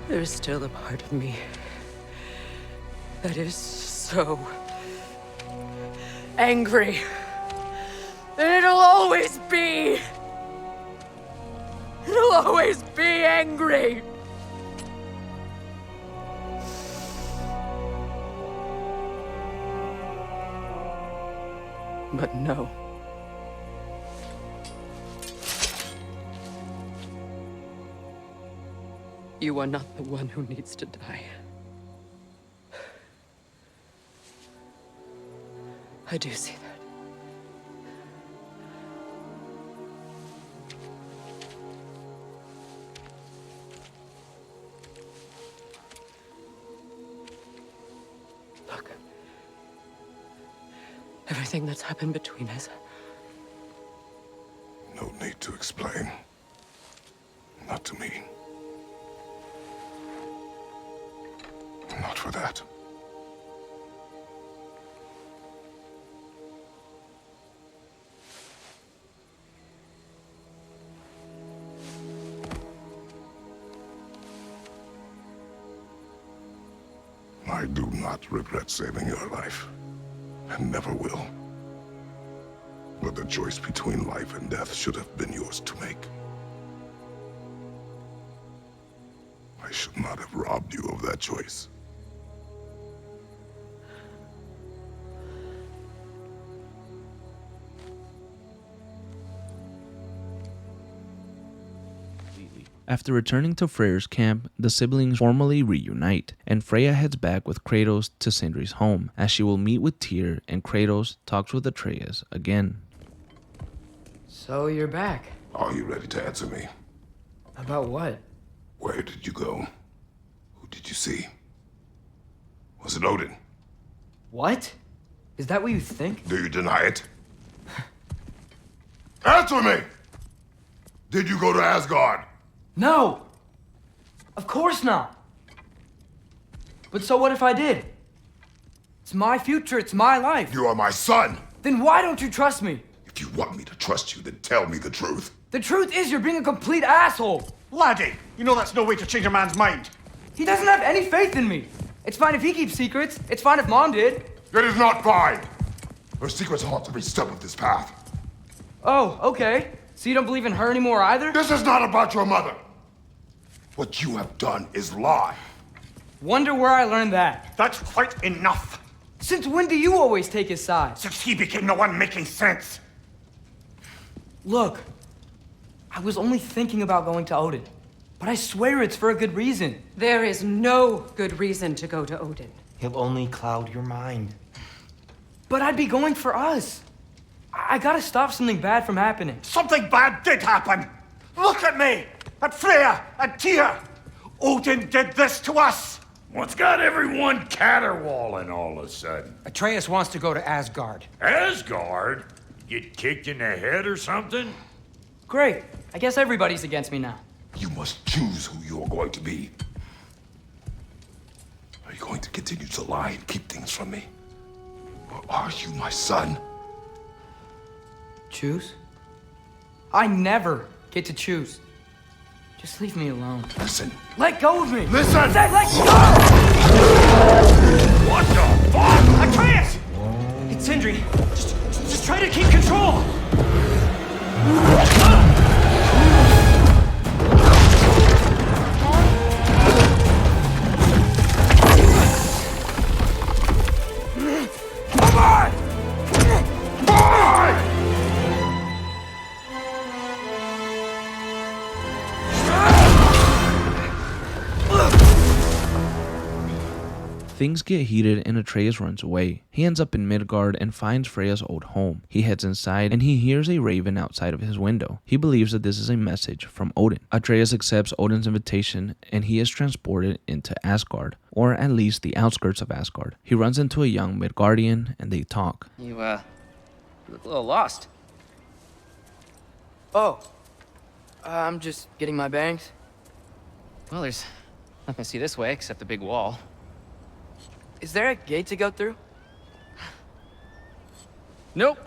There's still a part of me that is so angry. And it'll always be. It'll always be angry. But no. You are not the one who needs to die. I do see that. Look. Everything that's happened between us. No need to explain. Not to me. Not for that. I do not regret saving your life, and never will. But the choice between life and death should have been yours to make. I should not have robbed you of that choice. After returning to Freyr's camp, the siblings formally reunite, and Freya heads back with Kratos to Sindri's home, as she will meet with Tyr, and Kratos talks with Atreus again. So you're back. Are you ready to answer me? About what? Where did you go? Who did you see? Was it Odin? What? Is that what you think? Do you deny it? Answer me! Did you go to Asgard? No! Of course not! But so what if I did? It's my future, it's my life. You are my son! Then why don't you trust me? If you want me to trust you, then tell me the truth. The truth is you're being a complete asshole! Laddie, you know that's no way to change a man's mind. He doesn't have any faith in me. It's fine if he keeps secrets. It's fine if Mom did. It is not fine! Her secrets haunt every step of this path. Oh, okay. So you don't believe in her anymore either? This is not about your mother. What you have done is lie. Wonder where I learned that. That's quite enough. Since when do you always take his side? Since he became the one making sense. Look, I was only thinking about going to Odin, but I swear it's for a good reason. There is no good reason to go to Odin. He'll only cloud your mind. But I'd be going for us. I gotta stop something bad from happening. Something bad did happen. Look at me, at Freya, and Tyr. Odin did this to us. What's got everyone caterwauling all of a sudden? Atreus wants to go to Asgard. Asgard? Get kicked in the head or something? Great. I guess everybody's against me now. You must choose who you are going to be. Are you going to continue to lie and keep things from me? Or are you my son? Choose? I never get to choose. Just leave me alone. Listen. Let go of me! Listen! I said let go! What the fuck? Atreus! It's Sindri. Just Try to keep control! Things get heated and Atreus runs away. He ends up in Midgard and finds Freya's old home. He heads inside and he hears a raven outside of his window. He believes that this is a message from Odin. Atreus accepts Odin's invitation and he is transported into Asgard, or at least the outskirts of Asgard. He runs into a young Midgardian and they talk. You look a little lost. Oh, I'm just getting my bearings. Well, there's nothing to see this way except the big wall. Is there a gate to go through? Nope.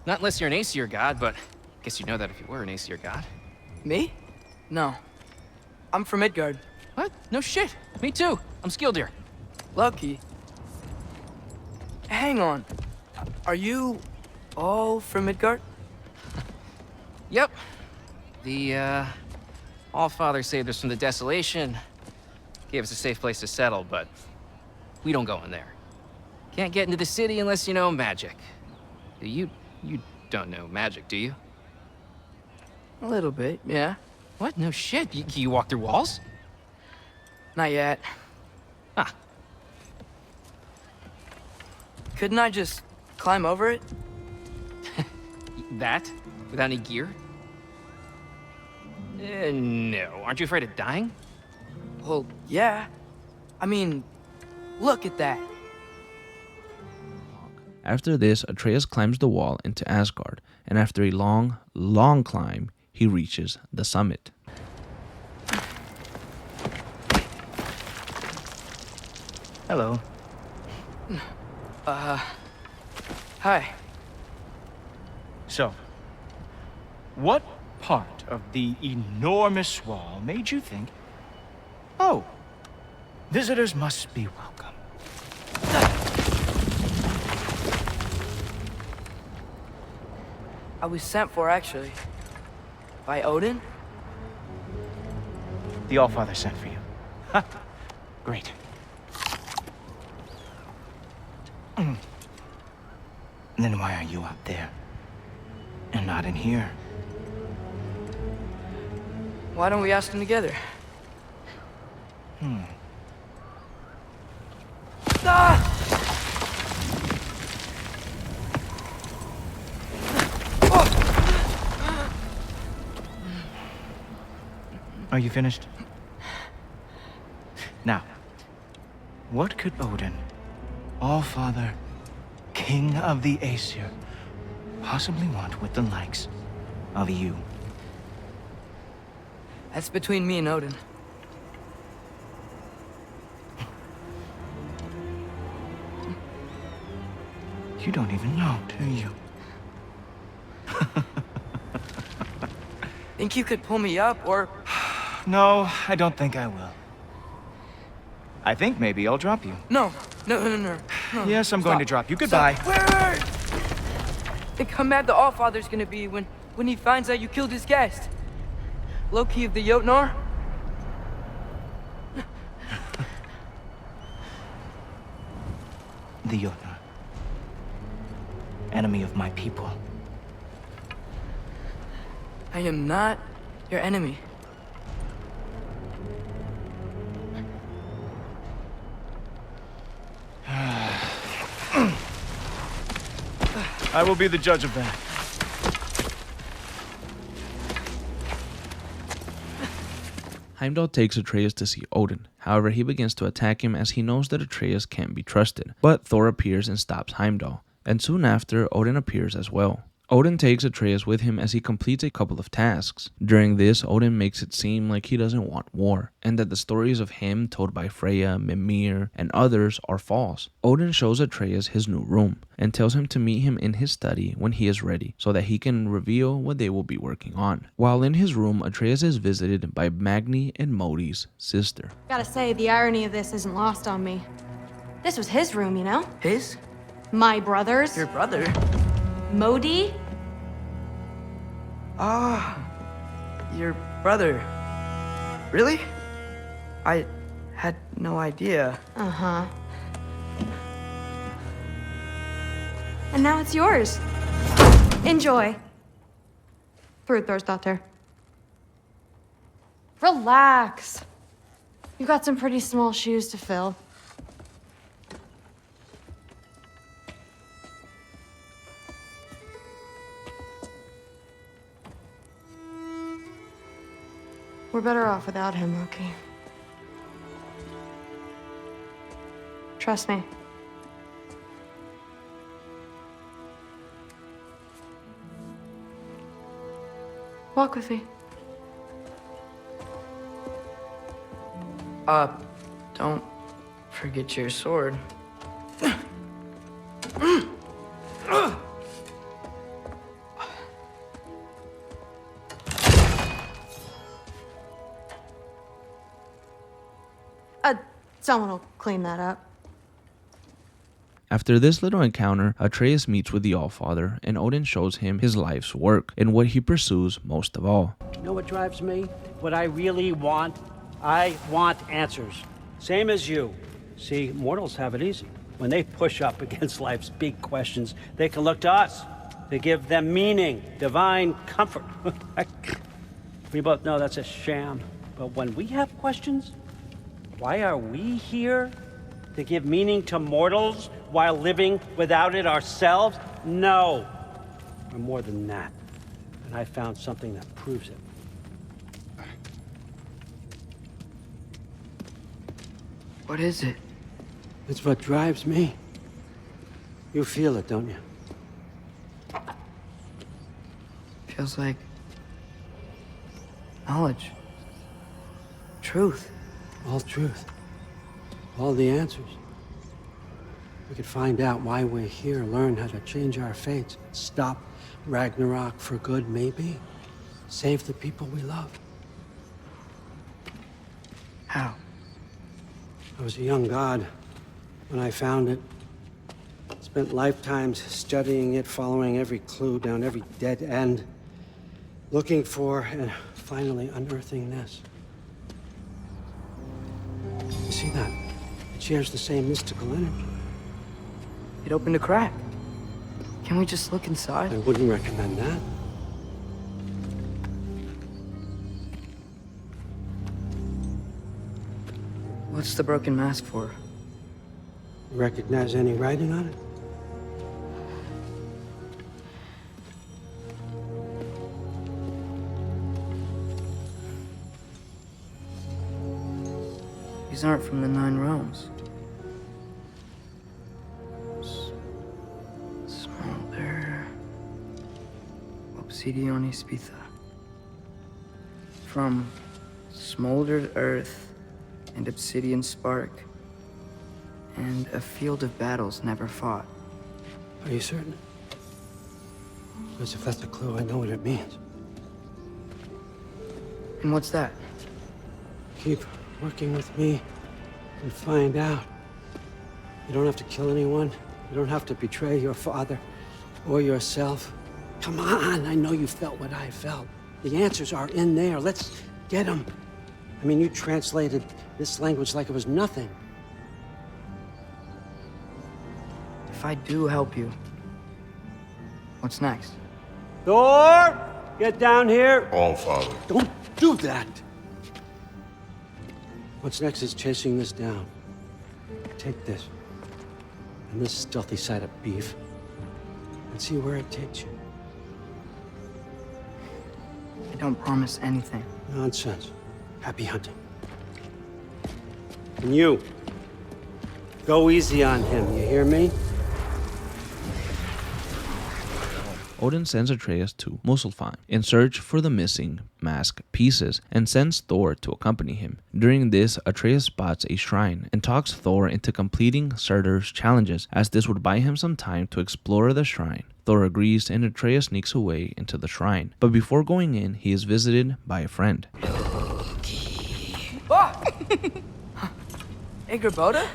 Not unless you're an Aesir god, but I guess you'd know that if you were an Aesir god. Me? No. I'm from Midgard. What? No shit. Me too. I'm skilled here. Lucky. Hang on. Are you all from Midgard? Yep. The, Allfather saved us from the desolation. Gave us a safe place to settle, but we don't go in there. Can't get into the city unless you know magic. You don't know magic, do you? A little bit, yeah. What? No shit. You walk through walls? Not yet. Ah. Couldn't I just climb over it? That? Without any gear? No. Aren't you afraid of dying? Well, yeah. I mean, look at that. After this, Atreus climbs the wall into Asgard, and after a long, long climb, he reaches the summit. Hello. Hi. So, what part of the enormous wall made you think, oh, visitors must be welcome? I was sent for, actually. By Odin? The Allfather sent for you. Ha! Great. And then why are you up there? And not in here? Why don't we ask them together? Ah! Are you finished? Now, what could Odin, Allfather, King of the Aesir, possibly want with the likes of you? That's between me and Odin. You don't even know, do you? Think you could pull me up, or... No, I don't think I will. I think maybe I'll drop you. No. Yes, I'm going to drop you. Goodbye. Wait. Think how mad the Allfather's gonna be when he finds out you killed his guest. Loki of the Jotnar? The Jotnar. Enemy of my people. I am not your enemy. I will be the judge of that. Heimdall takes Atreus to see Odin. However, he begins to attack him as he knows that Atreus can't be trusted. But Thor appears and stops Heimdall. And soon after, Odin appears as well. Odin takes Atreus with him as he completes a couple of tasks. During this, Odin makes it seem like he doesn't want war, and that the stories of him told by Freya, Mimir, and others are false. Odin shows Atreus his new room, and tells him to meet him in his study when he is ready, so that he can reveal what they will be working on. While in his room, Atreus is visited by Magni and Modi's sister. Gotta say, the irony of this isn't lost on me. This was his room, you know? His? My brothers? Your brother? Modi? Ah, your brother. Really? I had no idea. Uh-huh. And now it's yours. Enjoy. Frutdórsdóttir. Relax. You've got some pretty small shoes to fill. We're better off without him, Loki. Trust me. Walk with me. Don't forget your sword. Someone will clean that up. After this little encounter, Atreus meets with the Allfather, and Odin shows him his life's work and what he pursues most of all. You know what drives me? What I really want? I want answers. Same as you. See, mortals have it easy. When they push up against life's big questions, they can look to us. They give them meaning, divine comfort. We both know that's a sham. But when we have questions, why are we here? To give meaning to mortals while living without it ourselves? No. We're more than that. And I found something that proves it. What is it? It's what drives me. You feel it, don't you? Feels like knowledge. Truth. All truth. All the answers. We could find out why we're here, learn how to change our fates, stop Ragnarok for good, maybe. Save the people we love. How? I was a young god when I found it. Spent lifetimes studying it, following every clue down every dead end, looking for and finally unearthing this. You see that? It shares the same mystical energy. It opened a crack. Can we just look inside? I wouldn't recommend that. What's the broken mask for? You recognize any writing on it? These aren't from the Nine Realms. Smolder. Obsidion Spitha. From smoldered earth and obsidian spark, and a field of battles never fought. Are you certain? Because if that's a clue, I know what it means. And what's that? Keep working with me and find out. You don't have to kill anyone. You don't have to betray your father or yourself. Come on, I know you felt what I felt. The answers are in there. Let's get them. I mean, you translated this language like it was nothing. If I do help you, what's next? Thor! Get down here! Allfather. Don't do that! What's next is chasing this down. Take this, and this stealthy side of beef, and see where it takes you. I don't promise anything. Nonsense. Happy hunting. And you, go easy on him, you hear me? Odin sends Atreus to Muspelheim in search for the missing mask pieces and sends Thor to accompany him. During this, Atreus spots a shrine and talks Thor into completing Surtur's challenges, as this would buy him some time to explore the shrine. Thor agrees and Atreus sneaks away into the shrine, but before going in, he is visited by a friend. Hey, Graboda?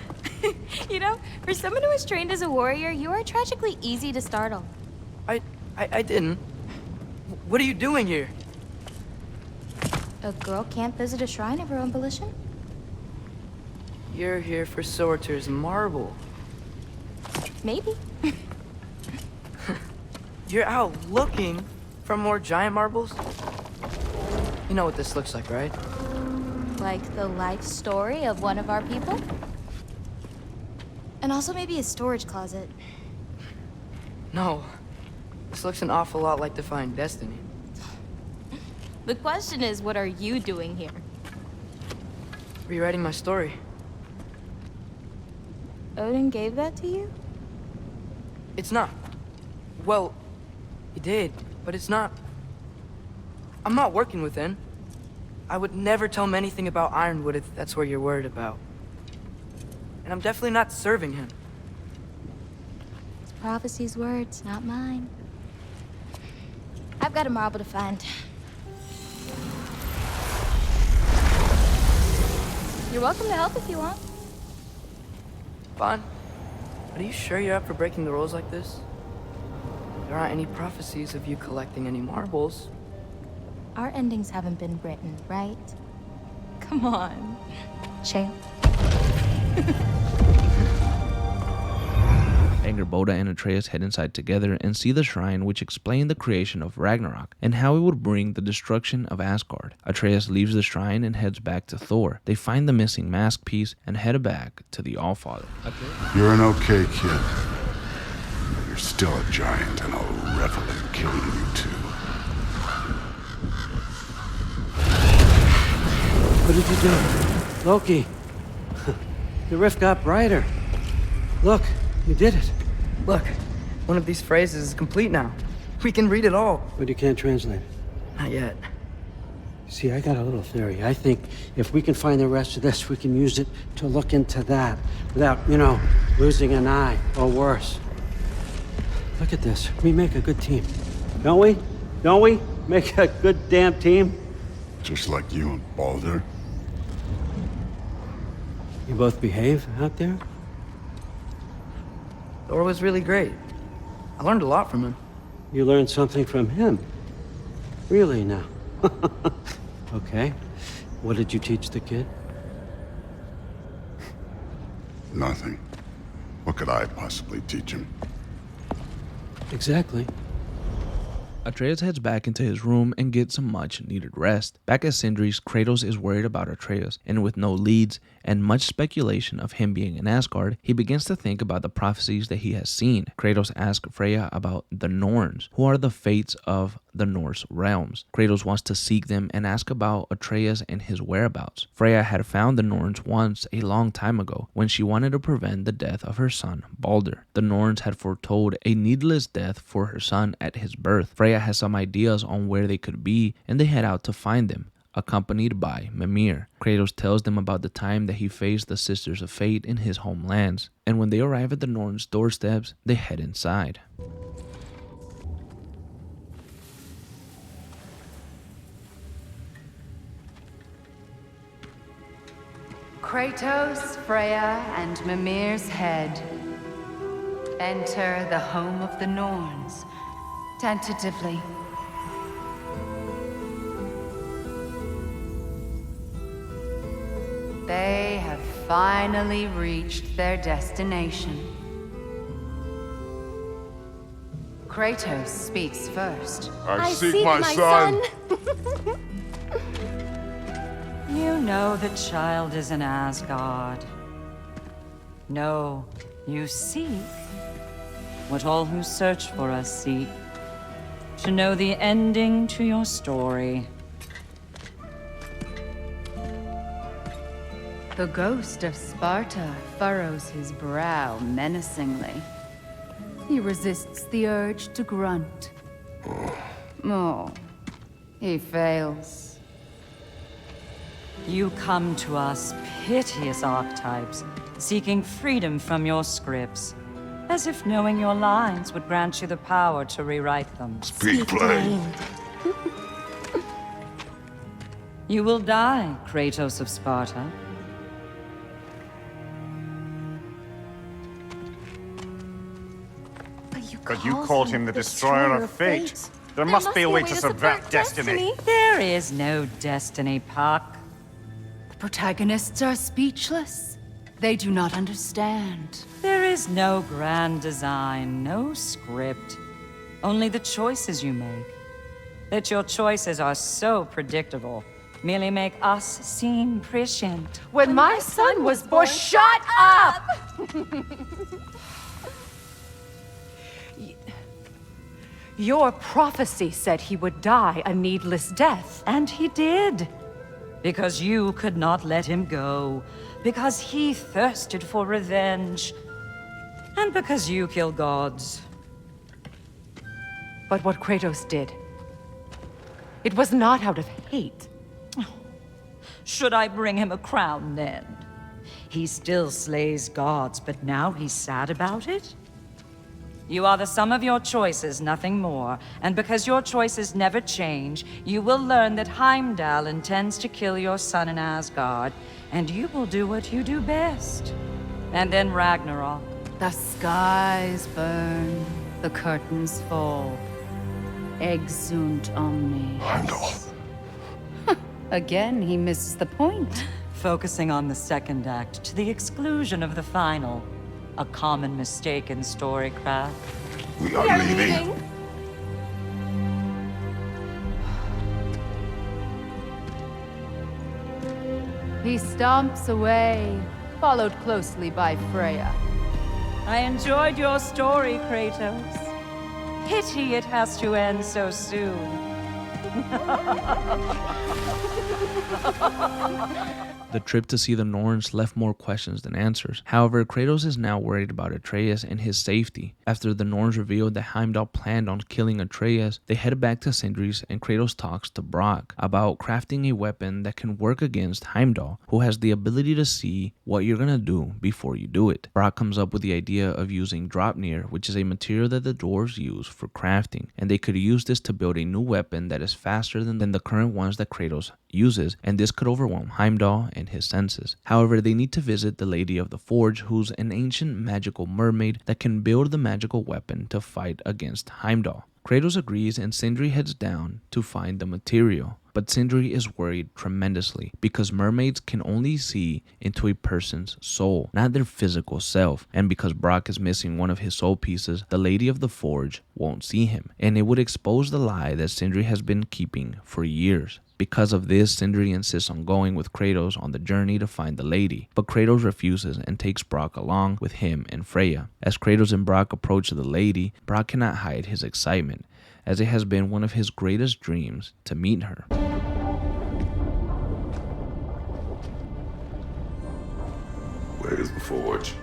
You know, for someone who was trained as a warrior, you are tragically easy to startle. I didn't. What are you doing here? A girl can't visit a shrine of her own volition? You're here for Sorter's marble. Maybe. You're out looking for more giant marbles? You know what this looks like, right? Like the life story of one of our people? And also maybe a storage closet. No. This looks an awful lot like Defying Destiny. The question is, what are you doing here? Rewriting my story. Odin gave that to you? It's not. Well, he did, but it's not. I'm not working with him. I would never tell him anything about Ironwood if that's what you're worried about. And I'm definitely not serving him. It's prophecy's words, not mine. I've got a marble to find. You're welcome to help if you want. Fine. But are you sure you're up for breaking the rules like this? There aren't any prophecies of you collecting any marbles. Our endings haven't been written, right? Come on, champ. Angerboda and Atreus head inside together and see the shrine which explained the creation of Ragnarok and how it would bring the destruction of Asgard. Atreus leaves the shrine and heads back to Thor. They find the missing mask piece and head back to the Allfather. You're an okay kid. But you're still a giant, and I'll revel in killing you too. What did you do? Loki. The rift got brighter. Look, you did it. Look, one of these phrases is complete now. We can read it all. But you can't translate it. Not yet. See, I got a little theory. I think if we can find the rest of this, we can use it to look into that without, losing an eye or worse. Look at this. We make a good team. Don't we? Don't we? Make a good damn team? Just like you and Baldur. You both behave out there? Thor was really great. I learned a lot from him. You learned something from him? Really now? Okay. What did you teach the kid? Nothing. What could I possibly teach him? Exactly. Atreus heads back into his room and gets some much needed rest. Back at Sindri's, Kratos is worried about Atreus, and with no leads and much speculation of him being in Asgard, he begins to think about the prophecies that he has seen. Kratos asks Freya about the Norns, who are the fates of the Norse realms. Kratos wants to seek them and ask about Atreus and his whereabouts. Freya had found the Norns once a long time ago when she wanted to prevent the death of her son, Baldur. The Norns had foretold a needless death for her son at his birth. Freya has some ideas on where they could be, and they head out to find them, accompanied by Mimir. Kratos tells them about the time that he faced the Sisters of Fate in his homelands, and when they arrive at the Norns' doorsteps, they head inside. Kratos, Freya, and Mimir's head enter the home of the Norns, tentatively. They have finally reached their destination. Kratos speaks first. I seek my son. You know the child is in Asgard. No, you seek what all who search for us seek. To know the ending to your story. The ghost of Sparta furrows his brow menacingly. He resists the urge to grunt. Oh, he fails. You come to us, piteous archetypes, seeking freedom from your scripts, as if knowing your lines would grant you the power to rewrite them. Speak plain. You will die, Kratos of Sparta. But you called him the Destroyer of Fate. There must be a way to subvert destiny. There is no destiny, Puck. The protagonists are speechless. They do not understand. There is no grand design, no script. Only the choices you make. That your choices are so predictable merely make us seem prescient. When my son was born, shut up! Your prophecy said he would die a needless death. And he did. Because you could not let him go. Because he thirsted for revenge. And because you kill gods. But what Kratos did, it was not out of hate. Should I bring him a crown then? He still slays gods, but now he's sad about it? You are the sum of your choices, nothing more. And because your choices never change, you will learn that Heimdall intends to kill your son in Asgard, and you will do what you do best. And then Ragnarok. The skies burn, the curtains fall. Exunt omnes. Heimdall. Again, he misses the point. Focusing on the second act to the exclusion of the final. A common mistake in storycraft. We are leaving. He stomps away, followed closely by Freya. I enjoyed your story, Kratos. Pity it has to end so soon. The trip to see the Norns left more questions than answers. However, Kratos is now worried about Atreus and his safety. After the Norns revealed that Heimdall planned on killing Atreus, they head back to Sindri's and Kratos talks to Brock about crafting a weapon that can work against Heimdall, who has the ability to see what you're gonna do before you do it. Brock comes up with the idea of using Draupnir, which is a material that the dwarves use for crafting, and they could use this to build a new weapon that is faster than the current ones that Kratos uses, and this could overwhelm Heimdall and his senses. However, they need to visit the Lady of the Forge, who's an ancient magical mermaid that can build the magical weapon to fight against Heimdall. Kratos agrees and Sindri heads down to find the material. But Sindri is worried tremendously because mermaids can only see into a person's soul, not their physical self. And because Brock is missing one of his soul pieces, the Lady of the Forge won't see him. And it would expose the lie that Sindri has been keeping for years. Because of this, Sindri insists on going with Kratos on the journey to find the lady, but Kratos refuses and takes Brock along with him and Freya. As Kratos and Brock approach the lady, Brock cannot hide his excitement, as it has been one of his greatest dreams to meet her. Where is the forge?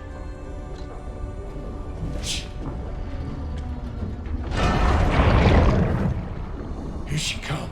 Here she comes.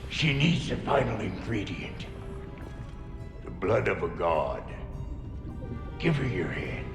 She needs the final ingredient. The blood of a god. Give her your hand.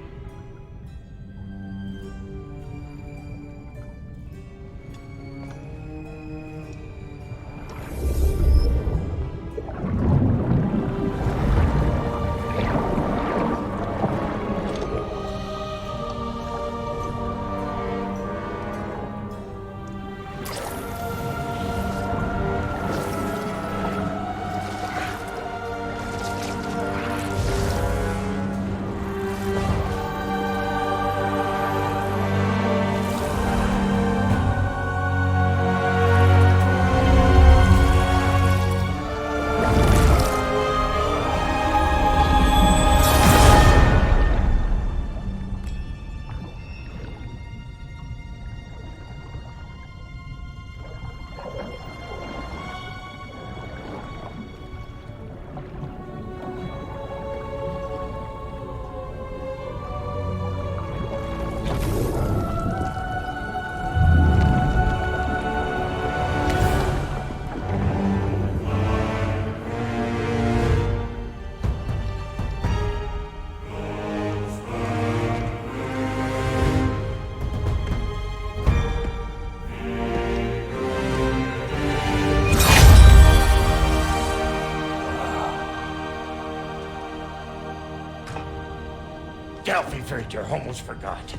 Alfie Frater almost forgot.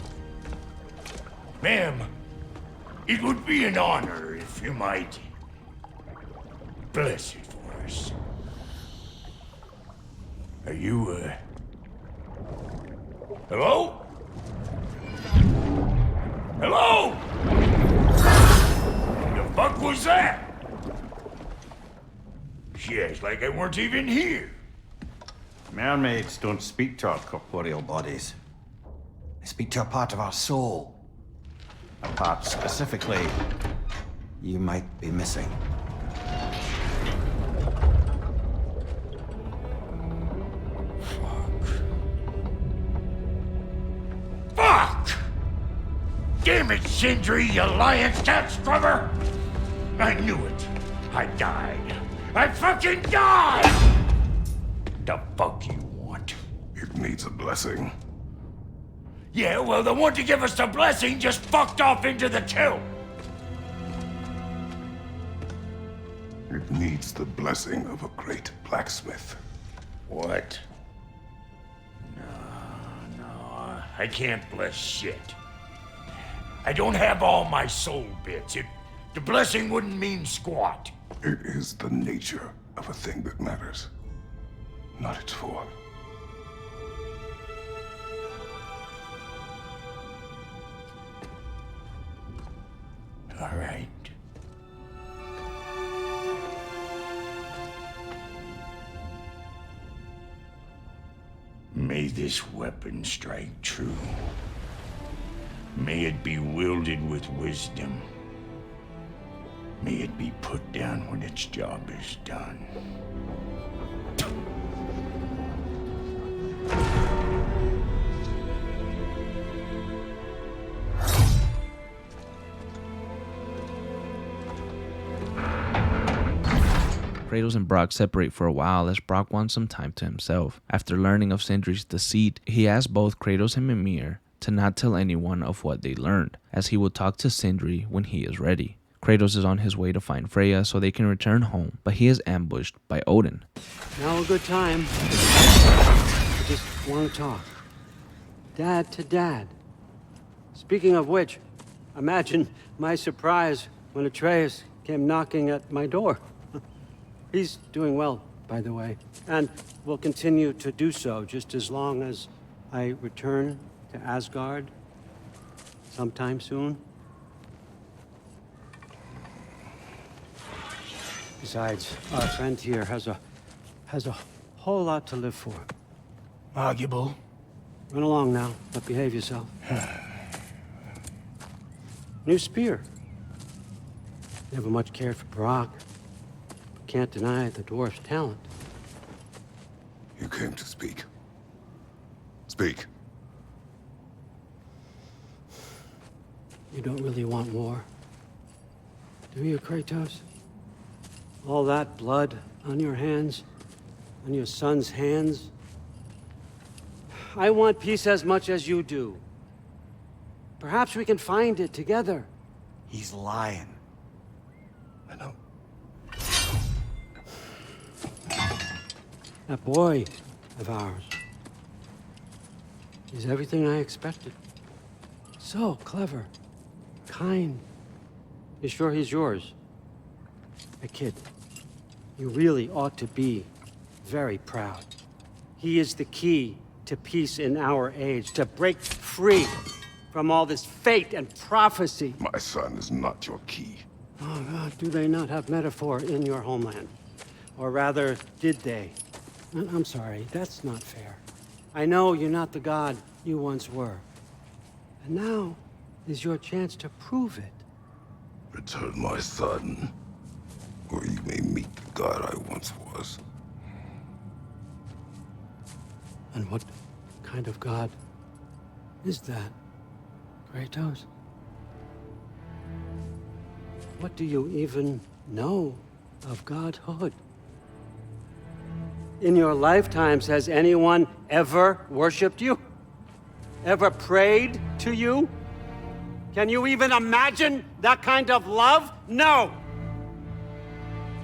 Ma'am, it would be an honor if you might bless it for us. Are you, hello? Hello? The fuck was that? She acts like I weren't even here. Mermaids don't speak to our corporeal bodies. They speak to a part of our soul. A part specifically you might be missing. Fuck! Damn it, Sindri, you lion cat scrubber! I knew it. I died. I fucking died! The fuck you want? It needs a blessing. Yeah, well, the one to give us the blessing just fucked off into the tomb. It needs the blessing of a great blacksmith. What? No, I can't bless shit. I don't have all my soul bits. The blessing wouldn't mean squat. It is the nature of a thing that matters, not its form. All right. May this weapon strike true. May it be wielded with wisdom. May it be put down when its job is done. Kratos and Brock separate for a while as Brock wants some time to himself. After learning of Sindri's deceit, he asks both Kratos and Mimir to not tell anyone of what they learned, as he will talk to Sindri when he is ready. Kratos is on his way to find Freya so they can return home, but he is ambushed by Odin. Now a good time. I just want to talk. Dad to dad. Speaking of which, imagine my surprise when Atreus came knocking at my door. He's doing well, by the way, and will continue to do so just as long as I return to Asgard sometime soon. Besides, our friend here has a whole lot to live for. Arguable. Run along now, but behave yourself. New spear. Never much cared for Brock. Can't deny the dwarf's talent. You came to speak. Speak. You don't really want war, do you, Kratos? All that blood on your hands, on your son's hands. I want peace as much as you do. Perhaps we can find it together. He's lying. I know. That boy of ours. He's everything I expected. So clever, kind. You sure he's yours? A kid. You really ought to be very proud. He is the key to peace in our age, to break free from all this fate and prophecy. My son is not your key. Oh God, do they not have metaphor in your homeland? Or rather, did they? I'm sorry, that's not fair. I know you're not the god you once were. And now is your chance to prove it. Return my son, or you may meet the god I once was. And what kind of god is that, Kratos? What do you even know of godhood? In your lifetimes, has anyone ever worshipped you? Ever prayed to you? Can you even imagine that kind of love? No!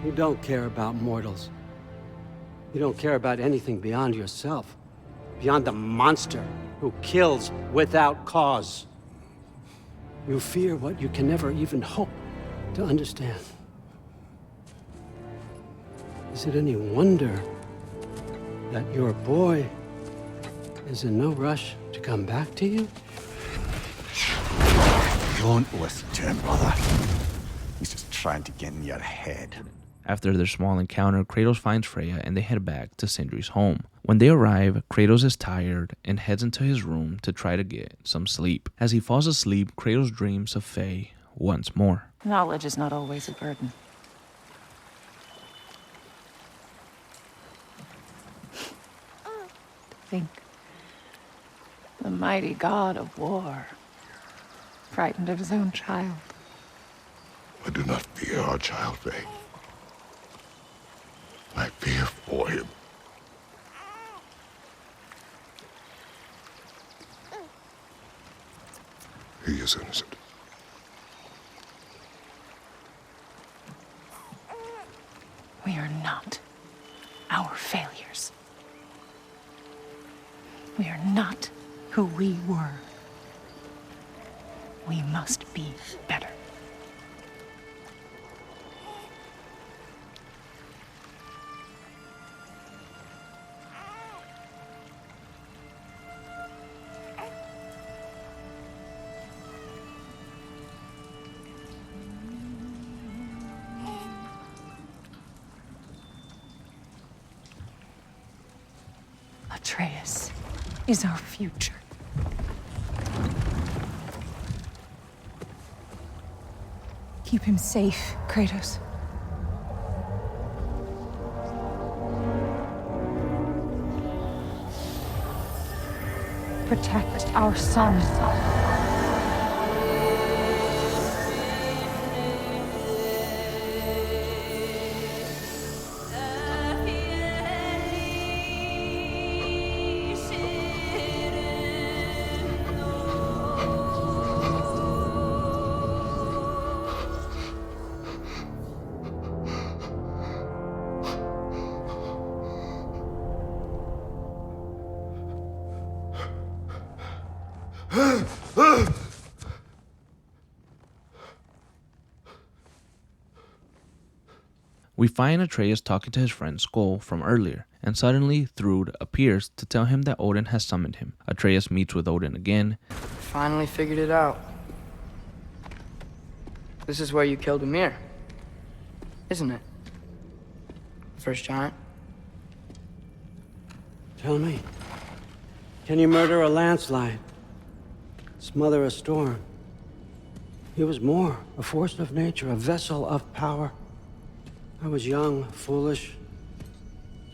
You don't care about mortals. You don't care about anything beyond yourself, beyond the monster who kills without cause. You fear what you can never even hope to understand. Is it any wonder that your boy is in no rush to come back to you? Don't listen to him, brother. He's just trying to get in your head. After their small encounter, Kratos finds Freya and they head back to Sindri's home. When they arrive, Kratos is tired and heads into his room to try to get some sleep. As he falls asleep, Kratos dreams of Faye once more. Knowledge is not always a burden. Think. The mighty god of war, frightened of his own child. I do not fear our child, Faye. I fear for him. He is innocent. We are not our failures. We are not who we were. We must be better. Atreus is our future. Keep him safe, Kratos. Protect our son. We find Atreus talking to his friend Skoll from earlier, and suddenly Thrud appears to tell him that Odin has summoned him. Atreus meets with Odin again. Finally figured it out. This is where you killed Ymir, isn't it? First giant. Tell me, can you murder a landslide? Smother a storm? He was more, a force of nature, a vessel of power. I was young, foolish,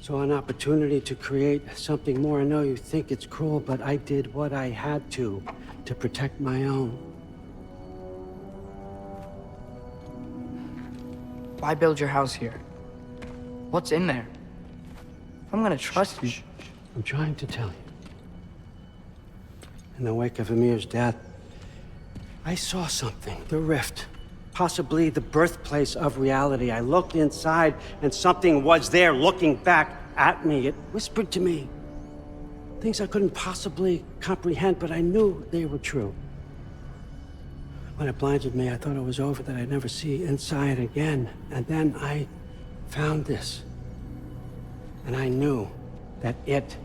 saw an opportunity to create something more. I know you think it's cruel, but I did what I had to protect my own. Why build your house here? What's in there? I'm gonna trust you. I'm trying to tell you. In the wake of Ymir's death, I saw something, the rift. Possibly the birthplace of reality. I looked inside, and something was there looking back at me. It whispered to me things I couldn't possibly comprehend, but I knew they were true. When it blinded me, I thought it was over, that I'd never see inside again. And then I found this. And I knew that it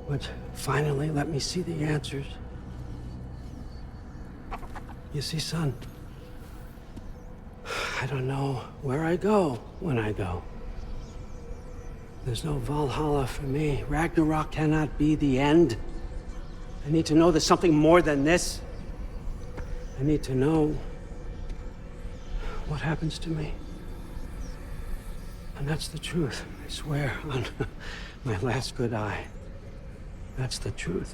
would finally let me see the answers. You see, son, I don't know where I go when I go. There's no Valhalla for me. Ragnarok cannot be the end. I need to know there's something more than this. I need to know what happens to me. And that's the truth, I swear, on my last good eye. That's the truth.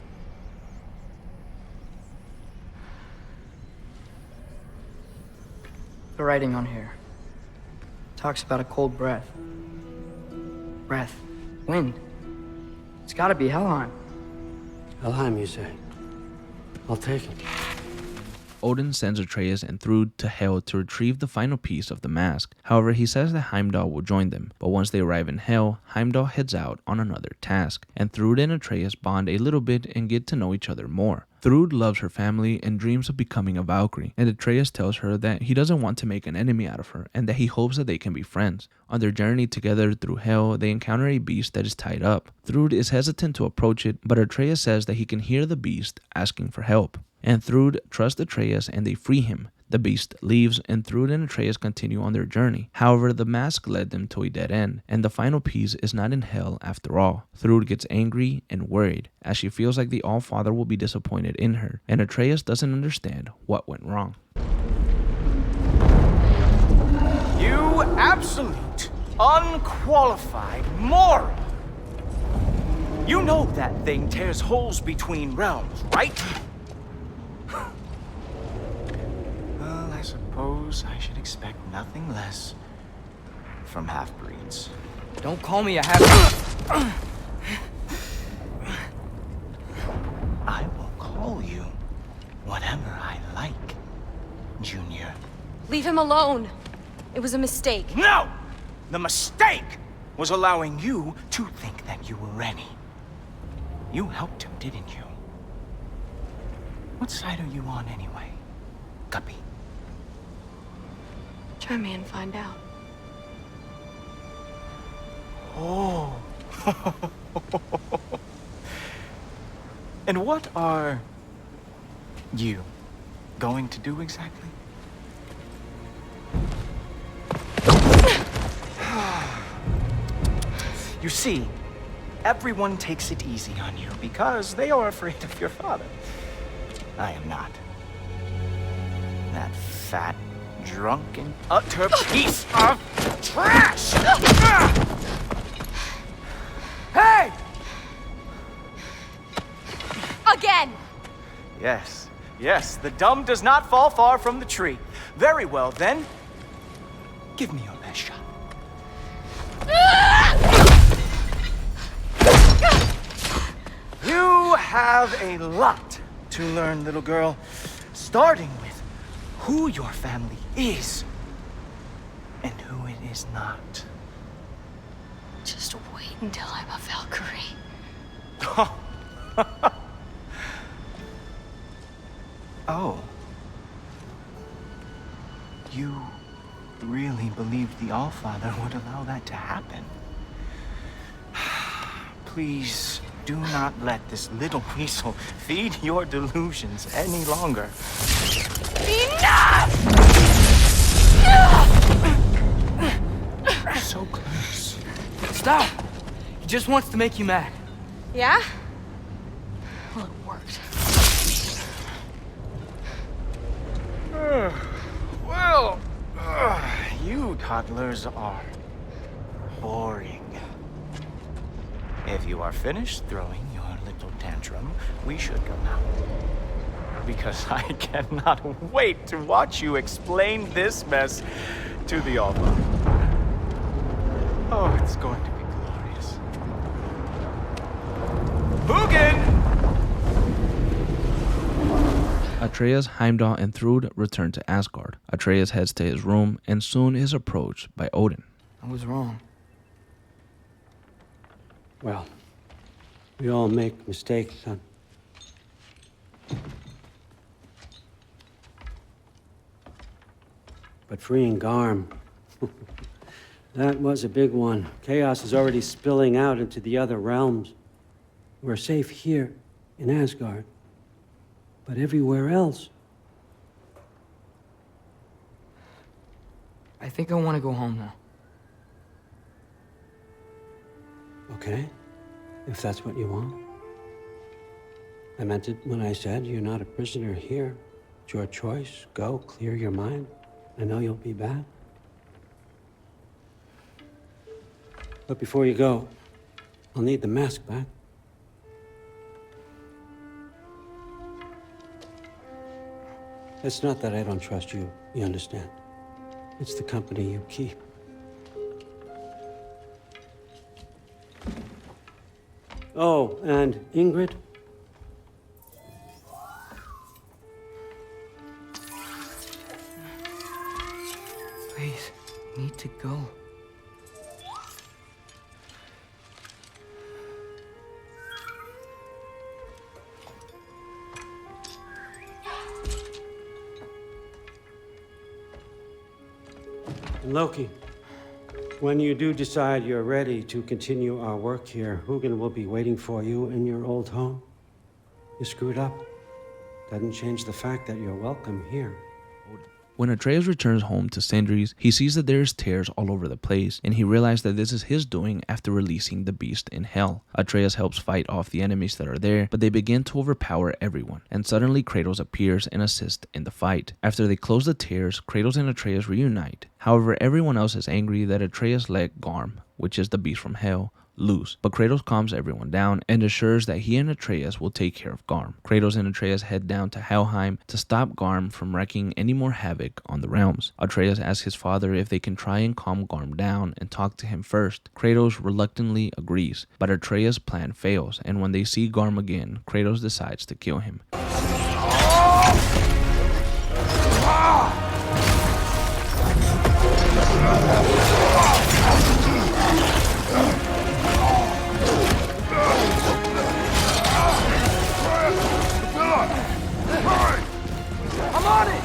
The writing on here talks about a cold breath. Breath. Wind. It's gotta be Helheim. Helheim, you say? I'll take it. Odin sends Atreus and Thrud to Hell to retrieve the final piece of the mask. However, he says that Heimdall will join them, but once they arrive in Hell, Heimdall heads out on another task, and Thrud and Atreus bond a little bit and get to know each other more. Thrud loves her family and dreams of becoming a Valkyrie, and Atreus tells her that he doesn't want to make an enemy out of her and that he hopes that they can be friends. On their journey together through Hell, they encounter a beast that is tied up. Thrud is hesitant to approach it, but Atreus says that he can hear the beast asking for help. And Thrud trusts Atreus and they free him. The beast leaves and Thrud and Atreus continue on their journey. However, the mask led them to a dead end, and the final piece is not in Hell after all. Thrud gets angry and worried, as she feels like the All-Father will be disappointed in her, and Atreus doesn't understand what went wrong. You absolute, unqualified moron! You know that thing tears holes between realms, right? Well, I suppose I should expect nothing less from half-breeds. Don't call me a half-breed. I will call you whatever I like, Junior. Leave him alone. It was a mistake. No! The mistake was allowing you to think that you were ready. You helped him, didn't you? What side are you on anyway, Guppy? Try me and find out. Oh. And what are you going to do exactly? You see, everyone takes it easy on you because they are afraid of your father. I am not. That fat, drunken, utter piece of trash! Hey! Again! Yes, yes, the dumb does not fall far from the tree. Very well, then. Give me your best shot. You have a lot to learn, little girl. Starting with who your family is and who it is not. Just wait until I'm a Valkyrie. Oh. You really believed the Allfather would allow that to happen? Please do not let this little weasel feed your delusions any longer. Enough! So close. Stop! He just wants to make you mad. Yeah? Well, it worked. Well, you toddlers are boring. If you are finished throwing your little tantrum, we should go now. Because I cannot wait to watch you explain this mess to the Allfather. Oh, it's going to be glorious. Hugin! Atreus, Heimdall, and Thrud return to Asgard. Atreus heads to his room and soon is approached by Odin. I was wrong. Well, we all make mistakes, son. But freeing Garm, that was a big one. Chaos is already spilling out into the other realms. We're safe here in Asgard, but everywhere else. I think I want to go home now. Okay, if that's what you want. I meant it when I said you're not a prisoner here. It's your choice. Go, clear your mind. I know you'll be back. But before you go, I'll need the mask back. It's not that I don't trust you, you understand? It's the company you keep. Oh, and Ingrid? Loki, when you do decide you're ready to continue our work here, Hugin will be waiting for you in your old home. You screwed up. Doesn't change the fact that you're welcome here. When Atreus returns home to Sindri's, he sees that there is tears all over the place, and he realizes that this is his doing after releasing the beast in hell. Atreus helps fight off the enemies that are there, but they begin to overpower everyone, and suddenly Kratos appears and assists in the fight. After they close the tears, Kratos and Atreus reunite. However, everyone else is angry that Atreus let Garm, which is the beast from hell, loose, but Kratos calms everyone down and assures that he and Atreus will take care of Garm. Kratos and Atreus head down to Helheim to stop Garm from wreaking any more havoc on the realms. Atreus asks his father if they can try and calm Garm down and talk to him first. Kratos reluctantly agrees, but Atreus' plan fails, and when they see Garm again, Kratos decides to kill him. I'm on it!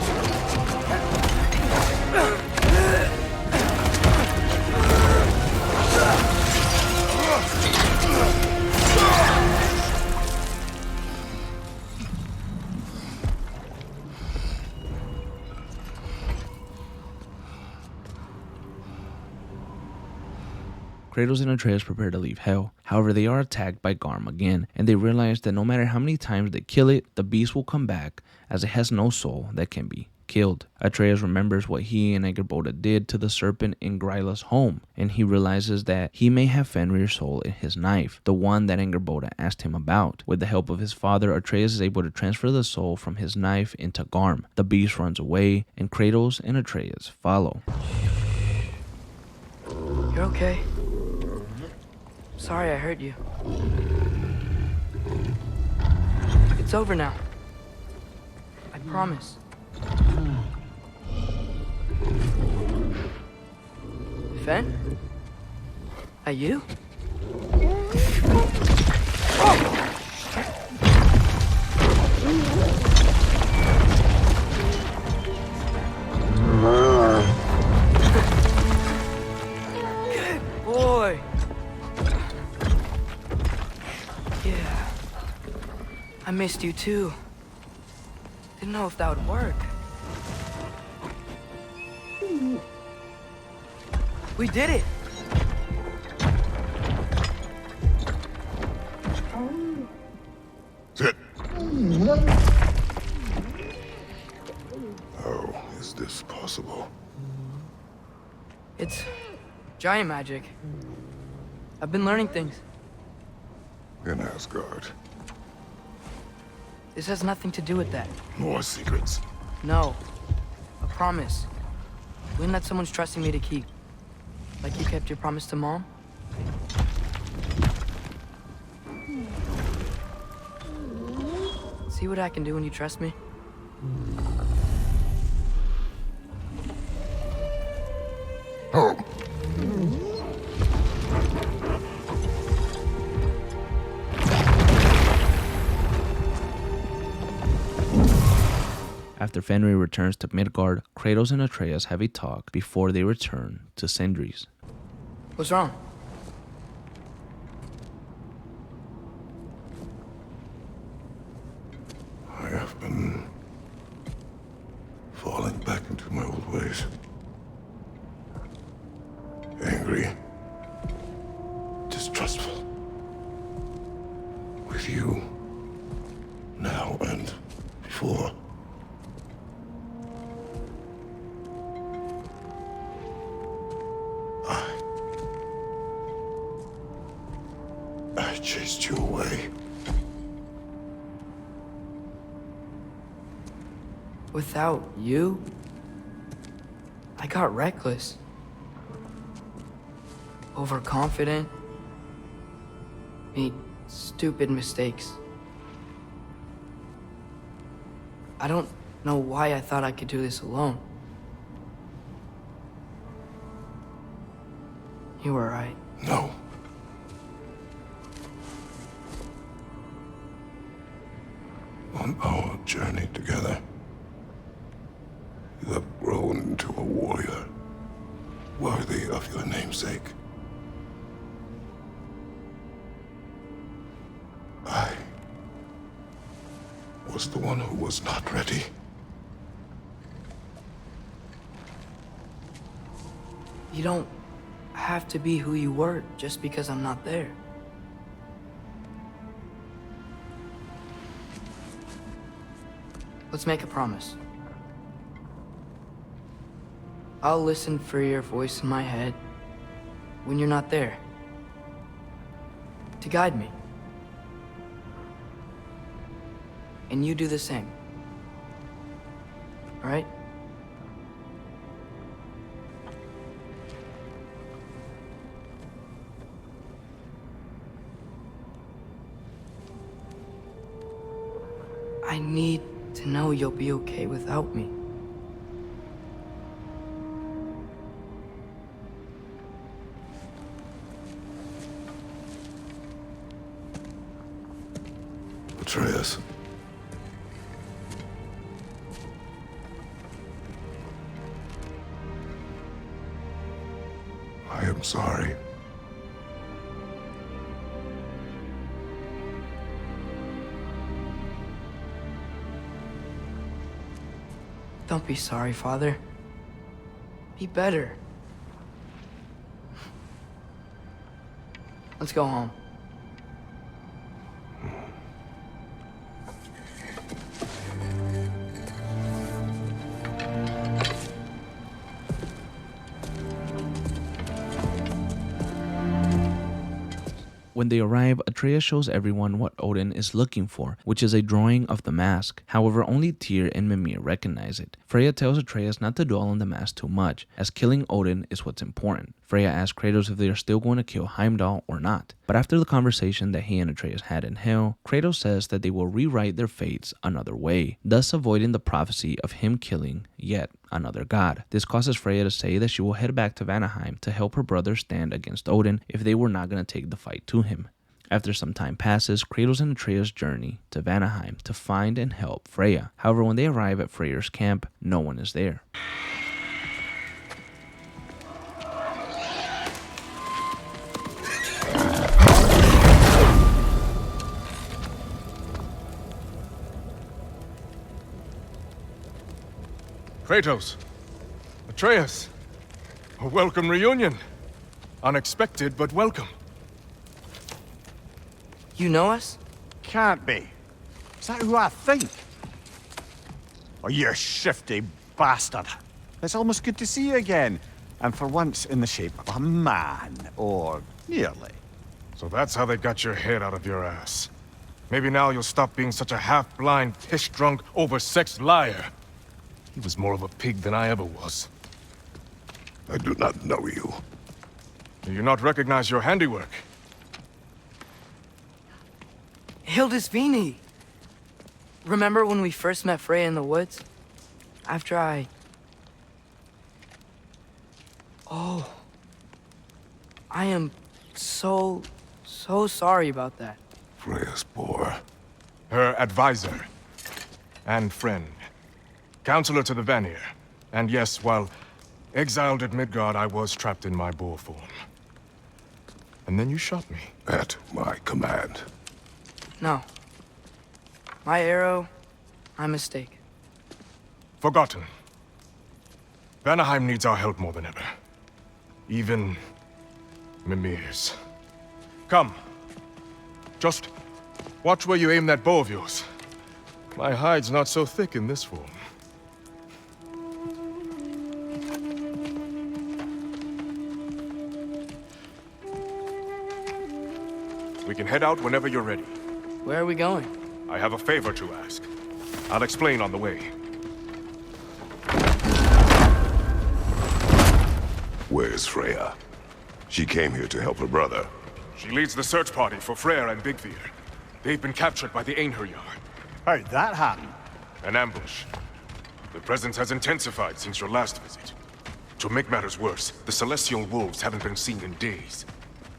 Kratos and Atreus prepare to leave Hell. However, they are attacked by Garm again, and they realize that no matter how many times they kill it, the beast will come back, as it has no soul that can be killed. Atreus remembers what he and Angerboda did to the serpent in Gryla's home, and he realizes that he may have Fenrir's soul in his knife, the one that Angerboda asked him about. With the help of his father, Atreus is able to transfer the soul from his knife into Garm. The beast runs away, and Kratos and Atreus follow. You're okay? Sorry I hurt you. It's over now. I promise. Fen? Are you? Good boy. Yeah. I missed you too. Didn't know if that would work. We did it! Sit. How is this possible? It's giant magic. I've been learning things. In Asgard. This has nothing to do with that. More secrets. No. A promise. Wouldn't let someone's trusting me to keep. Like you kept your promise to Mom? See what I can do when you trust me? Oh. After Fenrir returns to Midgard, Kratos and Atreus have a talk before they return to Sindri's. What's wrong? I have been falling back into my old ways. Angry. Distrustful. With you. Now and before. I chased you away. Without you, I got reckless. Overconfident. Made stupid mistakes. I don't know why I thought I could do this alone. You were right. No. On our journey together, you have grown into a warrior. namesake. I was the one who was not ready. You don't have to be who you were just because I'm not there. Let's make a promise. I'll listen for your voice in my head when you're not there, to guide me. And you do the same. All right? I need to know you'll be okay without me. Atreus. I am sorry. Don't be sorry, Father. Be better. Let's go home. When they arrive, Atreus shows everyone what Odin is looking for, which is a drawing of the mask. However, only Tyr and Mimir recognize it. Freya tells Atreus not to dwell on the mask too much, as killing Odin is what's important. Freya asks Kratos if they are still going to kill Heimdall or not. But after the conversation that he and Atreus had in Hell, Kratos says that they will rewrite their fates another way, thus avoiding the prophecy of him killing yet another god. This causes Freya to say that she will head back to Vanaheim to help her brother stand against Odin if they were not going to take the fight to him. After some time passes, Kratos and Atreus journey to Vanaheim to find and help Freya. However, when they arrive at Freyr's camp, no one is there. Kratos, Atreus, a welcome reunion. Unexpected, but welcome. You know us? Can't be. Is that who I think? Oh, you shifty bastard. It's almost good to see you again. And for once in the shape of a man, or nearly. So that's how they got your head out of your ass. Maybe now you'll stop being such a half-blind, piss-drunk, oversexed liar. He was more of a pig than I ever was. I do not know you. Do you not recognize your handiwork? Hildisvini! Remember when we first met Freya in the woods? After I... Oh. I am so sorry about that. Freya's poor. Her advisor. And friend. Counselor to the Vanir. And yes, while exiled at Midgard, I was trapped in my boar form. And then you shot me. At my command. No. My arrow, my mistake. Forgotten. Vanaheim needs our help more than ever. Even Mimir's. Come. Just watch where you aim that bow of yours. My hide's not so thick in this form. We can head out whenever you're ready. Where are we going? I have a favor to ask. I'll explain on the way. Where's Freya? She came here to help her brother. She leads the search party for Freyr and Bigvir. They've been captured by the Einherjar. How'd that happen? An ambush. The presence has intensified since your last visit. To make matters worse, the Celestial Wolves haven't been seen in days.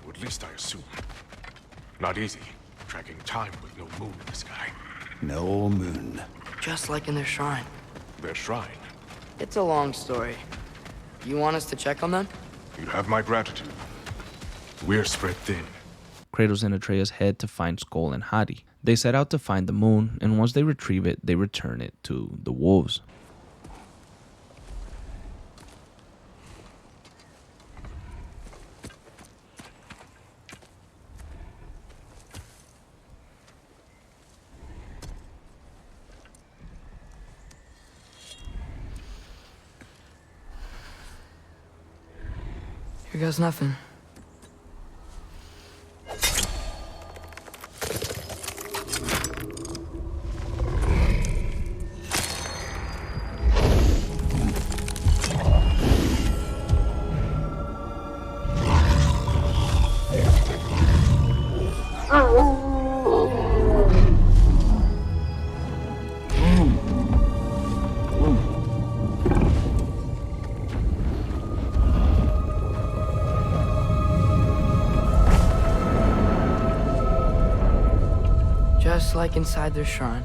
Or at least I assume. Not easy, tracking time with no moon in the sky. No moon. Just like in their shrine. Their shrine? It's a long story. You want us to check on them? You have my gratitude. We're spread thin. Kratos and Atreus head to find Skull and Hati. They set out to find the moon, and once they retrieve it, they return it to the wolves. Here goes nothing. Just like inside their shrine.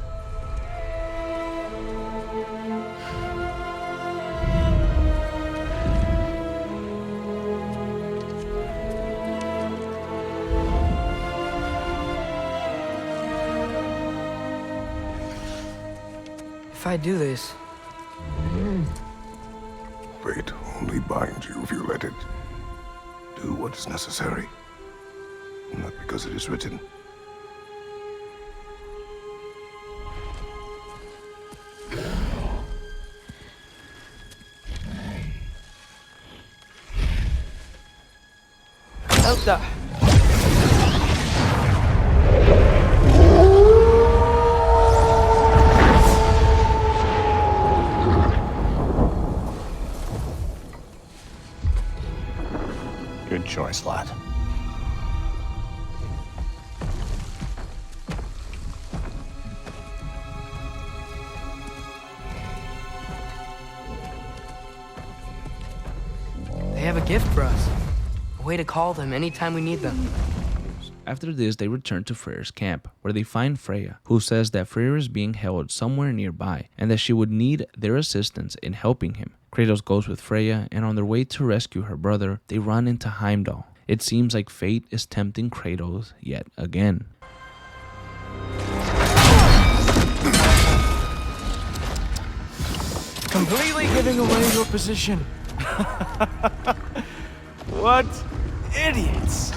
If I do this... Fate only binds you if you let it. Do what is necessary. Not because it is written. Elsa! Good choice, lad. They have a gift for us. A way to call them anytime we need them. After this, they return to Freyr's camp, where they find Freya, who says that Freyr is being held somewhere nearby, and that she would need their assistance in helping him. Kratos goes with Freya, and on their way to rescue her brother, they run into Heimdall. It seems like fate is tempting Kratos yet again. Completely giving away your position. What idiots.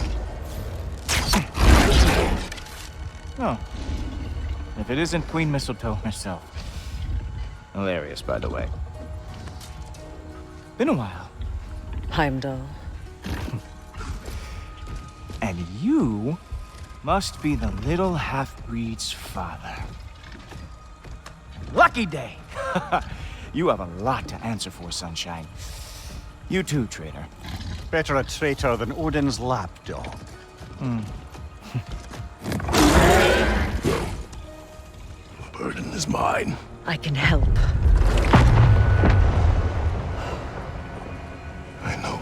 Oh. If it isn't Queen Mistletoe herself. Hilarious, by the way. Been a while. Heimdall. And you must be the little half-breed's father. Lucky day! You have a lot to answer for, Sunshine. You too, traitor. Better a traitor than Odin's lapdog. The burden is mine. I can help. I know.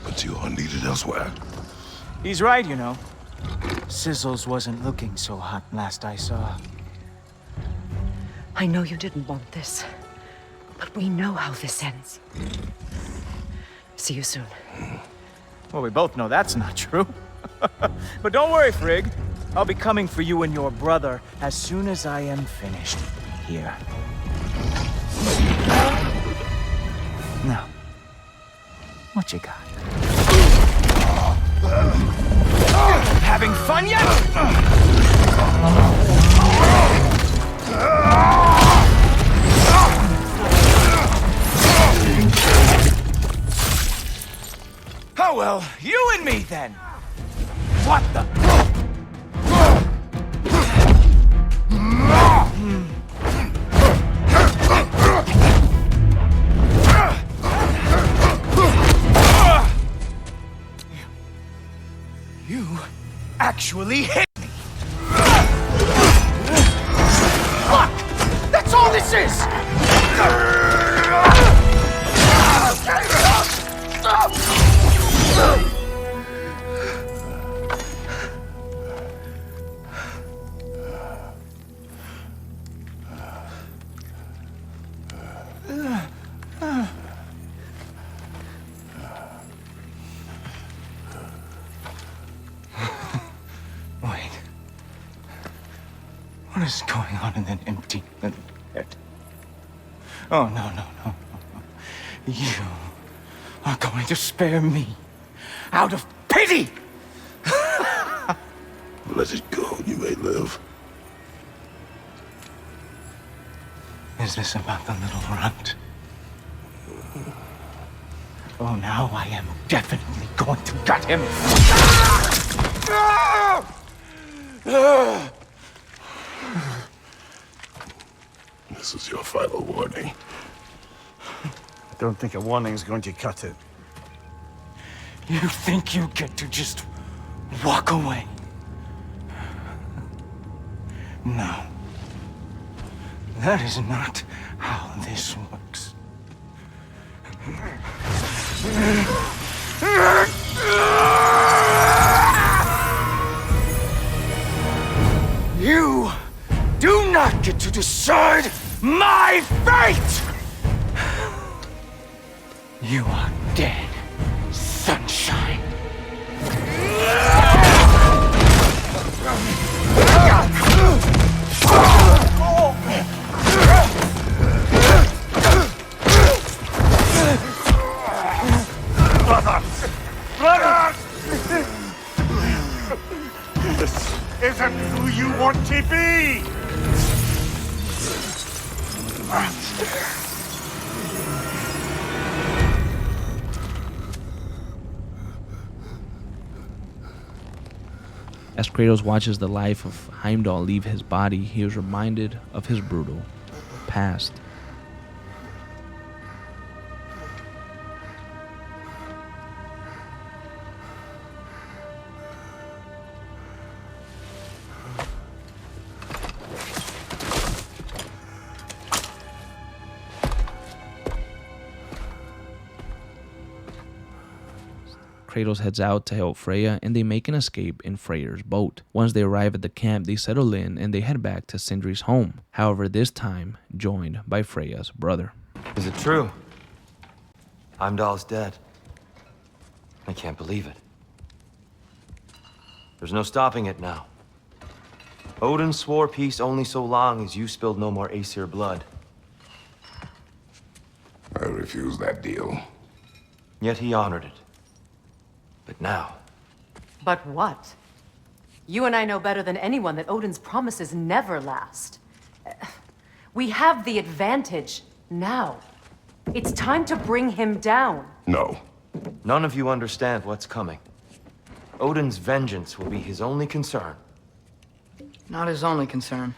But you are needed elsewhere. He's right, you know. Sizzles wasn't looking so hot last I saw. I know you didn't want this, but we know how this ends. See you soon. Well, we both know that's not true. But don't worry, Frigg. I'll be coming for you and your brother as soon as I am finished here. Now, what you got? Having fun yet? Oh well, you and me then. What the? You actually hit me. Look! That's all this is! is going on in that empty little head? Oh, no, no, no, no, no. You are going to spare me out of pity! Let it go, you may live. Is this about the little runt? Oh, now I am definitely going to gut him. This is your final warning. I don't think a warning's going to cut it. You think you get to just walk away? No. That is not how this works. You do not get to decide my fate! You are dead, sunshine. Brother! This isn't who you want to be! As Kratos watches the life of Heimdall leave his body, he is reminded of his brutal past. Kratos heads out to help Freya, and they make an escape in Freyr's boat. Once they arrive at the camp, they settle in and they head back to Sindri's home. However, this time joined by Freya's brother. Is it true? Heimdall's dead. I can't believe it. There's no stopping it now. Odin swore peace only so long as you spilled no more Aesir blood. I refuse that deal. Yet he honored it. But now... But what? You and I know better than anyone that Odin's promises never last. We have the advantage now. It's time to bring him down. No. None of you understand what's coming. Odin's vengeance will be his only concern. Not his only concern.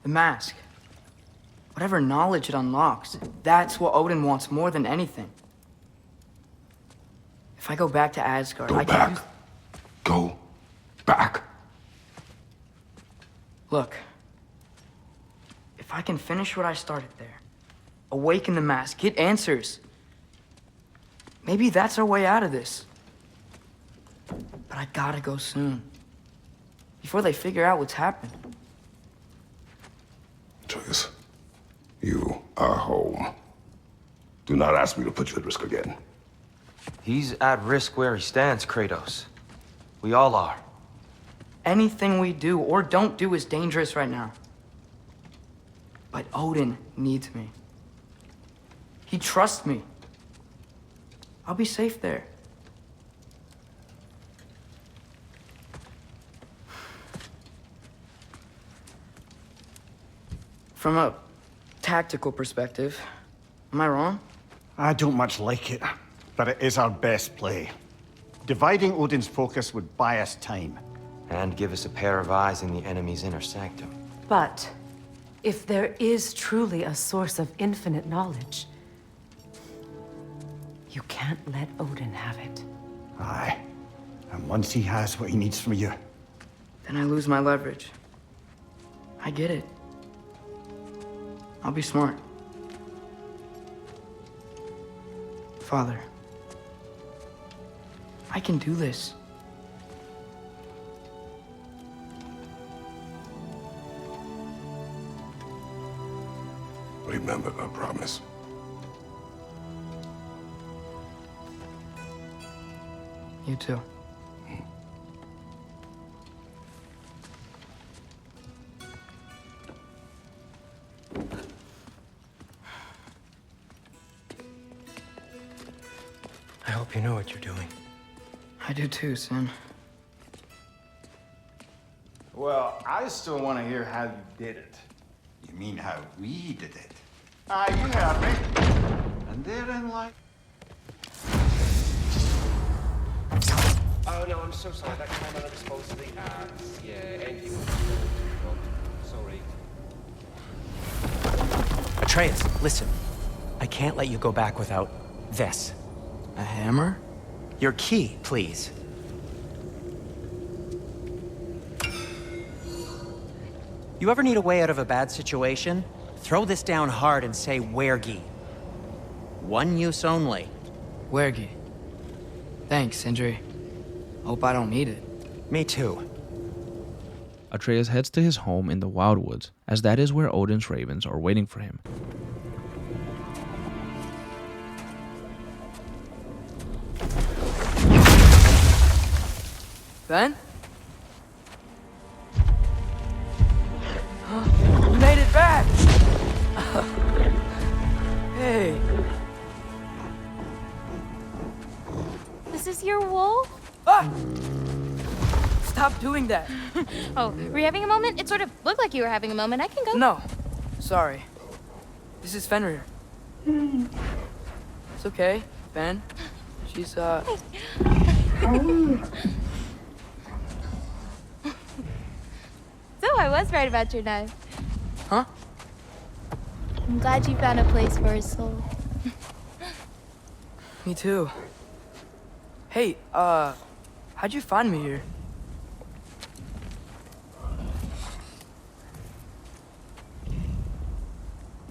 The mask. Whatever knowledge it unlocks, that's what Odin wants more than anything. If I go back to Asgard, Go back. Go back. Look. If I can finish what I started there, awaken the mask, get answers, maybe that's our way out of this. But I gotta go soon. Before they figure out what's happened. Atreus, you are home. Do not ask me to put you at risk again. He's at risk where he stands, Kratos. We all are. Anything we do or don't do is dangerous right now. But Odin needs me. He trusts me. I'll be safe there. From a tactical perspective, am I wrong? I don't much like it, but it is our best play. Dividing Odin's focus would buy us time. And give us a pair of eyes in the enemy's inner sanctum. But if there is truly a source of infinite knowledge, you can't let Odin have it. Aye. And once he has what he needs from you... Then I lose my leverage. I get it. I'll be smart. Father, I can do this. Remember our promise. You too. hope you know what you're doing. I do too, Sin. Well, I still want to hear how you did it. You mean how we did it? Ah, you heard me. And therein lies... Oh no, I'm so sorry. That came out supposedly as Andy was sorry. Atreus, listen. I can't let you go back without this. A hammer? Your key, please. You ever need a way out of a bad situation? Throw this down hard and say wergi. One use only. Wergi. Thanks, Sindri. Hope I don't need it. Me too. Atreus heads to his home in the Wildwoods, as that is where Odin's ravens are waiting for him. Ben? You made it back! Hey. This is your wolf? Ah! Stop doing that. Oh, were you having a moment? It sort of looked like you were having a moment. I can go. No. Sorry. This is Fenrir. It's okay, Ben. She's, So I was right about your knife. Huh? I'm glad you found a place for his soul. Me too. Hey, how'd you find me here?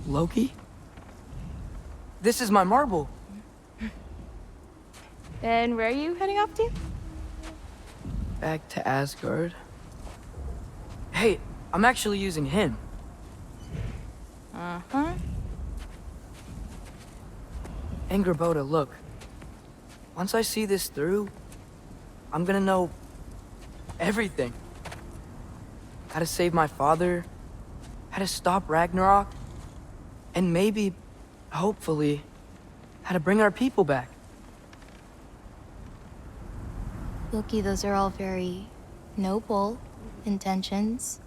Loki? This is my marble. And where are you heading off to? Back to Asgard. Hey, I'm actually using him. Uh-huh. Angerboda, look. Once I see this through, I'm gonna know everything. How to save my father, how to stop Ragnarok, and maybe, hopefully, how to bring our people back. Loki, those are all very noble intentions.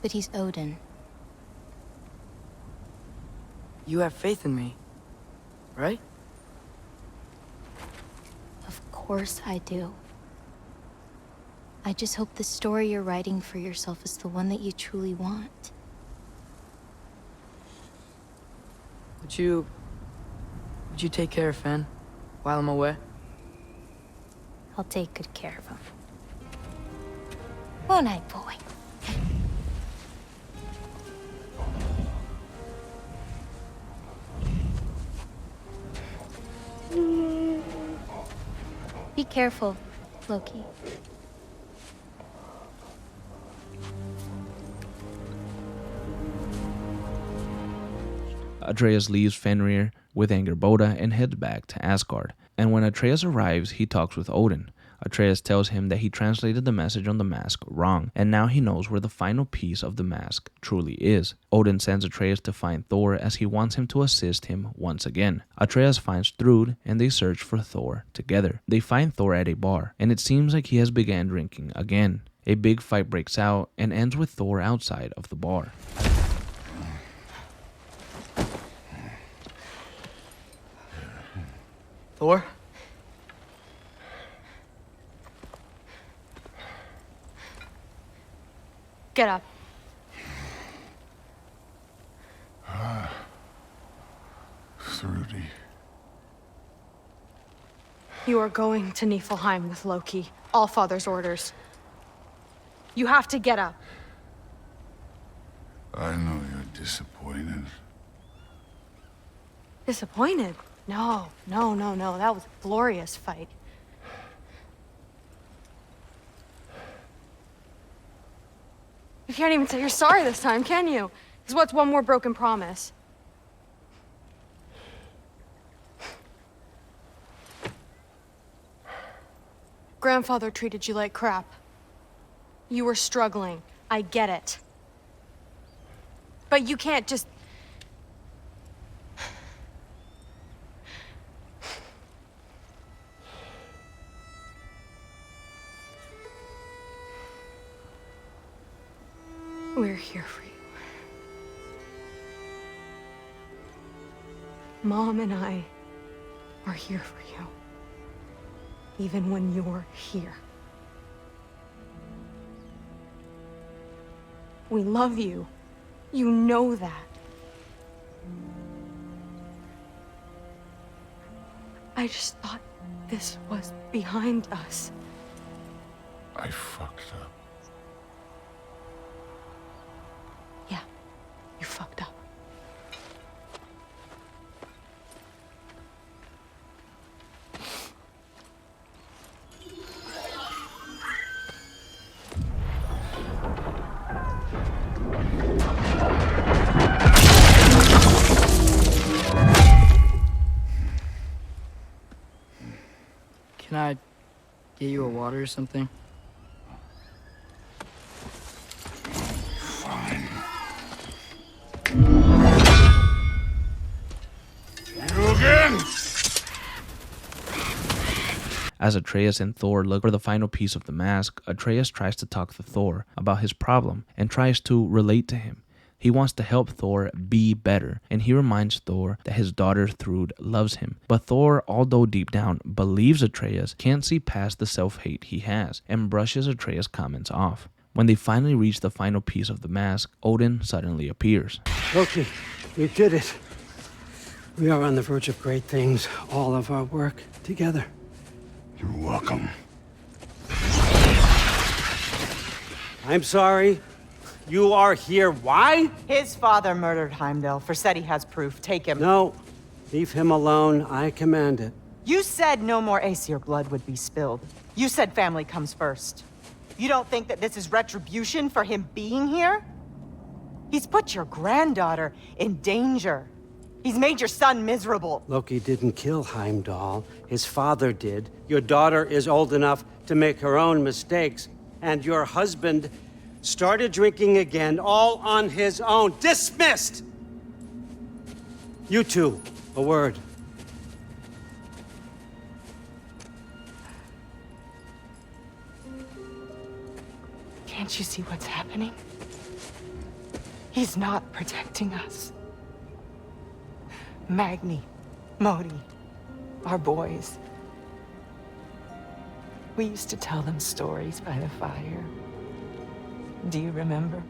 But he's Odin. You have faith in me, right? Of course I do. I just hope the story you're writing for yourself is the one that you truly want. Would you take care of Fen while I'm away? I'll take good care of him. Won't I, boy? Be careful, Loki. Atreus leaves Fenrir with Angerboda and heads back to Asgard. And when Atreus arrives, he talks with Odin. Atreus tells him that he translated the message on the mask wrong, and now he knows where the final piece of the mask truly is. Odin sends Atreus to find Thor as he wants him to assist him once again. Atreus finds Thrud and they search for Thor together. They find Thor at a bar, and it seems like he has begun drinking again. A big fight breaks out and ends with Thor outside of the bar. Thor? Get up. Thrudy. You are going to Niflheim with Loki. Allfather's orders. You have to get up. I know you're disappointed. Disappointed? No. That was a glorious fight. You can't even say you're sorry this time, can you? Because what's one more broken promise? Grandfather treated you like crap. You were struggling. I get it. But you can't just... We're here for you. Mom and I are here for you. Even when you're here. We love you. You know that. I just thought this was behind us. I fucked up. Yeah, you fucked up. Can I get you a water or something? Fine. You again? As Atreus and Thor look for the final piece of the mask, Atreus tries to talk to Thor about his problem and tries to relate to him. He wants to help Thor be better, and he reminds Thor that his daughter Thrud loves him. But Thor, although deep down believes Atreus, can't see past the self-hate he has and brushes Atreus' comments off. When they finally reach the final piece of the mask, Odin suddenly appears. Loki, we did it. We are on the verge of great things. All of our work together. You're welcome. I'm sorry. You are here. Why? His father murdered Heimdall. Forseti has proof. Take him. No. Leave him alone. I command it. You said no more Aesir blood would be spilled. You said family comes first. You don't think that this is retribution for him being here? He's put your granddaughter in danger. He's made your son miserable. Loki didn't kill Heimdall. His father did. Your daughter is old enough to make her own mistakes. And your husband started drinking again, all on his own. Dismissed! You two, a word. Can't you see what's happening? He's not protecting us. Magni, Modi, our boys. We used to tell them stories by the fire. Do you remember?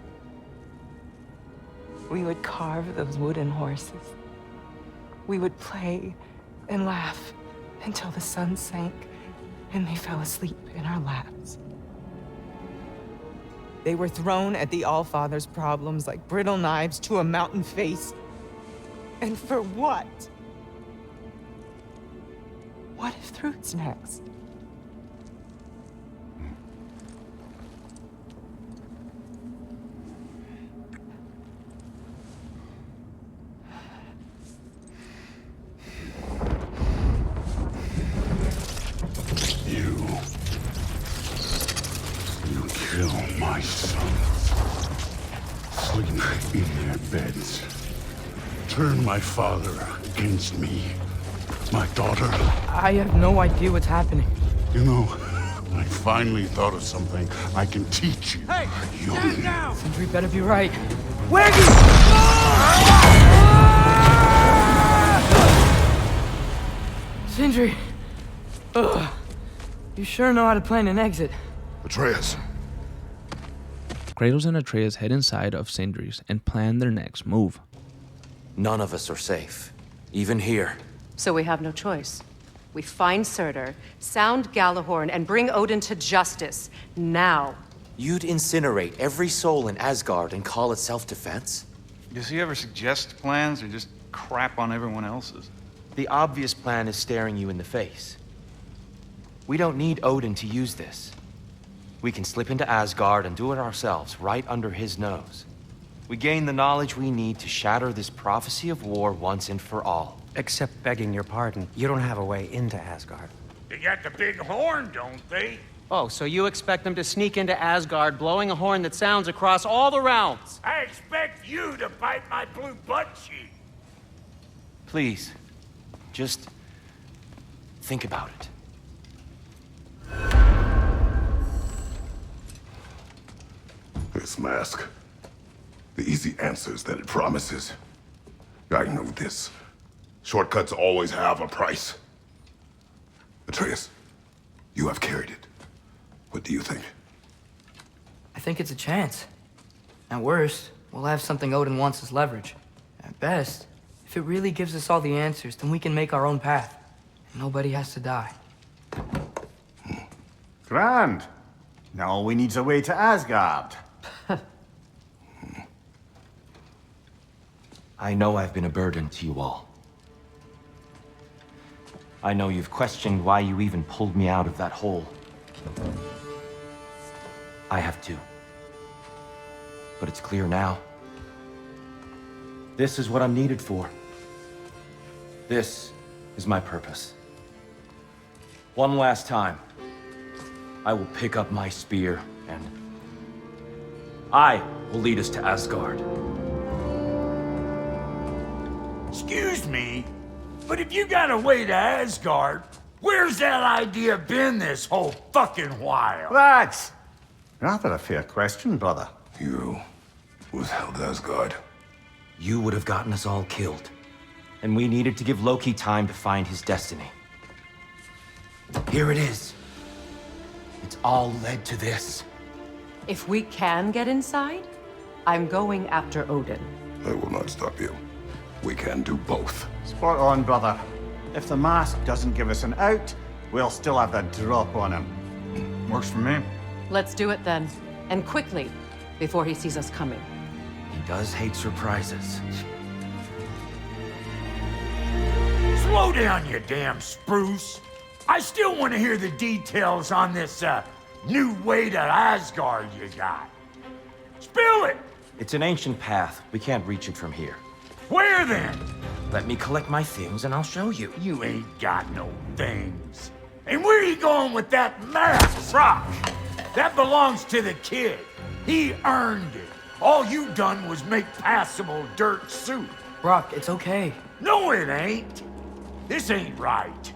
We would carve those wooden horses. We would play and laugh until the sun sank and they fell asleep in our laps. They were thrown at the Allfather's problems like brittle knives to a mountain face. And for what? What if Thrud's next? You kill my sons. Sleep in their beds. Turn my father against me. My daughter. I have no idea what's happening. You know, I finally thought of something I can teach you. Hey! Young. Stand down! Sindri better be right. Where you? Sindri! Ugh. You sure know how to plan an exit. Atreus. Kratos and Atreus head inside of Sindri's and plan their next move. None of us are safe, even here. So we have no choice. We find Surtur, sound Gjallarhorn, and bring Odin to justice. Now. You'd incinerate every soul in Asgard and call it self-defense? Does he ever suggest plans or just crap on everyone else's? The obvious plan is staring you in the face. We don't need Odin to use this. We can slip into Asgard and do it ourselves, right under his nose. We gain the knowledge we need to shatter this prophecy of war once and for all. Except begging your pardon, you don't have a way into Asgard. They got the big horn, don't they? Oh, so you expect them to sneak into Asgard, blowing a horn that sounds across all the realms? I expect you to bite my blue butt cheek. Please, just think about it. This mask, the easy answers that it promises. I know this. Shortcuts always have a price. Atreus, you have carried it. What do you think? I think it's a chance. At worst, we'll have something Odin wants as leverage. At best, if it really gives us all the answers, then we can make our own path. And nobody has to die. Grand. Now all we need's a way to Asgard. I know I've been a burden to you all. I know you've questioned why you even pulled me out of that hole. I have too. But it's clear now. This is what I'm needed for. This is my purpose. One last time, I will pick up my spear and I will lead us to Asgard. Excuse me, but if you got a way to Asgard, where's that idea been this whole fucking while? That's rather a fair question, brother. You withheld Asgard. You would have gotten us all killed. And we needed to give Loki time to find his destiny. Here it is. It's all led to this. If we can get inside, I'm going after Odin. I will not stop you. We can do both. Spot on, brother. If the mask doesn't give us an out, we'll still have a drop on him. Works for me. Let's do it then. And quickly, before he sees us coming. He does hate surprises. Slow down, you damn spruce. I still want to hear the details on this, new way to Asgard you got. Spill it! It's an ancient path. We can't reach it from here. Where then? Let me collect my things and I'll show you. You ain't got no things. And where you going with that mask, Brock? That belongs to the kid. He earned it. All you done was make passable dirt soup. Brock, it's okay. No, it ain't. This ain't right.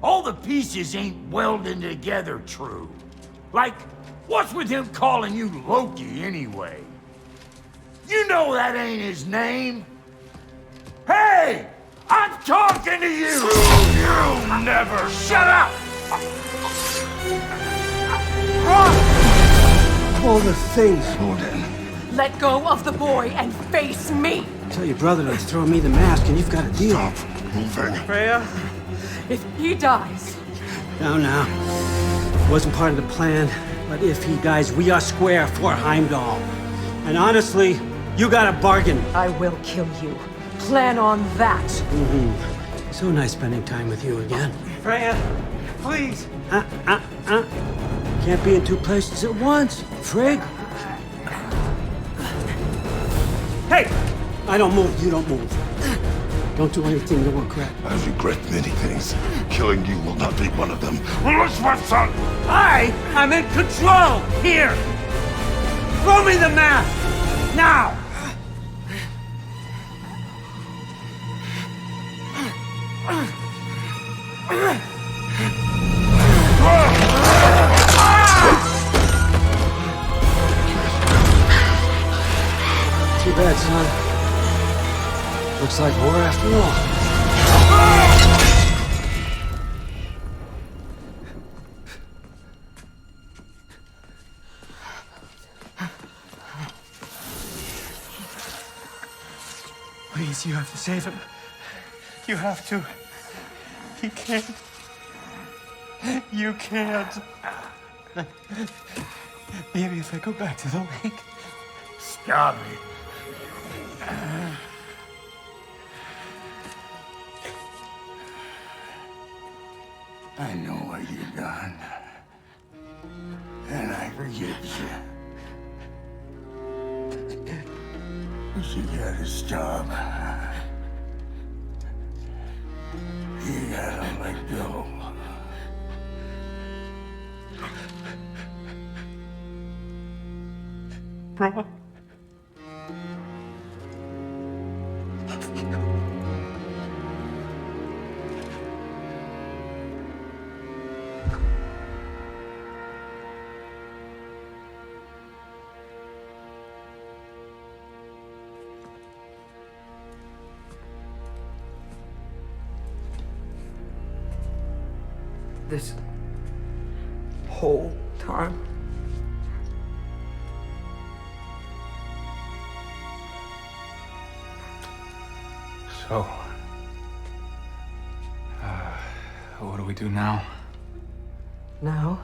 All the pieces ain't welding together true. Like, what's with him calling you Loki anyway? You know that ain't his name. Hey! I'm talking to you! You never shut up! All the things. Odin. Let go of the boy and face me! Tell your brother to throw me the mask and you've got a deal. Stop moving. Freya? If he dies... Now. Wasn't part of the plan, but if he dies, we are square for Heimdall. And honestly, you got a bargain. I will kill you. Plan on that. So nice spending time with you again. Freya, please. Can't be in two places at once, Frigg. Hey! I don't move, you don't move. Don't do anything to regret. I regret many things. Killing you will not be one of them. Release my son! I am in control! Here! Throw me the mask! Now! Too bad, son. Looks like war after all. Please, you have to save him. You have to. He can't. You can't. Maybe if I go back to the lake. Stop it. I know what you've done. And I forgive you. But you gotta stop. You gotta let go. Bro. this whole time? So, what do we do now? Now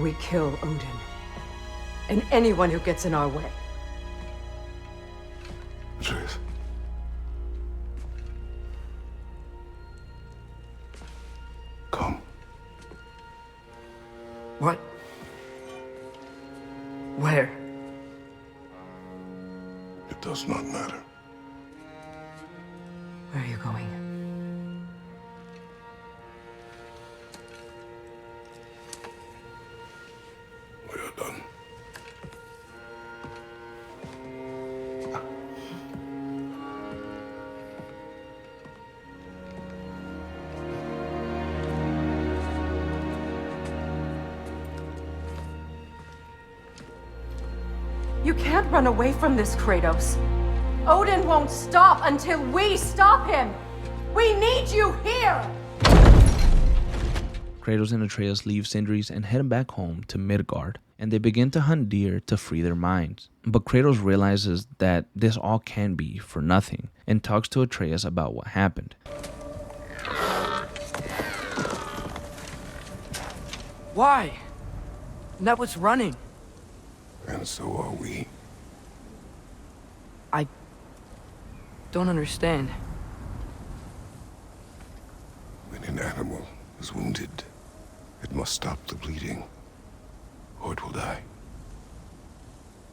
we kill Odin. And anyone who gets in our way. Atreus. Come. What? Where? It does not matter. Where are you going? We are done. You can't run away from this, Kratos. Odin won't stop until we stop him. We need you here! Kratos and Atreus leave Sindri's and head back home to Midgard, and they begin to hunt deer to free their minds. But Kratos realizes that this all can be for nothing, and talks to Atreus about what happened. Why? That was running. And so are we. I don't understand. When an animal is wounded, it must stop the bleeding, or it will die.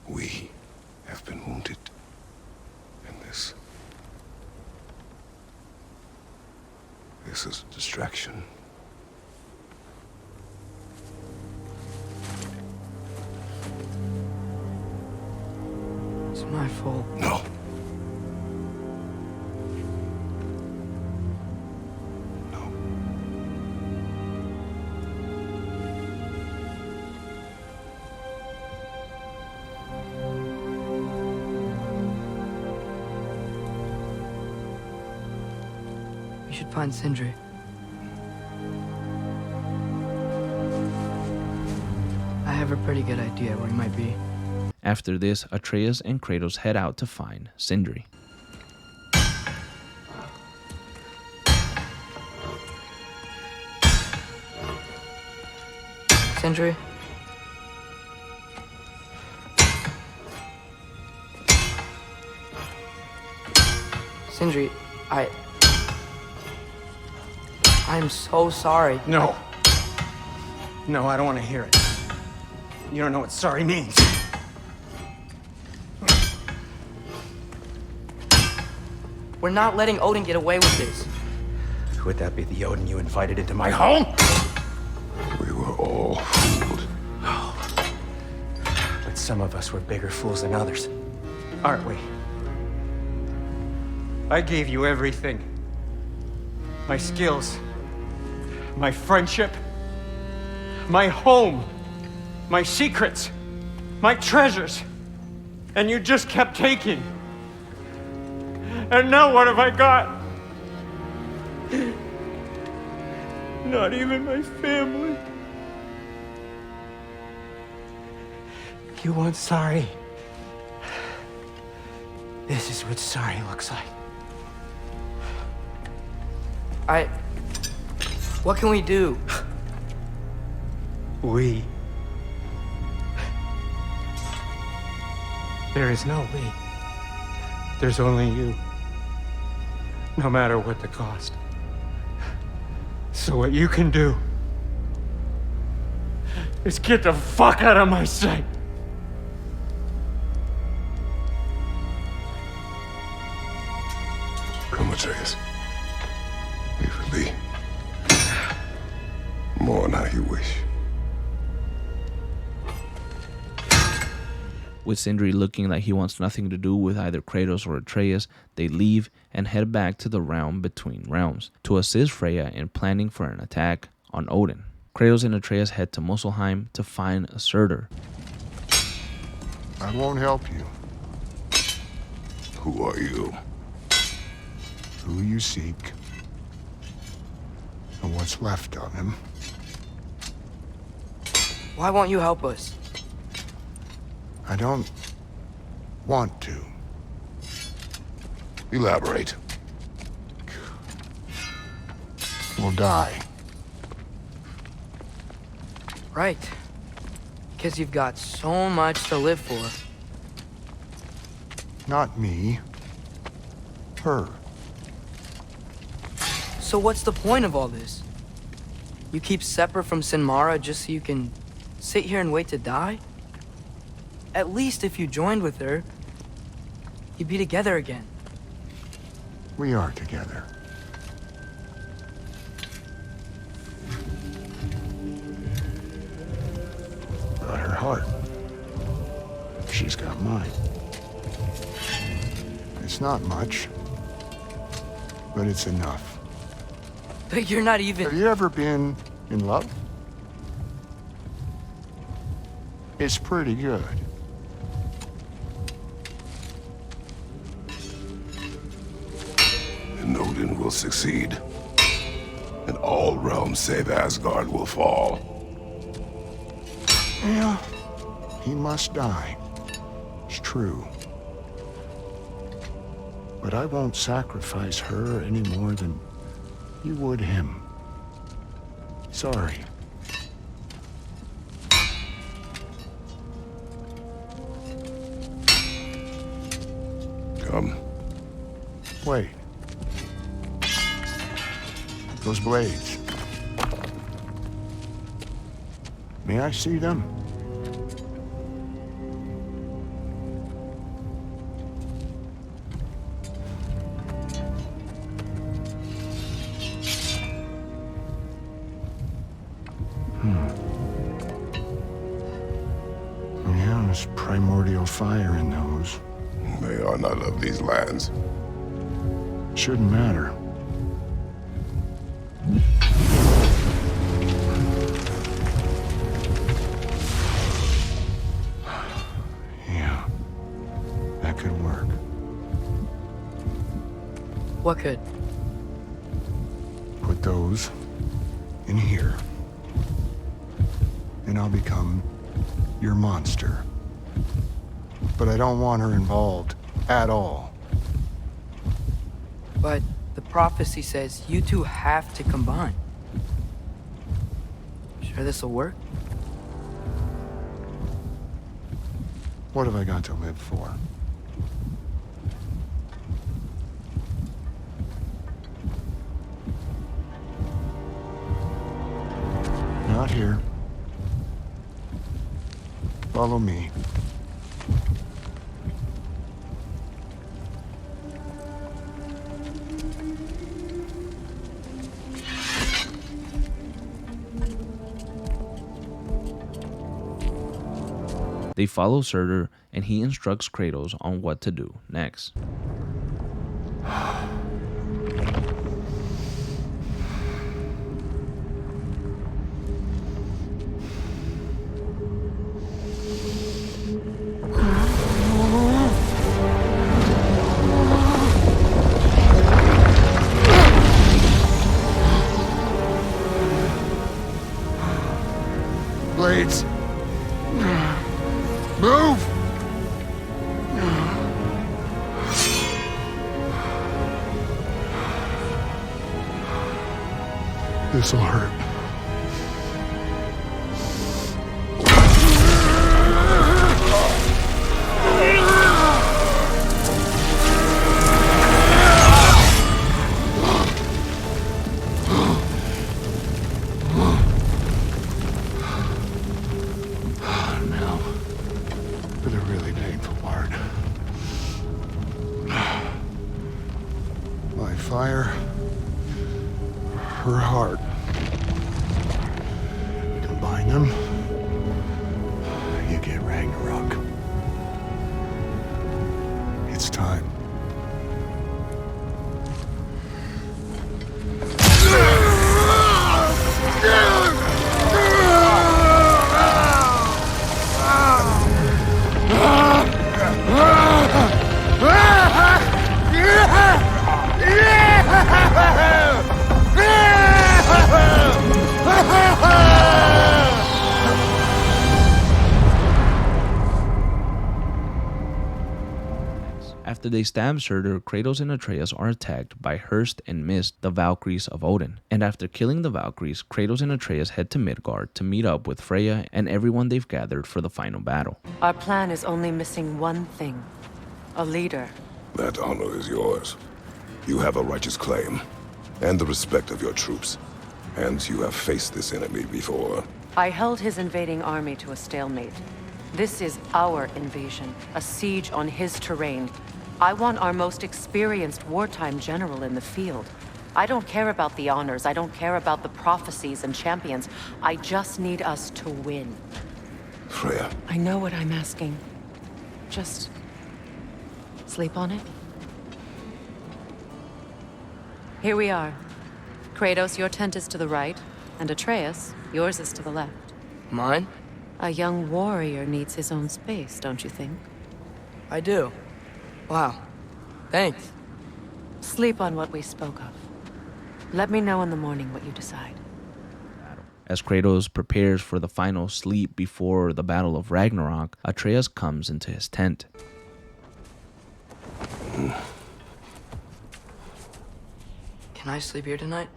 We have been wounded, and this is a distraction. It's my fault. No. We should find Sindri. I have a pretty good idea where he might be. After this, Atreus and Kratos head out to find Sindri. Sindri? Sindri, I'm so sorry. No. No, I don't want to hear it. You don't know what sorry means. We're not letting Odin get away with this. Would that be the Odin you invited into my home? We were all fooled. But some of us were bigger fools than others. Aren't we? I gave you everything. My skills. My friendship. My home. My secrets. My treasures. And you just kept taking. And now what have I got? Not even my family. You want sorry? This is what sorry looks like. What can we do? We. There is no we. There's only you. No matter what the cost. So what you can do is get the fuck out of my sight. Come, Atreus. Leave it be. Mourn how you wish. With Sindri looking like he wants nothing to do with either Kratos or Atreus, they leave and head back to the realm between realms to assist Freya in planning for an attack on Odin. Kratos and Atreus head to Muspelheim to find a Surtur. I won't help you. Who are you? who you seek and what's left of him. Why won't you help us? I don't want to. Elaborate. We'll die. Right. Because you've got so much to live for. Not me. Her. So what's the point of all this? You keep separate from Sinmara just so you can sit here and wait to die? At least if you joined with her, you'd be together again. We are together. Got her heart. She's got mine. It's not much, but it's enough. But you're not even... Have you ever been in love? It's pretty good. And Odin will succeed. And all realms save Asgard will fall. Yeah, he must die. It's true. But I won't sacrifice her any more than you would him. Sorry. Come. Wait. Those blades. May I see them? Yeah, there's primordial fire in those. They are not of these lands. Shouldn't matter. Yeah, that could work. What could? Put those in here. And I'll become your monster. But I don't want her involved at all. But the prophecy says you two have to combine. Sure this'll work? What have I got to live for? Not here. Follow me. They follow Surtur, and he instructs Kratos on what to do next. Blades. Move! This'll hurt. Now, for the really painful part. My fire, her heart. Combine them, you get Ragnarok. It's time. After they stab Surtur, Kratos and Atreus are attacked by Hurst and Mist, the Valkyries of Odin. And after killing the Valkyries, Kratos and Atreus head to Midgard to meet up with Freya and everyone they've gathered for the final battle. Our plan is only missing one thing. A leader. That honor is yours. You have a righteous claim, and the respect of your troops. And you have faced this enemy before. I held his invading army to a stalemate. This is our invasion, a siege on his terrain. I want our most experienced wartime general in the field. I don't care about the honors, I don't care about the prophecies and champions. I just need us to win. Freya. I know what I'm asking. Just sleep on it. Here we are. Kratos, your tent is to the right, and Atreus, yours is to the left. Mine? A young warrior needs his own space, don't you think? I do. Wow. Thanks. Sleep on what we spoke of. Let me know in the morning what you decide. As Kratos prepares for the final sleep before the Battle of Ragnarok, Atreus comes into his tent. Can I sleep here tonight?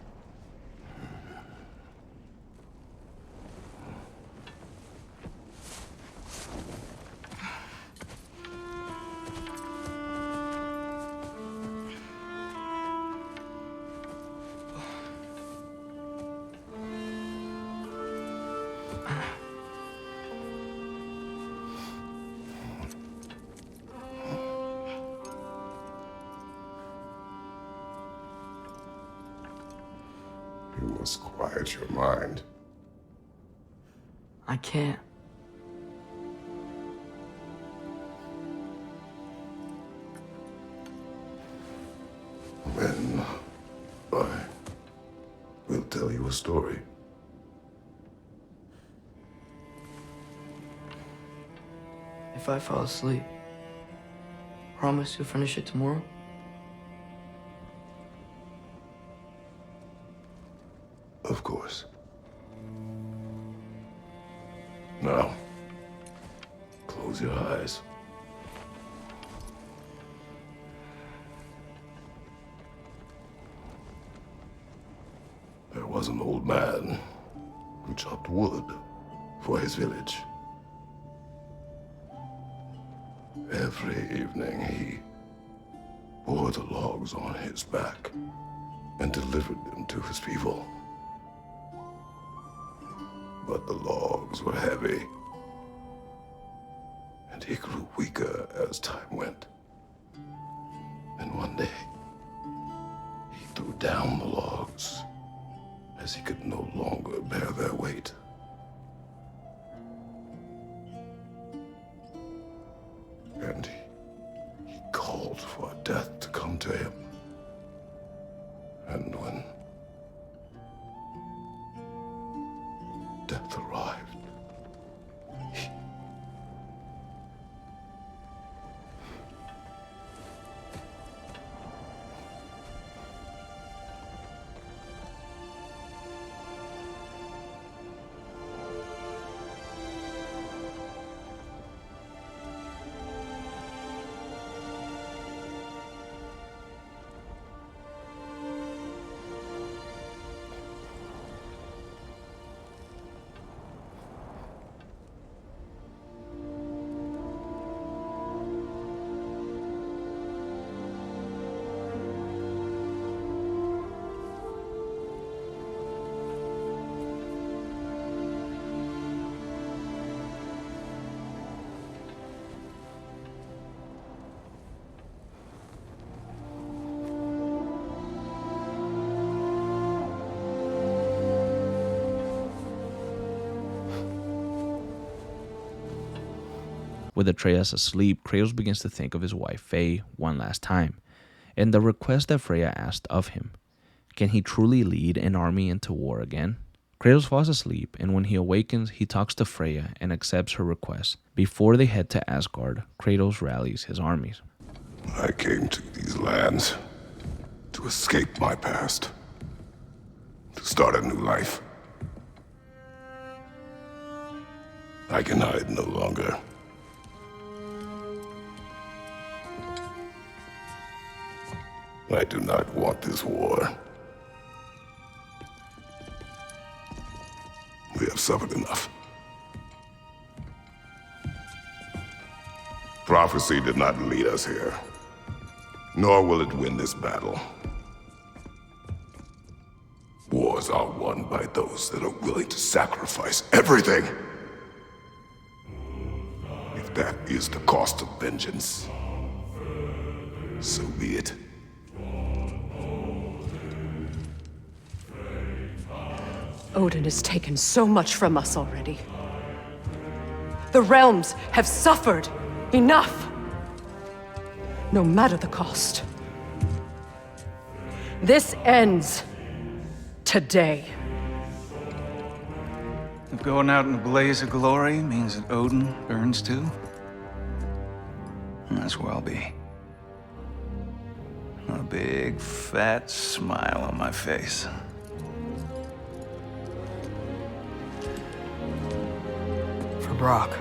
You must quiet your mind. I can't. Then I will tell you a story. If I fall asleep, promise you'll finish it tomorrow? Of course. Now, close your eyes. There was an old man who chopped wood for his village. Every evening he bore the logs on his back and delivered them to his people. But the logs were heavy, and he grew weaker as time went. And one day, he threw down the logs as he could no longer bear their weight. And he called for death to come to him. And when death arrived, With Atreus asleep, Kratos begins to think of his wife Faye one last time, and the request that Freya asked of him. Can he truly lead an army into war again? Kratos falls asleep, and when he awakens, he talks to Freya and accepts her request. Before they head to Asgard, Kratos rallies his armies. I came to these lands to escape my past, to start a new life. I can hide no longer. I do not want this war. We have suffered enough. Prophecy did not lead us here, nor will it win this battle. Wars are won by those that are willing to sacrifice everything. If that is the cost of vengeance, so be it. Odin has taken so much from us already. The realms have suffered enough. No matter the cost. This ends today. If going out in a blaze of glory means that Odin burns too, that's where I'll be. A big, fat smile on my face. For Brock.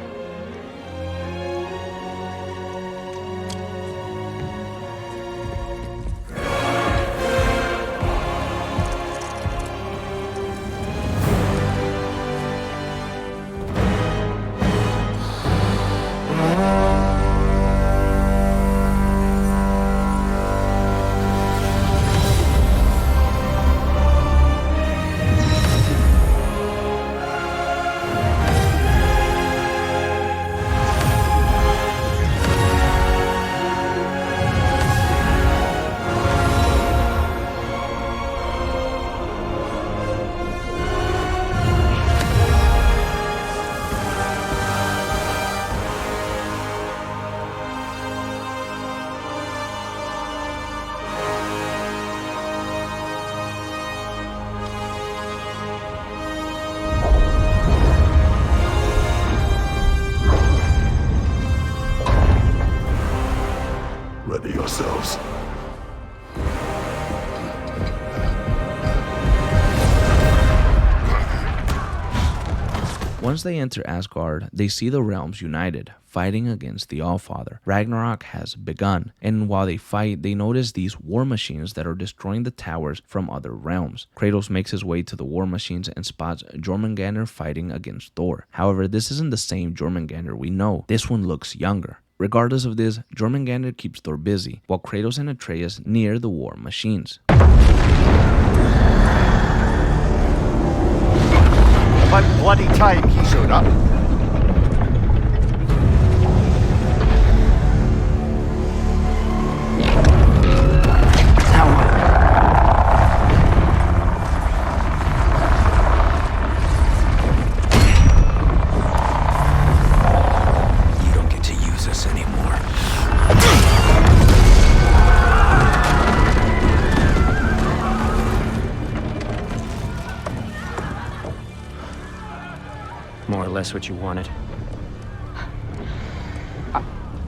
Ready yourselves. Once they enter Asgard, they see the realms united, fighting against the Allfather. Ragnarok has begun, and while they fight, they notice these war machines that are destroying the towers from other realms. Kratos makes his way to the war machines and spots Jormungandr fighting against Thor. However, this isn't the same Jormungandr we know. This one looks younger. Regardless of this, Jormungandr keeps Thor busy, while Kratos and Atreus near the war machines. About bloody time he showed up. You don't get to use us anymore. More or less what you wanted.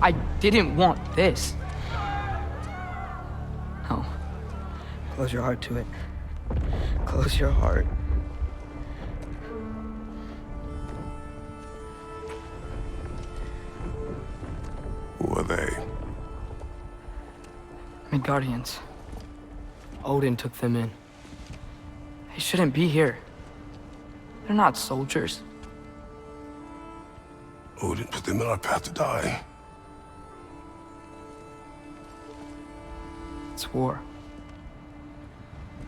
I didn't want this. No. Close your heart to it. Close your heart. Who are they? Midgardians. Odin took them in. They shouldn't be here. They're not soldiers. Odin put them in our path to die. It's war.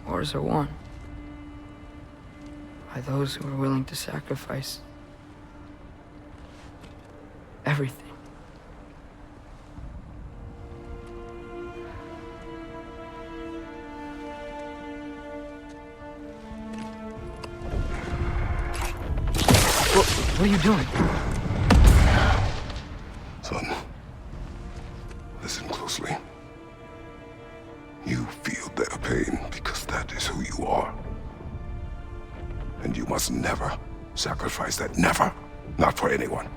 Wars are won by those who are willing to sacrifice everything. What are you doing? Son, listen closely. You feel their pain because that is who you are. And you must never sacrifice that. Never. Not for anyone.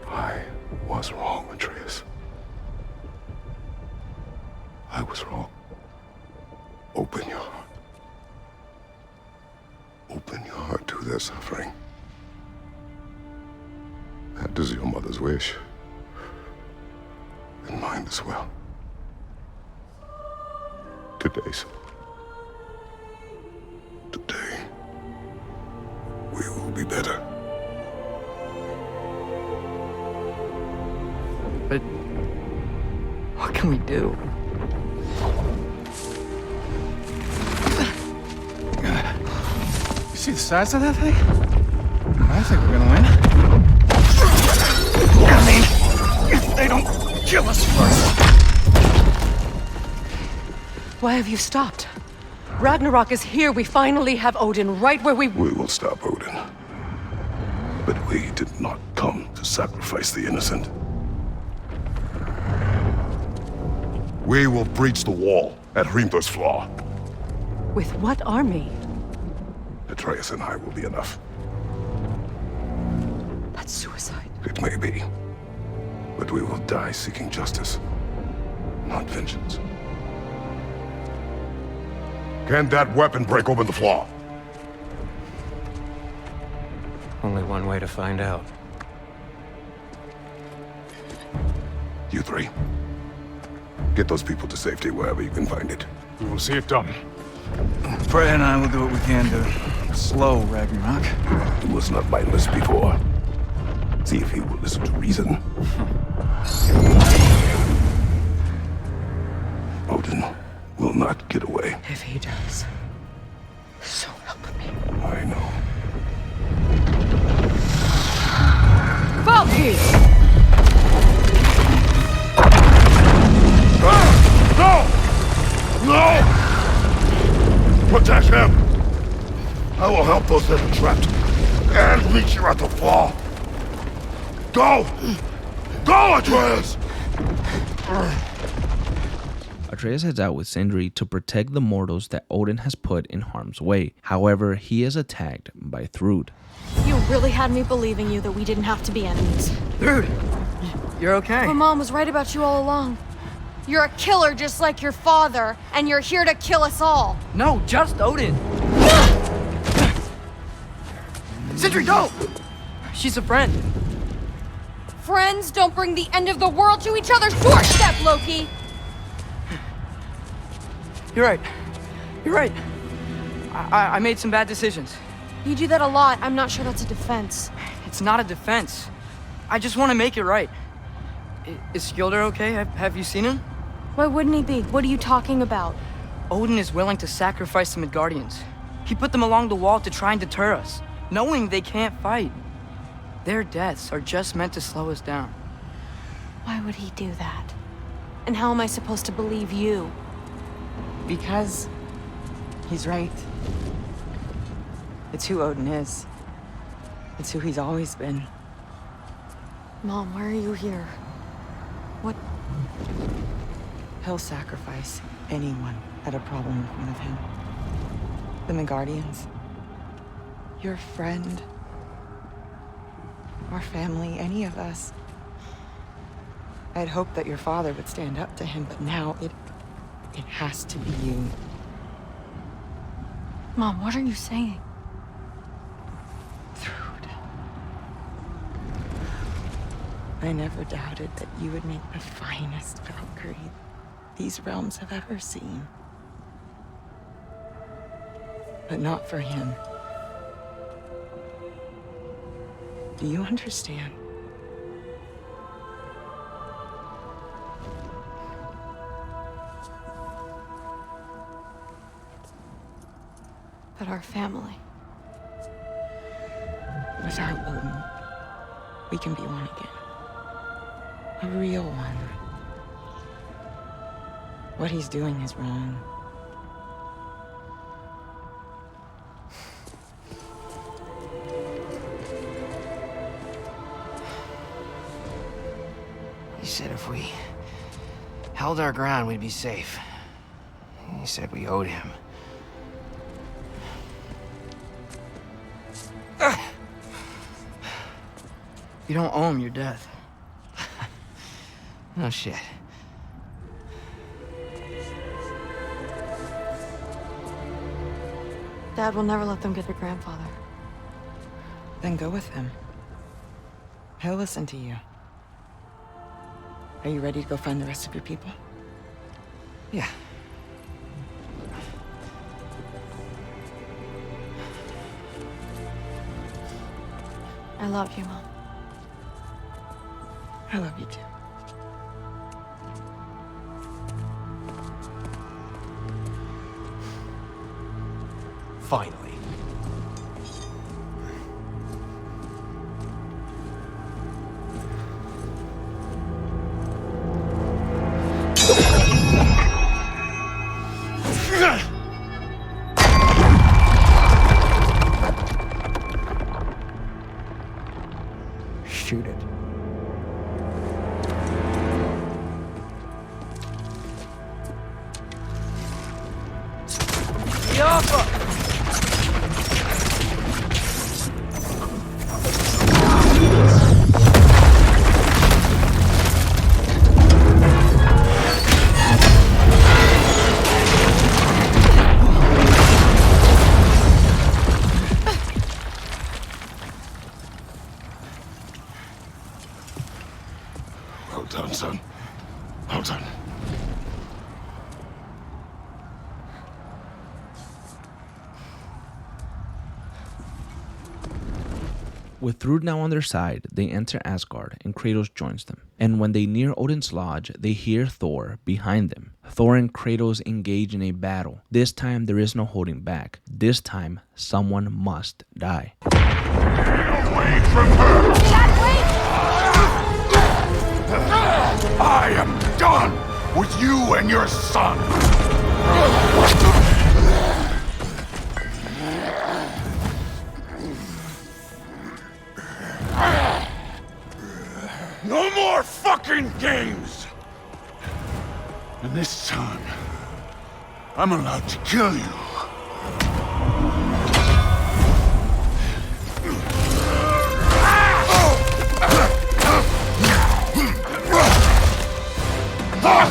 I was wrong, Atreus. I was wrong. Open your heart. Open your heart to their suffering. That is your mother's wish. mind as well. Today, we will be better. But what can we do? You see the size of that thing? I think we're gonna win. I mean, if they don't kill us first. Why have you stopped? Ragnarok is here. We finally have Odin right where we... We will stop Odin. But we did not come to sacrifice the innocent. We will breach the wall at Hrimthor's Flaw. With what army? Atreus and I will be enough. That's suicide. It may be. But we will die seeking justice, not vengeance. Can that weapon break open the flaw? Only one way to find out. You three. Get those people to safety wherever you can find it. We will see it done. Freya and I will do what we can to slow Ragnarok. He was not mindless before. See if he will listen to reason. Odin will not get away. If he does, so help me. I know. Valky! No! No! Protect him! I will help those that are trapped and meet you at the fall. Go! Go, Atreus! Atreus heads out with Sindri to protect the mortals that Odin has put in harm's way. However, he is attacked by Thrud. You really had me believing you that we didn't have to be enemies. Dude, you're okay. My mom was right about you all along. You're a killer just like your father, and you're here to kill us all. No, just Odin. Sindri, go! She's a friend. Friends don't bring the end of the world to each other's doorstep, Loki! You're right. You're right. I made some bad decisions. You do that a lot. I'm not sure that's a defense. It's not a defense. I just want to make it right. Is Skilder okay? Have you seen him? Why wouldn't he be? What are you talking about? Odin is willing to sacrifice the Midgardians. He put them along the wall to try and deter us, knowing they can't fight. Their deaths are just meant to slow us down. Why would he do that? And how am I supposed to believe you? Because he's right. It's who Odin is. It's who he's always been. Mom, why are you here? What? He'll sacrifice anyone that had a problem in front of him. The Midgardians. Your friend. Our family, any of us. I'd hoped that your father would stand up to him, but now it has to be you. Mom, what are you saying? Thrud. I never doubted that you would make the finest Valkyrie these realms have ever seen. But not for him. Do you understand? But our family. Without Odin, we can be one again. A real one. What he's doing is wrong. He said if we held our ground, we'd be safe. He said we owed him. You don't owe him your death. No shit. Dad will never let them get their grandfather. Then go with him. He'll listen to you. Are you ready to go find the rest of your people? Yeah. I love you, Mom. I love you too. Finally. Shoot it. Well done, son. Well done. With Thrud now on their side, they enter Asgard and Kratos joins them. And when they near Odin's lodge, they hear Thor behind them. Thor and Kratos engage in a battle. This time there is no holding back. This time someone must die. Away from her! I am done with you and your son! No more fucking games! And this time, I'm allowed to kill you.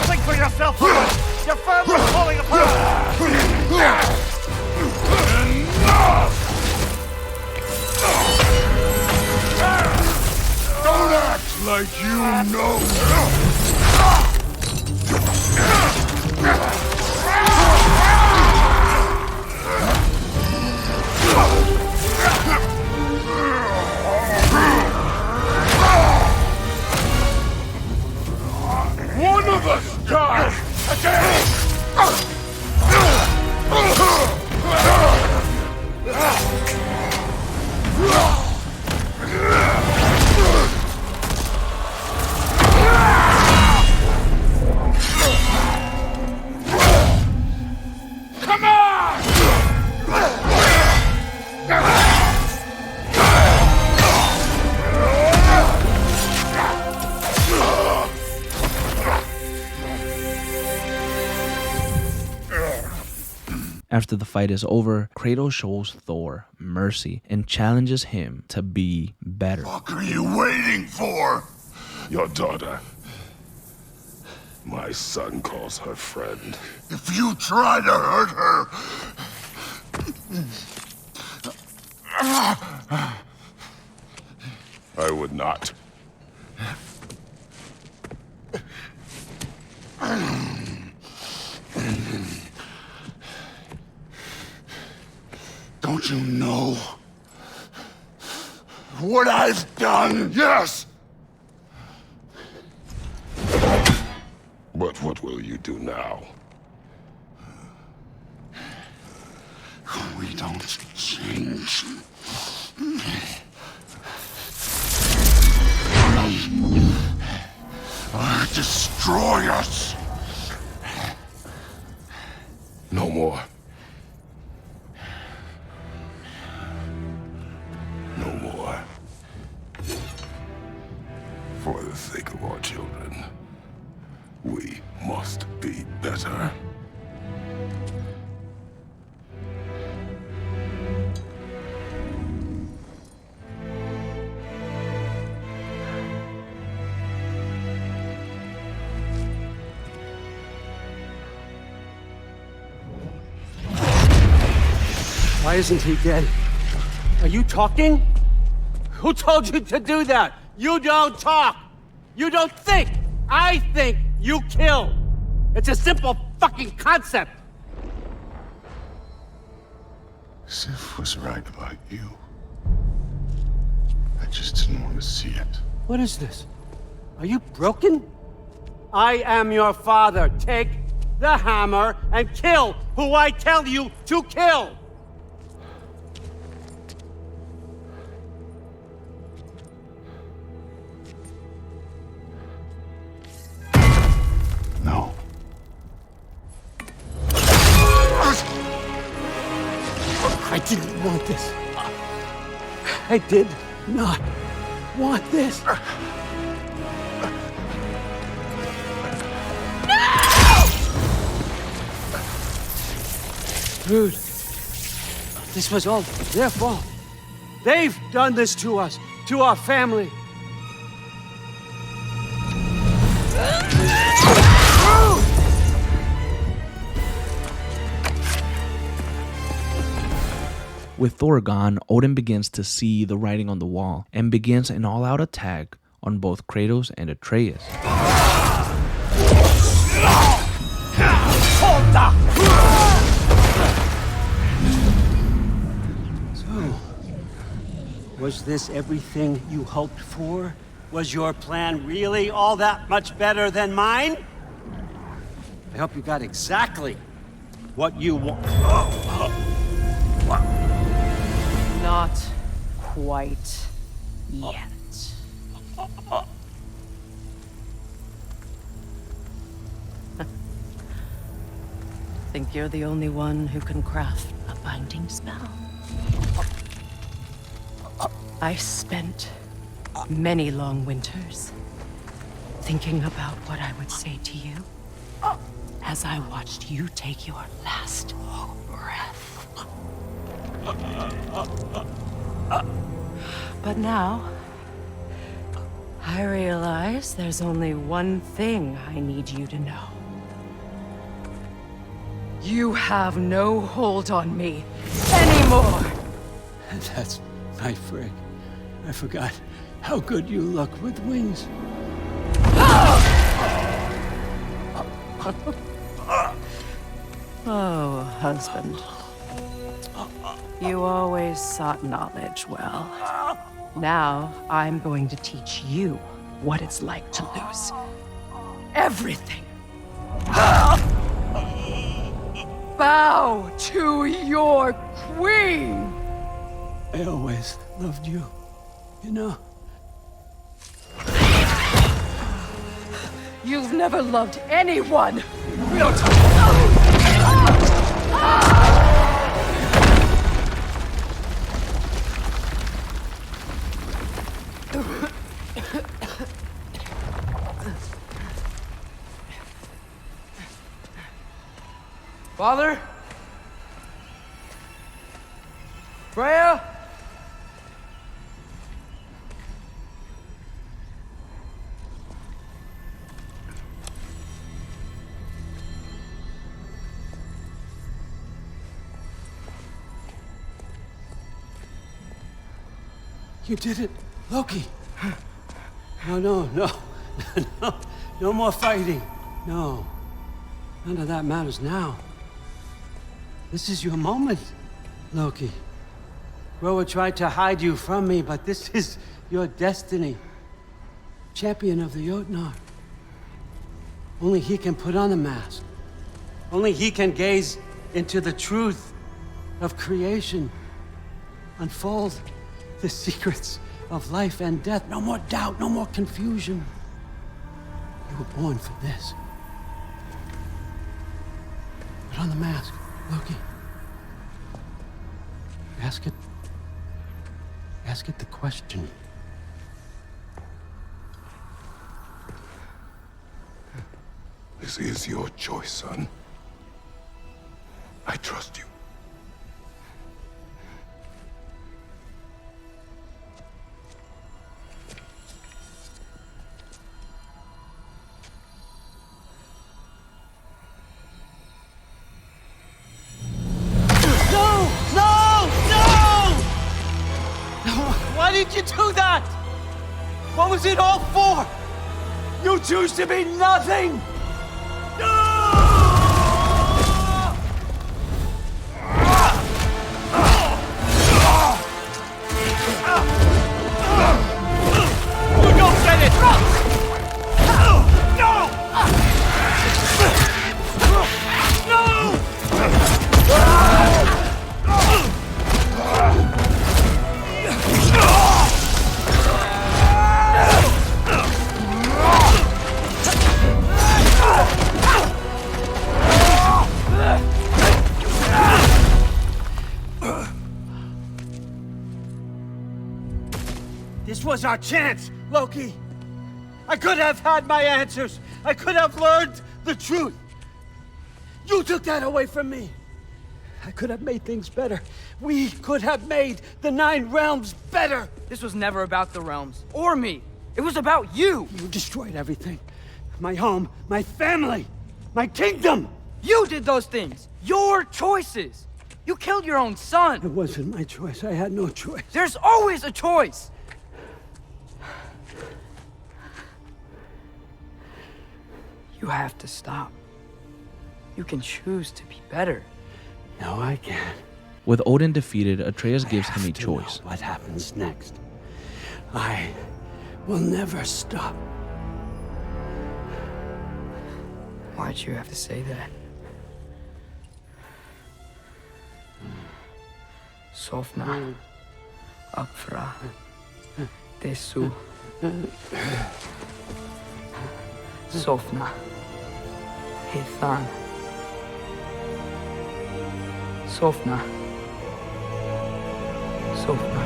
Think for yourself, Owen! Your firm is falling apart! Enough! Don't act like you know! One of us dies again! Come on! After the fight is over, Kratos shows Thor mercy and challenges him to be better. What are you waiting for? Your daughter. My son calls her friend. If you try to hurt her... I would not. Don't you know what I've done? Yes! But what will you do now? We don't change. Or destroy us. No more. No more. For the sake of our children, we must be better. Why isn't he dead? Are you talking? Who told you to do that? You don't talk! You don't think! I think you kill. It's a simple fucking concept. Sif was right about you. I just didn't want to see it. What is this? Are you broken? I am your father. Take the hammer and kill who I tell you to kill. No. I didn't want this. I did not want this. Dude, this was all their fault. They've done this to us, to our family. With Thor gone, Odin begins to see the writing on the wall and begins an all-out attack on both Kratos and Atreus. So, was this everything you hoped for? Was your plan really all that much better than mine? I hope you got exactly what you want. Not quite yet. Think you're the only one who can craft a binding spell? I spent many long winters thinking about what I would say to you as I watched you take your last breath. But now, I realize there's only one thing I need you to know. You have no hold on me anymore! That's my frig. I forgot how good you look with wings. Oh, husband. You always sought knowledge well. Now, I'm going to teach you what it's like to lose everything. Bow to your queen! I always loved you, you know. You've never loved anyone! Father? Freya? You did it, Loki. No. No more fighting. No. None of that matters now. This is your moment, Loki. Groa tried to hide you from me, but this is your destiny. Champion of the Jotnar. Only he can put on the mask. Only he can gaze into the truth of creation. Unfold the secrets of life and death. No more doubt, no more confusion. You were born for this. Put on the mask, Loki. Ask it the question. This is your choice, son. I trust you. Why did you do that? What was it all for? You choose to be nothing! You don't get it! No! This was our chance, Loki. I could have had my answers. I could have learned the truth. You took that away from me. I could have made things better. We could have made the 9 realms better. This was never about the realms, or me. It was about you. You destroyed everything. My home, my family, my kingdom. You did those things. Your choices. You killed your own son. It wasn't my choice. I had no choice. There's always a choice. You have to stop. You can choose to be better. No, I can't. With Odin defeated, Atreus gives him a choice. What happens next? I will never stop. Why'd you have to say that? Sofna. Akfra. Desu. Sofna. Hithan. Sofna. Sofna.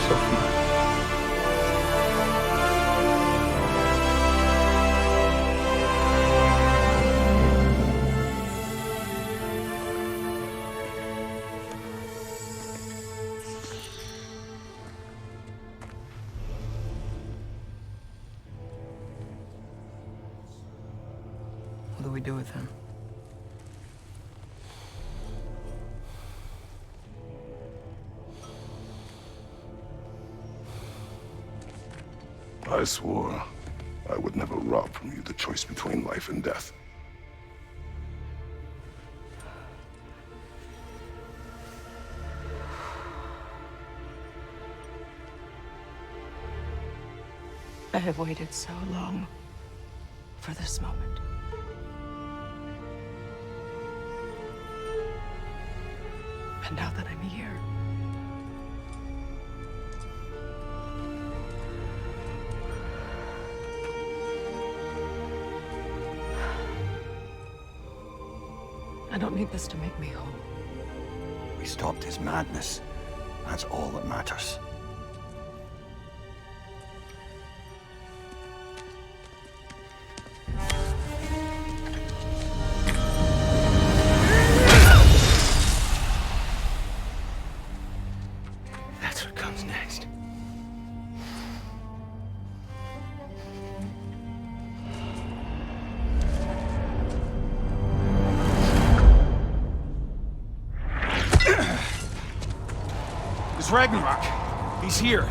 Sofna. What do we do with him? I swore I would never rob from you the choice between life and death. I have waited so long for this moment. And now that I'm here, I don't need this to make me whole. We stopped his madness. That's all that matters. That's what comes next. It's Ragnarok. He's here.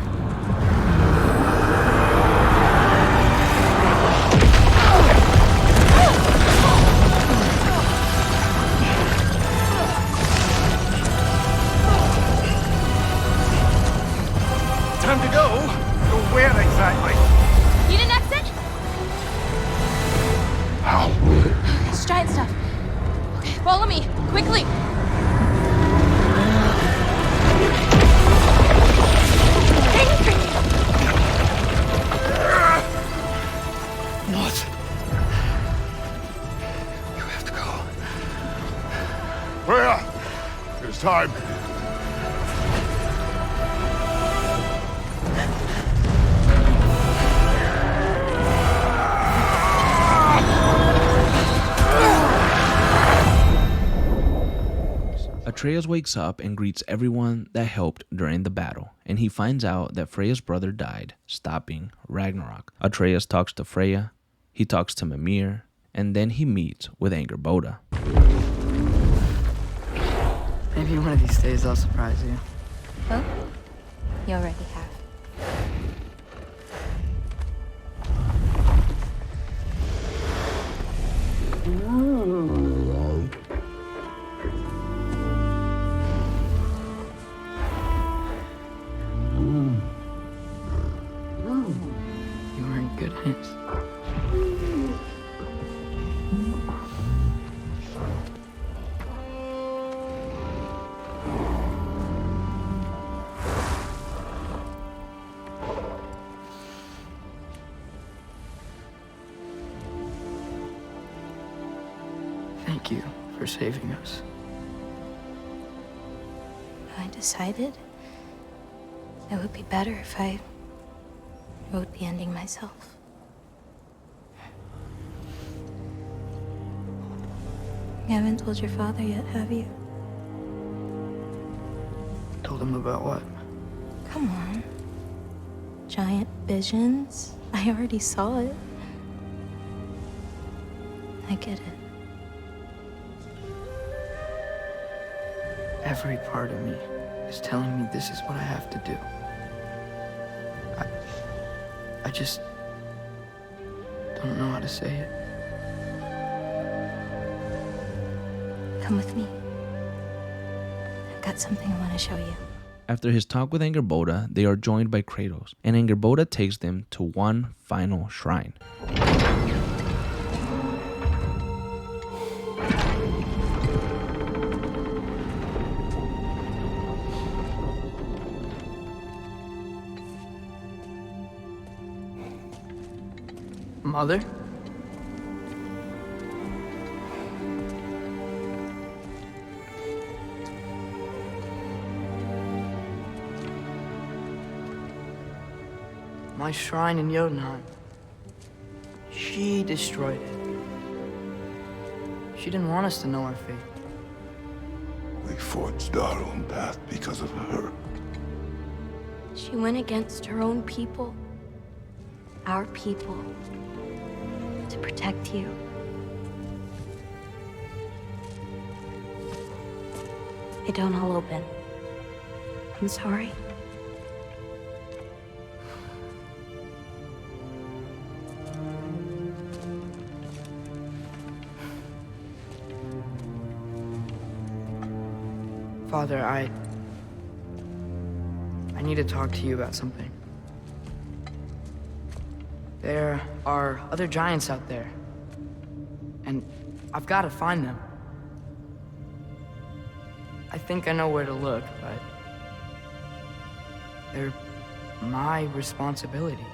Time to go. Go where exactly? Need an exit? How? It's giant stuff. Okay, follow me, quickly. What? You have to go. Freya! It's time. Atreus wakes up and greets everyone that helped during the battle, and he finds out that Freya's brother died, stopping Ragnarok. Atreus talks to Freya, he talks to Mimir, and then he meets with Angerboda. Maybe one of these days I'll surprise you. Well, you already have. Thank you for saving us. I decided it would be better if I wrote the ending myself. You haven't told your father yet, have you? Told him about what? Come on. Giant visions? I already saw it. I get it. Every part of me is telling me this is what I have to do. I just don't know how to say it. Come with me. I've got something I want to show you. After his talk with Angerboda, they are joined by Kratos, and Angerboda takes them to one final shrine. Mother? My shrine in Jotunheim. She destroyed it. She didn't want us to know our fate. We forged our own path because of her. She went against her own people. Our people. To protect you. They don't all open. I'm sorry. Father, I need to talk to you about something. There are other giants out there, and I've got to find them. I think I know where to look, but they're my responsibility.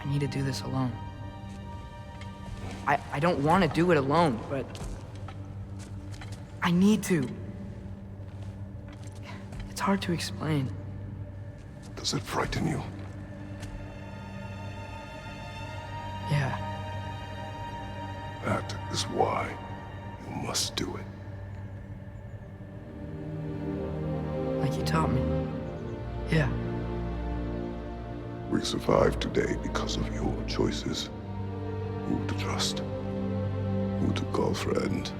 I need to do this alone. I don't want to do it alone, but I need to. It's hard to explain. Does it frighten you? Yeah. That is why you must do it. Like you taught me. Yeah. We survived today because of your choices. Who to trust, who to call friend.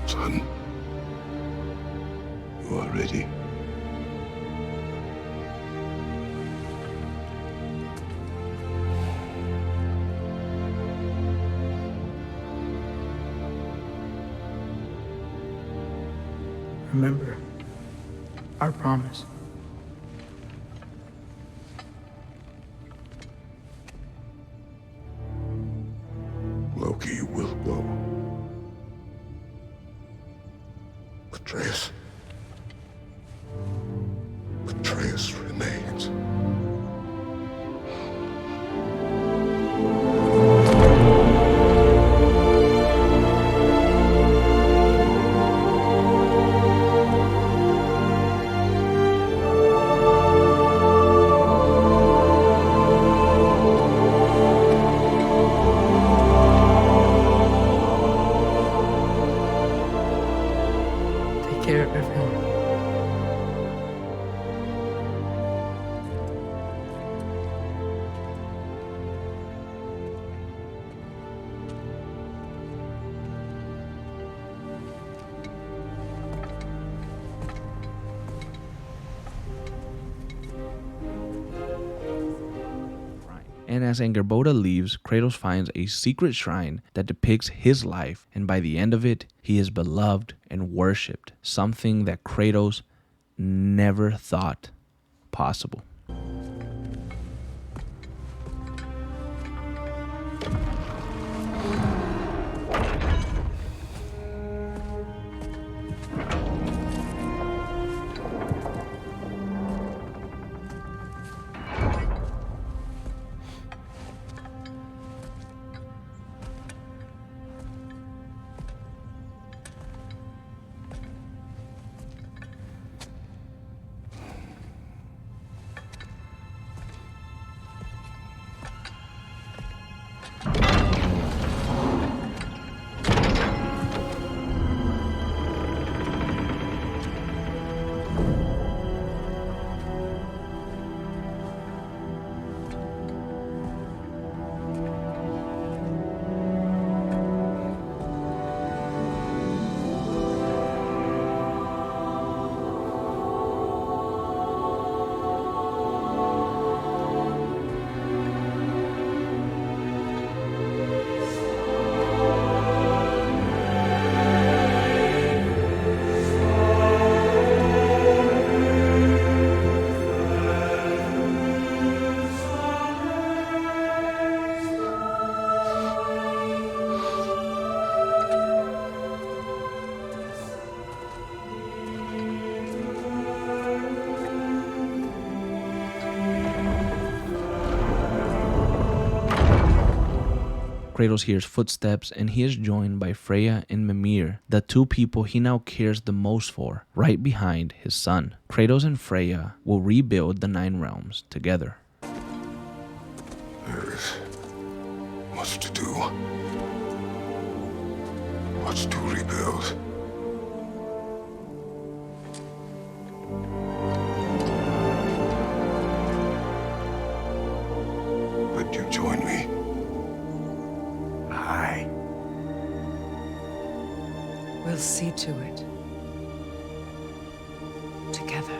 Son, you are ready. Remember our promise. Loki will go. Atreus. Atreus remains. Take care of everyone. And as Angerboda leaves, Kratos finds a secret shrine that depicts his life, and by the end of it, he is beloved and worshipped, something that Kratos never thought possible. Kratos hears footsteps and he is joined by Freya and Mimir, the two people he now cares the most for, right behind his son. Kratos and Freya will rebuild the 9 realms together. There is much to do. Much to rebuild. Would you join me? Aye. We'll see to it. Together.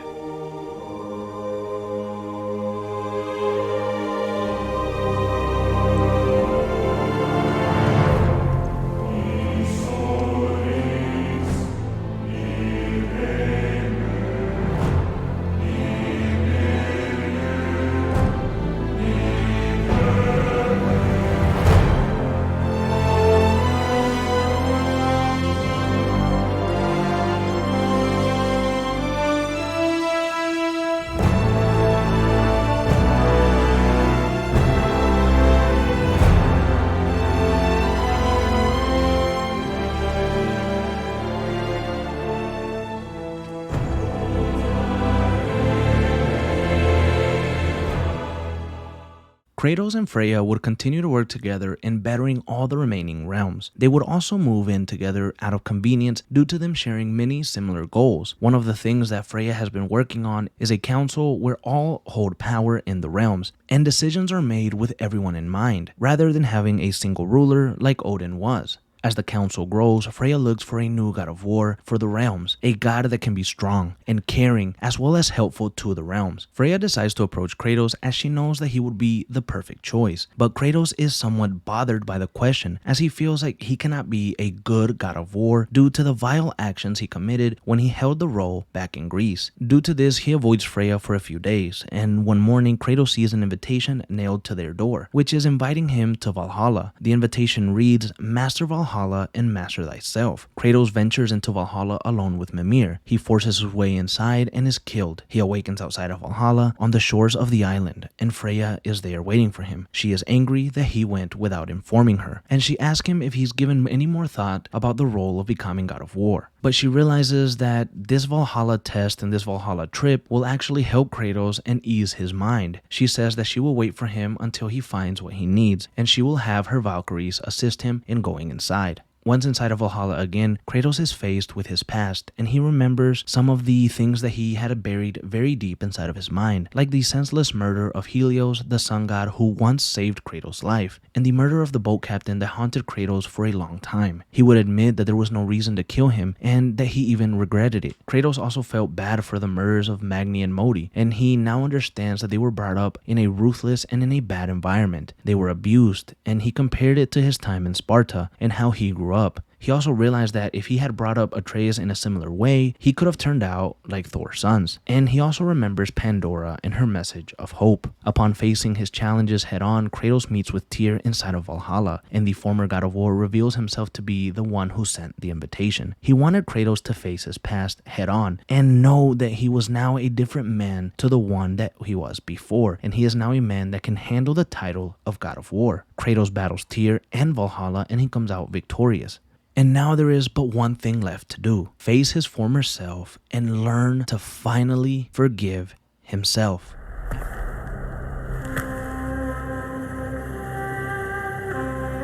Kratos and Freya would continue to work together in bettering all the remaining realms. They would also move in together out of convenience due to them sharing many similar goals. One of the things that Freya has been working on is a council where all hold power in the realms, and decisions are made with everyone in mind, rather than having a single ruler like Odin was. As the council grows, Freya looks for a new god of war for the realms, a god that can be strong and caring as well as helpful to the realms. Freya decides to approach Kratos as she knows that he would be the perfect choice, but Kratos is somewhat bothered by the question as he feels like he cannot be a good god of war due to the vile actions he committed when he held the role back in Greece. Due to this, he avoids Freya for a few days, and one morning Kratos sees an invitation nailed to their door, which is inviting him to Valhalla. The invitation reads, "Master Valhalla and master thyself." Kratos ventures into Valhalla alone with Mimir. He forces his way inside and is killed. He awakens outside of Valhalla on the shores of the island, and Freya is there waiting for him. She is angry that he went without informing her, and she asks him if he's given any more thought about the role of becoming god of war. But she realizes that this Valhalla test and this Valhalla trip will actually help Kratos and ease his mind. She says that she will wait for him until he finds what he needs, and she will have her Valkyries assist him in going inside. Once inside of Valhalla again, Kratos is faced with his past, and he remembers some of the things that he had buried very deep inside of his mind, like the senseless murder of Helios, the sun god who once saved Kratos' life, and the murder of the boat captain that haunted Kratos for a long time. He would admit that there was no reason to kill him, and that he even regretted it. Kratos also felt bad for the murders of Magni and Modi, and he now understands that they were brought up in a ruthless and in a bad environment. They were abused, and he compared it to his time in Sparta and how he grew up. He also realized that if he had brought up Atreus in a similar way, he could have turned out like Thor's sons. And he also remembers Pandora and her message of hope. Upon facing his challenges head on, Kratos meets with Tyr inside of Valhalla, and the former god of war reveals himself to be the one who sent the invitation. He wanted Kratos to face his past head on and know that he was now a different man to the one that he was before, and he is now a man that can handle the title of god of war. Kratos battles Tyr and Valhalla, and he comes out victorious. And now there is but one thing left to do: face his former self and learn to finally forgive himself.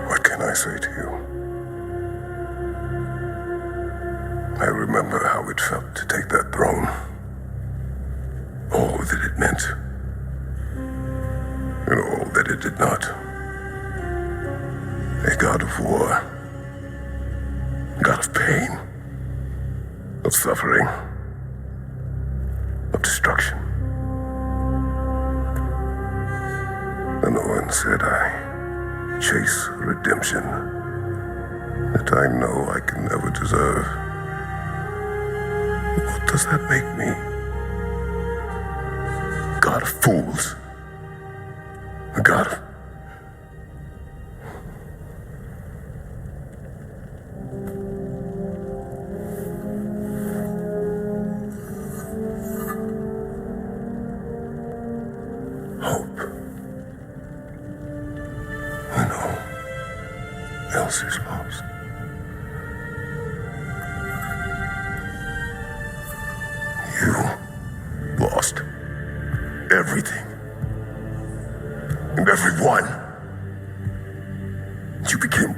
What can I say to you? I remember how it felt to take that throne. All that it meant. And all that it did not. A god of war. God of pain, of suffering, of destruction. And the one said I chase redemption that I know I can never deserve. What does that make me? God of fools. A god of... else is lost. You lost everything. And everyone. You became...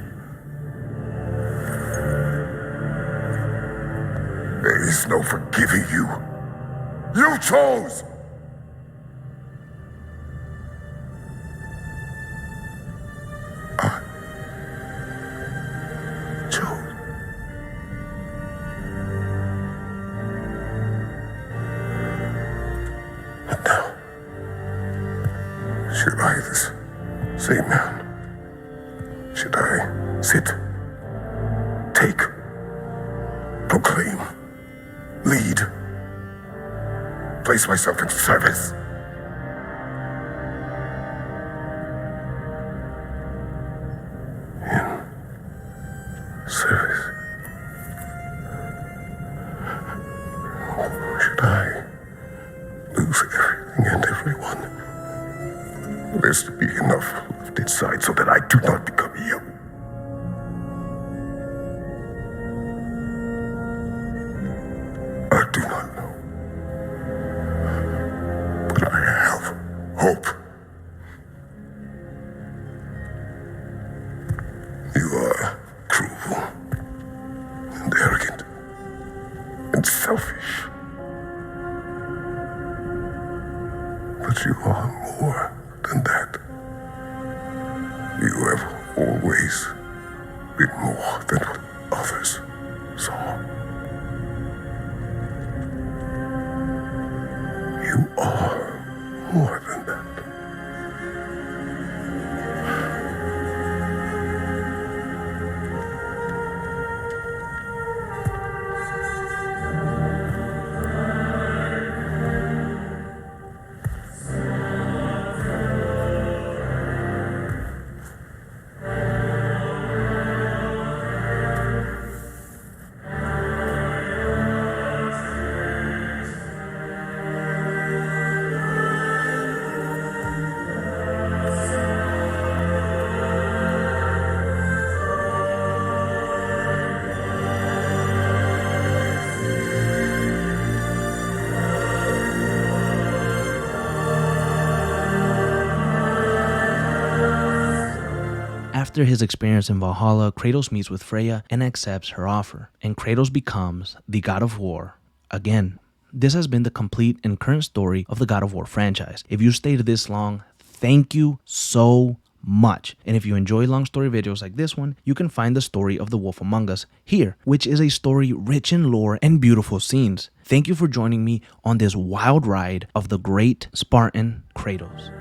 There is no forgiving you. You chose! Should I, this same man, should I sit, take, proclaim, lead, place myself in service? In service? Or should I lose everything and everyone? There's to be enough left inside so that I do not become you. I do not know. But I have hope. You are cruel and arrogant and selfish. But you are more than that. You have always been more than what others saw. You are more than that. After his experience in Valhalla, Kratos meets with Freya and accepts her offer, and Kratos becomes the God of War again. This has been the complete and current story of the God of War franchise. If you stayed this long, thank you so much. And if you enjoy long story videos like this one, you can find the story of The Wolf Among Us here, which is a story rich in lore and beautiful scenes. Thank you for joining me on this wild ride of the great Spartan Kratos.